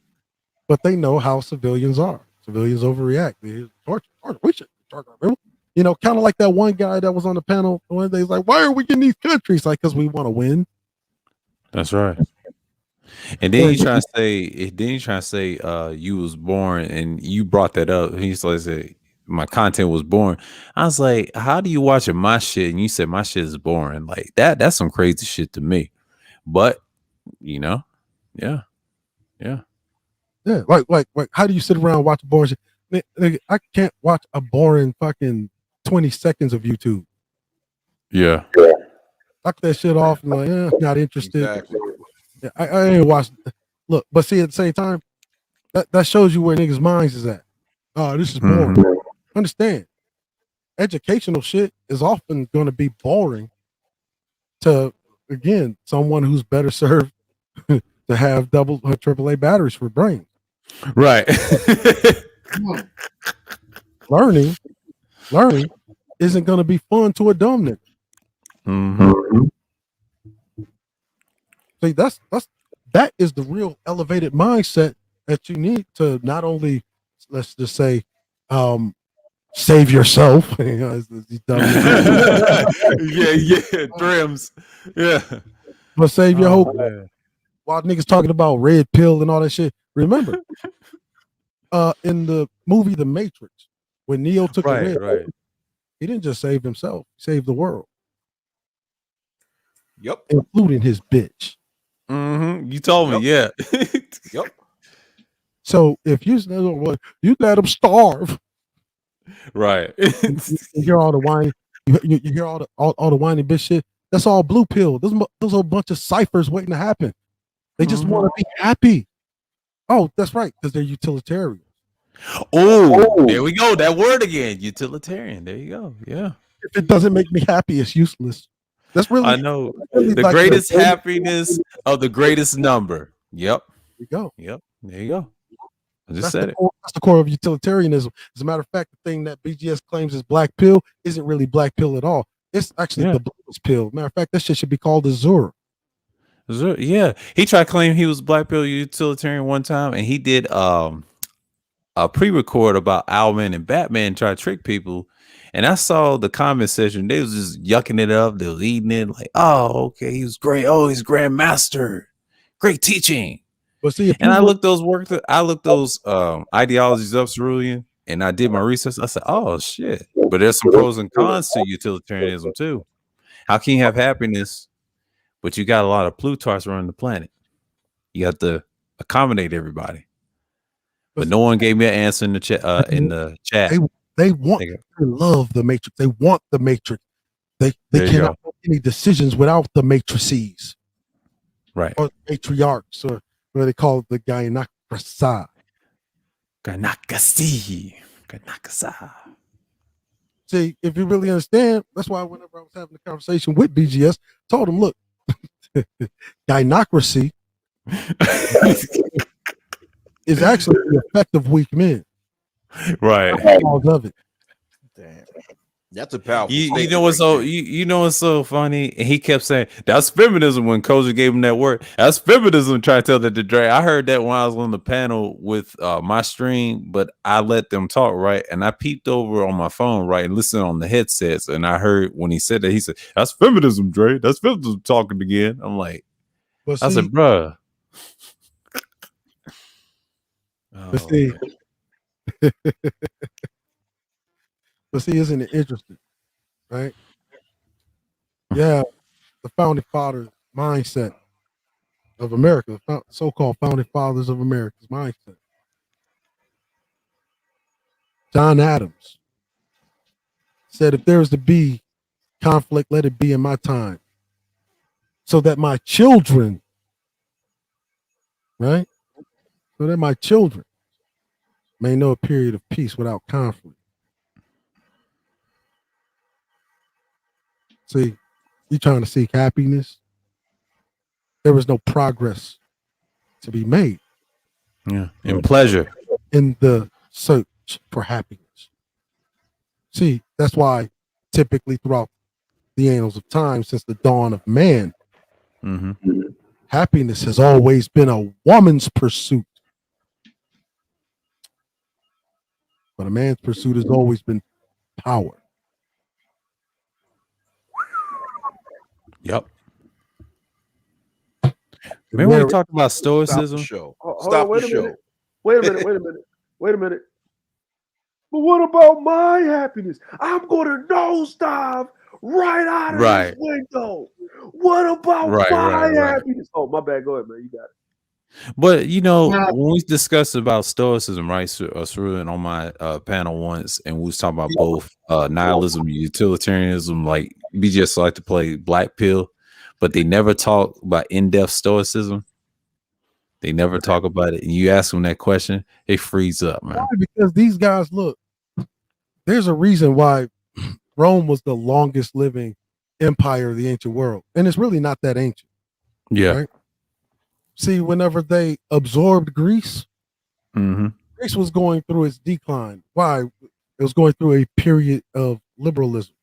But they know how civilians are. Civilians overreact. They torture. We should torture people. Kind of like that one guy that was on the panel one day. He's like, "Why are we in these countries?" Like, because we want to win. That's right. And then you try to say, you was born, and you brought that up. He's like, say, my content was boring. I was like, how do you watch my shit? And you said my shit is boring. Like that's some crazy shit to me. But yeah. Like, how do you sit around and watch a boring shit? I can't watch a boring fucking 20 seconds of YouTube. Yeah. Knock that shit off and like, not interested. Exactly. Yeah, I ain't watched. Look, but see, at the same time, that shows you where niggas' minds is at. Oh, this is boring. Mm-hmm. Understand? Educational shit is often going to be boring to, again, someone who's better served to have double or AAA batteries for brains. Right. Learning isn't going to be fun to a dumb nigga. Mm-hmm. See, that is the real elevated mindset that you need to not only, let's just say, save yourself. Yeah, dreams. Yeah. But save your hope. While niggas talking about red pill and all that shit. Remember, in the movie The Matrix, when Neo took a red pill, he didn't just save himself, he saved the world. Yep. Including his bitch. Mm-hmm. You told me, yeah. Yep. So if you let him starve. Right. You hear all the whining, you hear all the whining bitch shit. That's all blue pill. Those are a bunch of ciphers waiting to happen. They just want to be happy. Oh, that's right, because they're utilitarian. Oh, there we go. That word again, utilitarian. There you go. Yeah. If it doesn't make me happy, it's useless. That's really, I know, really the like greatest happiness of the greatest number. Yep. There you go. Yep. There you go. I just That's said it. That's the core of utilitarianism. As a matter of fact, the thing that BGS claims is black pill isn't really black pill at all. It's actually the bluest pill. Matter of fact, that shit should be called Azure. Yeah. He tried to claim he was black pill utilitarian one time, and he did a pre-record about Owlman and Batman try to trick people. And I saw the comment section. They was just yucking it up. They was eating it like, oh, okay, he was great. Oh, he's grandmaster. Great teaching. But see, and I looked those ideologies up, Cerulean, and I did my research. I said, oh shit. But there's some pros and cons to utilitarianism too. How can you have happiness, but you got a lot of Plutarchs running the planet? You have to accommodate everybody. But no one gave me an answer in the chat. They want to love the Matrix. They want the Matrix. They cannot make any decisions without the matrices, right? Or matriarchs, or what they call it, the Gynocracy. See, if you really understand, that's why whenever I was having a conversation with BGS, told him, look, gynocracy is actually the effect of weak men. Right. All of it. Damn. That's a powerful You statement. know what's so you know what's so funny? And he kept saying that's feminism when Kojo gave him that word. That's feminism trying to tell that to Dre. I heard that when I was on the panel with my stream, but I let them talk, right? And I peeped over on my phone, right, and listened on the headsets, and I heard when he said that, he said, that's feminism, Dre. That's feminism talking again. I'm like, I said, bruh. But see, but see, isn't it interesting, right? Yeah, the founding fathers mindset of America, so-called founding fathers of America's mindset. John Adams said, if there is to be conflict, let it be in my time, so that my children, right? So that my children may know a period of peace without conflict. See, you trying to seek happiness. There was no progress to be made. Yeah, and pleasure. In the search for happiness. See, that's why typically throughout the annals of time, since the dawn of man, happiness has always been a woman's pursuit. But a man's pursuit has always been power. Yep. Remember we talked about stoicism? Stop the show. Wait a minute. But what about my happiness? I'm gonna nosedive right out of this window. What about my happiness? Oh, my bad. Go ahead, man. You got it. But you know, when we discussed about stoicism, right? Through and on my panel once, and we was talking about both nihilism, utilitarianism. Like BGS like to play black pill, but they never talk about in-depth stoicism. They never talk about it. And you ask them that question, it frees up, man. Why? Because these guys, look, there's a reason why Rome was the longest living empire of the ancient world. And it's really not that ancient. Yeah. Right? See, whenever they absorbed Greece, Greece was going through its decline. Why? It was going through a period of liberalism.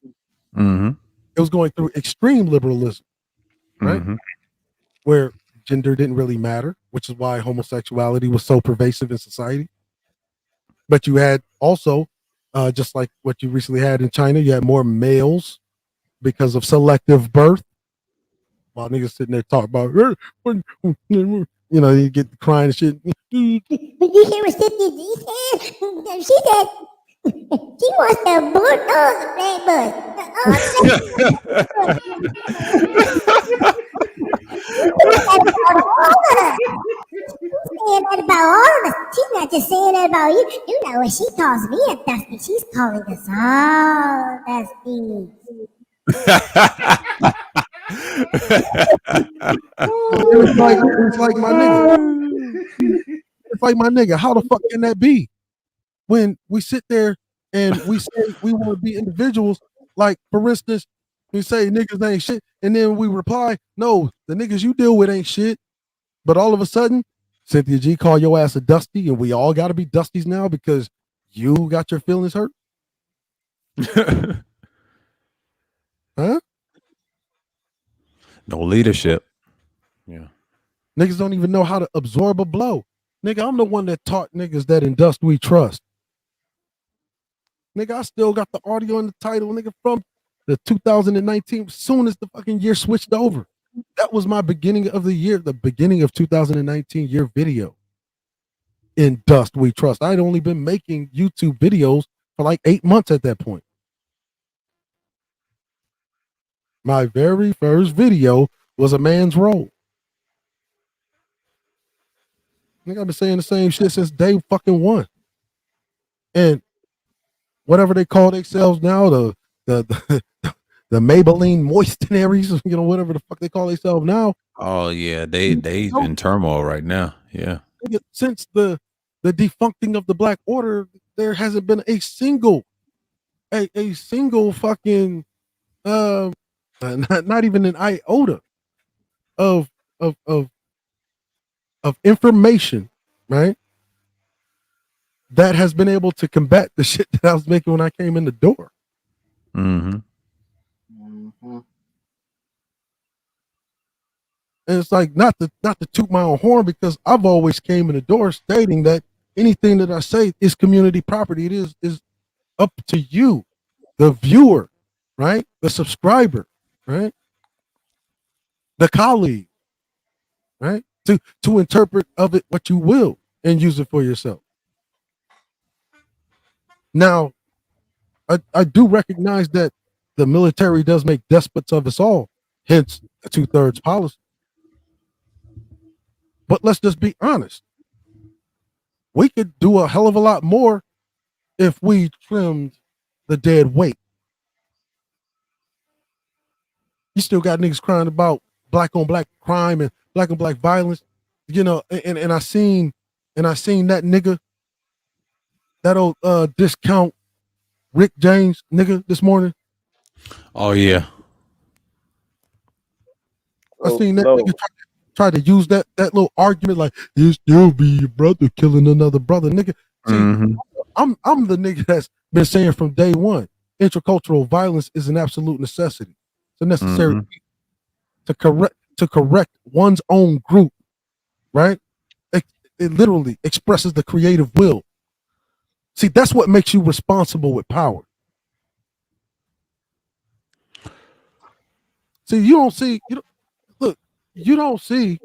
It was going through extreme liberalism, right? Where gender didn't really matter, which is why homosexuality was so pervasive in society. But you had also, just like what you recently had in China, you had more males because of selective birth. While niggas sitting there talking about, you know, you get crying and shit. But you hear what Cynthia said? She said she wants to abort all the black boys. Saying that about all of us. She's not just saying that about you. You know, when she calls me a dusty, she's calling us all dusty. It's like my nigga. It's like my nigga. How the fuck can that be? When we sit there and we say we want to be individuals, like for instance, we say niggas ain't shit, and then we reply, no, the niggas you deal with ain't shit. But all of a sudden, Cynthia G call your ass a dusty, and we all got to be dusties now because you got your feelings hurt. Huh? No leadership. Yeah. Niggas don't even know how to absorb a blow. Nigga, I'm the one that taught niggas that in dust we trust. Nigga, I still got the audio and the title, nigga, from the 2019, as soon as the fucking year switched over. That was my beginning of the year, the beginning of 2019 year video. In dust we trust. I'd only been making YouTube videos for like 8 months at that point. My very first video was a man's role. I think I've been saying the same shit since day fucking one. And whatever they call themselves now, the Maybelline moistenaries, you know, whatever the fuck they call themselves now. Oh yeah, they in turmoil right now. Yeah. Since the defuncting of the Black Order, there hasn't been a single fucking not even an iota of information, right? That has been able to combat the shit that I was making when I came in the door. Mm-hmm. Mm-hmm. And it's like not to toot my own horn, because I've always came in the door stating that anything that I say is community property. It is up to you, the viewer, right? The subscriber, right? The colleague, right? To interpret of it what you will and use it for yourself. Now, I do recognize that the military does make despots of us all, hence the 2/3 policy. But let's just be honest. We could do a hell of a lot more if we trimmed the dead weight. You still got niggas crying about black on black crime and black on black violence, you know. And I seen that nigga, that old discount Rick James nigga this morning. Oh yeah. I seen that nigga try to use that little argument like you still be your brother killing another brother, nigga. See, Mm-hmm. I'm the nigga that's been saying from day one, intercultural violence is an absolute necessity. It's a necessary to correct one's own group, right? It literally expresses the creative will. See, that's what makes you responsible with power. See, you don't see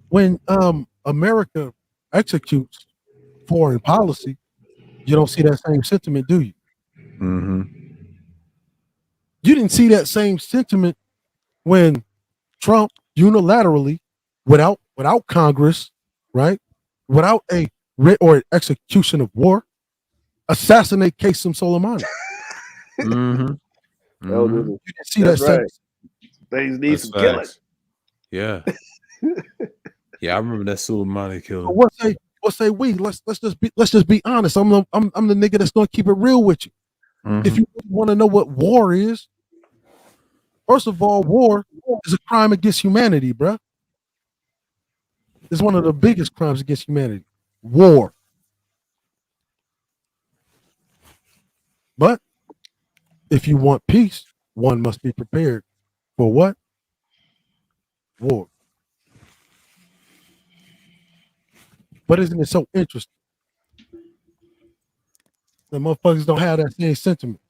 when America executes foreign policy, you don't see that same sentiment, do you? Mm-hmm. You didn't see that same sentiment when Trump unilaterally, without Congress, right, without a writ or execution of war, assassinate Qasem Soleimani. Mm-hmm. Elder, You didn't see that's that right. Things need That's some killing. facts. Yeah. Yeah, I remember that Soleimani killing. So what say we? Let's just be honest. I'm the nigga that's gonna keep it real with you. Mhm. If you want to know what war is, first of all, war is a crime against humanity, bruh. It's one of the biggest crimes against humanity. War. But if you want peace, one must be prepared for what? War. But isn't it so interesting? The motherfuckers don't have that same sentiment.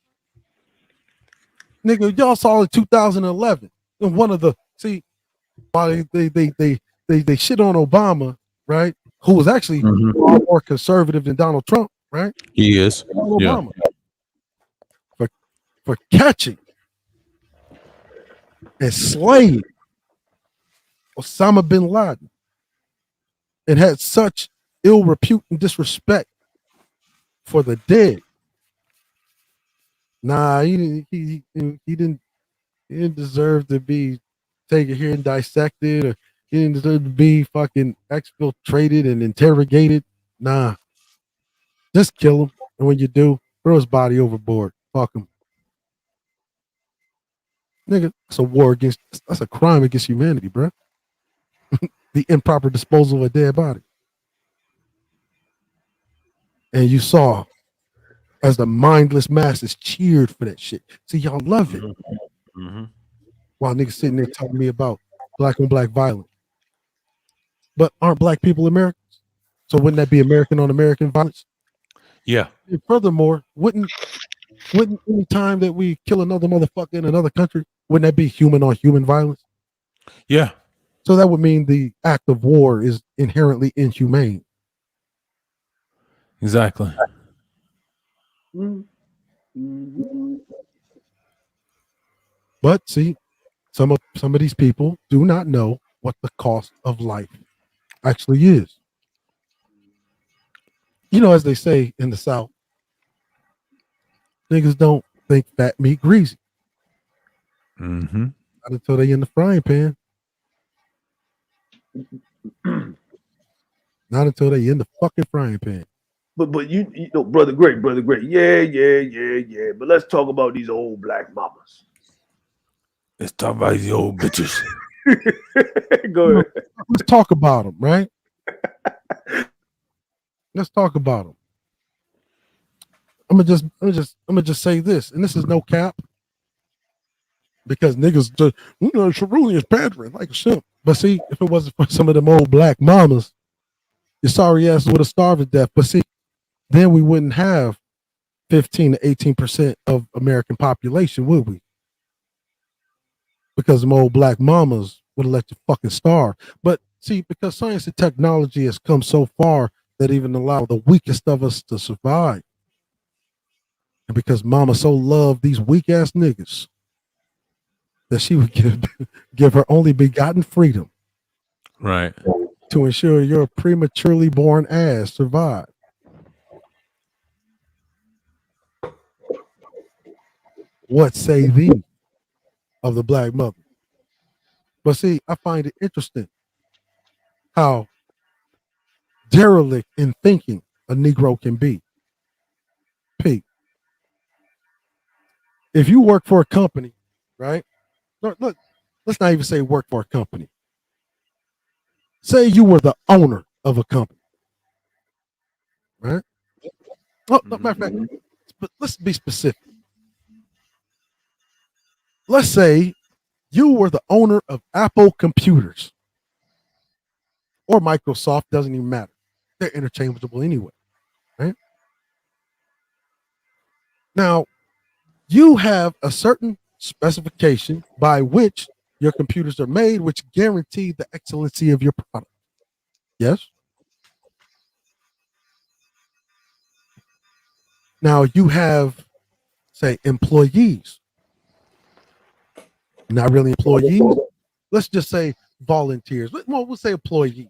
Nigga, y'all saw in 2011. And one of the while they shit on Obama, right? Who was actually far more conservative than Donald Trump, right? He is. Obama for catching and slaying Osama bin Laden, and had such ill repute and disrespect for the dead. Nah, he didn't deserve to be taken here and dissected, or he didn't deserve to be fucking exfiltrated and interrogated. Nah, just kill him, and when you do, throw his body overboard. Fuck him, nigga. That's a crime against humanity, bro. The improper disposal of a dead body. And you saw as the mindless masses cheered for that shit. See, y'all love it. Mm-hmm. While niggas sitting there talking to me about black on black violence. But aren't black people Americans? So wouldn't that be American on American violence? Yeah. And furthermore, wouldn't any time that we kill another motherfucker in another country, wouldn't that be human on human violence? Yeah. So that would mean the act of war is inherently inhumane. Exactly. Mm-hmm. But see, some of these people do not know what the cost of life actually is. You know, as they say in the South, niggas don't think fat meat greasy. Mm-hmm. Not until they in the frying pan. Not until they in the fucking frying pan. But you know, brother, great. Yeah. But let's talk about these old black mamas. Let's talk about these old bitches. Go ahead. Let's talk about them, right? Let's talk about them. I'm gonna just say this, and this is no cap, because niggas just, Sharulian is pandering like a simp. But see, if it wasn't for some of them old black mamas, your sorry ass would have starved to death. But see, then we wouldn't have 15 to 18% of American population, would we? Because them old black mamas would have let you fucking starve. But see, because science and technology has come so far that even allow the weakest of us to survive. And because mama so loved these weak ass niggas that she would give her only begotten freedom, right, to ensure your prematurely born ass survive. What say thee of the black mother? But see, I find it interesting how derelict in thinking a Negro can be. Pete, if you work for a company, right? Look, let's not even say work for a company. Say you were the owner of a company, right? Oh, no, matter of fact, but let's be specific. Let's say you were the owner of Apple Computers or Microsoft, doesn't even matter. They're interchangeable anyway, right? Now, you have a certain specification by which your computers are made, which guarantee the excellency of your product. Yes? Now, you have, say, employees. Not really employees. Let's just say volunteers. Well, we'll say employees.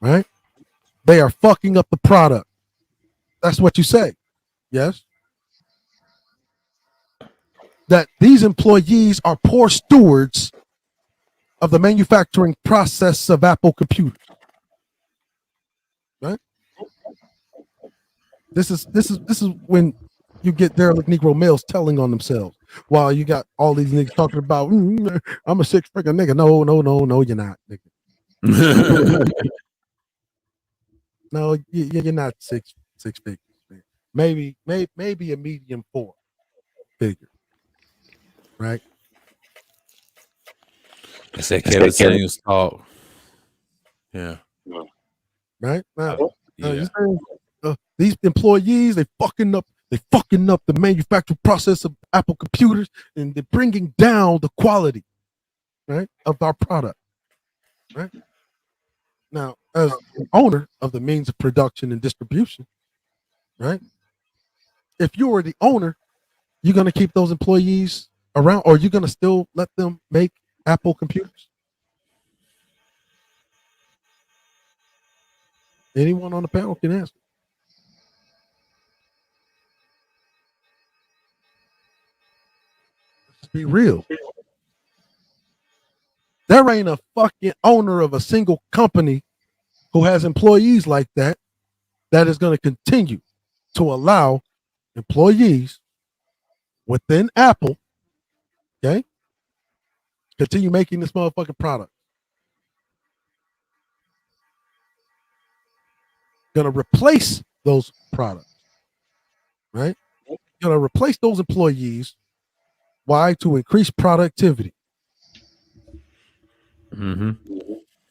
Right? They are fucking up the product. That's what you say. Yes? That these employees are poor stewards of the manufacturing process of Apple computers. Right? This is when you get derelict Negro males telling on themselves, while you got all these niggas talking about, I'm a six-figure nigga. No, you're not, nigga. No, you're not six figures. Man. Maybe a medium four figure, right? I said Kevin Samuels talk. Yeah. Right now, Yeah. these employees, they fucking up the manufacturing process of Apple computers, and they're bringing down the quality, right, of our product. Right now, as an owner of the means of production and distribution, right, if you were the owner, you're going to keep those employees around, or you're going to still let them make Apple computers? Anyone on the panel can answer. Let's be real. There ain't a fucking owner of a single company who has employees like that is going to continue to allow employees within Apple, okay, continue making this motherfucking product. Going to replace those products, right? Going to replace those employees. Why? To increase productivity. Mm-hmm.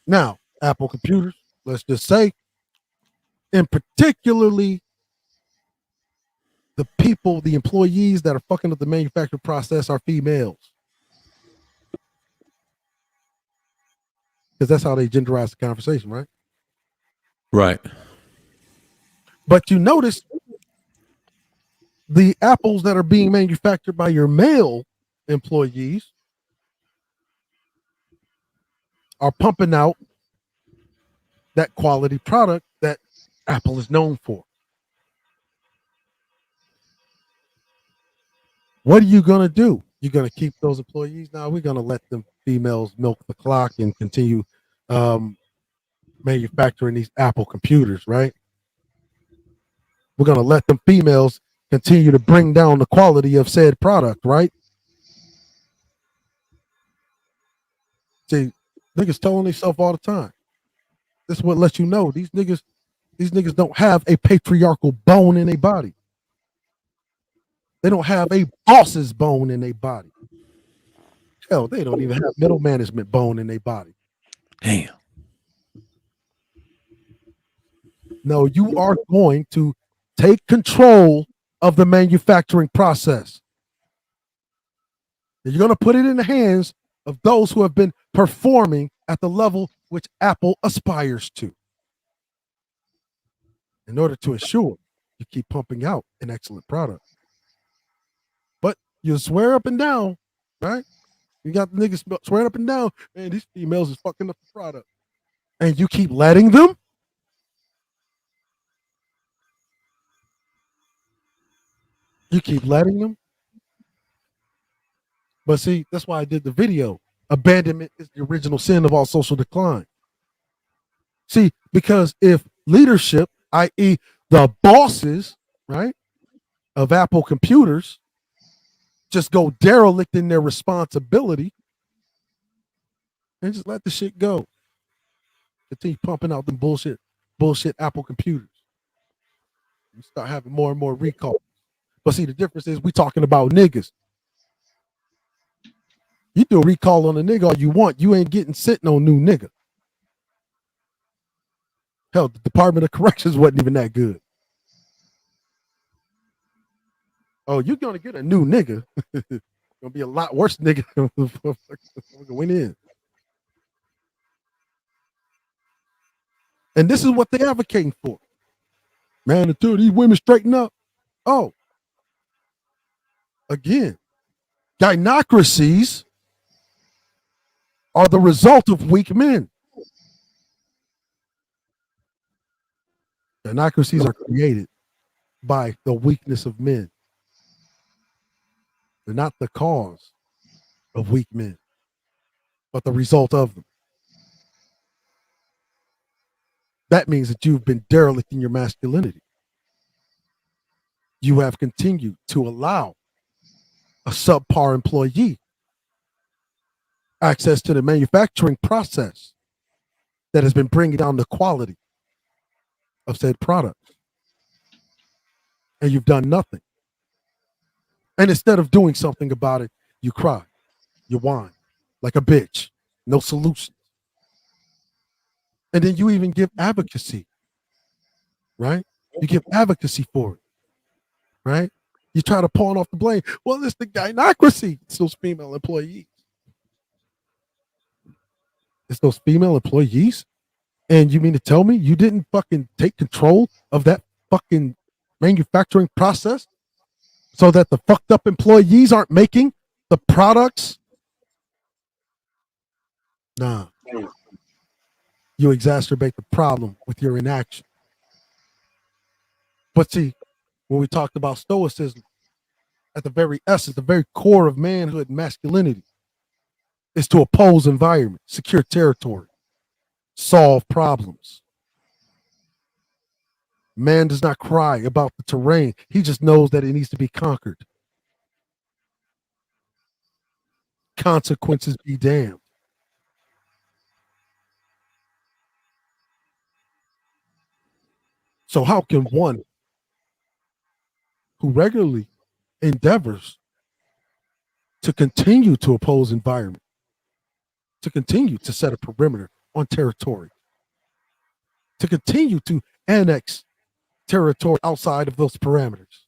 Now, Apple computers, let's just say, and particularly the people, the employees that are fucking up the manufacturing process are females. Because that's how they genderize the conversation, right? Right. But you notice the apples that are being manufactured by your male employees are pumping out that quality product that Apple is known for. What are you going to do? You're going to keep those employees? Now we're going to let them females milk the clock and continue manufacturing these Apple computers, right? We're going to let them females continue to bring down the quality of said product, right? See, niggas telling themselves all the time. This is what lets you know these niggas These niggas don't have a patriarchal bone in their body. They don't have a boss's bone in their body. Hell, they don't even have middle management bone in their body. Damn. No, you are going to take control of the manufacturing process. And you're going to put it in the hands of those who have been performing at the level which Apple aspires to. In order to ensure you keep pumping out an excellent product. But you swear up and down, right? You got the niggas swearing up and down, man, these females is fucking up the product. And you keep letting them? You keep letting them? But see, that's why I did the video. Abandonment is the original sin of all social decline. See, because if leadership, i.e., the bosses, right, of Apple computers, just go derelict in their responsibility and just let the shit go. Continue pumping out them bullshit Apple computers. You start having more and more recall. But see, the difference is we talking about niggas. You do a recall on a nigga all you want. You ain't getting sent no new nigga. Hell, the Department of Corrections wasn't even that good. Oh, you're gonna get a new nigga. Gonna be a lot worse nigga went in. And this is what they're advocating for. Man, until these women straighten up. Oh, again, gynocracies are the result of weak men. Gynocracies are created by the weakness of men. They're not the cause of weak men, but the result of them. That means that you've been derelict in your masculinity. You have continued to allow a subpar employee access to the manufacturing process that has been bringing down the quality of said product. And you've done nothing. And instead of doing something about it, you cry, you whine like a bitch, no solution. And then you even give advocacy, right? You give advocacy for it, right? You try to pawn off the blame. Well, it's the gynocracy. It's those female employees. It's those female employees. And you mean to tell me you didn't fucking take control of that fucking manufacturing process so that the fucked up employees aren't making the products? Nah. You exacerbate the problem with your inaction. But see, when we talked about stoicism, at the very essence, the very core of manhood and masculinity is to oppose environment, secure territory, solve problems. Man does not cry about the terrain. He just knows that it needs to be conquered. Consequences be damned. So how can one who regularly endeavors to continue to oppose environment, to continue to set a perimeter on territory, to continue to annex territory outside of those parameters,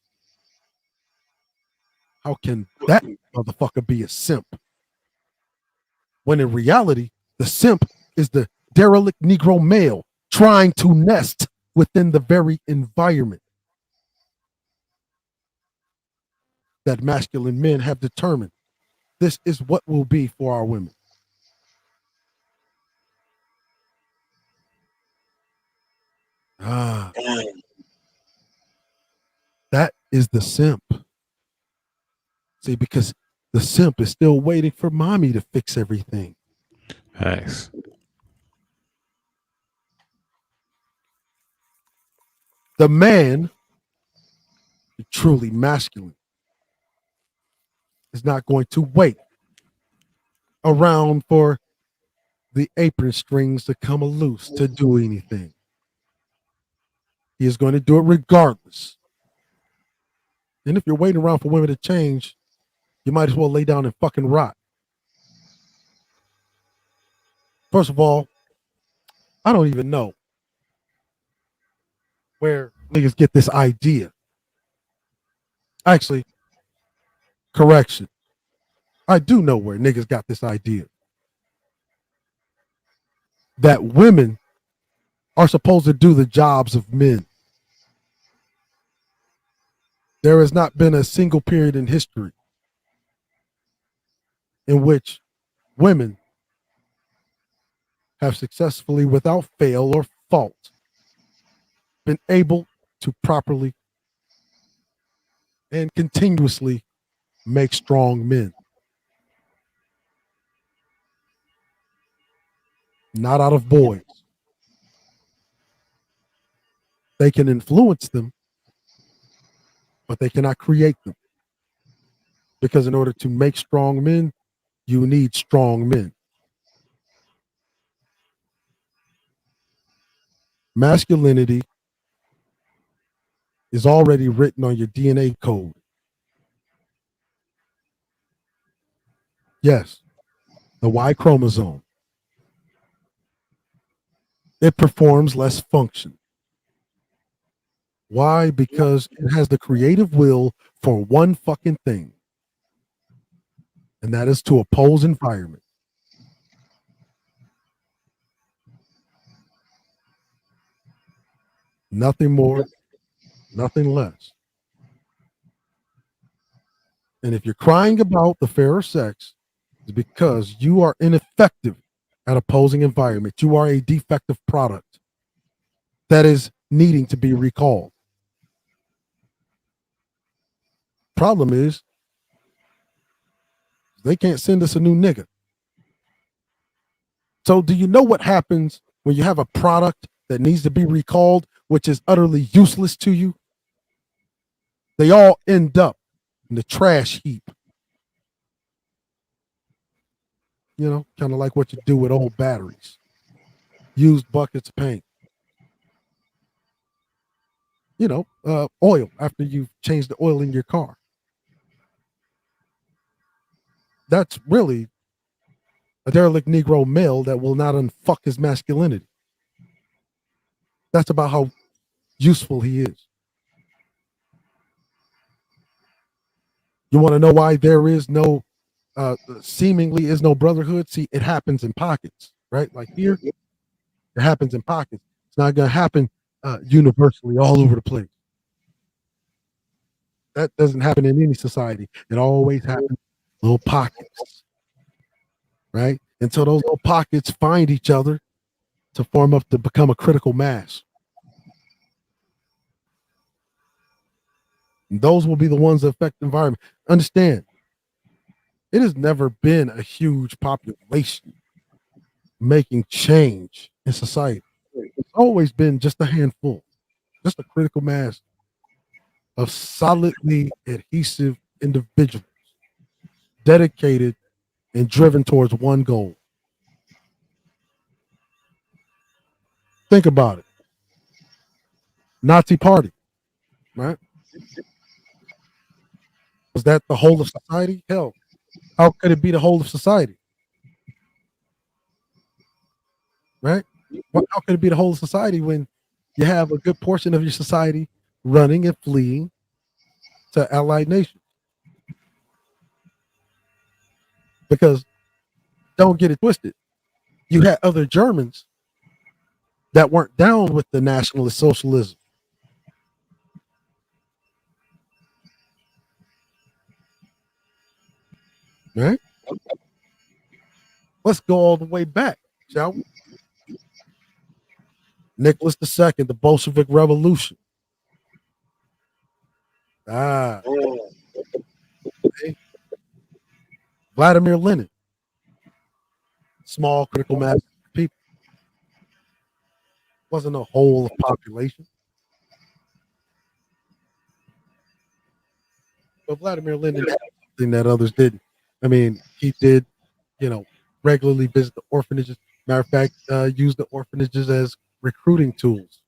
how can that motherfucker be a simp? When in reality, the simp is the derelict Negro male trying to nest within the very environment that masculine men have determined this is what will be for our women. That is the simp. See, because the simp is still waiting for mommy to fix everything. Nice. The man, truly masculine, is not going to wait around for the apron strings to come loose to do anything. He is going to do it regardless. And if you're waiting around for women to change, you might as well lay down and fucking rot. First of all, I don't even know where niggas get this idea. Actually, correction. I do know where niggas got this idea. That women are supposed to do the jobs of men. There has not been a single period in history in which women have successfully, without fail or fault, been able to properly and continuously make strong men. Not out of boys. They can influence them, but they cannot create them. Because in order to make strong men, you need strong men. Masculinity is already written on your DNA code. Yes, the Y chromosome. It performs less function. Why? Because it has the creative will for one fucking thing, and that is to oppose environment. Nothing more, nothing less. And if you're crying about the fairer sex, it's because you are ineffective at opposing environment. You are a defective product that is needing to be recalled. Problem is, they can't send us a new nigga. So do you know what happens when you have a product that needs to be recalled, which is utterly useless to you? They all end up in the trash heap. You know, kind of like what you do with old batteries, used buckets of paint. You know, oil after you've changed the oil in your car. That's really a derelict Negro male that will not unfuck his masculinity. That's about how useful he is. You want to know why there is no, seemingly is no brotherhood? See, it happens in pockets, right? Like here, it happens in pockets. It's not going to happen universally all over the place. That doesn't happen in any society. It always happens in little pockets, right? Until those little pockets find each other to form up to become a critical mass. And those will be the ones that affect the environment. Understand, it has never been a huge population making change in society. It's always been just a handful, just a critical mass of solidly adhesive individuals dedicated and driven towards one goal. Think about it. Nazi party, right? Was that the whole of society? Hell, how could it be the whole of society? Right? How could it be the whole of society when you have a good portion of your society running and fleeing to allied nations? Because don't get it twisted. You had other Germans that weren't down with the nationalist socialism. Right? Let's go all the way back, shall we? Nicholas II, the Bolshevik Revolution. Okay. Vladimir Lenin. Small critical mass of people. Wasn't a whole of population. But Vladimir Lenin had something that others didn't. I mean, he did, regularly visit the orphanages. Matter of fact, use the orphanages as recruiting tools.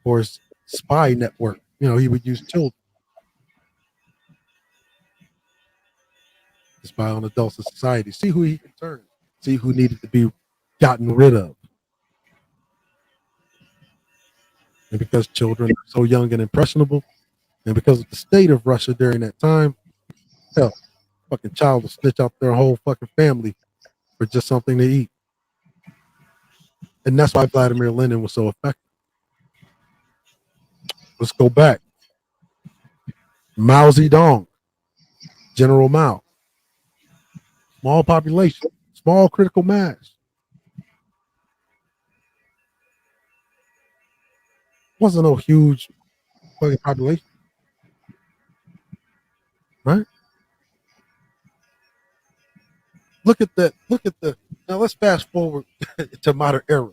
for his spy network. He would use children to spy on adults in society, see who he can turn, see who needed to be gotten rid of. And because children are so young and impressionable, and because of the state of Russia during that time, hell, fucking child will snitch out their whole fucking family for just something to eat. And that's why Vladimir Lenin was so effective. Let's go back. Mao Zedong, General Mao. Small population, small critical mass. Wasn't no huge fucking population. Right? Look at that. Now let's fast forward to modern era.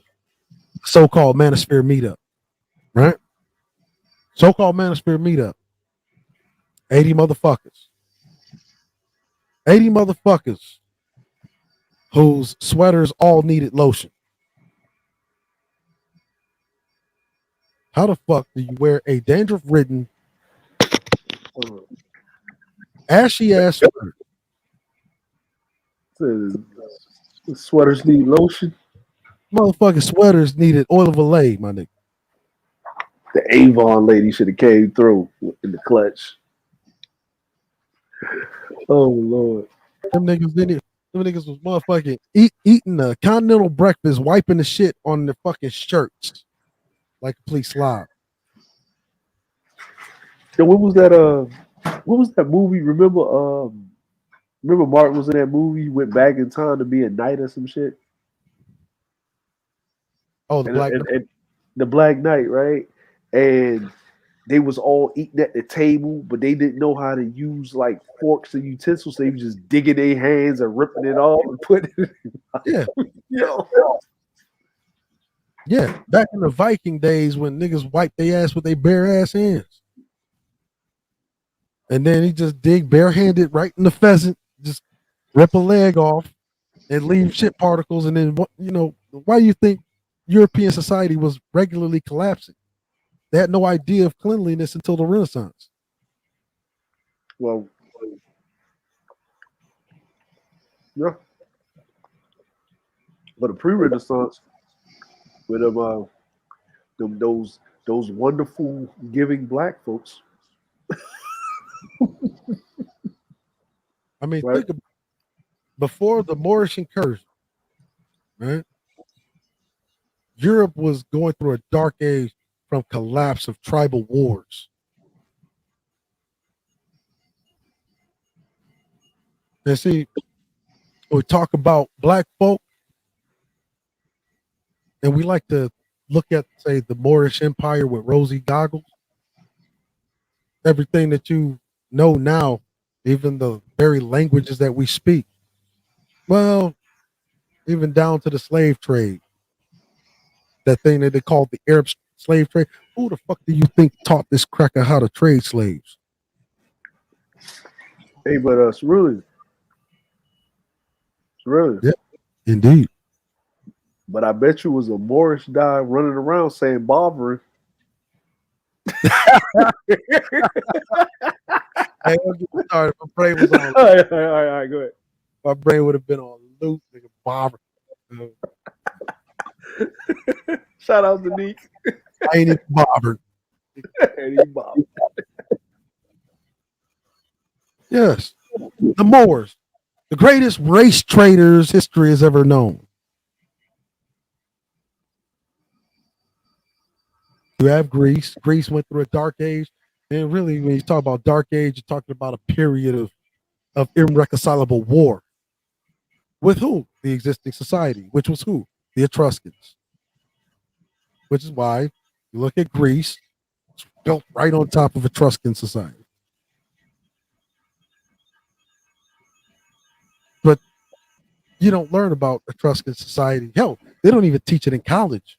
So-called Manosphere meetup. Right? So-called Manosphere meetup. 80 motherfuckers. 80 motherfuckers whose sweaters all needed lotion. How the fuck do you wear a dandruff-ridden, ashy ass sweater? The sweaters need lotion. Motherfucking sweaters needed oil of Olay, my nigga. The Avon lady should have came through in the clutch. Oh Lord. Them niggas was motherfucking eating a continental breakfast, wiping the shit on their fucking shirts like a police slob. Yo, what was that? What was that movie? Remember? Remember Martin was in that movie. He went back in time to be a knight or some shit. Oh, the Black Knight. And the Black Knight, right? And they was all eating at the table, but they didn't know how to use like forks and utensils. They was just digging their hands and ripping it off and putting it in. Yeah, back in the Viking days when niggas wiped their ass with their bare ass hands. And then he just dig barehanded right in the pheasant, just rip a leg off and leave shit particles. And then, why do you think European society was regularly collapsing? They had no idea of cleanliness until the Renaissance. Well, yeah. But the pre-Renaissance, with those wonderful giving black folks. I mean, right? think about before the Moorish incursion, right? Europe was going through a dark age from collapse of tribal wars. And see, we talk about black folk, and we like to look at, say, the Moorish Empire with rosy goggles. Everything that you know now, even the very languages that we speak. Well, even down to the slave trade. That thing that they called the Arab slave trade. Who the fuck do you think taught this cracker how to trade slaves? Hey, but it's really. Yeah, indeed. But I bet you was a Moorish guy running around saying Barbary. Hey, sorry, my brain was on. All right, go ahead. My brain would have been on loop, nigga. Barbary. Shout out to Neek. I ain't even bothered. Yes, the Moors, the greatest race traders history has ever known. You have Greece. Greece went through a dark age, and really, when you talk about dark age, you're talking about a period of irreconcilable war. With who? The existing society, which was who? The Etruscans. Which is why you look at Greece, it's built right on top of Etruscan society. But you don't learn about Etruscan society. Hell, they don't even teach it in college.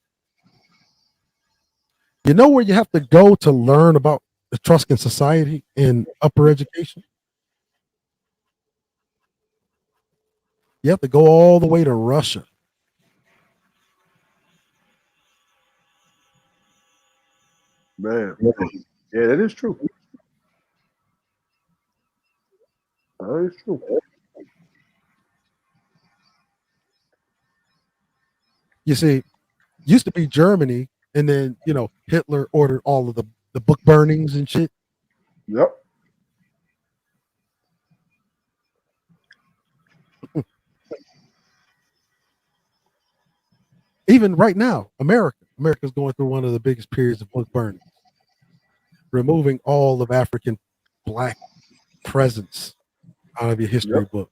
You know where you have to go to learn about Etruscan society in upper education? You have to go all the way to Russia. Man. Yeah, that is true. That is true. You see, used to be Germany, and then Hitler ordered all of the book burnings and shit. Yep. Even right now, America's going through one of the biggest periods of book burnings, removing all of African black presence out of your history book.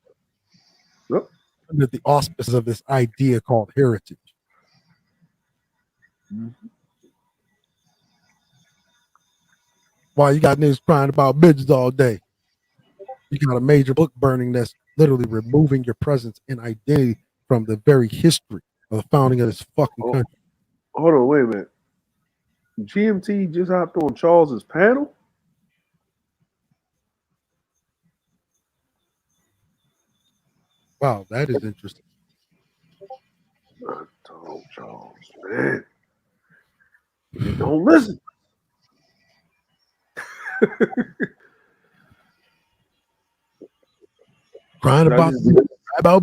Yep. Under the auspices of this idea called heritage. Why you got niggas crying about bitches all day? You got a major book burning that's literally removing your presence and identity from the very history of the founding of this fucking country. Hold on, wait a minute. GMT just hopped on Charles's panel? Wow, that is interesting. I told Charles, man. You don't listen. Crying about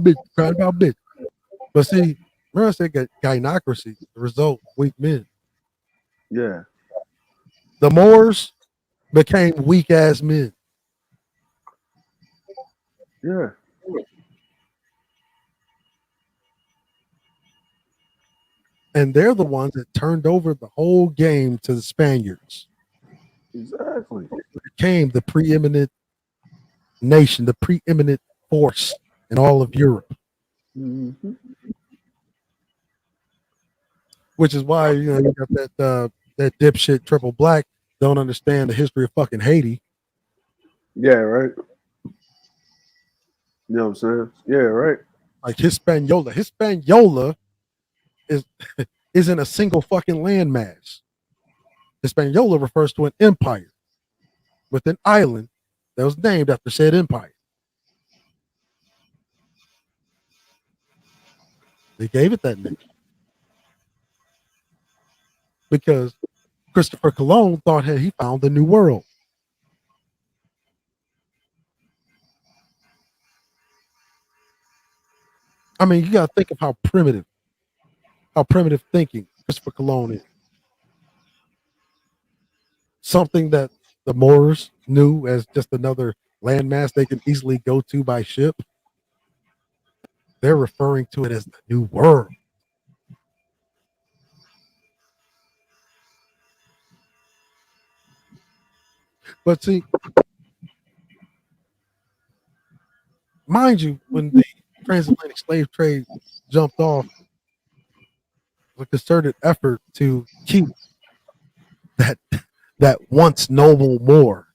bitch. But see, remember I said gynocracy, the result, weak men. Yeah. The Moors became weak ass men. Yeah. And they're the ones that turned over the whole game to the Spaniards. Exactly. It became the preeminent nation, the preeminent force in all of Europe. Mm-hmm. Which is why you got that dipshit triple black don't understand the history of fucking Haiti. Yeah, right. You know what I'm saying? Yeah, right. Like Hispaniola. Hispaniola isn't a single fucking landmass. Hispaniola refers to an empire with an island that was named after said empire. They gave it that name because Christopher Colon thought he found the new world. I mean, you got to think of how primitive thinking Christopher Colon is. Something that the Moors knew as just another landmass they can easily go to by ship. They're referring to it as the new world. But see, mind you, when the transatlantic slave trade jumped off, a concerted effort to keep that once noble Moor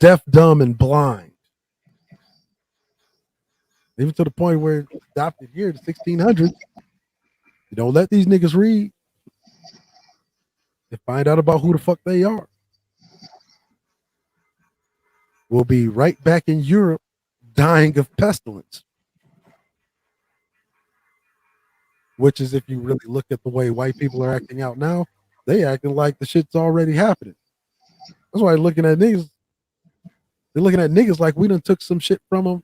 deaf, dumb, and blind. Even to the point where it's adopted here, the 1600s. You don't let these niggas read and find out about who the fuck they are. We'll be right back in Europe dying of pestilence. Which is, if you really look at the way white people are acting out now, they acting like the shit's already happening. That's why they're looking at niggas. They're looking at niggas like we done took some shit from them.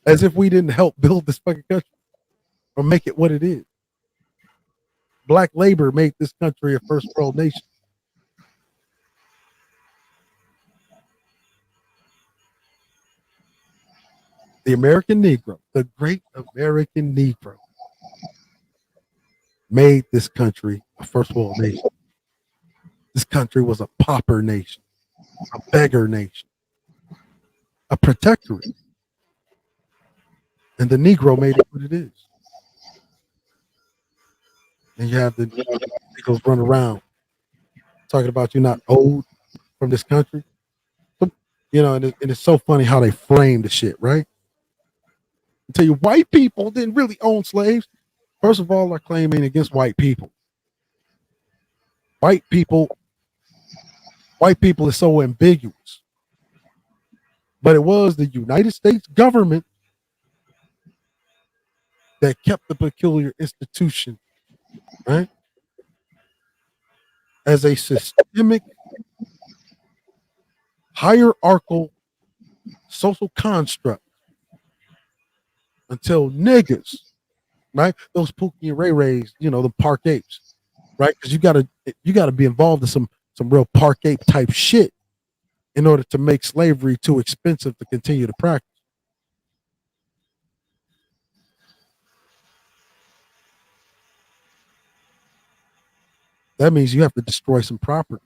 As if we didn't help build this fucking country or make it what it is. Black labor made this country a first world nation. The American Negro, the great American Negro, made this country a first world nation. This country was a pauper nation, a beggar nation, a protectorate. And the Negro made it what it is. And you have the Negroes run around talking about you not owed from this country. But, and it's so funny how they frame the shit, right? I tell you, white people didn't really own slaves. First of all, our claim ain't against white people. White people is so ambiguous. But it was the United States government that kept the peculiar institution, right? as a systemic, hierarchical social construct until niggas, right? Those Pookie and Ray Rays, the park apes, right? Because you gotta be involved in some real park ape type shit in order to make slavery too expensive to continue to practice. That means you have to destroy some property.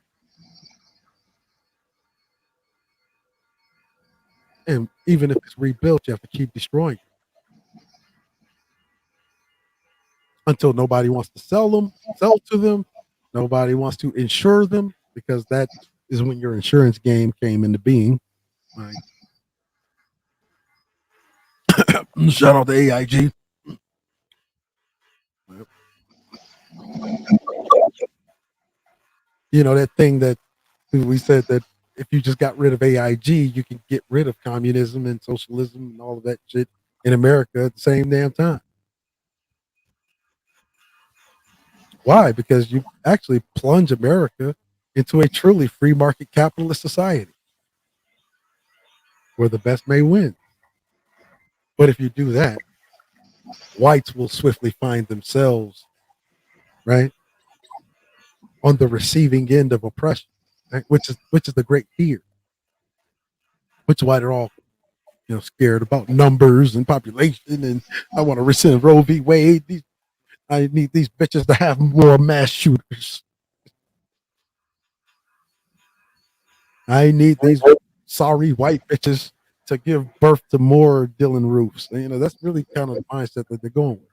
And even if it's rebuilt, you have to keep destroying it until nobody wants to sell to them. Nobody wants to insure them, because that is when your insurance game came into being. Right? Shout out to AIG. That thing that we said that if you just got rid of AIG, you can get rid of communism and socialism and all of that shit in America at the same damn time. Why? Because you actually plunge America into a truly free market capitalist society where the best may win. But if you do that, whites will swiftly find themselves, right, on the receiving end of oppression, right? which is the great fear, which is why they're all scared about numbers and population, and I want to rescind Roe v. Wade. I need these bitches to have more mass shooters. I need these sorry white bitches to give birth to more Dylan Roofs. That's really kind of the mindset that they're going with.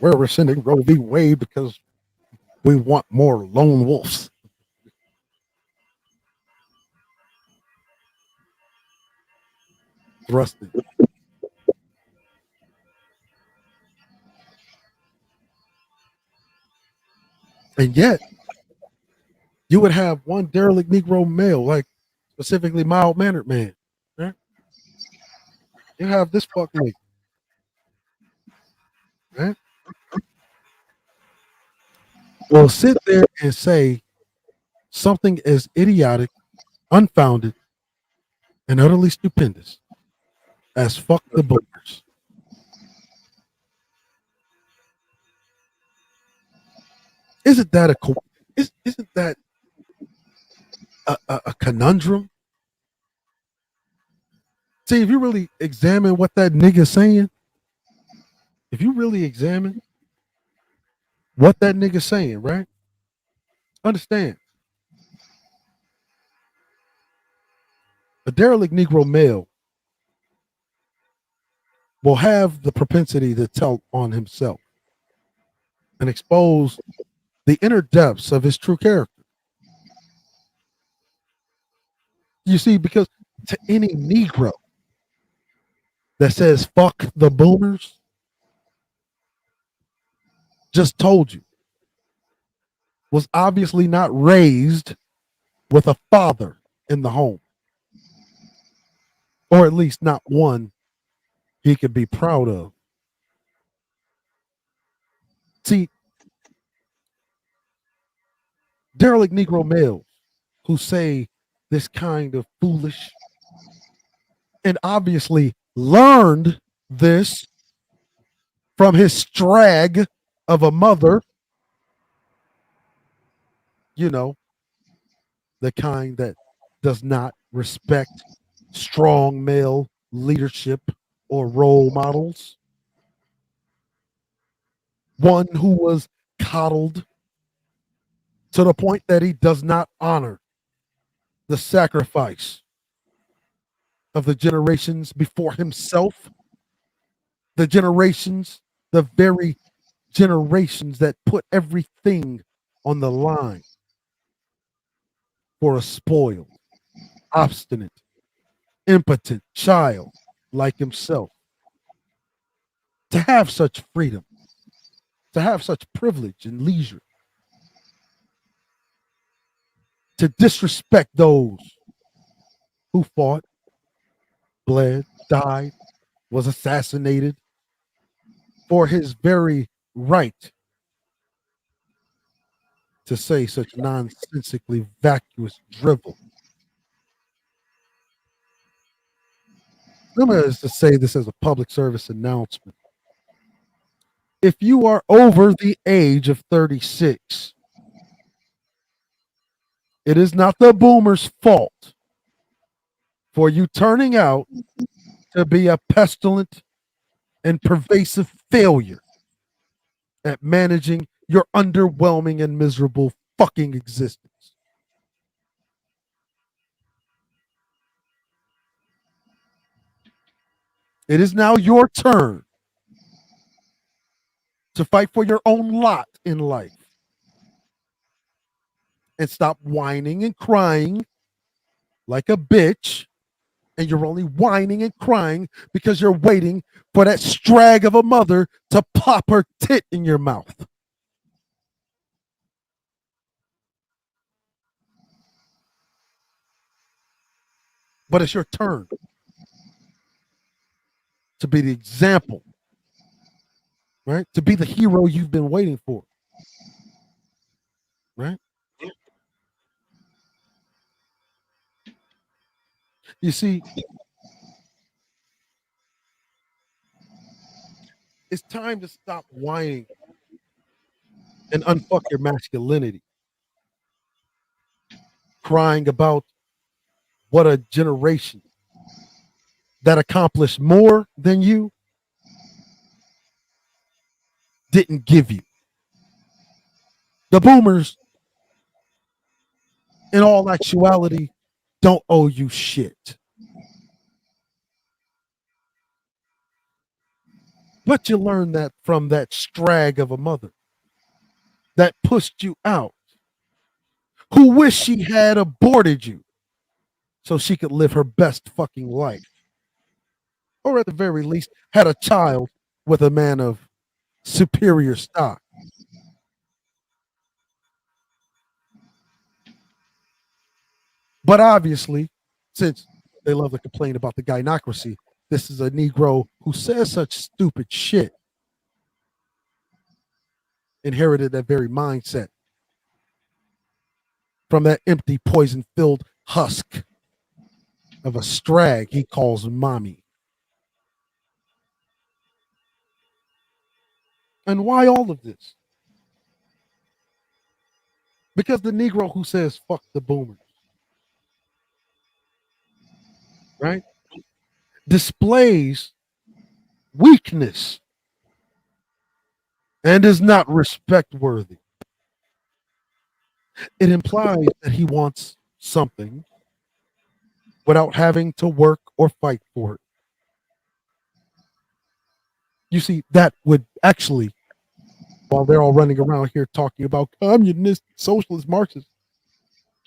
We're rescinding Roe v. Wade because we want more lone wolves. Thrusting. And yet, you would have one derelict Negro male, like specifically mild-mannered man. Right? You have this fuck nigga. Right? Will sit there and say something as idiotic, unfounded, and utterly stupendous as fuck the boomers. Isn't that isn't that a conundrum? See, if you really examine what that nigga's saying, if you really examine what that nigga's saying, right? Understand. A derelict Negro male will have the propensity to tell on himself and expose the inner depths of his true character. You see, because to any Negro that says fuck the boomers, just told you, was obviously not raised with a father in the home, or at least not one he could be proud of. See, derelict Negro males who say this kind of foolish and obviously learned this from his strag of a mother, the kind that does not respect strong male leadership or role models, one who was coddled to the point that he does not honor the sacrifice of the generations before himself, the very generations that put everything on the line for a spoiled, obstinate, impotent child like himself. To have such freedom, to have such privilege and leisure, to disrespect those who fought, bled, died, was assassinated for his very right to say such nonsensically vacuous drivel. I'm going to say this as a public service announcement. If you are over the age of 36, it is not the boomer's fault for you turning out to be a pestilent and pervasive failure at managing your underwhelming and miserable fucking existence. It is now your turn to fight for your own lot in life and stop whining and crying like a bitch. And you're only whining and crying because you're waiting for that strag of a mother to pop her tit in your mouth. But it's your turn to be the example, right? To be the hero you've been waiting for, right? You see, it's time to stop whining and unfuck your masculinity, crying about what a generation that accomplished more than you didn't give you. The boomers, in all actuality, don't owe you shit. But you learned that from that strag of a mother that pushed you out, who wished she had aborted you so she could live her best fucking life. Or at the very least, had a child with a man of superior stock. But obviously, since they love to complain about the gynocracy, this is a Negro who says such stupid shit. Inherited that very mindset from that empty, poison filled husk of a strag he calls mommy. And why all of this? Because the Negro who says fuck the boomers, right, displays weakness and is not respect worthy. It implies that he wants something without having to work or fight for it. You see, that would actually, while they're all running around here talking about communist, socialist, Marxist,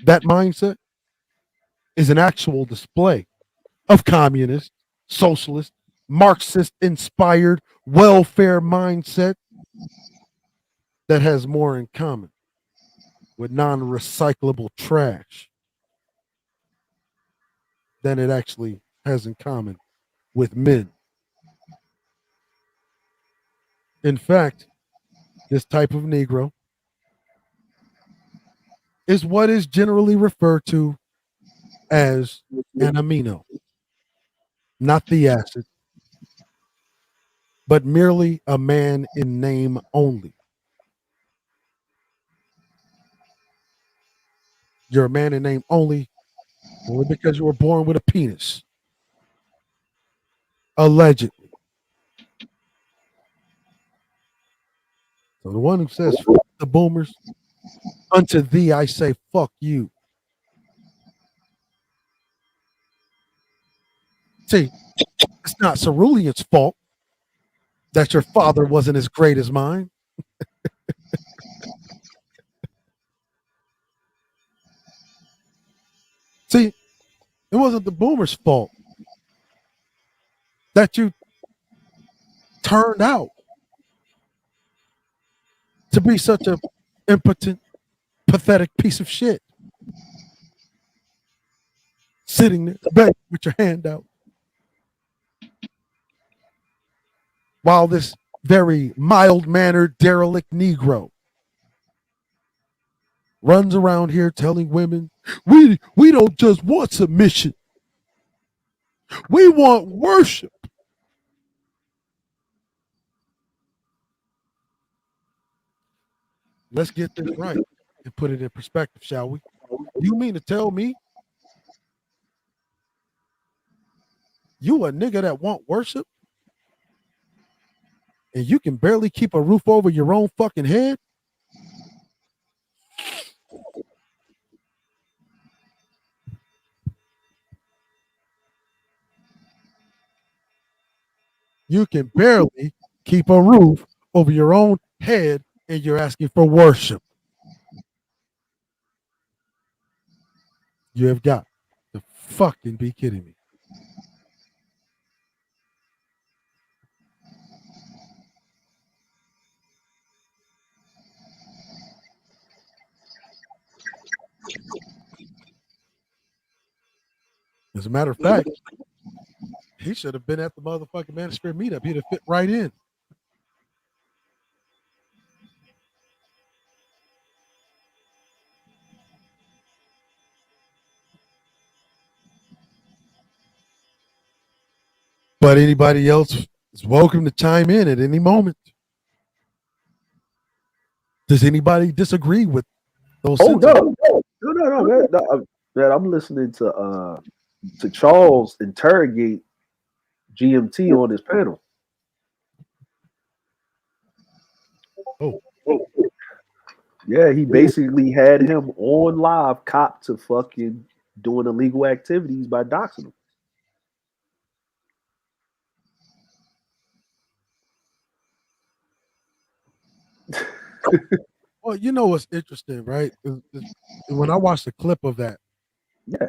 that mindset is an actual display of communist, socialist, Marxist inspired welfare mindset that has more in common with non recyclable trash than it actually has in common with men. In fact, this type of Negro is what is generally referred to as an amino, not the acid, but merely a man in name only. You're a man in name only because you were born with a penis, allegedly. So the one who says fuck the boomers, unto thee I say fuck you. See, it's not Cerulean's fault that your father wasn't as great as mine. See, it wasn't the boomer's fault that you turned out to be such a impotent, pathetic piece of shit. Sitting there, begging with your hand out. While this very mild-mannered, derelict Negro runs around here telling women, we don't just want submission. We want worship. Let's get this right and put it in perspective, shall we? You mean to tell me you a nigga that want worship and you can barely keep a roof over your own fucking head? You can barely keep a roof over your own head and you're asking for worship. You have got to fucking be kidding me. As a matter of fact, he should have been at the motherfucking Manosphere meetup. He'd have fit right in. But anybody else is welcome to chime in at any moment. Does anybody disagree with those sentiments? No. Man, I'm listening to Charles interrogate GMT on this panel. Oh. Yeah, he basically had him on live cop to fucking doing illegal activities by doxing him. Well, you know what's interesting, right? When I watched the clip of that, yeah,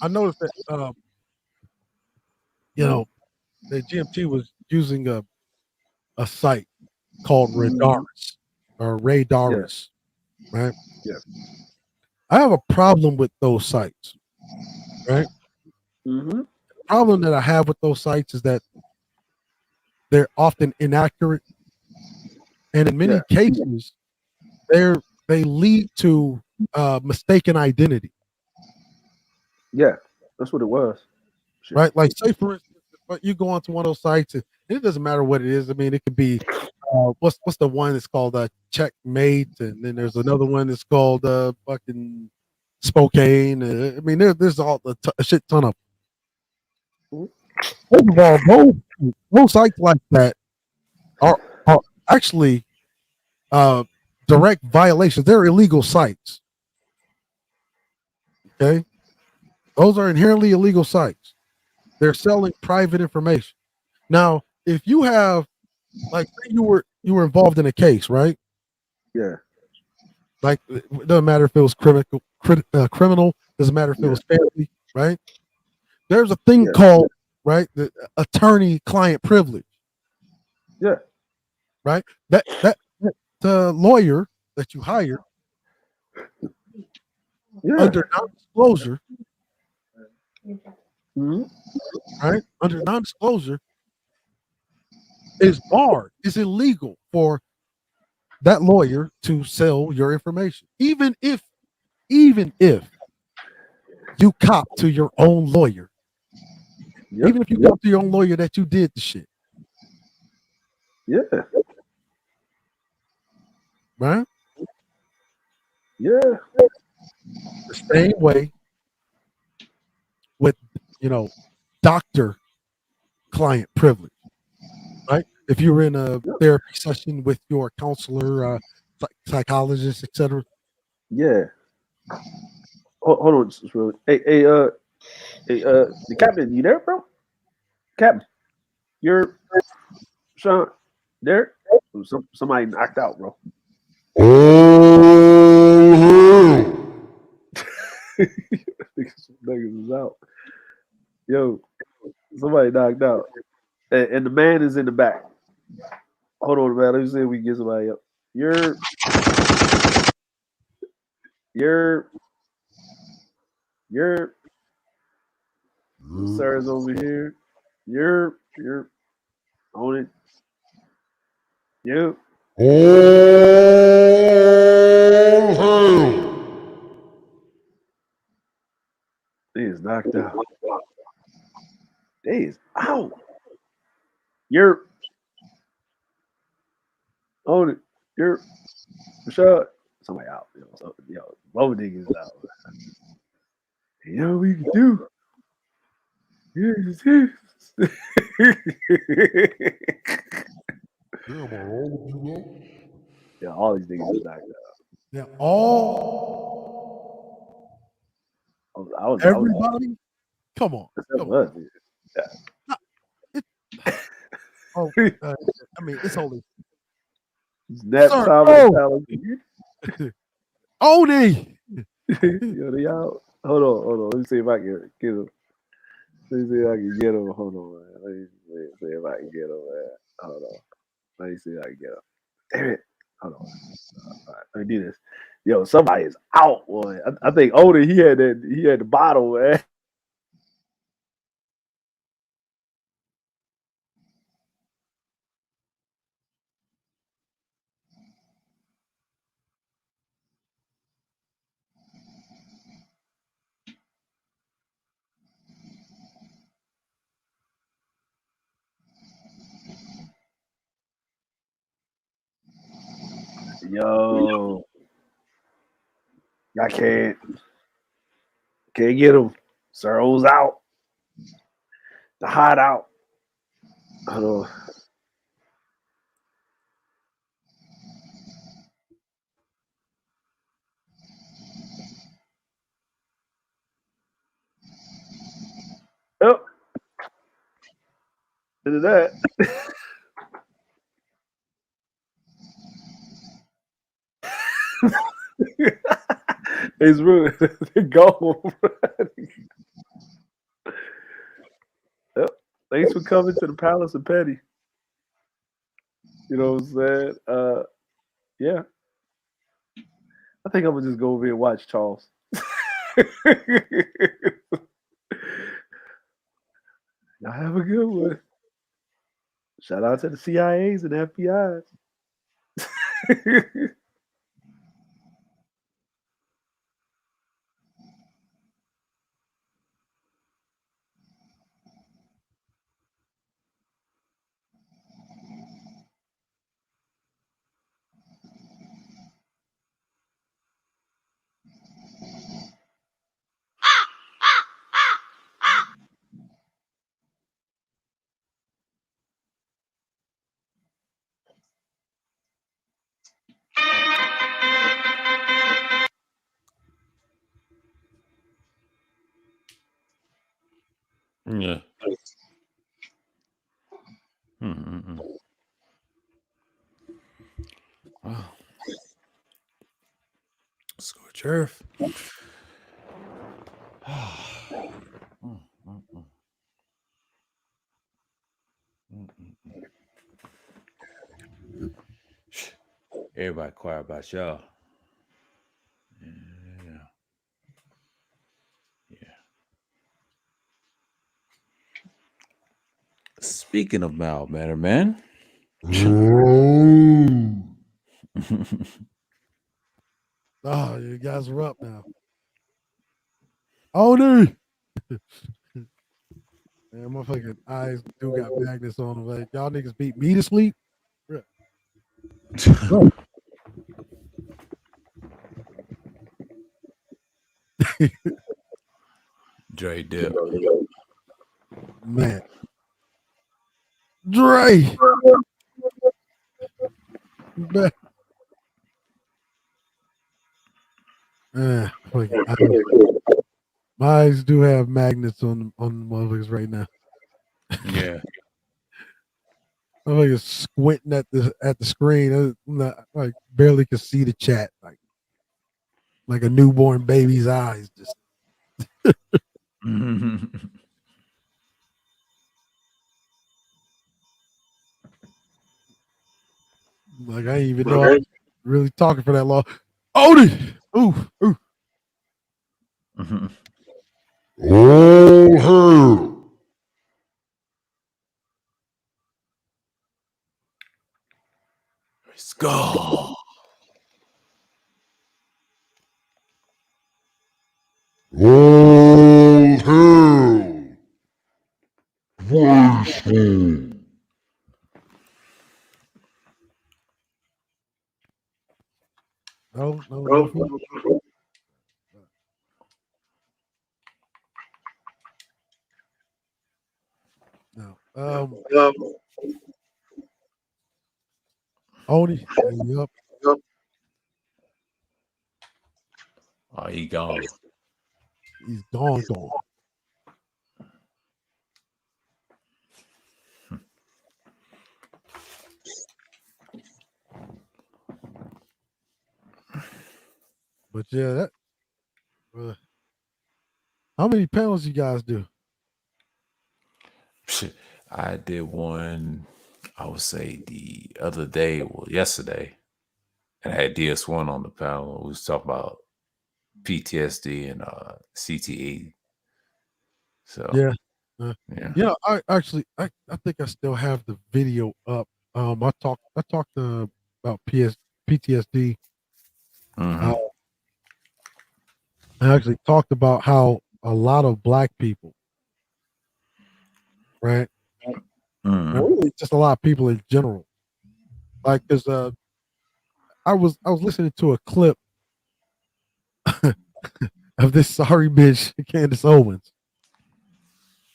I noticed that the GMT was using a site called Radaris or Radaris, right? Yeah. I have a problem with those sites, right? Mm-hmm. The problem that I have with those sites is that they're often inaccurate, and in many cases, they lead to mistaken identity. Yeah, that's what it was. Shit. Right? Like, say for instance, you go onto one of those sites, and it doesn't matter what it is. I mean, it could be what's the one that's called Checkmate, and then there's another one that's called fucking Spokane. I mean, there's a shit ton of. First of all, those sites like that are actually direct violations. They're illegal sites. Okay, those are inherently illegal sites. They're selling private information. Now, if you have, like, say you were involved in a case, right? Yeah. Like, it doesn't matter if it was criminal. Doesn't matter if it was family, right? There's a thing called, right, the attorney-client privilege. Yeah. Right. That the lawyer that you hire under non-disclosure, right? Under non-disclosure is barred. It's illegal for that lawyer to sell your information, even if you cop to your own lawyer. Even if you cop to your own lawyer that you did the shit. Yeah. Right? Yeah. The same way with, doctor client privilege. Right? If you're in a therapy session with your counselor, psychologist, etc. Yeah. Hold on, just really. Hey, the captain, you there, bro? Captain, you're Sean there? Somebody knocked out, bro. Niggas is out. Yo, somebody knocked out, and the man is in the back. Hold on, man. Let me see if we can get somebody up. You're sir's over here. You're on it. Yep. They is knocked out. They is out. You're on it. You're Rashad. Somebody out. Both niggas out. You know what we can do? Yeah, all these niggas is knocked out. They're all everybody. Come on. Come on. Oh, I mean, it's only That Sir, time oh. of talent. Oni. Yo, they out. Hold on. Let me see if I can get him. Let me see if I can get him. Hold on, man. Let me see if I can get him, man. Hold on. Let me see if I can get him. Damn it. Hold on. All right, let me do this. Yo, somebody is out, boy. I think Odin, he had the bottle, man. Yo, I can't get him. Searle's out. The hot out. Hold on. Yep. Look at that. It's ruined. They're gone. Yep. Thanks for coming to the Palace of Petty. You know what I'm saying? Yeah. I think I'm gonna just go over here and watch Charles. Y'all have a good one. Shout out to the CIAs and FBIs. Yeah. Wow. Scorch earth. Everybody quiet about y'all. Yeah. Speaking of mild manner, man. Oh, you guys are up now. Oni. Man, my fucking eyes do got magnets on them. Like, y'all niggas beat me to sleep. Dre dip. Man. Dre. My eyes do have magnets on the motherfuckers right now. Yeah. I'm like squinting at the screen. I barely can see the chat. Like a newborn baby's eyes. Just like I ain't even know I'm really talking for that long. Odie! Ooh, ooh. Oh, go. All hail Voice. No. No. Oni, you up? Oh, he gone. He's gone. But yeah, that. How many panels you guys do? I did one, I would say the other day, well, yesterday, and I had DS1 on the panel. We was talking about PTSD and CTE. So Yeah. yeah. I actually I think I still have the video up. I talked about PTSD. Mm-hmm. I actually talked about how a lot of black people, right? Mm-hmm. Really just a lot of people in general. Like, because I was listening to a clip of this sorry bitch, Candace Owens,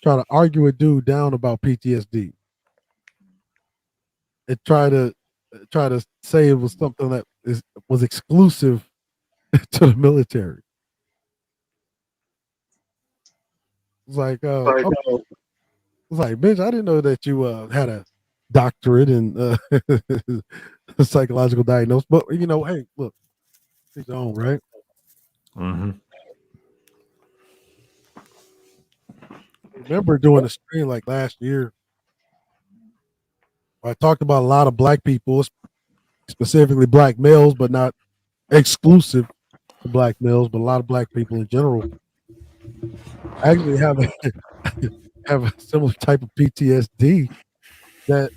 trying to argue a dude down about PTSD. And try to say it was something that was exclusive to the military. It's like, it's like, bitch, I didn't know that you had a doctorate in psychological diagnosis. But hey, look, his own, right? Mm-hmm. Remember doing a stream like last year. I talked about a lot of black people, specifically black males, but not exclusive to black males, but a lot of black people in general actually have have a similar type of PTSD that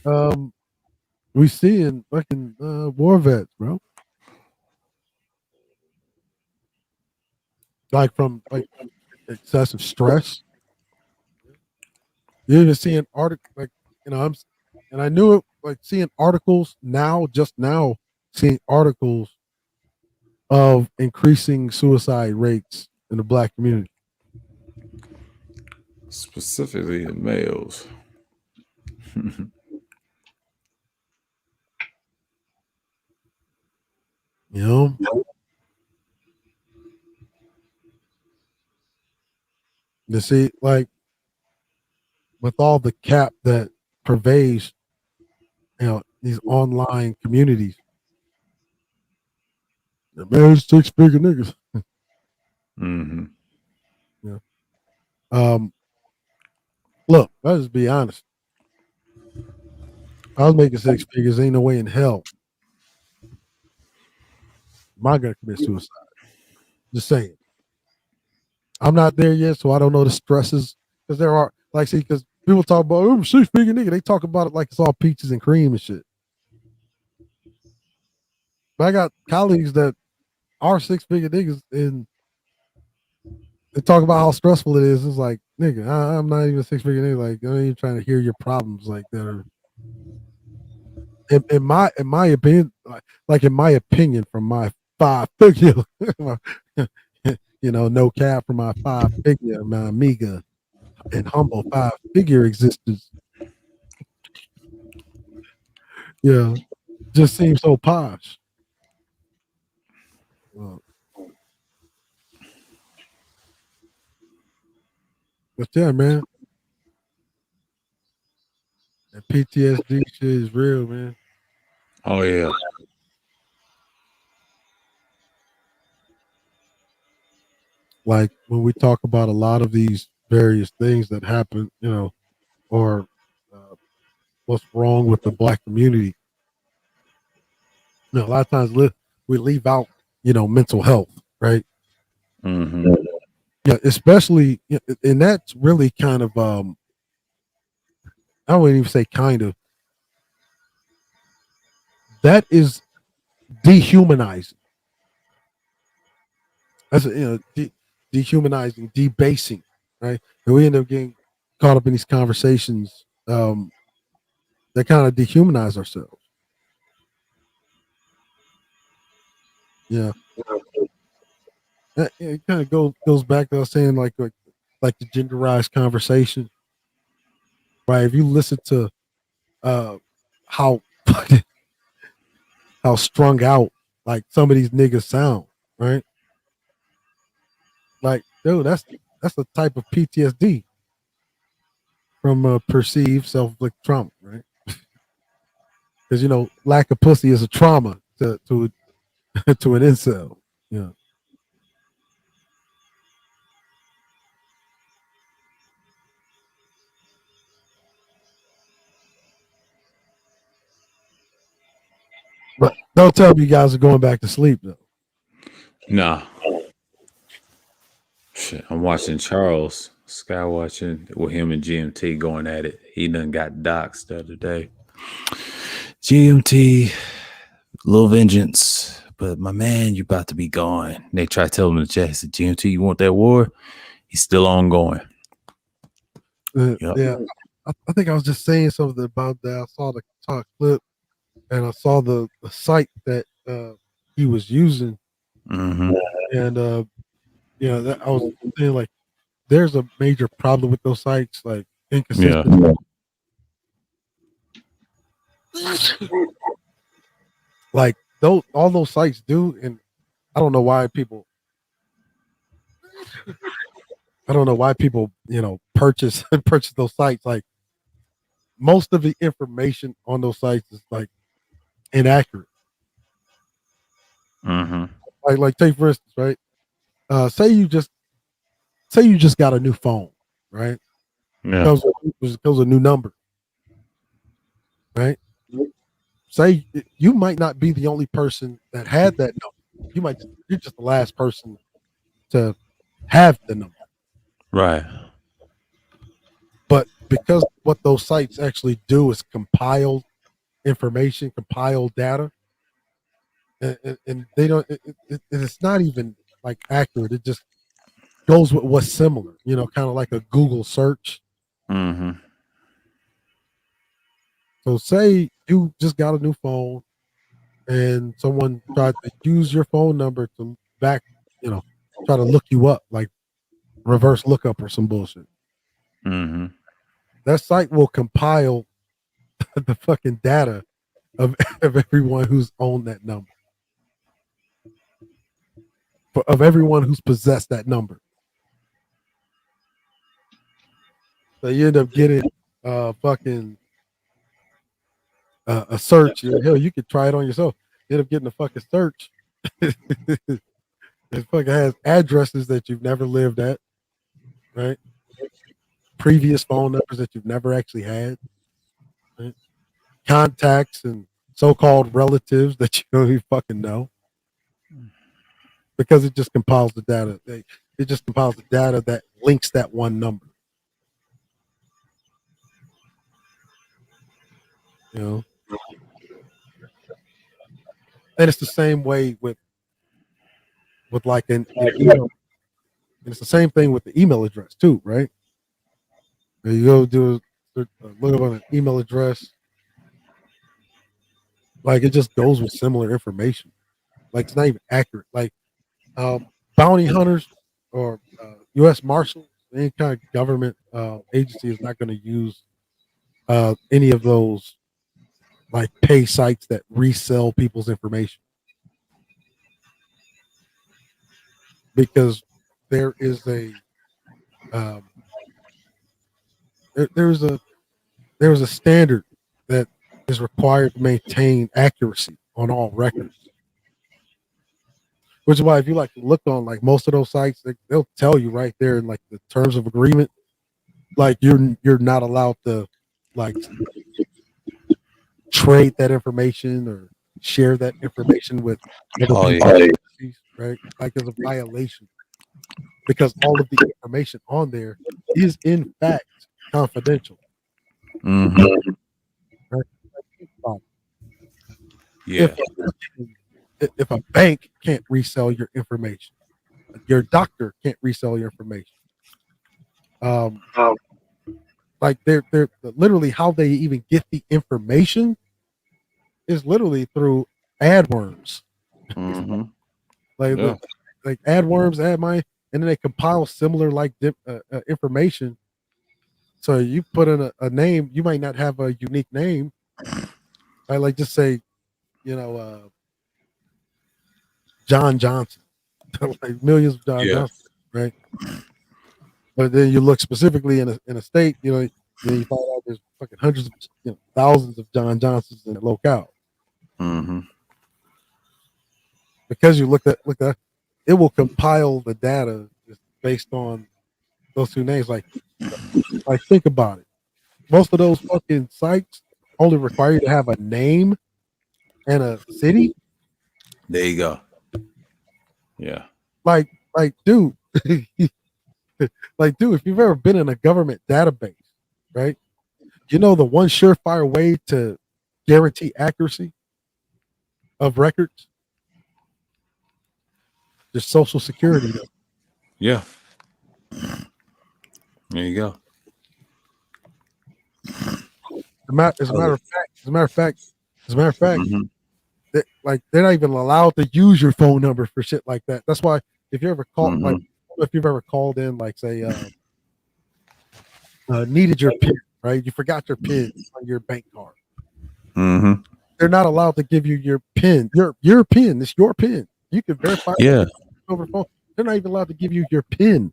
we see in fucking war vets, bro. Like from like excessive stress. You're even seeing articles like and I knew it like seeing articles now, just now, seeing articles of increasing suicide rates in the black community. Specifically the males. You know? You see, like with all the cap that pervades, these online communities. The man's 6-figure niggas. Mm-hmm. Yeah. Look, let's just be honest. I was making 6 figures. Ain't no way in hell am I gonna commit suicide. Just saying. I'm not there yet, so I don't know the stresses. Because there are, like, see, because people talk about 6-figure nigga, they talk about it like it's all peaches and cream and shit. But I got colleagues that are 6-figure niggas, and they talk about how stressful it is. It's like, nigga, I'm not even 6-figure nigga. Like, I ain't even trying to hear your problems like that are. In my opinion, like in my opinion, from my 5-figure, no cap for my 5-figure, my amiga and humble 5-figure existence. Yeah, just seems so posh. But yeah, man, that PTSD shit is real, man. Oh yeah. Like when we talk about a lot of these various things that happen, or uh, what's wrong with the black community. A lot of times we leave out, mental health, right? Mm-hmm. Yeah, especially, and that's really kind of, I wouldn't even say kind of. That is dehumanizing. That's dehumanizing, debasing, right? And we end up getting caught up in these conversations that kind of dehumanize ourselves. Yeah. It kind of goes back to us saying like the genderized conversation, right? If you listen to how how strung out like some of these niggas sound, right? Like, dude, that's a type of PTSD from perceived self-inflicted trauma, right? Because lack of pussy is a trauma to to an incel. Yeah. But don't tell me you guys are going back to sleep though. Nah. Shit, I'm watching Charles Sky watching with him and GMT going at it. He done got doxxed the other day. GMT, little vengeance, but my man, you about to be gone. They try to tell him in the chat. He said, GMT, you want that war? He's still ongoing. Yep. Yeah, I think I was just saying something about that. I saw the clip and I saw the site that he was using, Mm-hmm. and that I was saying like there's a major problem with those sites, like inconsistent. Yeah. Like all those sites do, and I don't know why people. I don't know why people, purchase those sites. Like most of the information on those sites is like inaccurate. Mm-hmm. Like take for instance, right? Say you just got a new phone, right? Yeah. Comes with a new number, right? Say you might not be the only person that had that number. You're just the last person to have the number. Right. But because what those sites actually do is compile information, compile data, and they don't. It's not even like accurate. It just goes with what's similar. Kind of like a Google search. Mm-hmm. So say you just got a new phone and someone tried to use your phone number to try to look you up, like reverse lookup or some bullshit. Mm-hmm. That site will compile the fucking data of everyone who's owned that number, of everyone who's possessed that number. So you end up getting fucking a search. Hell, you could try it on yourself. You end up getting a fucking search. It fucking has addresses that you've never lived at, right? Previous phone numbers that you've never actually had, right? Contacts and so-called relatives that you don't even fucking know, because it just compiles the data. It just compiles the data that links that one number. And it's the same way with like an email. And it's the same thing with the email address too, right? You go do look up on an email address, like it just goes with similar information. Like it's not even accurate. Like bounty hunters or U.S. Marshals, any kind of government agency is not going to use any of those like pay sites that resell people's information, because there is a um, there's a standard that is required to maintain accuracy on all records. Which is why if you like to look on like most of those sites, they'll tell you right there in like the terms of agreement, like you're not allowed to like trade that information or share that information with other agencies, right? Like it's a violation, because all of the information on there is in fact confidential. Mm-hmm. Right? Yeah. if a bank can't resell your information, your doctor can't resell your information. Like they're literally how they even get the information is literally through AdWorms. Mm-hmm. like Yeah. like AdWorms, AdMine, and then they compile similar like information. So you put in a name, you might not have a unique name. I like just say, you know, John Johnson, like millions of John Yeah. Johnson, right? But then you look specifically in a state, then you find out there's fucking hundreds of, thousands of John Johnsons in the locale. Mm-hmm. Because you look at it will compile the data just based on those two names. Like think about it. Most of those fucking sites only require you to have a name and a city. There you go. Yeah. Like dude, like dude, if you've ever been in a government database, right? You know the one surefire way to guarantee accuracy of records? Just social security number. Yeah. There you go. As a matter of fact, Mm-hmm. they're not even allowed to use your phone number for shit like that. That's why if you ever call, Mm-hmm. like, if you've ever called in, like, say, needed your PIN, right? You forgot your PIN on your bank card. Mm-hmm. They're not allowed to give you your PIN. Your PIN. It's your PIN. You can verify Yeah. over the phone. They're not even allowed to give you your PIN.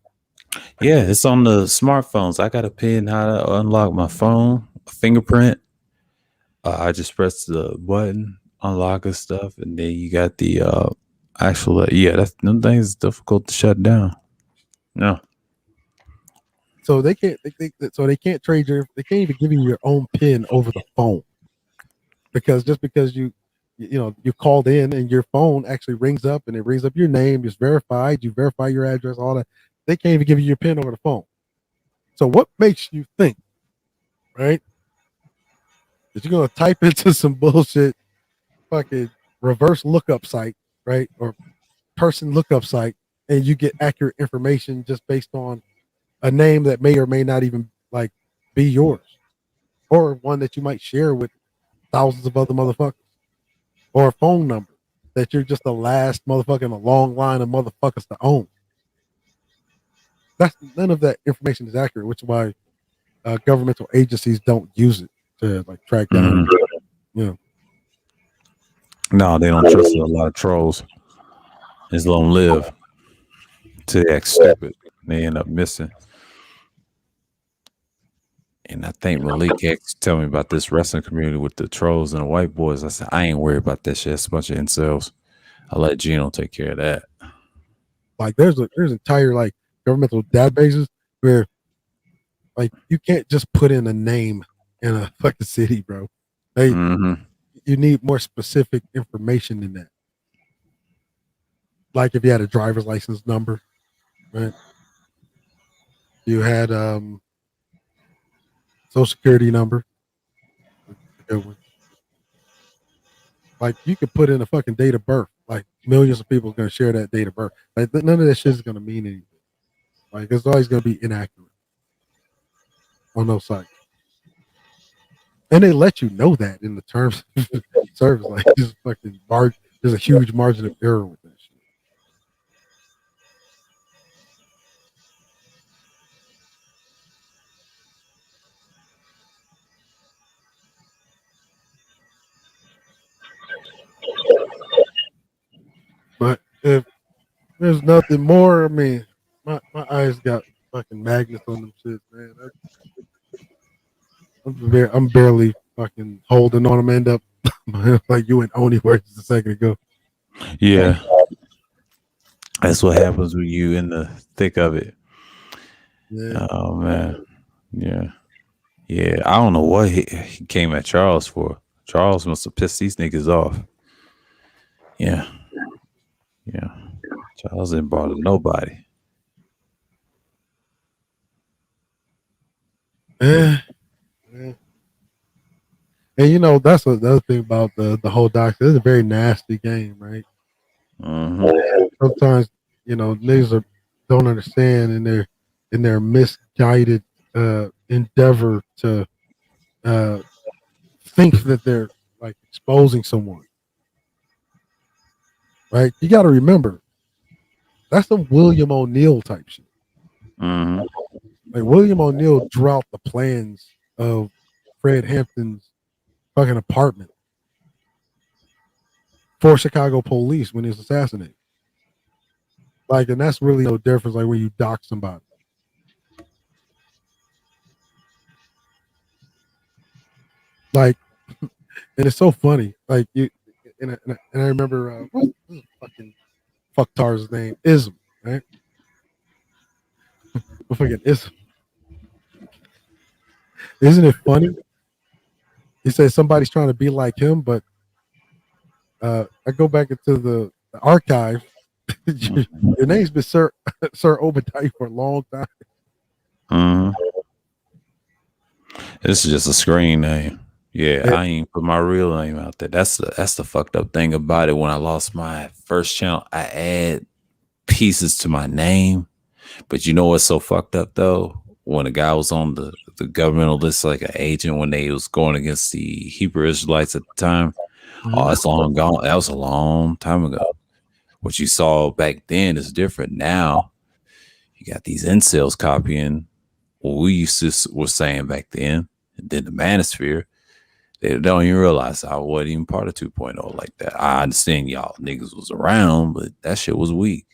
Yeah, it's on the smartphones. I got a pin how to unlock my phone, a fingerprint. I just press the button, unlock and stuff, and then you got the actual. Yeah, that's them things difficult to shut down. No. So they can't. They can't trade your. They can't even give you your own PIN over the phone because just because you called in and your phone actually rings up and it rings up your name, it's verified. You verify your address, all that. They can't even give you your PIN over the phone. So what makes you think, right, that you're gonna type into some bullshit fucking reverse lookup site, right, or person lookup site, and you get accurate information just based on a name that may or may not even like be yours, or one that you might share with thousands of other motherfuckers, or a phone number that you're just the last motherfucker in a long line of motherfuckers to own. That's none of that information is accurate, which is why governmental agencies don't use it to like track down. Mhm. No, they don't trust a lot of trolls. Just let them live till they act stupid. They end up missing. And I think Malik actually tell me about this wrestling community with the trolls and the white boys. I said, I ain't worried about that shit. It's a bunch of incels. I'll let Gino take care of that. Like there's entire like governmental databases where like you can't just put in a name in a fucking city, bro. Hey, you need more specific information than that. Like if you had a driver's license number, right? You had social security number. Good one. Like you could put in a fucking date of birth. Like millions of people are gonna share that date of birth. Like none of that shit is gonna mean anything. Like it's always gonna be inaccurate on those sites. And they let you know that in the terms of service. Like there's fucking there's a huge margin of error with that shit. But if there's nothing more, I mean, my eyes got fucking magnets on them shit, man. I'm barely fucking holding on them. End up like you and Oni were just a second ago. Yeah. That's what happens when you in the thick of it. Yeah. Oh man. Yeah. Yeah. I don't know what he came at Charles for. Charles must have pissed these niggas off. Yeah. Yeah. Charles didn't bother nobody. Yeah. And that's the other thing about the whole doctor. It's a very nasty game, right? Sometimes, niggas don't understand in their misguided endeavor to think that they're like exposing someone. Right? You got to remember that's some William O'Neill type shit. Like William O'Neill drew out the plans of Fred Hampton's fucking apartment for Chicago police when he was assassinated. Like, and that's really no difference. Like when you dock somebody. Like, and it's so funny. Like you, and I remember what's fucking fucktar's name? Ism, right? I forget Ism. Isn't it funny? He says somebody's trying to be like him, but I go back into the archive. Your name's been Sir Obadiah for a long time. This is just a screen name. Yeah, I ain't put my real name out there. That's the fucked up thing about it. When I lost my first channel, I add pieces to my name. But you know what's so fucked up though? When a guy was on the governmental list like an agent when they was going against the Hebrew Israelites at the time. Oh, that's long gone. That was a long time ago. What you saw back then is different. Now you got these incels copying what we used to were saying back then. And then the manosphere, they don't even realize I wasn't even part of 2.0 like that. I understand y'all niggas was around, but that shit was weak.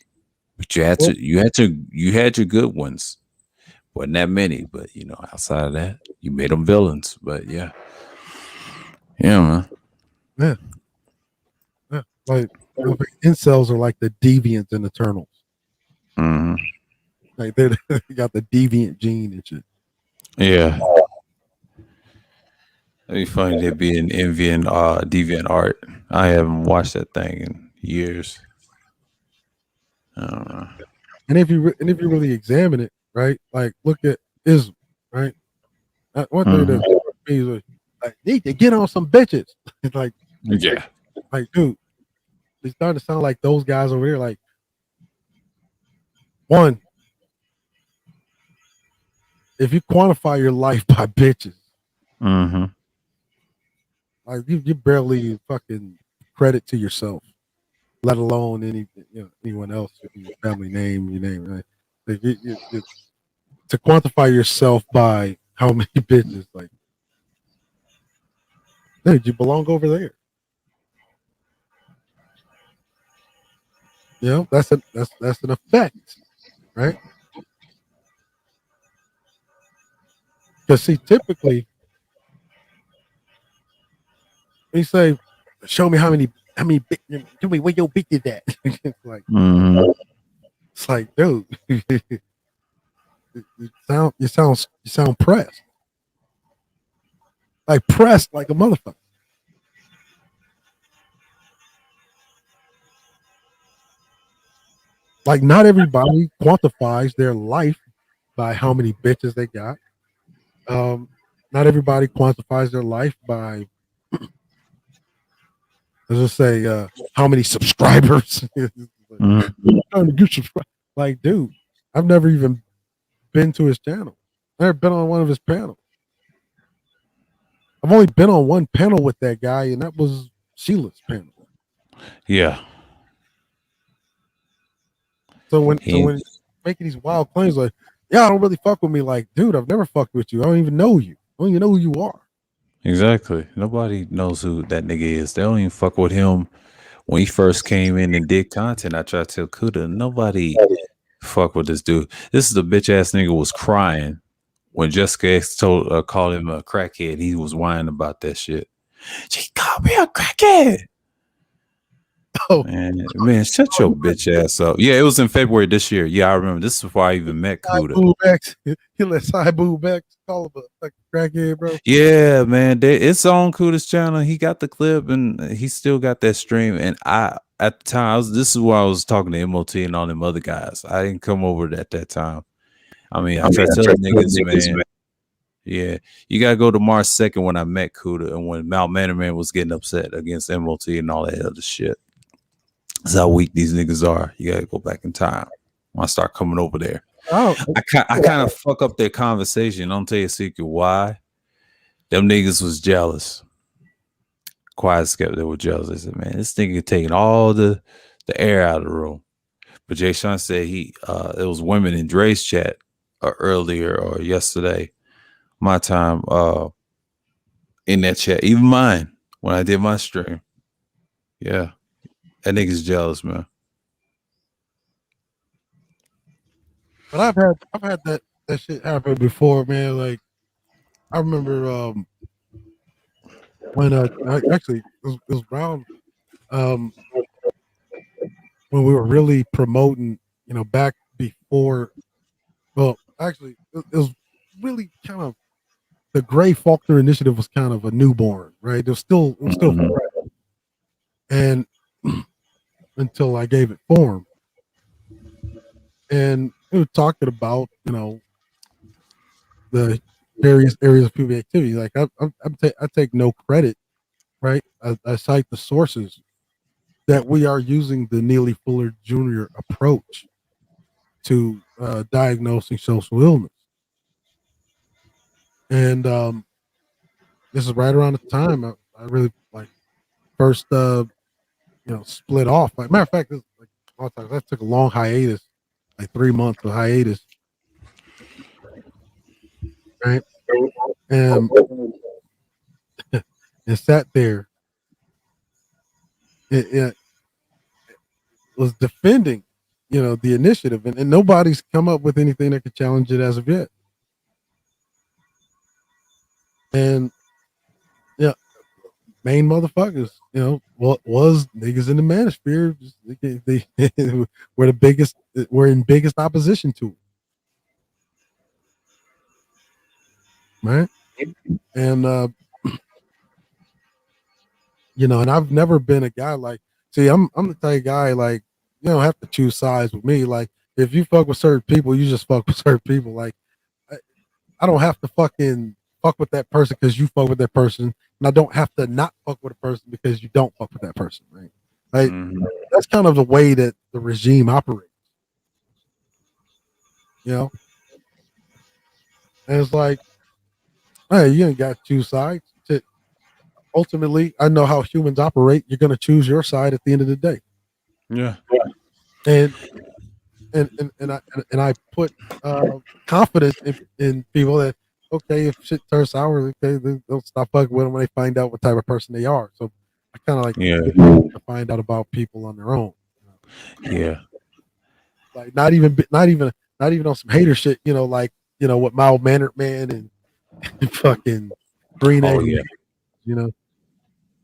But you had your good ones. Wasn't that many, but outside of that, you made them villains. But yeah, man. Yeah. Like incels are like the deviants in Eternals. Like they got the deviant gene and shit. Yeah. It'd be funny to be an envying deviant art. I haven't watched that thing in years. I don't know. And if you really examine it, right? Like look at Ism, right? One thing that means like need to get on some bitches. Like yeah, like dude, it's starting to sound like those guys over here. Like one, if you quantify your life by bitches, like you barely fucking credit to yourself, let alone anyone else, your family name, your name, right? Like to quantify yourself by how many bitches, like, dude, you belong over there. That's an effect, right? Because see, typically, we say, "Show me how many, show me where your bitch is at." It's like, dude, you sound pressed, pressed like a motherfucker. Like, not everybody quantifies their life by how many bitches they got. Not everybody quantifies their life by, let's just say, how many subscribers. Trying to get subscribers. Like, dude, I've never even been to his channel. I've never been on one of his panels. I've only been on one panel with that guy, and that was Sheila's panel. Yeah. So when making these wild claims like, yeah, I don't really fuck with me, like, dude, I've never fucked with you. I don't even know you. I don't even know who you are. Exactly. Nobody knows who that nigga is. They don't even fuck with him. When he first came in and did content, I tried to tell Kuda, nobody fuck with this dude. This is the bitch ass nigga was crying when Jessica X called him a crackhead. He was whining about that shit. She called me a crackhead. Oh man, shut your bitch ass up. Yeah, it was in February this year. Yeah, I remember. This is before I even met Kuda. He let Cybu back call him a crackhead, bro. Yeah, man. It's on Kuda's channel. He got the clip and he still got that stream. And I at the time, this is why I was talking to MOT and all them other guys. I didn't come over at that time. I mean, I tried to tell niggas, man. Yeah, you gotta go to March 2nd when I met Kuda and when Mount Mannerman was getting upset against MOT and all that other shit. That's how weak these niggas are. You gotta go back in time. When I start coming over there, Oh, I kind of fuck up their conversation. Don't tell you a secret why. Them niggas was jealous. Quiet skeptic, they were jealous. They said, "Man, this nigga taking all the air out of the room." But Jay Sean said it was women in Dre's chat earlier or yesterday, my time in that chat, even mine when I did my stream. Yeah, that nigga's jealous, man. but I've had that shit happen before, man. Like I remember when actually it was around um when we were really promoting, back before. Well, actually, it was really kind of the Gray Faulkner Initiative was kind of a newborn, right? It was still fresh. And until I gave it form, and we were talking about the various areas of pubic activity. Like I take no credit, right? I cite the sources that we are using the Neely Fuller Jr. approach to diagnosing social illness. And this is right around the time I really like first split off. Like matter of fact, this, like a lot of times I took a long hiatus, like 3 months of hiatus, right? And and sat there. It was defending, the initiative, and nobody's come up with anything that could challenge it as of yet. And yeah, main motherfuckers, what was niggas in the manosphere? They were the biggest. Were in biggest opposition to it, right? And and I've never been a guy like. See, I'm the type of guy like you don't have to choose sides with me. Like if you fuck with certain people, you just fuck with certain people. Like I don't have to fucking fuck with that person because you fuck with that person, and I don't have to not fuck with a person because you don't fuck with that person, right? Like that's kind of the way that the regime operates, And it's like, hey, you ain't got two sides. Ultimately, I know how humans operate. You're gonna choose your side at the end of the day. Yeah. And I put confidence in people that okay, if shit turns sour, okay, they'll stop fucking with them when they find out what type of person they are. So I kind of like to find out about people on their own. Yeah. Like not even on some hater shit. Like what mild mannered man and fucking green egg. Yeah.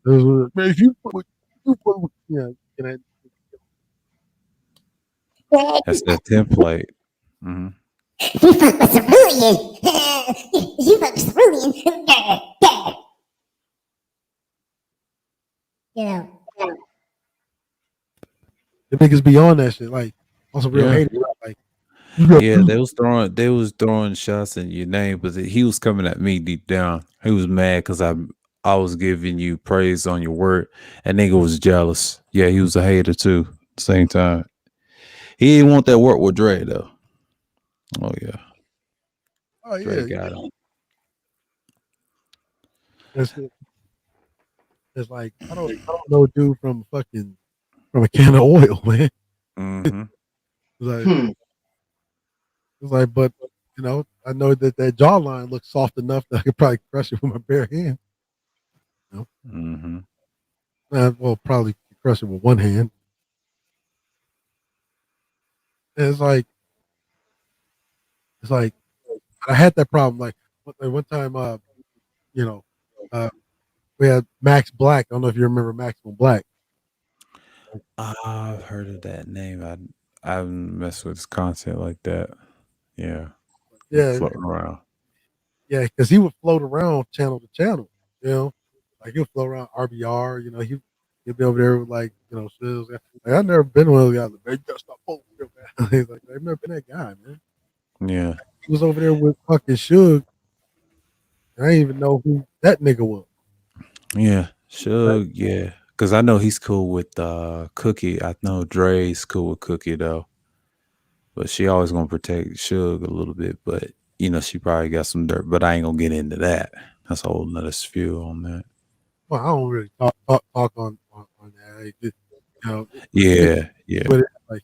Man, if you put That's that template. Mm-hmm. You fuck with cerulean. You fuck with cerulean. The niggas be on that shit, like on some real haters. Like they was throwing shots in your name, but he was coming at me deep down. He was mad because I was giving you praise on your work. That nigga was jealous. Yeah, he was a hater too. At the same time, he didn't want that work with Dre though. Oh yeah. Oh yeah. Dre got him. It's like I don't know a dude from a can of oil, man. Mm-hmm. It's like, but I know that jawline looks soft enough that I could probably crush it with my bare hand. Mm-hmm. Well, probably crush it with one hand. And it's like I had that problem. Like one time, we had Max Black. I don't know if you remember Maximum Black. I've heard of that name. I haven't messed with his content like that. Yeah. Floating around. Yeah, because he would float around channel to channel. Like he'll float around RBR. He'll be over there with like Shills. Like I've never been one of those guys. Like, man, you gotta stop floating, man. He's like, I've never been that guy, man. Yeah. He was over there with fucking Suge. I didn't even know who that nigga was. Yeah, Suge. Yeah, Because I know he's cool with Cookie. I know Dre's cool with Cookie though. But she always gonna protect Suge a little bit. But she probably got some dirt. But I ain't gonna get into that. That's a whole nother spiel on that. Well, I don't really talk on that. Like, Yeah, yeah, with it,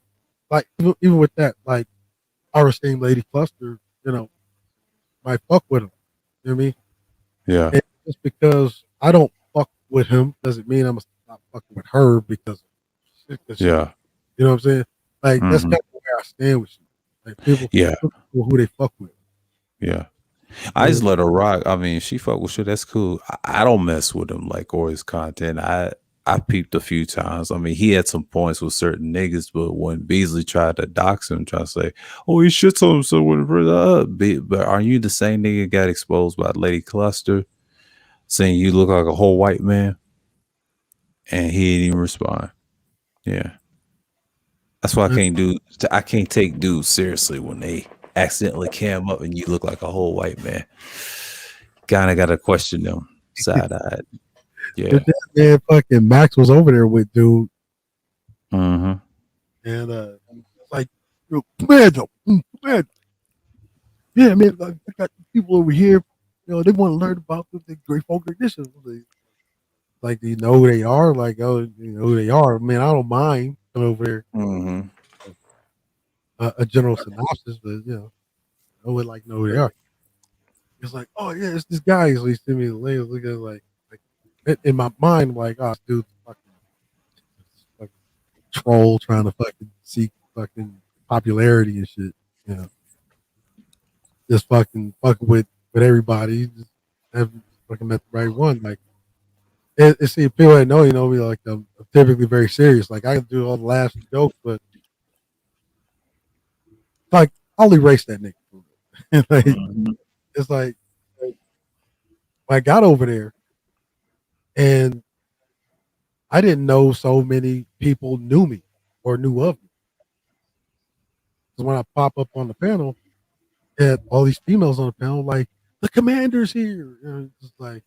like even with that, like our esteemed Lady Cluster, might fuck with him. You know what I mean? yeah, And just because I don't fuck with him doesn't mean I'm not fucking with her because yeah. you know what I'm saying? Like that's Hmm. kind of where I stand with you. Like people Yeah, who they fuck with. yeah. I You just know? let her rock. I mean, she fuck with shit. That's cool. I don't mess with him like or his content. I peeped a few times. I mean, he had some points with certain niggas, but when Beasley tried to dox him, try to say, "Oh, he shits on himself," whatever. But are you the same nigga got exposed by Lady Cluster, saying you look like a whole white man, and he didn't even respond? Yeah, that's why I can't take dudes seriously when they accidentally cam up and you look like a whole white man. Kind of got to question them side eyed. Yeah. But that man fucking Max was over there with dude Mm-hmm. and like Commando, Commando. Yeah, man, like, I got people over here, they want to learn about the great folk traditions. Like, do you know who they are? Like, oh, you know who they are. Man, I don't mind coming over there, Mm-hmm. a general synopsis, but I would like know who they are. It's like, oh yeah, it's this guy. So he sent me the link. Look at in my mind, I'm like, oh, this dude's fucking troll trying to fucking seek fucking popularity and shit. You know, just fucking with everybody. Just haven't fucking met the right one. Like, see, people that know me. Like, I'm typically very serious. Like, I can do all the laughs and jokes, but like, I'll erase that nigga. Like, Mm-hmm. it's like I got over there and I didn't know so many people knew me or knew of me. Because when I pop up on the panel, had all these females on the panel, like the commander's here. Just like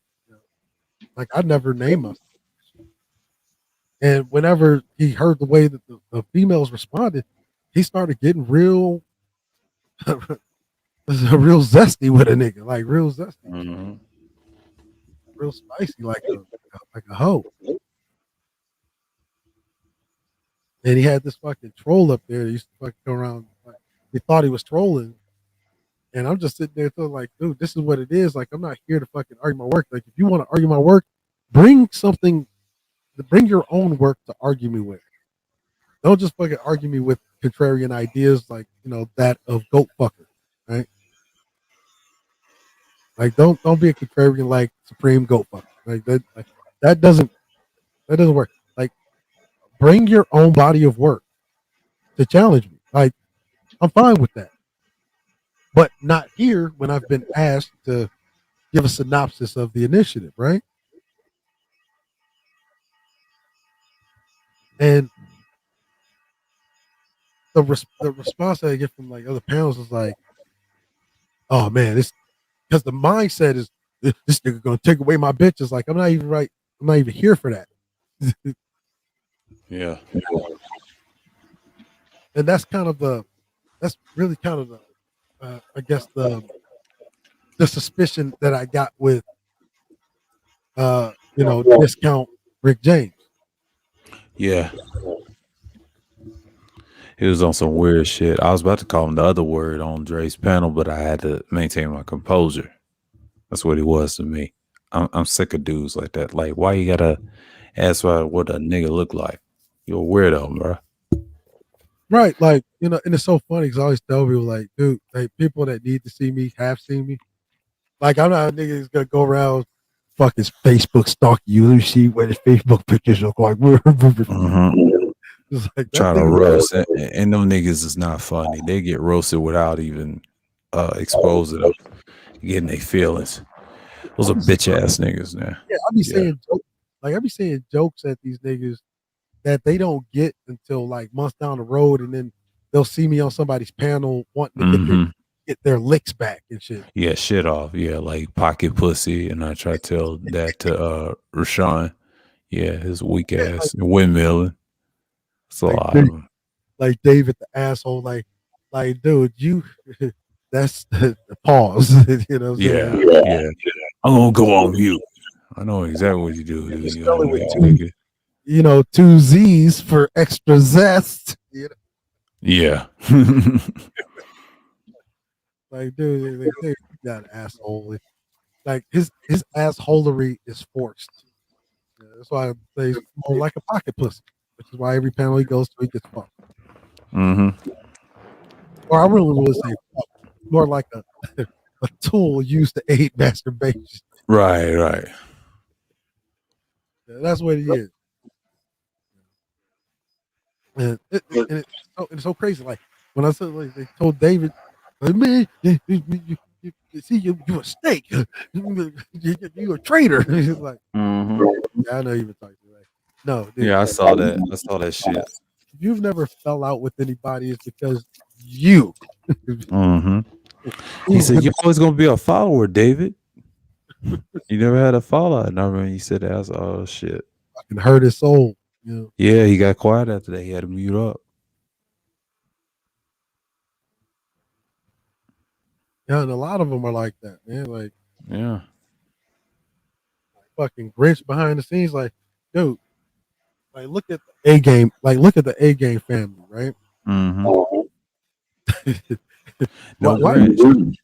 I never named myself. And whenever he heard the way that the females responded, he started getting real, real zesty with a nigga, like real zesty, Mm-hmm. real spicy, like a hoe. And he had this fucking troll up there that used to fucking go around. Like, he thought he was trolling, and I'm just sitting there feeling like, dude, this is what it is. Like, I'm not here to fucking argue my work. Like, if you want to argue my work, bring something, bring your own work to argue me with. Don't just fucking argue me with contrarian ideas like that of goat fucker, right? Like, don't be a contrarian like supreme goat fucker. Like that, that doesn't that doesn't work. Like, bring your own body of work to challenge me. Like, I'm fine with that, but not here when I've been asked to give a synopsis of the initiative, right? And the response that I get from like other panels is like, "Oh man, this," because the mindset is this nigga gonna take away my bitches. Like, I'm not even right. I'm not even here for that. Yeah. And that's really kind of the I guess the suspicion that I got with discount Rick James. Yeah. He was on some weird shit. I was about to call him the other word on Dre's panel, but I had to maintain my composure. That's what he was to me. I'm sick of dudes like that. Like, why you gotta ask what a nigga look like? You're a weirdo, bro. Right, like, and it's so funny because I always tell people, like, dude, like, people that need to see me have seen me. Like, I'm not a nigga that's gonna go around fucking Facebook stalking you. Let me see what his Facebook pictures look like. Mm-hmm. It's like that Try to nigga. roast, and them niggas is not funny. They get roasted without even exposing them, getting their feelings. Those are bitch ass niggas, man. Yeah, I be Yeah. saying jokes, like I be saying jokes at these niggas that they don't get until like months down the road, and then they'll see me on somebody's panel wanting to Mm-hmm. get their licks back and shit. Yeah, shit off. Yeah, like pocket pussy, and I try to tell that to Rashawn. Yeah, his weak ass and windmilling. It's a Like, lot of them. like David the asshole, like dude, you that's the pause. You know what I'm Yeah, saying? yeah. I'm gonna go on mute. I know exactly what you do. You You spell on it with mute, two, nigga. you know, two Z's for extra zest. You know? Yeah. Like, dude, you got asshole. Like his assholery is forced. Yeah, that's why they more like a pocket pussy, which is why every panel he goes to, he gets fucked. Mm-hmm. Or I really would say fuck, more like a a tool used to aid masturbation. Right, right. Yeah, that's what he is. And it's so crazy. Like when I said like they told David, like, man, you see you a snake, you a traitor. He's like, Mm-hmm. yeah, I know you've been talking to me. Like, no, dude, Yeah, I saw that. I saw that shit. if you've never fell out with anybody, it's because you. Mm-hmm. He said, "You're always gonna be a follower, David. You never had a fallout." And I remember he said that. I was like, "Oh shit." Fucking hurt his soul. You know? Yeah, he got quiet after that. He had to mute up. Yeah, and a lot of them are like that, man. Like Yeah. fucking Grinch behind the scenes. Like, dude, like look at the A game. Like look at the A game family, right? Mm-hmm. Why, No why? Grinch.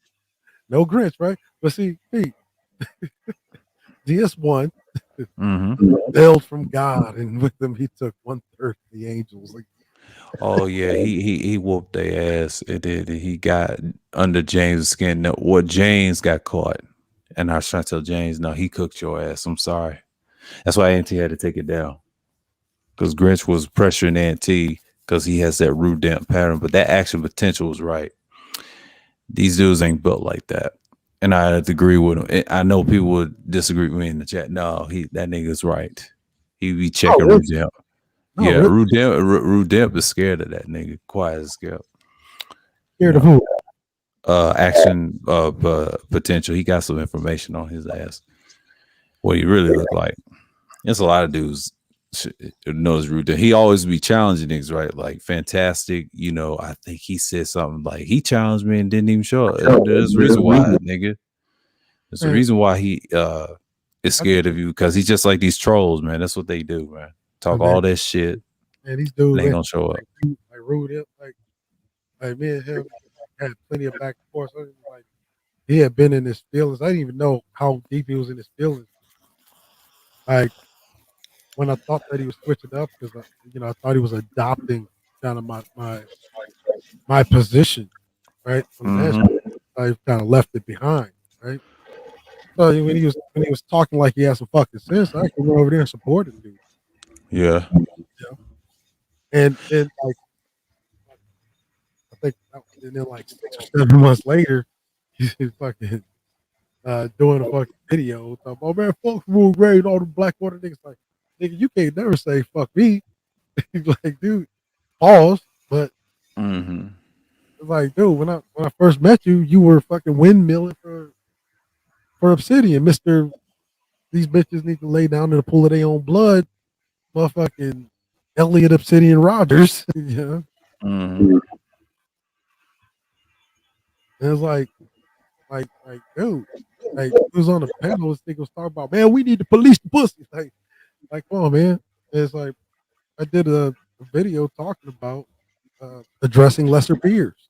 No Grinch, right? But see, Pete, DS1 Mm-hmm. bailed from God, and with them he took 1/3 of the angels. Like, Oh yeah, he whooped their ass. It did. He got under James' skin. No, what James got caught, and I was trying to tell James, no, he cooked your ass. I'm sorry. That's why Auntie had to take it down because Grinch was pressuring Auntie because he has that rude damp pattern. But that action potential was right. These dudes ain't built like that, and I have to agree with him. I know people would disagree with me in the chat. No, that nigga's right. He be oh, checking really? rude damp. No, Yeah, really Rude Demp is scared of that nigga. Quiet as kept. You scared of know, who? action potential. He got some information on his ass. What he really look like. There's a lot of dudes knows Rude Demp. He always be challenging niggas, right? Like Fantastic. You know, I think he said something like he challenged me and didn't even show up. There's a reason why, nigga. There's a Man, reason why he is I scared of you because he's just like these trolls, man. That's what they do, man. Talk man, all that shit man, these and dudes, they ain't man, gonna show up. like rude him, like me and him had plenty of back and forth. So it was like he had been in his feelings. I didn't even know how deep he was in his feelings. Like when I thought that he was switching up because you know I thought he was adopting kind of my position, right? On the Mm-hmm. national, I kind of left it behind, right? So when he was talking like he had some fucking sense, I actually went over there and supported the dude. Yeah. You know? And like I think, and then like 6 or 7 months later, he's fucking doing a fucking video talking, oh man, fuck rule grade, all the black water niggas. Like, nigga, you can't never say fuck me. Like, dude, pause. But Mm-hmm. it's like, dude, when I first met you, you were fucking windmilling for Obsidian, Mister. These bitches need to lay down in the pool of their own blood, motherfucking Elliot Obsidian Rogers. You know, Mm-hmm. and it's like, dude, like, it was on the panel. This nigga was talking about, man, we need to police the pussy. Like, come on, man. And it's like I did a video talking about addressing lesser peers.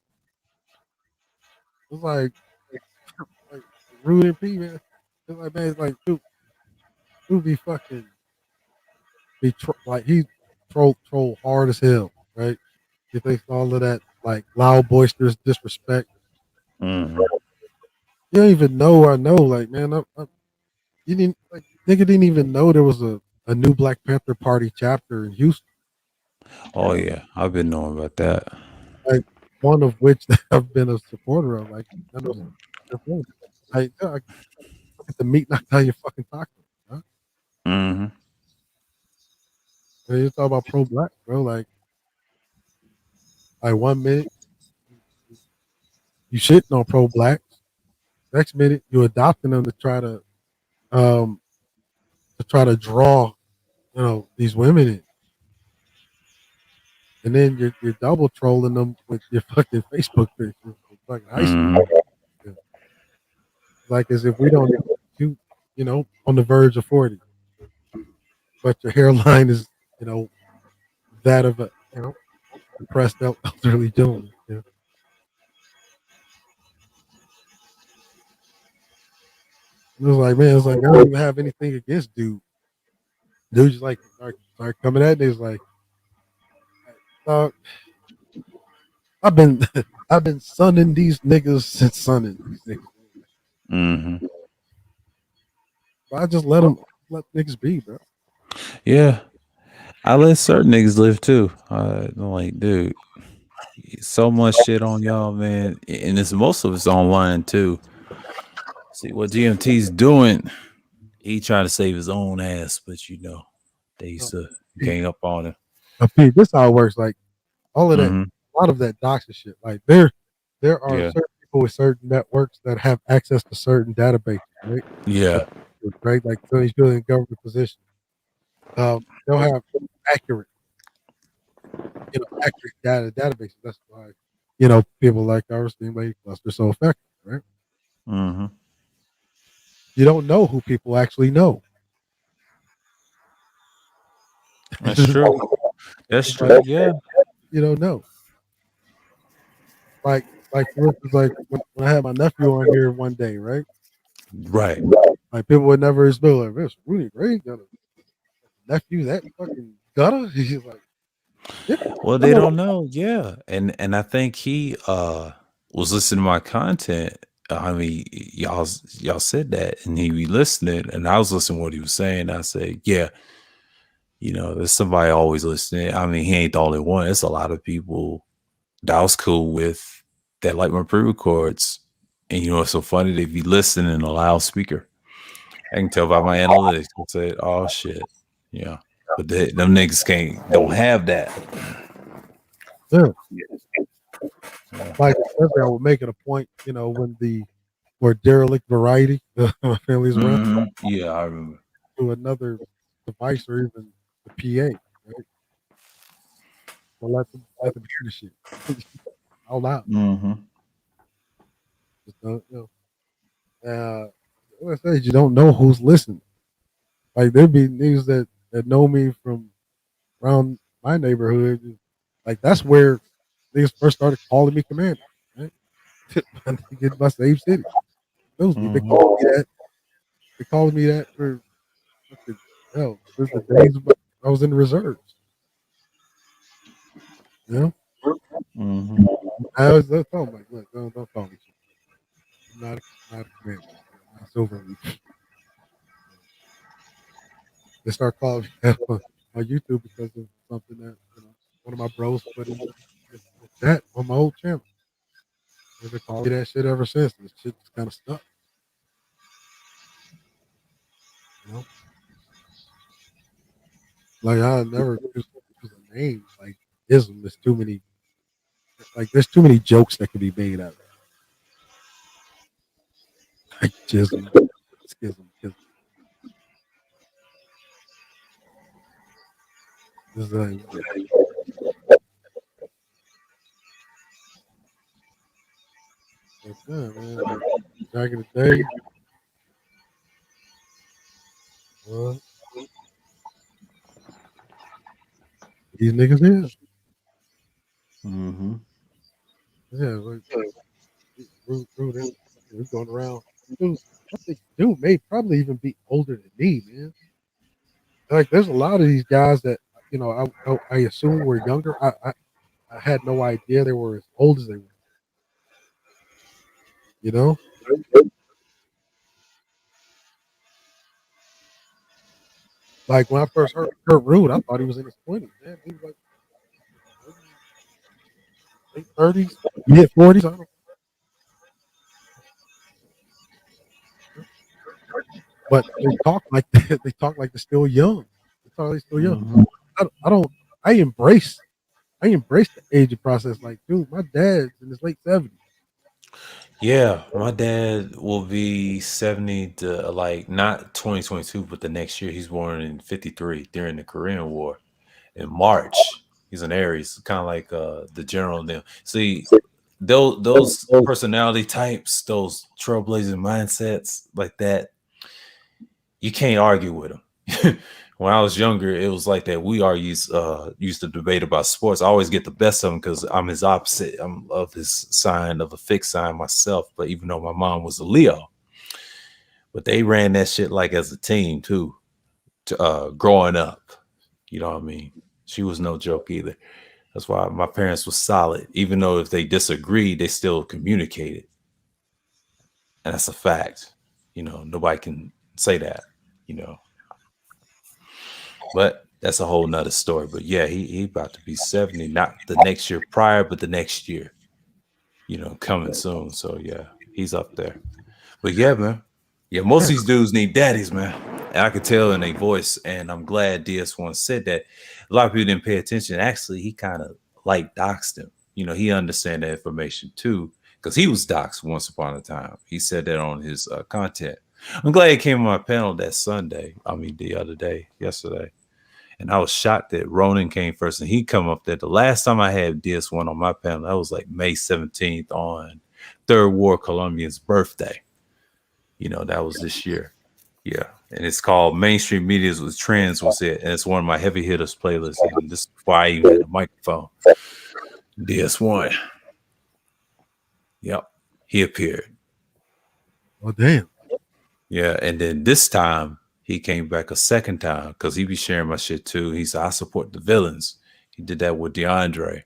It's like Rude and P, man. It's like, man, it's like, dude be fucking like he troll hard as hell, right? He thinks all of that like loud, boisterous disrespect. Mm-hmm. You don't even know. I know, like, man, you didn't like nigga didn't even know there was a new Black Panther Party chapter in Houston. Oh yeah, I've been knowing about that. Like one of which I've been a supporter of. Like, I know, I get to meet Natalia fucking Taco. Huh? Mm-hmm. And you talk about pro black, bro. Like 1 minute you shitting on pro blacks, next minute you adopting them um to try to draw these women, and then you're double trolling them with your fucking Facebook pictures, with fucking high school. Mhm. Yeah. Like as if we don't you on the verge of 40, but your hairline is that of a depressed elderly gentleman. Yeah. It was like, man, it's like I don't even have anything against dude. Dude just like start coming at me. It's like, dog, I've been I've been sunning these niggas since sunning these niggas. Mhm. But I just let niggas be, bro. Yeah, I let certain niggas live too. I'm like, dude, so much shit on y'all, man, and it's most of it's online too. See what GMT's doing. He trying to save his own ass, but they used No, to Pete, gang up on him. Pete, this how it works. Like all of that, Hmm. a lot of that doxing shit. Like there are Yeah, certain people with certain networks that have access to certain databases, right? yeah. Right, like so he's really in government position. They'll have accurate, accurate databases. That's why people like ours seem like cluster so effective, right? Hmm. You don't know who people actually know. That's true. That's It's like true. Yeah. you don't know. Like for instance, like when I had my nephew on here one day, right? Right. Like people would never expect like this. Rudy Ray got a nephew that fucking gutter. He's like, yeah, Well, I they know. don't know. Yeah, and I think he was listening to my content. I mean, y'all said that, and he be listening, and I was listening to what he was saying. I said, yeah, there's somebody always listening. I mean, he ain't the only one. It's a lot of people that I was cool with that like my pre-records. And it's so funny, they be listening in a loudspeaker. I can tell by my analytics. I said, oh shit. Yeah. But them niggas don't have that. Yeah. Yeah. Like especially I would make it a point, when or derelict variety, my family's around, Mhm. Yeah, I remember. to another device or even the PA, right? Or let them hear the shit out loud. Hmm. Just don't, like I said, you don't know who's listening. Like there'd be niggas that know me from around my neighborhood. Like that's where niggas first started calling me commander. Right? My nigga, my same city. Knows me. They Hmm. called me that. They called me that for fucking hell. Since the days I was in the reserves. You know? Hmm. I always tell them like, look, don't call me shit. I'm not a commander. I'm not silver leaf. They start calling me that on YouTube because of something that one of my bros put in the chat on my old channel. They've been calling me that shit ever since. This shit just kind of stuck. You know, like I never use a name like ism. There's too many. Like there's too many jokes that could be made out of it. Like jism, schism, schism. It's like, but yeah, man. Like back in the day, well, these niggas is. Hmm. Yeah, like rude. We're going around. Dude, I think dude may probably even be older than me, man. Like there's a lot of these guys that I assume were younger. I had no idea they were as old as they were. You know, like when I first heard Rude, I thought he was in his 20s. Man, he was like 30, late 30s, mid 40s. I don't know. But they talk like they talk like they're still young. They talk like they're still young. Hmm. I don't. I embrace. I embrace the aging process. Like, dude, my dad's in his late 70s. Yeah, my dad will be 70 to like not 2022, but the next year. He's born in 53 during the Korean War in March. He's an Aries, kind of like the general them. See, those personality types, those trailblazing mindsets like that, you can't argue with them. When I was younger, it was like that. We used to debate about sports. I always get the best of him because I'm his opposite. I'm of his sign of a fixed sign myself. But even though my mom was a Leo, but they ran that shit like as a team too. Growing up, you know what I mean. She was no joke either. That's why my parents were solid. Even though if they disagreed, they still communicated, and that's a fact. You know, nobody can say that. You know, but that's a whole nother story. But yeah, he about to be 70, not the next year prior, but the next year, you know, coming soon. So yeah, he's up there. But yeah, man. Yeah, most of these dudes need daddies, man. And I could tell in their voice. And I'm glad DS1 said that. A lot of people didn't pay attention. Actually, he kind of like doxed him. You know, he understand that information too. Because he was doxed once upon a time. He said that on his content. I'm glad he came on my panel that Sunday. I mean, the other day, yesterday. And I was shocked that Ronan came first and he come up there. The last time I had DS1 on my panel, that was like May 17th on Third War Columbian's birthday. You know, that was this year. Yeah. And it's called Mainstream Medias with Trends was it. And it's one of my heavy hitters playlists. And this is why I even had a microphone. DS1. Yep. He appeared. Oh damn. Yeah. And then this time he came back a second time because he be sharing my shit too. He said, I support the villains. He did that with DeAndre.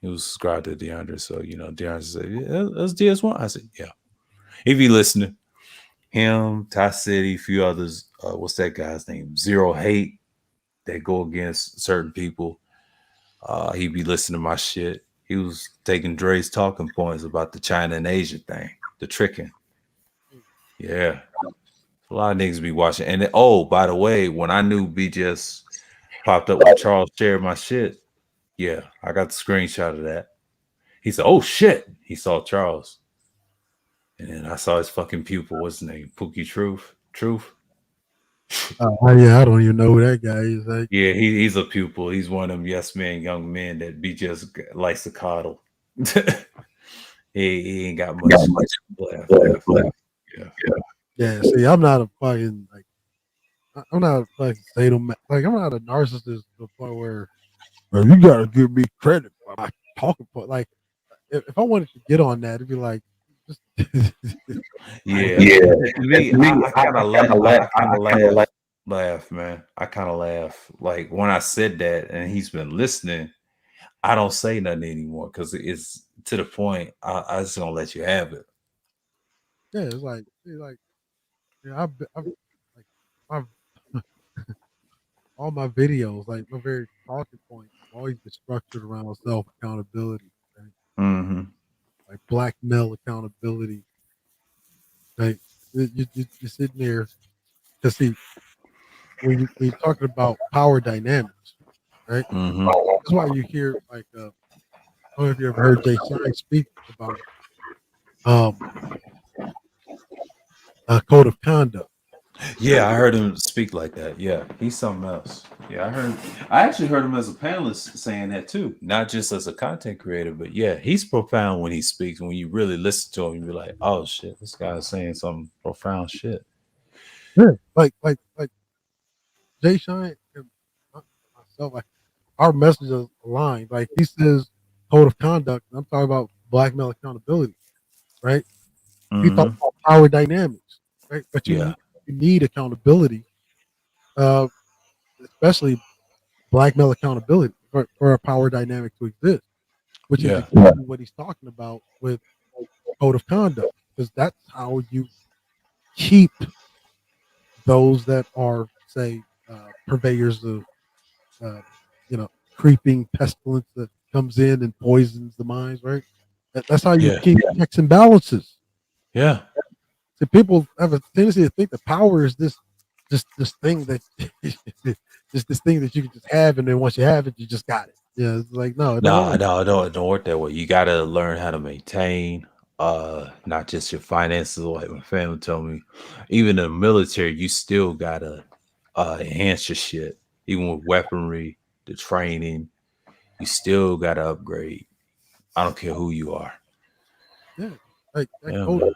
He was subscribed to DeAndre. So, you know, DeAndre said, yeah, that's DS1. I said, yeah. If you listening, him, Ty City, a few others. What's that guy's name? Zero Hate. That go against certain people. He be listening to my shit. He was taking Dre's talking points about the China and Asia thing, the tricking. Yeah. A lot of niggas be watching. And then, oh, by the way, when I knew BGS popped up when Charles shared my shit, yeah, I got the screenshot of that. He said, oh shit. He saw Charles. And then I saw his fucking pupil. What's his name? Pookie Truth. Truth. Yeah, I don't even know who that guy is. Like, Yeah, he's a pupil. He's one of them yes men, young men that be just likes to coddle. he ain't got much left. Yeah. yeah, see, I'm not a fucking like I'm not a fucking sadomasochist. Like I'm not a narcissist to the point where well, you gotta give me credit for my talking point. Like if I wanted to get on that, it'd be like just Yeah. To me, I kind of laugh, man. I kind of laugh. Like when I said that and he's been listening, I don't say nothing anymore because it's to the point I just gonna let you have it. yeah, it's like yeah, I've like my all my videos, like my very talking points, have always been structured around self accountability, right? Mm-hmm. Like black male accountability. Like you're sitting there to see when you're talking about power dynamics, right? Mm-hmm. That's why you hear like I don't know if you ever heard Jay Shine speak about um a code of conduct. Yeah, I heard him speak like that. Yeah, he's something else. Yeah, I actually heard him as a panelist saying that too, not just as a content creator, but yeah, he's profound when he speaks. When you really listen to him, you be like, oh shit, this guy's saying some profound shit. Yeah, like Jay Shine and myself, like our messages align. Like he says code of conduct, and I'm talking about black male accountability, right? You talk Mm-hmm. about power dynamics, right? But Yeah, you need accountability, uh, especially black male accountability for a power dynamic to exist, which is yeah, exactly what he's talking about with code of conduct, because that's how you keep those that are, say, purveyors of, uh, creeping pestilence that comes in and poisons the minds, right? That's how you yeah, keep checks and balances. yeah. So people have a tendency to think that power is just this thing that just this thing that you can just have, and then once you have it, you just got it. Yeah, it's like no, it don't No, work. no, don't work that way. You got to learn how to maintain. not just your finances, like my family told me, even in the military, you still gotta enhance your shit. Even with weaponry, the training, you still gotta upgrade. I don't care who you are. Yeah, like Yeah, man.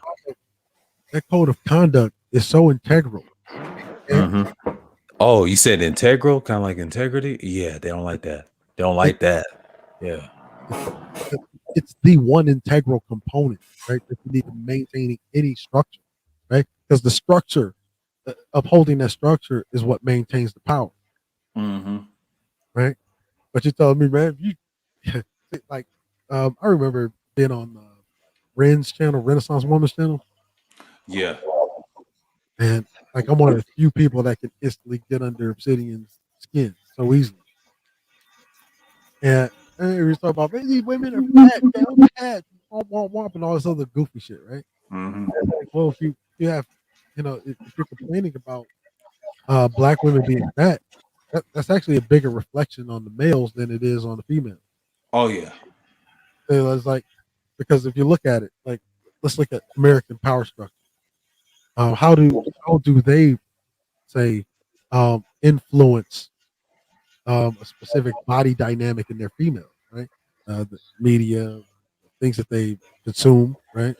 that code of conduct is so integral. And Hmm. Oh, you said integral, kind of like integrity. Yeah, they don't like that. They don't it, like that. Yeah. it, it's the one integral component, right? That you need to maintain any structure, right? Because the structure, upholding that structure, is what maintains the power, Hmm. right? But you told me, man, you like, I remember being on Ren's channel, Renaissance Woman's channel, Yeah. and like I'm one of the few people that can instantly get under Obsidian's skin so easily. And we were talking about, man, these women are fat, down pat, womp, womp, womp, and all this other goofy shit, right? Hmm. Like, well, if you have, if you're complaining about black women being fat, that's actually a bigger reflection on the males than it is on the females. Oh yeah. So it's like, because if you look at it, like, let's look at American power structure. How do they say influence a specific body dynamic in their females, right? The media, things that they consume, right?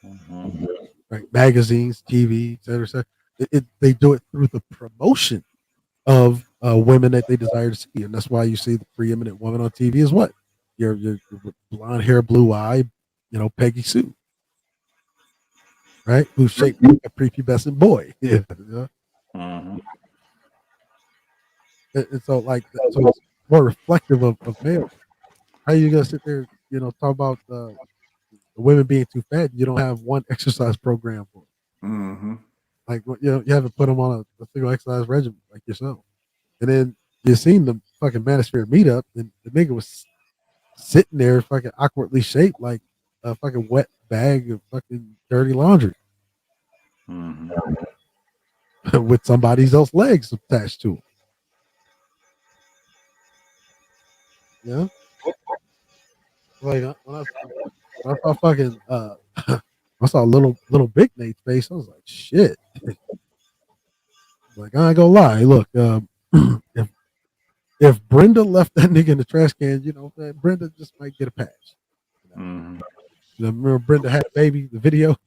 Hmm. Right, magazines, TV, et cetera, et cetera. They do it through the promotion of women that they desire to see, and that's why you see the preeminent woman on TV is what your blonde hair, blue eye, Peggy Sue, right? Who's shaped like a prepubescent boy. Yeah, Hmm. and so like so it's more reflective of male. How you gonna sit there, talk about the women being too fat? You don't have one exercise program for them. Hmm. Like, you haven't put them on a single exercise regimen like yourself. And then you seen the fucking Manosphere meetup, and the nigga was sitting there fucking awkwardly shaped like a fucking wet bag of fucking dirty laundry Hmm. with somebody else's legs attached to him. Yeah, like when I saw fucking I saw little Big Nate's face. I was like, shit. Like, I ain't gonna lie. Look, if Brenda left that nigga in the trash can, man, Brenda just might get a pass. You know, Hmm. remember Brenda had baby the video.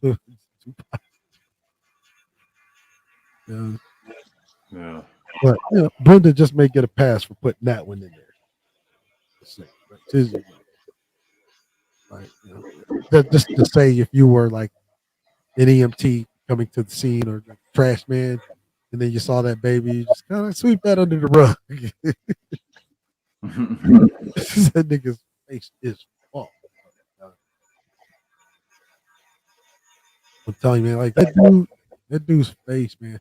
Yeah. Yeah. But Brenda just may get a pass for putting that one in there. Just say, right? Like, just to say, if you were like an EMT coming to the scene, or like trash man, and then you saw that baby, you just kind of sweep that under the rug. That nigga's face is fucked. I'm telling you, man, like that dude's face, man.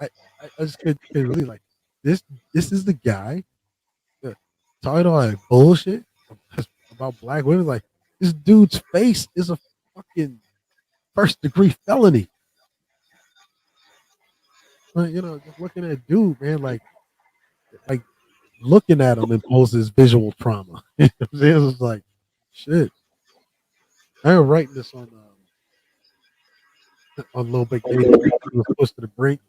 I just could really like this. This is the guy that talking all that bullshit about black women. Like, this dude's face is a fucking first-degree felony. Like, just looking at dude, man, like looking at him imposes visual trauma. You know what I'm saying? It's like, shit. I was writing this on Little Big Nate. He was close to the brink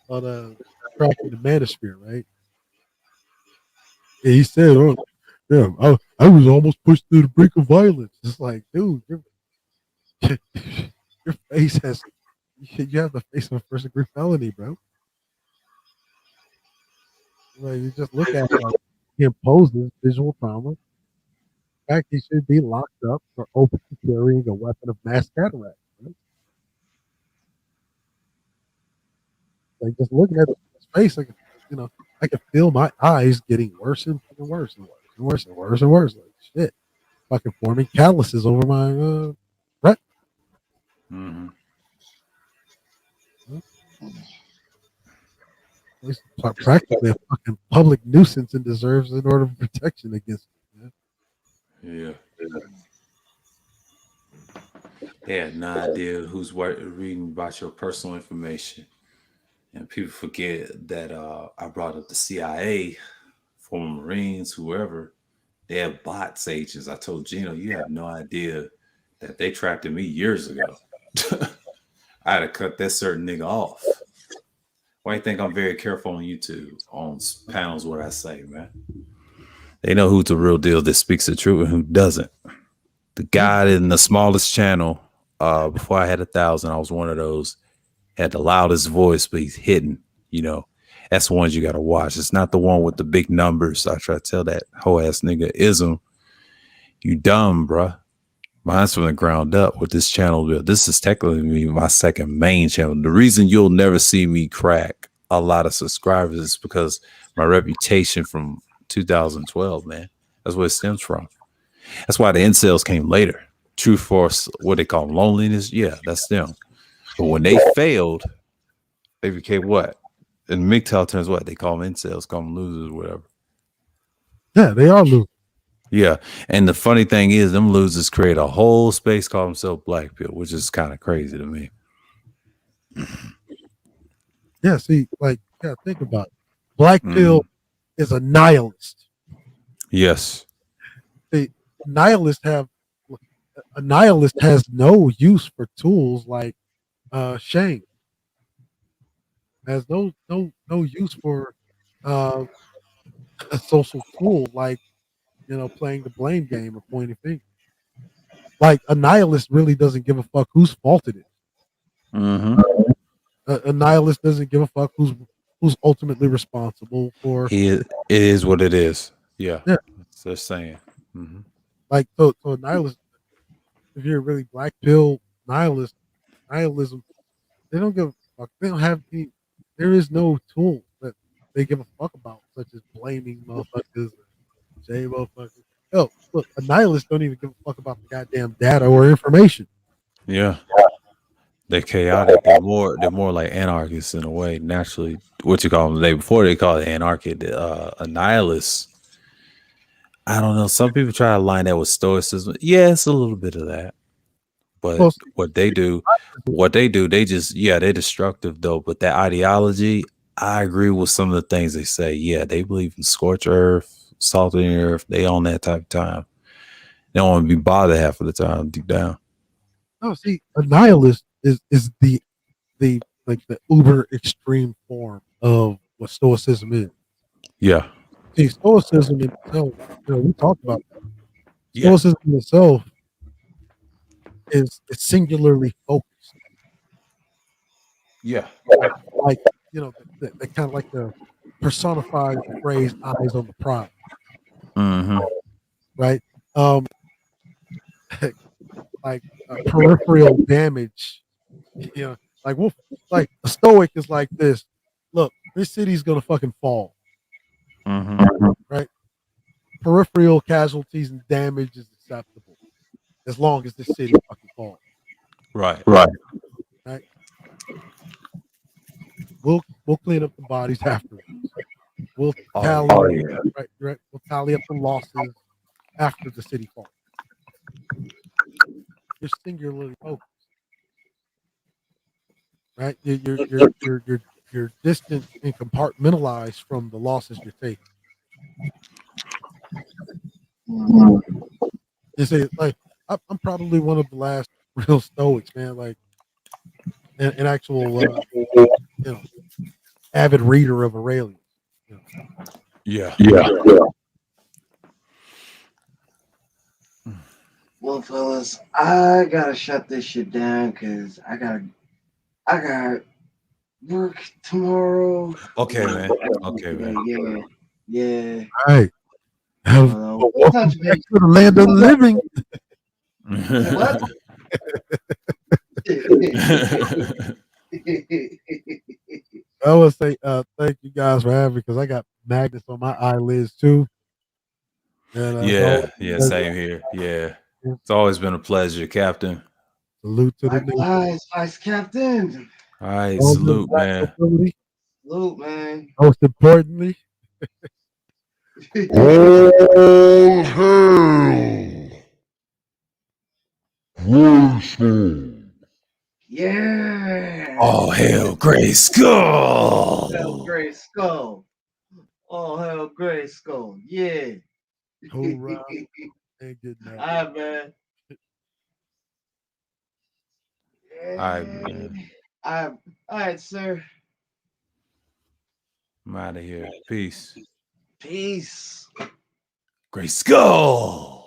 on cracking the manosphere, right? And he said, "Oh, yeah, I was almost pushed to the brink of violence." It's like, dude, your face has you have the face of a first degree felony, bro. Like, you just look at it, like, he imposes visual trauma. In fact, he should be locked up for openly carrying a weapon of mass cataract. Right? Like, just looking at his face, like, I can feel my eyes getting worse and fucking worse and worse and worse and worse and worse. Like, shit, fucking forming calluses over my retina. Hmm. He's practically a fucking public nuisance and deserves an order of protection against him. Yeah. They had no idea who's reading about your personal information. And people forget that I brought up the CIA, former Marines, whoever. They have bots agents. I told Gino, you have no idea that they tracked me years ago. I had to cut that certain nigga off. Why do you think I'm very careful on YouTube on panels what I say, man? They know who's the real deal that speaks the truth and who doesn't. The guy in the smallest channel, before I had 1,000, I was one of those, had the loudest voice, but he's hidden, you know. That's the ones you gotta watch. It's not the one with the big numbers. I try to tell that whole ass nigga ism. You dumb, bruh. Mine's from the ground up with this channel. This is technically my second main channel. The reason you'll never see me crack a lot of subscribers is because my reputation from 2012, man. That's where it stems from. That's why the incels came later. True Force, what they call loneliness. Yeah, that's them. But when they failed, they became what? In MGTOW terms, what? They call them incels, call them losers, whatever. Yeah, they are losers. Yeah, and the funny thing is, them losers create a whole space called themselves Black Pill, which is kind of crazy to me. Yeah, see, like, yeah, think about it. Black Pill is a nihilist. Yes. A nihilist has no use for tools like shame. Has no use for a social tool like, you know, playing the blame game or pointing fingers. Like, a nihilist really doesn't give a fuck whose fault it is. Mm-hmm. A nihilist doesn't give a fuck who's ultimately responsible for. It is what it is. Yeah. Yeah. That's what they're saying. Mm-hmm. Like, so a nihilist, if you're a really Black Pill nihilism, they don't give a fuck. They don't have any. There is no tool that they give a fuck about, such as blaming motherfuckers, shame motherfuckers. Yo, look, a nihilist don't even give a fuck about the goddamn data or information. Yeah. They're chaotic. They're more like anarchists in a way. Naturally, what you call them today. Before they call it anarchy, a nihilist. I don't know. Some people try to line that with stoicism. Yeah, it's a little bit of that. But Well, what they do, they just, yeah, they're destructive though. But that ideology, I agree with some of the things they say. Yeah, they believe in scorched earth, salt in the earth. They on that type of time. They don't want to be bothered half of the time deep down. no, see, a nihilist is the like the uber extreme form of what stoicism is. Yeah. See, stoicism in itself, you know, we talked about that. Yeah. Stoicism in itself is singularly focused. Yeah. Like, you know, they kind of like the personified phrase "eyes on the prize," Mm-hmm. right? Like peripheral damage. You know, like like a stoic is like this. Look, this city's gonna fucking fall, Mm-hmm. right? Peripheral casualties and damage is acceptable as long as this city fucking falls. Right. Right. We'll clean up the bodies afterwards. We'll tally right. We'll tally up the losses after the city falls. You're singularly focused, right? You're distant and compartmentalized from the losses you're taking. You say, like, I'm probably one of the last real stoics, man. Like, an actual, you know, avid reader of Aurelius. You know. Yeah. Well, fellas, I gotta shut this shit down because I got work tomorrow. Okay, man. Okay, man. Yeah. All right. We'll Welcome touch back base. to the land of the living. What? I would say thank you guys for having me because I got magnets on my eyelids too. And, yeah, same here. Yeah. It's always been a pleasure, Captain. Salute to the Likewise, Vice Captain. All right, salute, man. Salute, man. Most importantly, All hail! Grayskull! Yeah. All hail Grayskull! Hell, Gray Skull. Oh, hell, Gray Skull. Yeah. Hurrah and good night. All right, man. All right, man. All right, sir. I'm out of here. Peace. Peace. Great skull.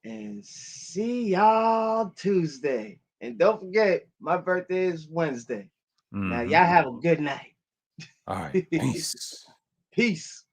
And see y'all Tuesday. And don't forget, my birthday is Wednesday. Now, y'all have a good night. All right. Peace. Peace.